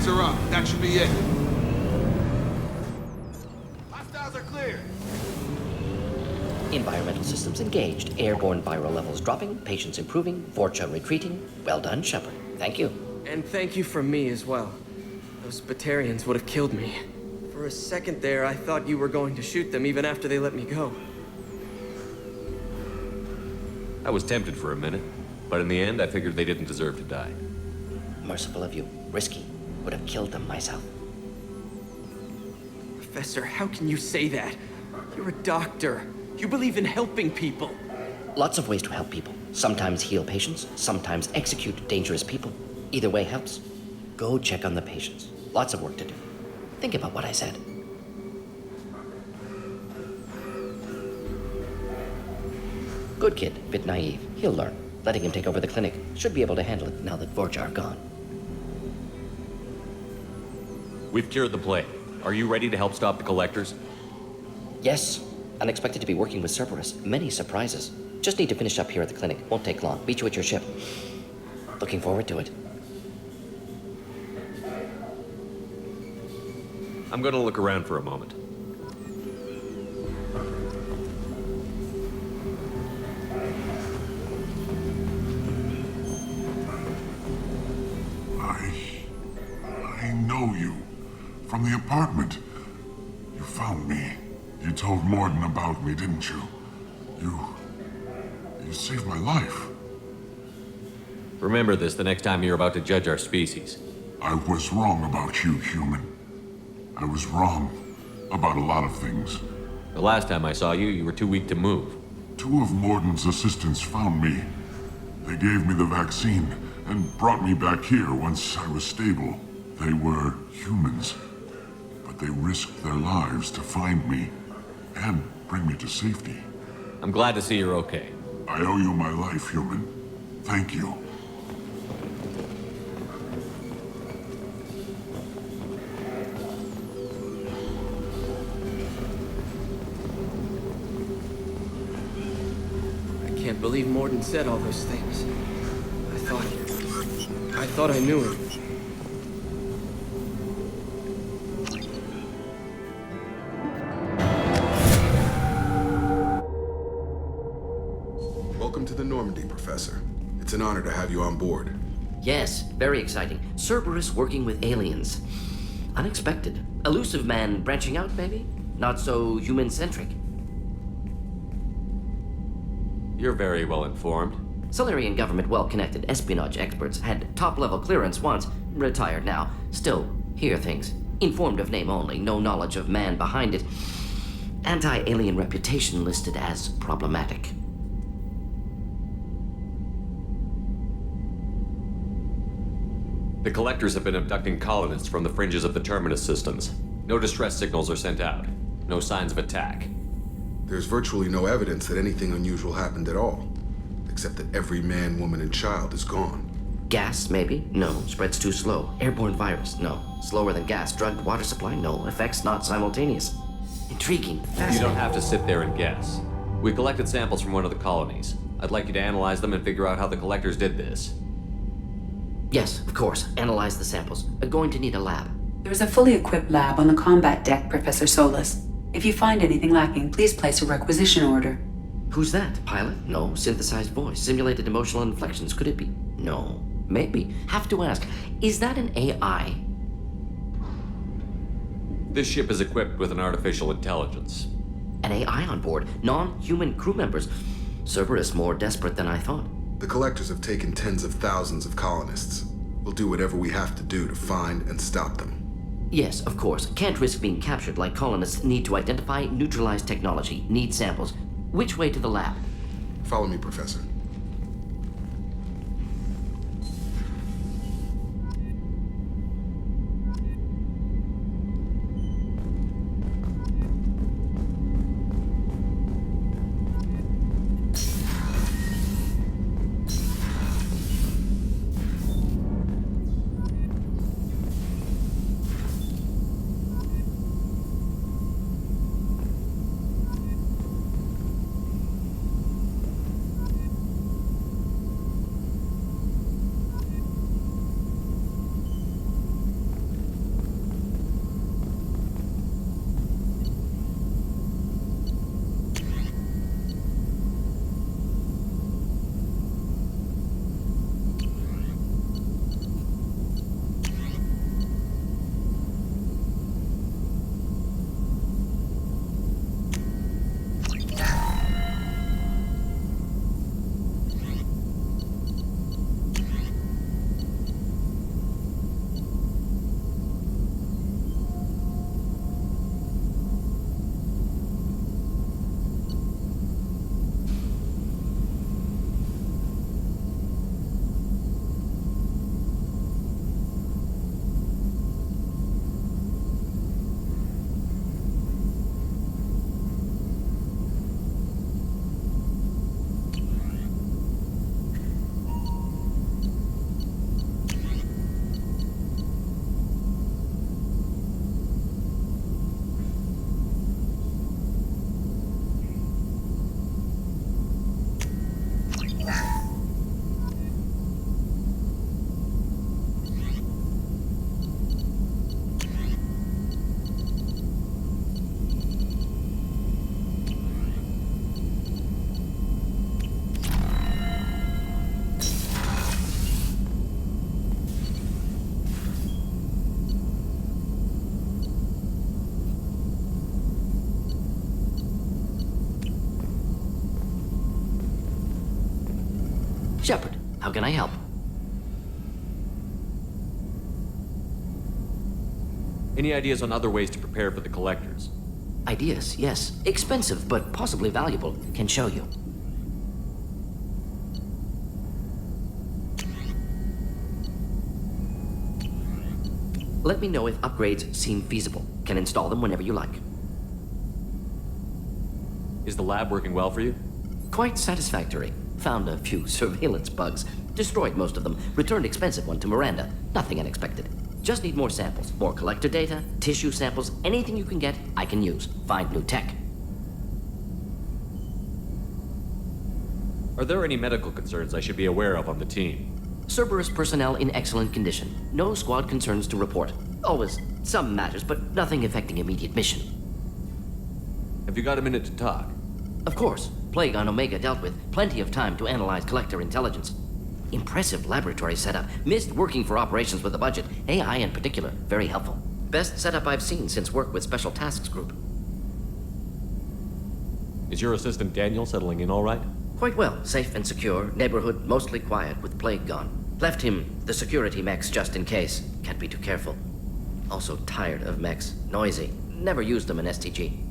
Hands are up. That should be it. Hostiles are clear. Environmental systems engaged. Airborne viral levels dropping. Patients improving. Vorcha retreating. Well done, Shepard. Thank you. And thank you from me as well. Those Batarians would have killed me. For a second there, I thought you were going to shoot them even after they let me go. I was tempted for a minute, but in the end, I figured they didn't deserve to die. Merciful of you. Risky. Would have killed them myself. Professor, how can you say that? You're a doctor. You believe in helping people. Lots of ways to help people. Sometimes heal patients, sometimes execute dangerous people. Either way helps. Go check on the patients. Lots of work to do. Think about what I said. Good kid, bit naive. He'll learn. Letting him take over the clinic. Should be able to handle it now that Vorcha are gone. We've cured the plague. Are you ready to help stop the collectors? Yes. Unexpected to be working with Cerberus. Many surprises. Just need to finish up here at the clinic. Won't take long. Meet you at your ship. Looking forward to it. I'm gonna look around for a moment. I know you. From the apartment. You found me. You told Morden about me, didn't you? You saved my life. Remember this the next time you're about to judge our species. I was wrong about you, human. I was wrong about a lot of things. The last time I saw you, you were too weak to move. 2 of Morden's assistants found me. They gave me the vaccine and brought me back here once I was stable. They were humans, but they risked their lives to find me and bring me to safety. I'm glad to see you're okay. I owe you my life, human. Thank you. I can't believe Morden said all those things. I thought I knew him. Welcome to the Normandy, Professor. It's an honor to have you on board. Yes, very exciting. Cerberus working with aliens. Unexpected. Elusive man branching out, maybe? Not so human-centric. You're very well informed. Solarian government well-connected espionage experts had top-level clearance once, retired now. Still, hear things. Informed of name only, no knowledge of man behind it. Anti-alien reputation listed as problematic. The collectors have been abducting colonists from the fringes of the Terminus systems. No distress signals are sent out. No signs of attack. There's virtually no evidence that anything unusual happened at all, except that every man, woman, and child is gone. Gas, maybe? No. Spreads too slow. Airborne virus? No. Slower than gas. Drugged water supply? No. Effects not simultaneous. Intriguing. Fascinating. You don't have to sit there and guess. We collected samples from one of the colonies. I'd like you to analyze them and figure out how the collectors did this. Yes, of course. Analyze the samples. Going to need a lab. There's a fully equipped lab on the combat deck, Professor Solis. If you find anything lacking, please place a requisition order. Who's that? Pilot? No. Synthesized voice. Simulated emotional inflections. Could it be? No. Maybe. Have to ask. Is that an AI? This ship is equipped with an artificial intelligence. An AI on board? Non-human crew members? Cerberus more desperate than I thought. The collectors have taken tens of thousands of colonists. We'll do whatever we have to do to find and stop them. Yes, of course. Can't risk being captured like colonists need to identify, neutralize technology, need samples. Which way to the lab? Follow me, Professor. Shepard, how can I help? Any ideas on other ways to prepare for the collectors? Ideas, yes. Expensive, but possibly valuable. Can show you. Let me know if upgrades seem feasible. Can install them whenever you like. Is the lab working well for you? Quite satisfactory. Found a few surveillance bugs. Destroyed most of them. Returned expensive one to Miranda. Nothing unexpected. Just need more samples. More collector data, tissue samples, anything you can get, I can use. Find new tech. Are there any medical concerns I should be aware of on the team? Cerberus personnel in excellent condition. No squad concerns to report. Always some matters, but nothing affecting immediate mission. Have you got a minute to talk? Of course. Plague on Omega dealt with. Plenty of time to analyze collector intelligence. Impressive laboratory setup. Missed working for operations with a budget. AI in particular. Very helpful. Best setup I've seen since work with Special Tasks Group. Is your assistant Daniel settling in all right? Quite well. Safe and secure. Neighborhood mostly quiet with Plague gone. Left him the security mechs just in case. Can't be too careful. Also tired of mechs. Noisy. Never used them in STG.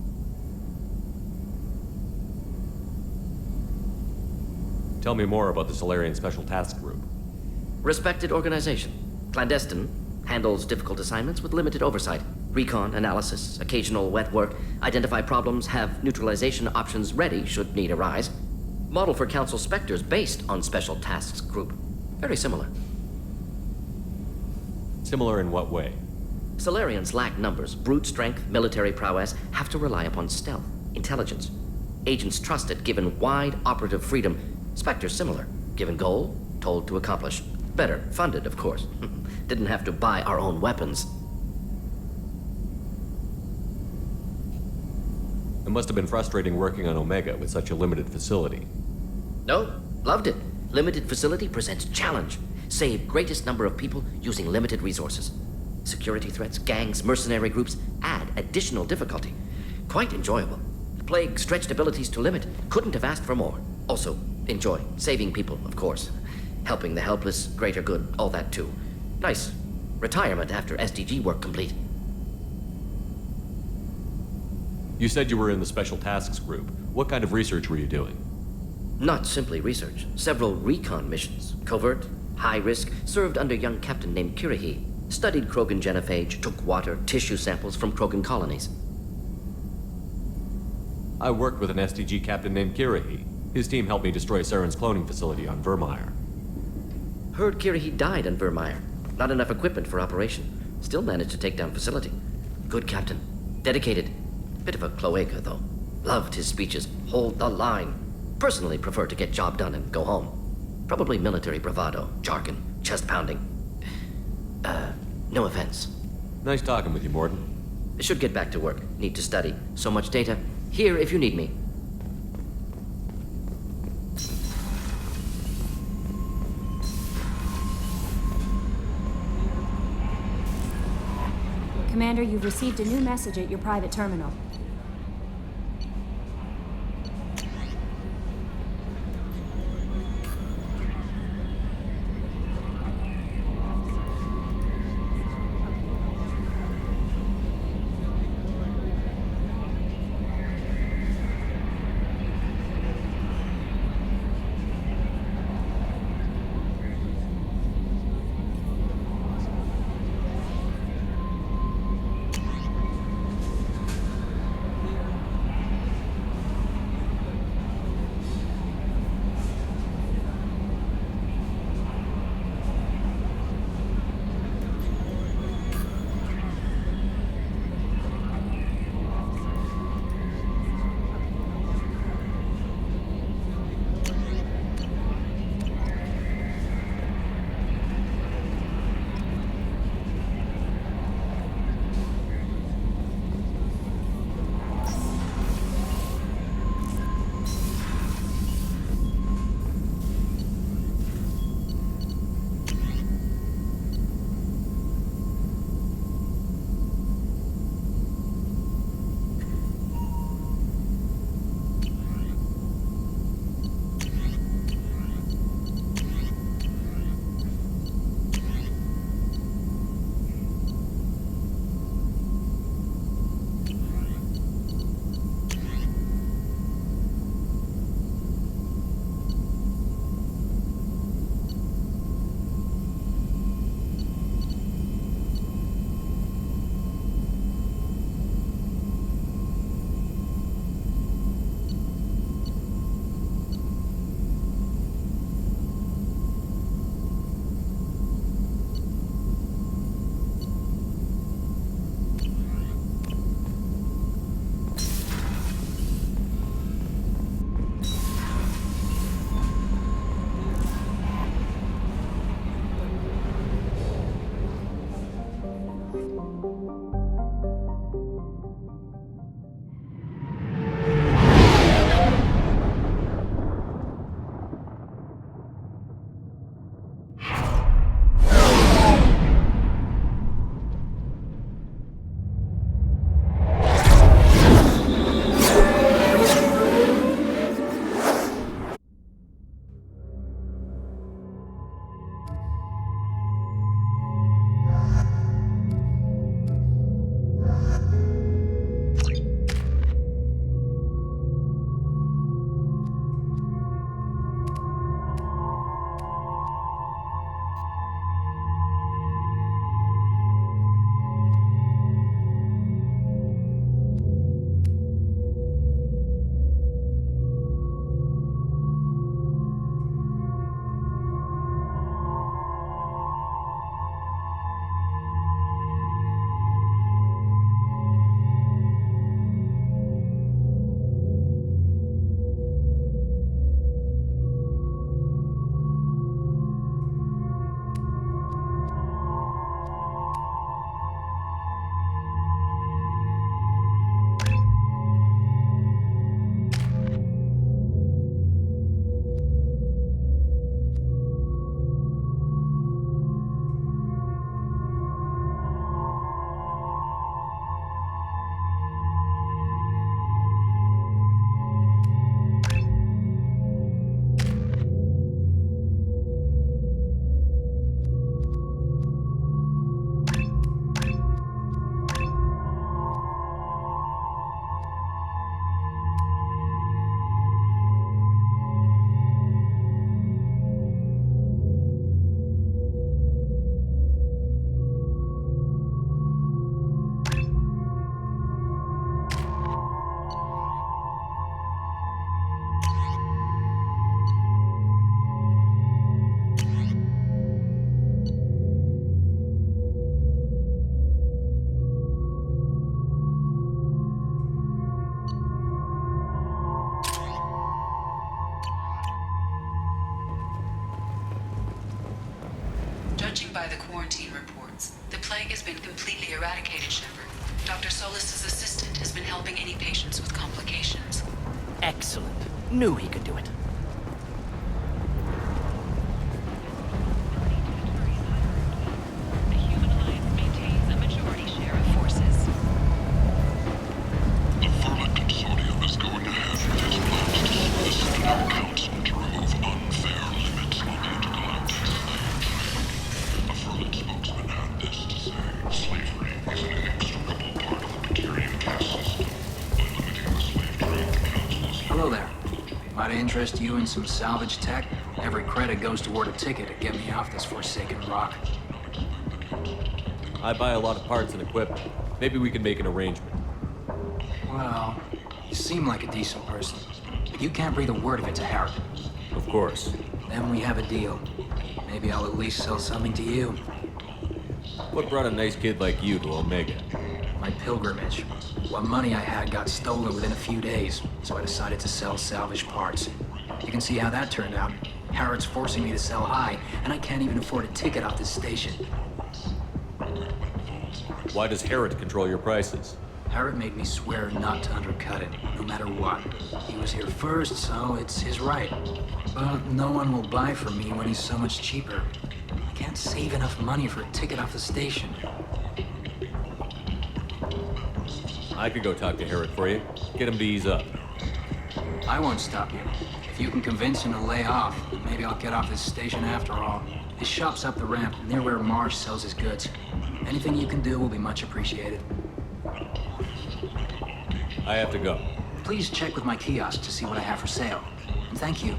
Tell me more about the Solarian Special Task Group. Respected organization. Clandestine. Handles difficult assignments with limited oversight. Recon, analysis, occasional wet work. Identify problems, have neutralization options ready should need arise. Model for Council Spectres based on Special Tasks Group. Very similar. Similar in what way? Solarians lack numbers, brute strength, military prowess, have to rely upon stealth, intelligence. Agents trusted, given wide operative freedom. Spectres similar, given goal, told to accomplish. Better, funded, of course. Didn't have to buy our own weapons. It must have been frustrating working on Omega with such a limited facility. No, loved it. Limited facility presents challenge. Save greatest number of people using limited resources. Security threats, gangs, mercenary groups add additional difficulty. Quite enjoyable. Plague stretched abilities to limit. Couldn't have asked for more. Also, enjoy. Saving people, of course. Helping the helpless, greater good, all that too. Nice. Retirement after SDG work complete. You said you were in the Special Tasks Group. What kind of research were you doing? Not simply research. Several recon missions. Covert, high risk, served under a young captain named Kirihi. Studied Krogan genophage, took water, tissue samples from Krogan colonies. I worked with an SDG captain named Kirihi. His team helped me destroy Saren's cloning facility on Vermeer. Heard Kirihi died on Vermeer. Not enough equipment for operation. Still managed to take down facility. Good captain. Dedicated. Bit of a cloaca, though. Loved his speeches. Hold the line. Personally prefer to get job done and go home. Probably military bravado, jargon, chest pounding. No offense. Nice talking with you, Morden. Should get back to work. Need to study. So much data. Here if you need me. Commander, you've received a new message at your private terminal. quarantine reports. The plague has been completely eradicated, Shepard. Dr. Solis' assistant has been helping any patients with complications. Excellent. Knew he could do it. Interest you in some salvage tech? Every credit goes toward a ticket to get me off this forsaken rock. I buy a lot of parts and equipment. Maybe we can make an arrangement. Well, you seem like a decent person, but you can't breathe a word of it to Harrod. Of course. Then we have a deal. Maybe I'll at least sell something to you. What brought a nice kid like you to Omega? My pilgrimage. What money I had got stolen within a few days, so I decided to sell salvage parts. You can see how that turned out. Harrod's forcing me to sell high, and I can't even afford a ticket off this station. Why does Harrod control your prices? Harrod made me swear not to undercut it, no matter what. He was here first, so it's his right. But no one will buy from me when he's so much cheaper. I can't save enough money for a ticket off the station. I could go talk to Harrod for you. Get him to ease up. I won't stop you. If you can convince him to lay off, maybe I'll get off this station after all. His shop's up the ramp, near where Marsh sells his goods. Anything you can do will be much appreciated. I have to go. Please check with my kiosk to see what I have for sale. And thank you.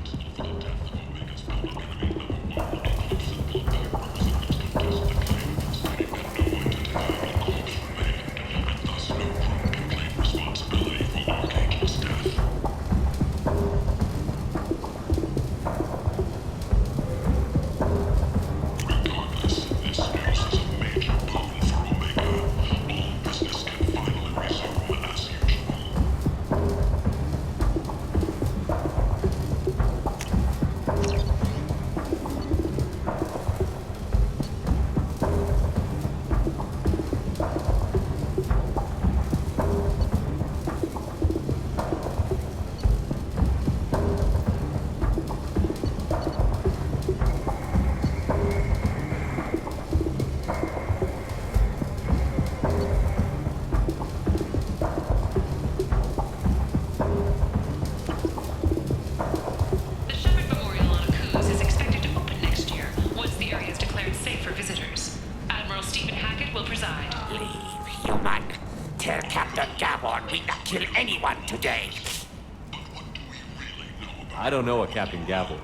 I don't know a Captain Gavel.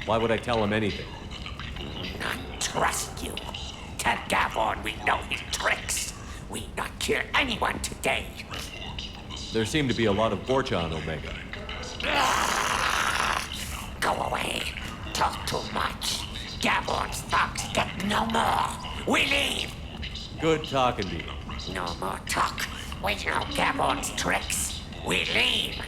Why would I tell him anything? Not trust you. Tell Gavon we know his tricks. We not kill anyone today. There seem to be a lot of Vorcha on Omega. Go away. Talk too much. Gavon's thugs get no more. We leave. Good talking to you. No more talk. We know Gavon's tricks. We leave.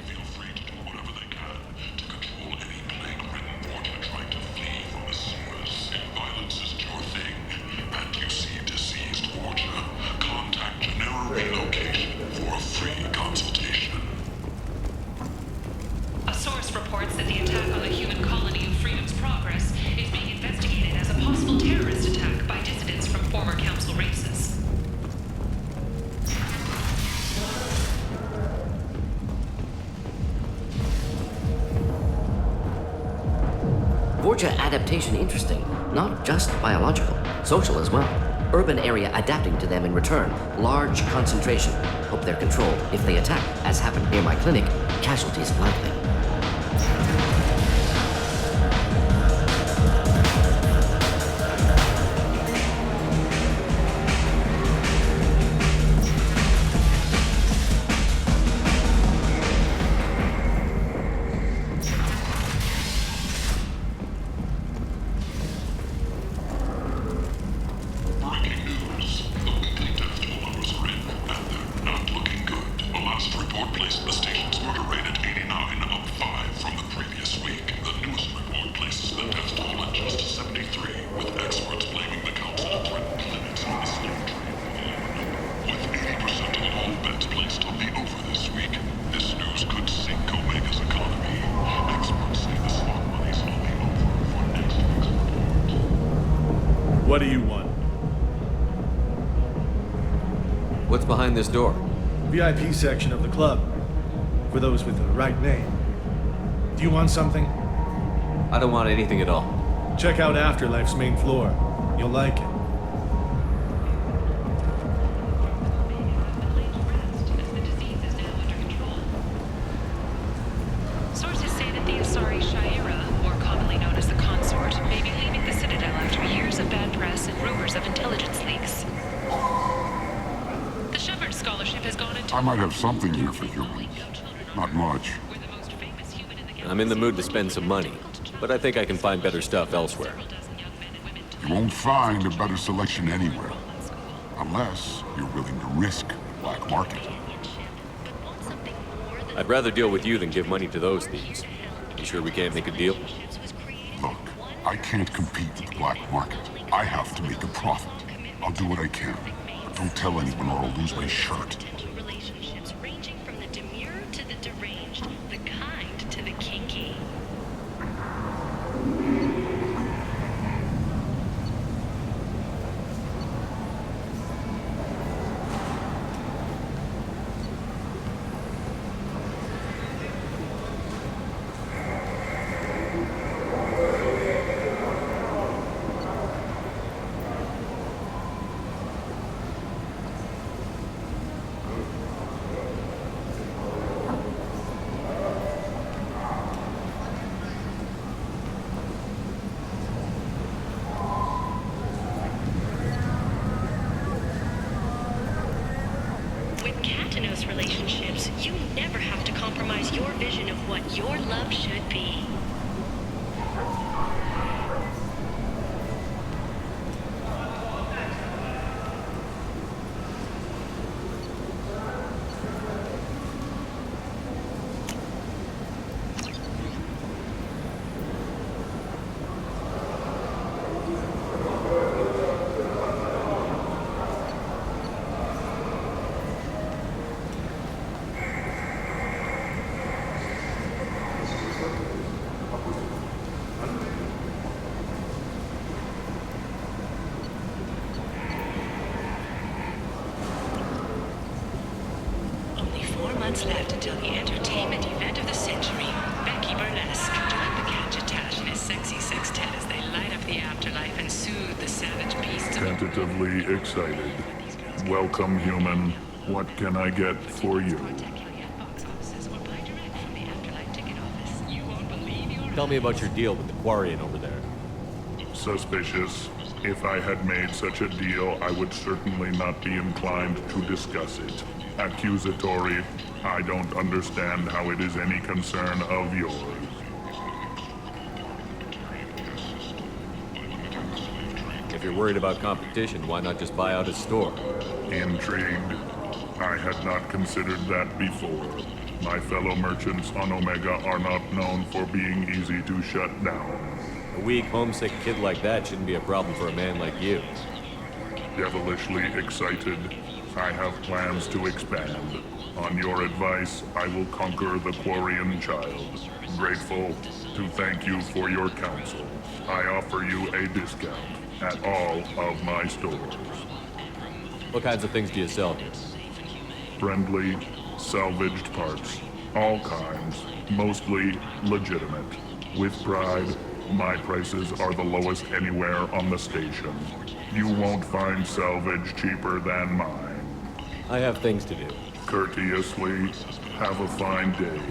Reports that the attack on the human colony of Freedom's Progress is being investigated as a possible terrorist attack by dissidents from former council races. Vorcha adaptation interesting, not just biological, social as well. Urban area adapting to them in return, large concentration. Hope they're controlled. If they attack, as happened near my clinic, casualties likely. Death toll at just 73, with experts blaming the Council of Britain. What do you want? What's behind this door? VIP section of the club. For those with the right name. Do you want something? I don't want anything at all. Check out Afterlife's main floor. You'll like it. Sources say that the Asari Shaira, more commonly known as the Consort, may be leaving the Citadel after years of bad press and rumors of intelligence leaks. The Shepard Scholarship has gone into... I might have something here for humans. Not much. I'm in the mood to spend some money, but I think I can find better stuff elsewhere. You won't find a better selection anywhere. Unless you're willing to risk the black market. I'd rather deal with you than give money to those thieves. You sure we can't make a deal? Look, I can't compete with the black market. I have to make a profit. I'll do what I can. But don't tell anyone or I'll lose my shirt. Relationships ranging from the demure to the deranged, the kind to the kinky. Relationships, you never have to compromise your vision of what your love should be. Left until the entertainment event of the century. Becky Burlesque. Join the Gadgetash and his sexy sextet as they light up the afterlife and soothe the savage beasts. Tentatively excited. Welcome, human. What can I get for you? Tell me about your deal with the Quarian over there. Suspicious. If I had made such a deal, I would certainly not be inclined to discuss it. Accusatory. I don't understand how it is any concern of yours. If you're worried about competition, why not just buy out his store? Intrigued. I had not considered that before. My fellow merchants on Omega are not known for being easy to shut down. A weak, homesick kid like that shouldn't be a problem for a man like you. Devilishly excited. I have plans to expand. On your advice, I will conquer the Quarian child. Grateful to thank you for your counsel. I offer you a discount at all of my stores. What kinds of things do you sell here? Friendly, salvaged parts. All kinds. Mostly legitimate. With pride, my prices are the lowest anywhere on the station. You won't find salvage cheaper than mine. I have things to do. Courteously, have a fine day.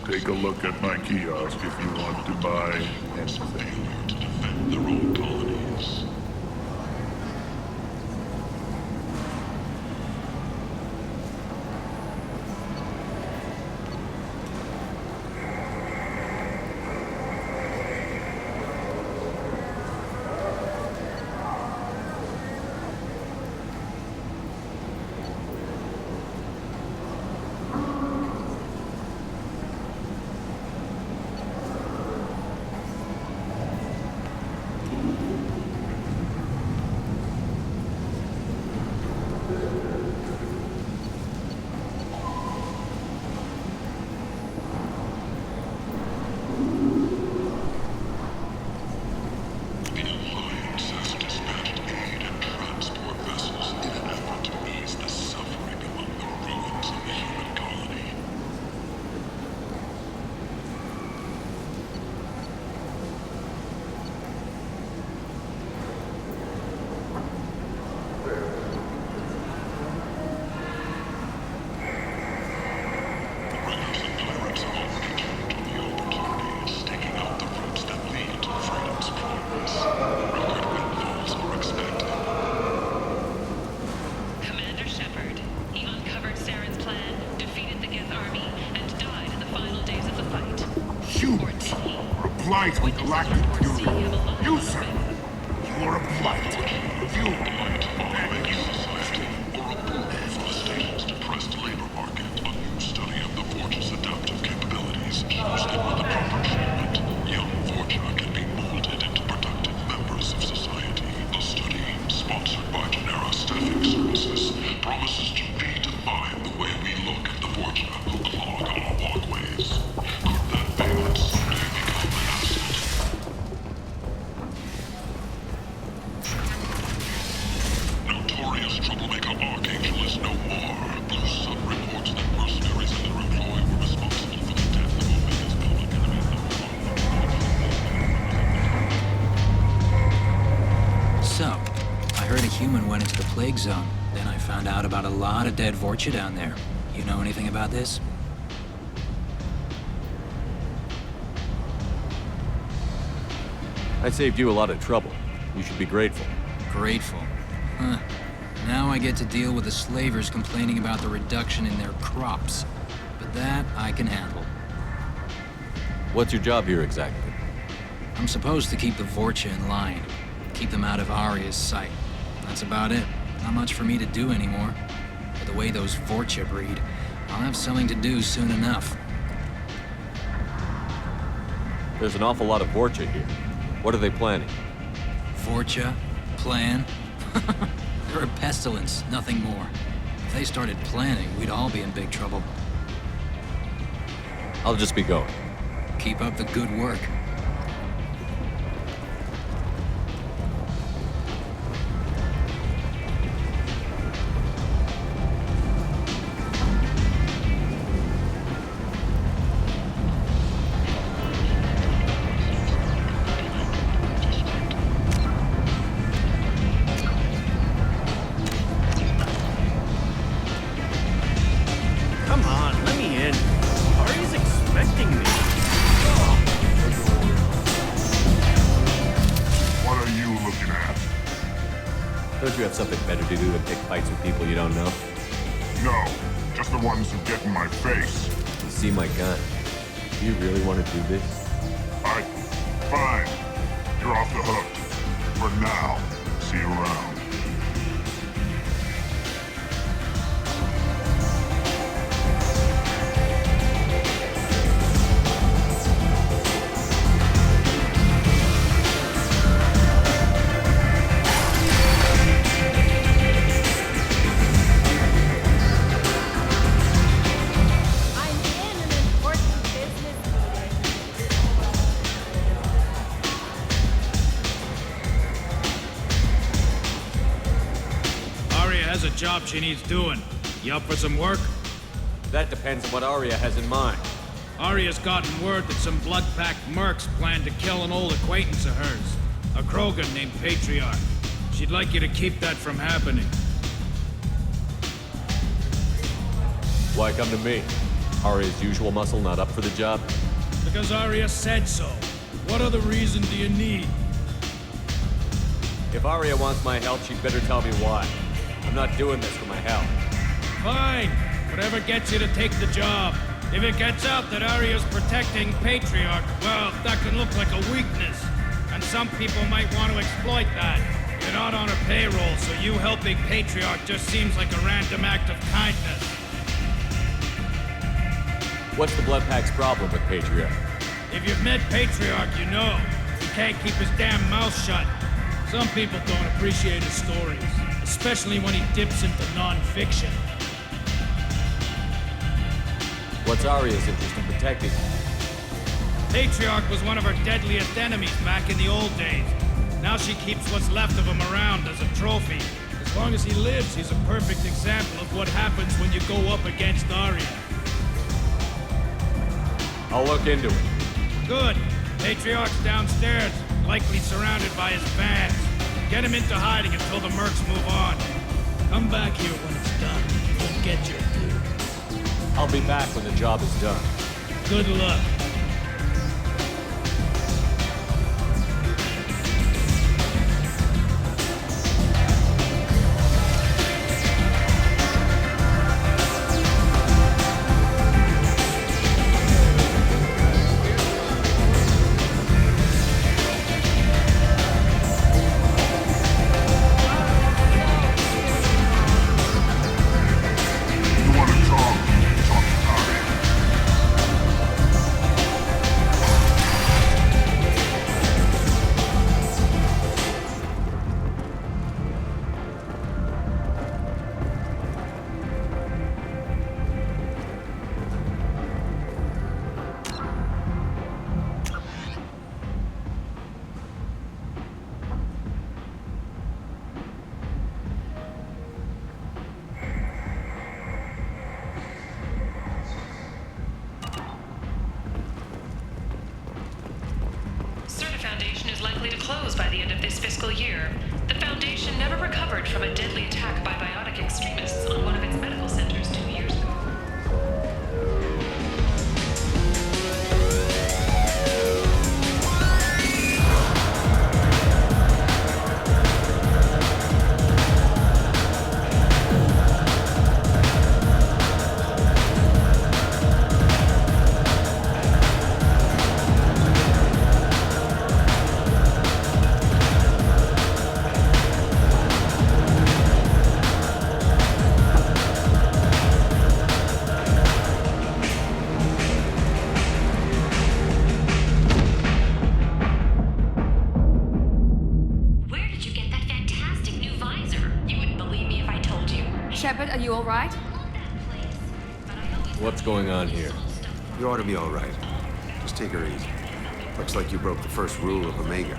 Take a look at my kiosk if you want to buy anything. The road colonies. supplies we collected. You, sir. You're a blight. You. Or a bull for the state's depressed labor market. A new study of the Vorcha's adaptive capabilities. Use them with the proper treatment. Young Vorcha can be molded into productive members of society. The study, sponsored by Genera Staffing Services, promises to redefine the way we look at the Vorcha who clog our walkways. Could that valence someday become an asset? Notorious troublemaker Archangel is no more. Blue Sun reports that mercenaries in their employ were responsible for the death of Omega's public enemy #1. So, I heard a human went into the plague zone. Then I found out about a lot of dead Vorcha down there. You know anything about this? I saved you a lot of trouble. You should be grateful. Grateful? Huh. Now I get to deal with the slavers complaining about the reduction in their crops. But that I can handle. What's your job here exactly? I'm supposed to keep the Vorcha in line. Keep them out of Aria's sight. That's about it. Not much for me to do anymore. But the way those Vorcha breed, I'll have something to do soon enough. There's an awful lot of Vorcha here. What are they planning? Vorcha? Plan? They're a pestilence, nothing more. If they started planning, we'd all be in big trouble. I'll just be going. Keep up the good work. Come on, let me in. Ari's expecting me. What are you looking at? Don't you have something better to do than pick fights with people you don't know? No, just the ones who get in my face. You see my gun. Do you really want to do this? Fine. You're off the hook. For now. See you around. Has a job she needs doing. You up for some work? That depends on what Aria has in mind. Aria's gotten word that some blood-packed mercs plan to kill an old acquaintance of hers, a Krogan named Patriarch. She'd like you to keep that from happening. Why come to me? Aria's usual muscle not up for the job? Because Aria said so. What other reason do you need? If Aria wants my help, she'd better tell me why. I'm not doing this for my help. Fine. Whatever gets you to take the job. If it gets out that Aria's protecting Patriarch, well, that can look like a weakness. And some people might want to exploit that. You're not on her payroll, so you helping Patriarch just seems like a random act of kindness. What's the Blood Pack's problem with Patriarch? If you've met Patriarch, you know. He can't keep his damn mouth shut. Some people don't appreciate his stories, especially when he dips into non-fiction. What's Aria's interest in protecting him? Patriarch was one of her deadliest enemies back in the old days. Now she keeps what's left of him around as a trophy. As long as he lives, he's a perfect example of what happens when you go up against Aria. I'll look into it. Good. Patriarch's downstairs, likely surrounded by his fans. Get him into hiding until the mercs move on. Come back here when it's done. You'll get your due. I'll be back when the job is done. Good luck. likely to close by the end of this fiscal year. The Foundation never recovered from a deadly attack by biotic extremists on one of its medical centers 2 years ago. Shepard, are you all right? What's going on here? You ought to be all right. Just take her easy. Looks like you broke the first rule of Omega.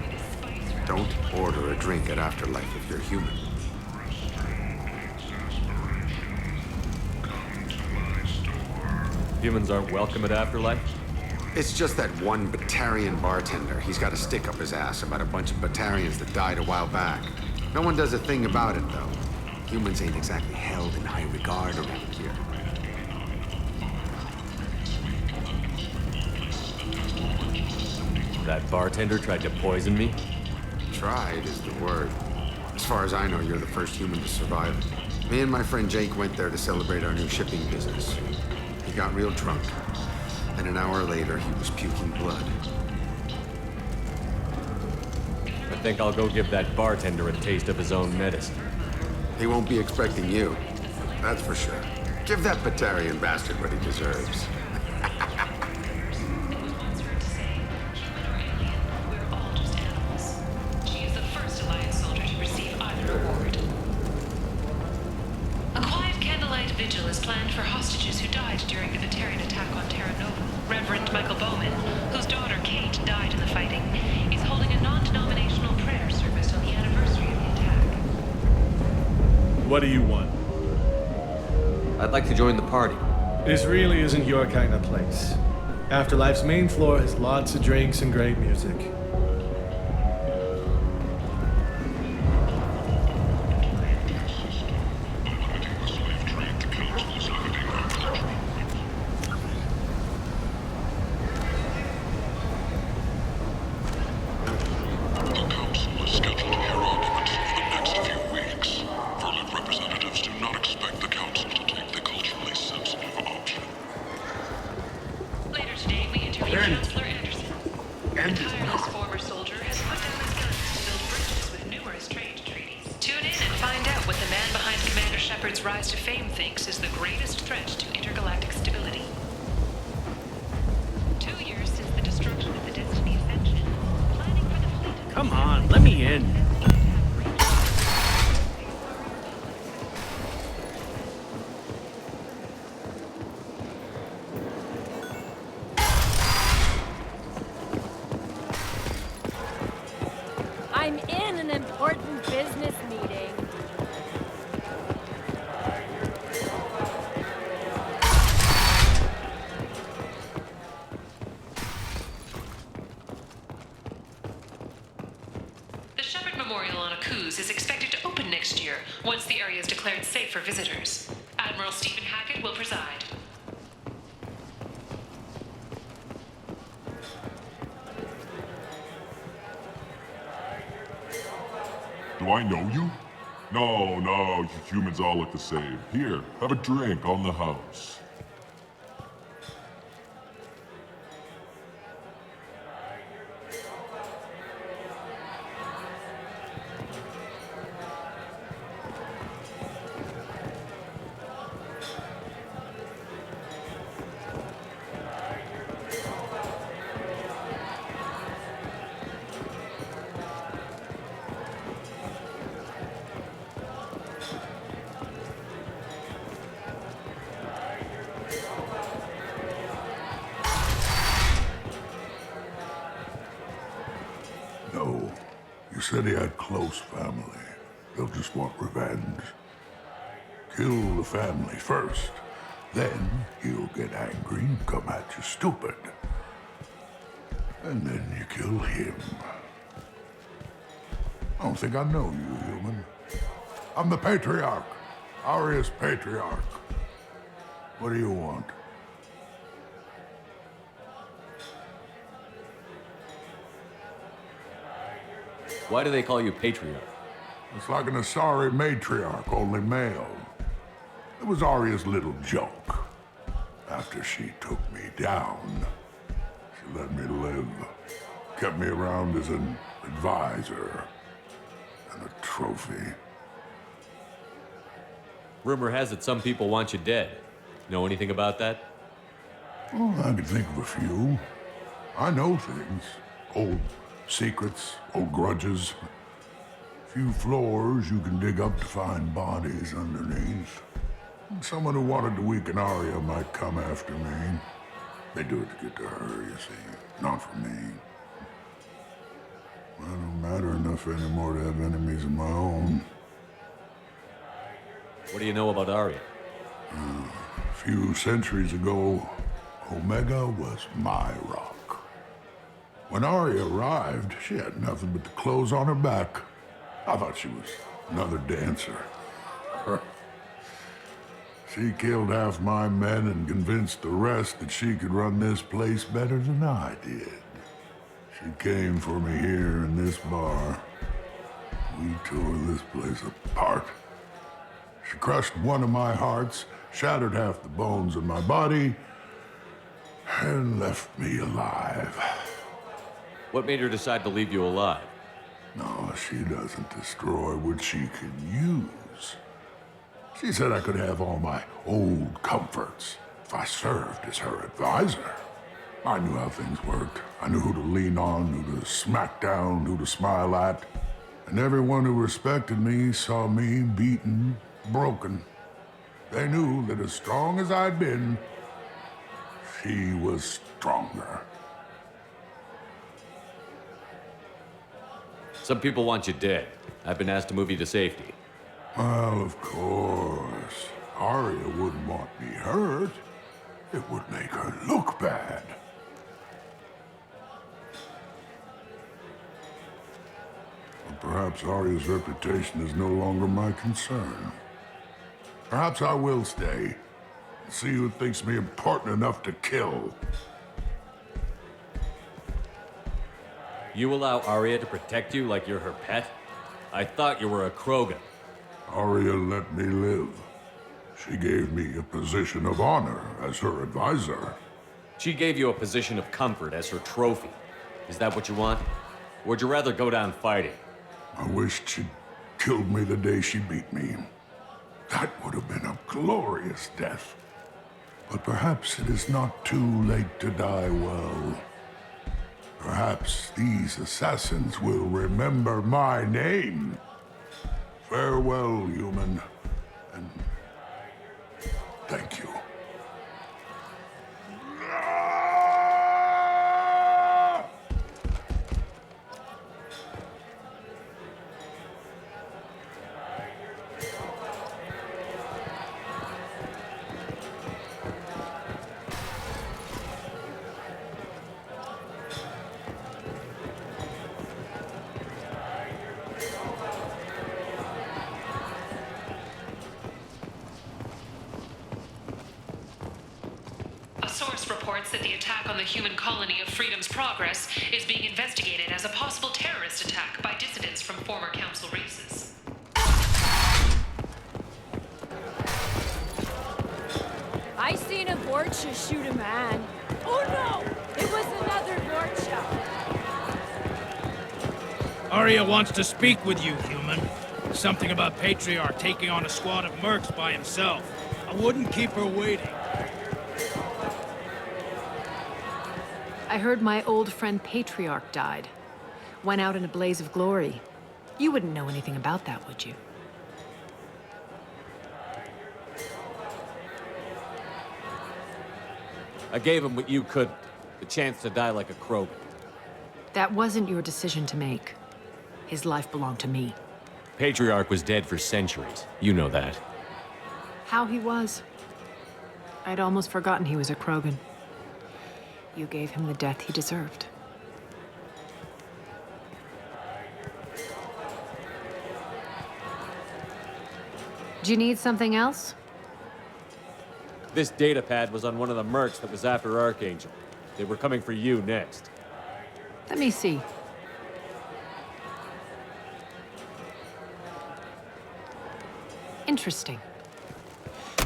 Don't order a drink at Afterlife if you're human. Humans aren't welcome at Afterlife? It's just that one Batarian bartender. He's got a stick up his ass about a bunch of Batarians that died a while back. No one does a thing about it, though. Humans ain't exactly held in high regard around here. That bartender tried to poison me? Tried is the word. As far as I know, you're the first human to survive it. Me and my friend Jake went there to celebrate our new shipping business. He got real drunk, and an hour later, he was puking blood. I think I'll go give that bartender a taste of his own medicine. He won't be expecting you. That's for sure. Give that Batarian bastard what he deserves. She is the first Alliance soldier to receive either award. A quiet candlelight vigil is planned for hostages who died during the Batarian attack on Terra Nova. Reverend Michael Bowman, whose daughter Kate died in the fighting, is holding a non-denominational prayer service on the anniversary of the attack. What do you want? I'd like to join the party. This really isn't your kind of place. Afterlife's main floor has lots of drinks and great music. Come on, let me in. I'm in an important business meeting. Is expected to open next year, once the area is declared safe for visitors. Admiral Stephen Hackett will preside. Do I know you? No, you humans all look the same. Here, have a drink on the house. No. You said he had close family. They'll just want revenge. Kill the family first. Then he'll get angry and come at you stupid. And then you kill him. I don't think I know you, human. I'm the Patriarch. Aria's Patriarch. What do you want? Why do they call you Patriarch? It's like an Asari matriarch, only male. It was Aria's little joke. After she took me down, she let me live. Kept me around as an advisor and a trophy. Rumor has it some people want you dead. Know anything about that? Oh, I can think of a few. I know things. Old secrets, old grudges. Few floors you can dig up to find bodies underneath. Someone who wanted to weaken Aria might come after me. They do it to get to her, you see. Not for me. I don't matter enough anymore to have enemies of my own. What do you know about Aria? A few centuries ago, Omega was my rock. When Aria arrived, she had nothing but the clothes on her back. I thought she was another dancer. She killed half my men and convinced the rest that she could run this place better than I did. She came for me here in this bar. We tore this place apart. She crushed one of my hearts, shattered half the bones in my body, and left me alive. What made her decide to leave you alive? No, she doesn't destroy what she can use. She said I could have all my old comforts if I served as her advisor. I knew how things worked. I knew who to lean on, who to smack down, who to smile at. And everyone who respected me saw me beaten, broken. They knew that as strong as I'd been, she was stronger. Some people want you dead. I've been asked to move you to safety. Well, of course. Aria wouldn't want me hurt. It would make her look bad. But perhaps Aria's reputation is no longer my concern. Perhaps I will stay and see who thinks me important enough to kill. You allow Aria to protect you like you're her pet? I thought you were a Krogan. Aria let me live. She gave me a position of honor as her advisor. She gave you a position of comfort as her trophy. Is that what you want? Or would you rather go down fighting? I wished she'd killed me the day she beat me. That would have been a glorious death. But perhaps it is not too late to die well. Perhaps these assassins will remember my name. Farewell, human, and thank you. Reports that the attack on the human colony of Freedom's Progress is being investigated as a possible terrorist attack by dissidents from former council races. I seen a Vorcha shoot a man. Oh no! It was another Vorcha. Aria wants to speak with you, human. Something about Patriarch taking on a squad of mercs by himself. I wouldn't keep her waiting. I heard my old friend Patriarch died. Went out in a blaze of glory. You wouldn't know anything about that, would you? I gave him what you couldn't. The chance to die like a Krogan. That wasn't your decision to make. His life belonged to me. Patriarch was dead for centuries. You know that. How he was? I'd almost forgotten he was a Krogan. You gave him the death he deserved. Do you need something else? This data pad was on one of the mercs that was after Archangel. They were coming for you next. Let me see. Interesting.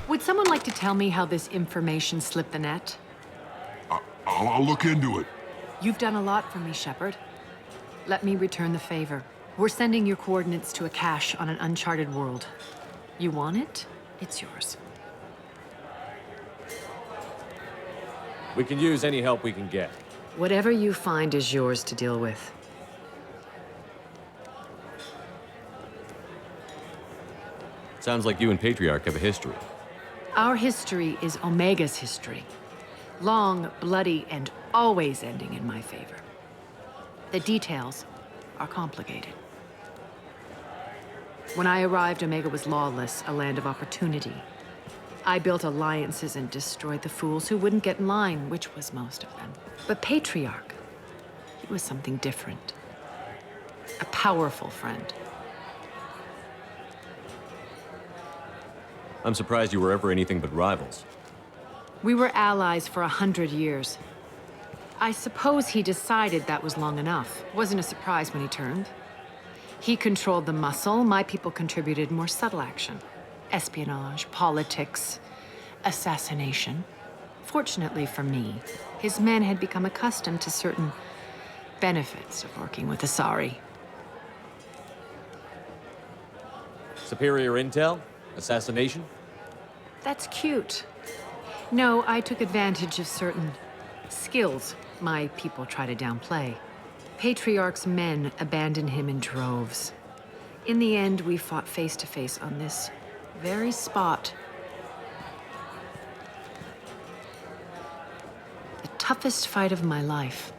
Would someone like to tell me how this information slipped the net? I'll look into it. You've done a lot for me, Shepard. Let me return the favor. We're sending your coordinates to a cache on an uncharted world. You want it? It's yours. We can use any help we can get. Whatever you find is yours to deal with. Sounds like you and Patriarch have a history. Our history is Omega's history. Long, bloody, and always ending in my favor. The details are complicated. When I arrived, Omega was lawless, a land of opportunity. I built alliances and destroyed the fools who wouldn't get in line, which was most of them. But Patriarch, he was something different. A powerful friend. I'm surprised you were ever anything but rivals. We were allies for 100 years. I suppose he decided that was long enough. Wasn't a surprise when he turned. He controlled the muscle, my people contributed more subtle action. Espionage, politics, assassination. Fortunately for me, his men had become accustomed to certain benefits of working with Asari. Superior intel? Assassination? That's cute. No, I took advantage of certain skills my people try to downplay. Patriarch's men abandoned him in droves. In the end, we fought face to face on this very spot. The toughest fight of my life.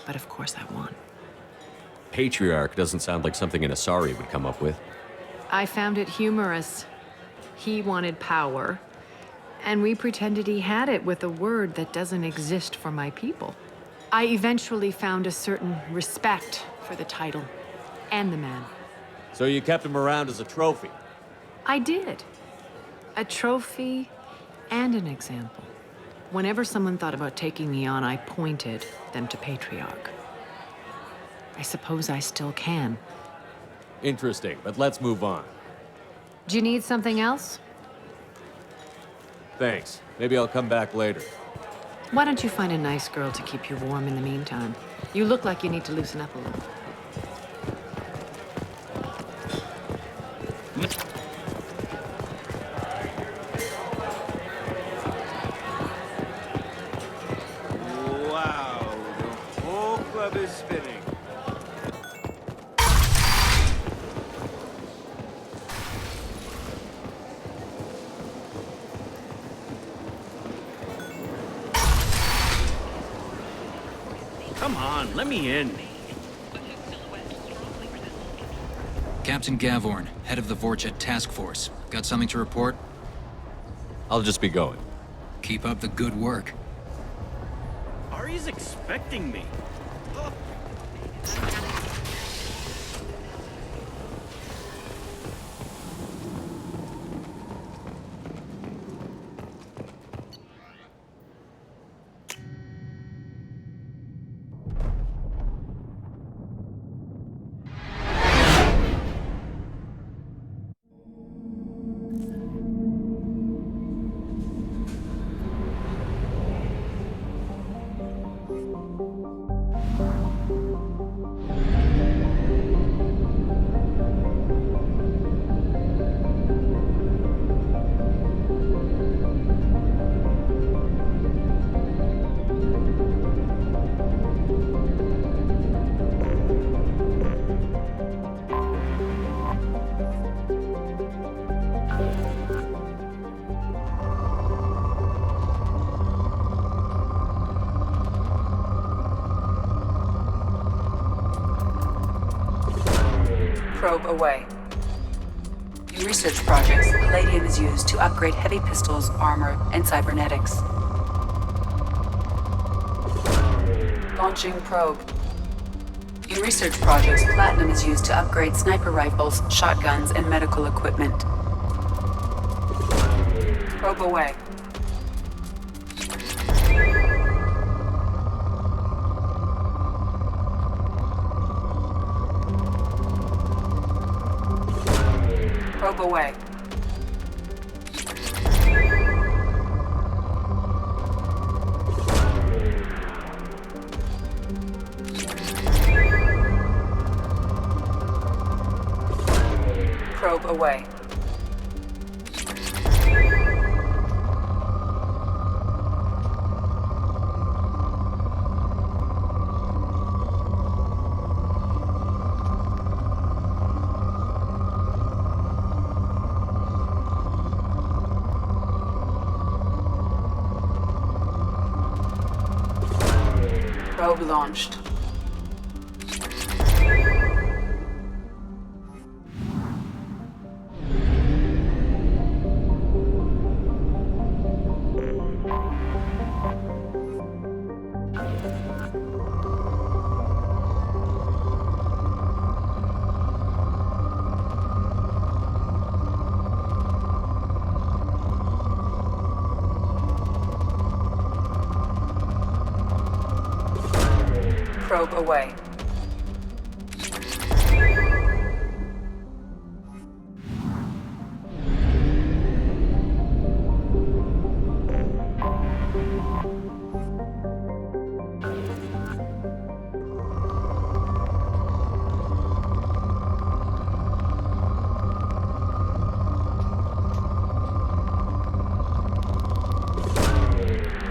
But of course I won. Patriarch doesn't sound like something an Asari would come up with. I found it humorous. He wanted power, and we pretended he had it with a word that doesn't exist for my people. I eventually found a certain respect for the title and the man. So you kept him around as a trophy? I did. A trophy and an example. Whenever someone thought about taking me on, I pointed them to Patriarch. I suppose I still can. Interesting, but let's move on. Do you need something else? Thanks. Maybe I'll come back later. Why don't you find a nice girl to keep you warm in the meantime? You look like you need to loosen up a little. Wow, the whole club is spinning. Come on, let me in. Captain Gavorn, head of the Vorcha Task Force. Got something to report? I'll just be going. Keep up the good work. Ari's expecting me. Probe away. In research projects, palladium is used to upgrade heavy pistols, armor, and cybernetics. Launching probe. In research projects, platinum is used to upgrade sniper rifles, shotguns, and medical equipment. Probe away. Probe away. Probe away. Probe launched. Probe away.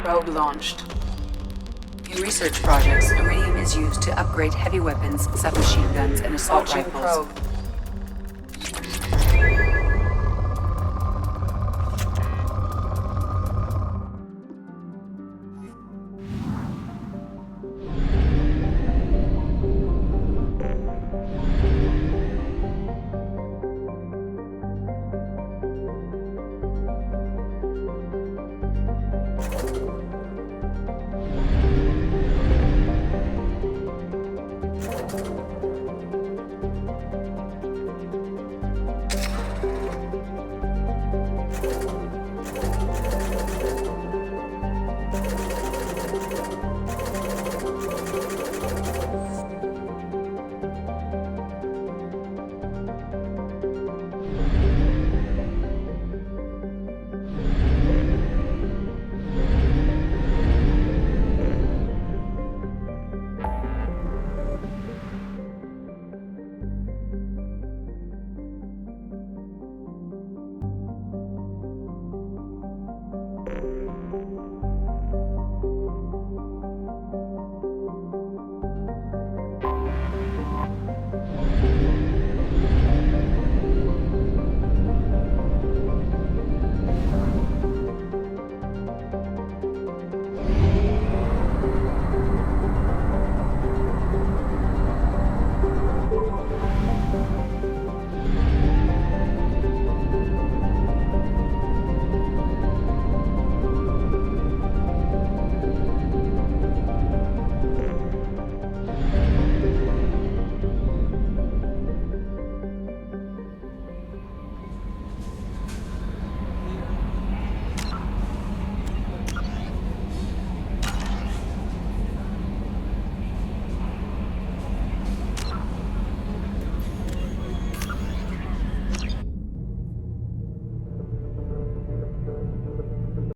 Probe launched. In research projects, iridium is used to upgrade heavy weapons, submachine guns, and assault rifles. Probe.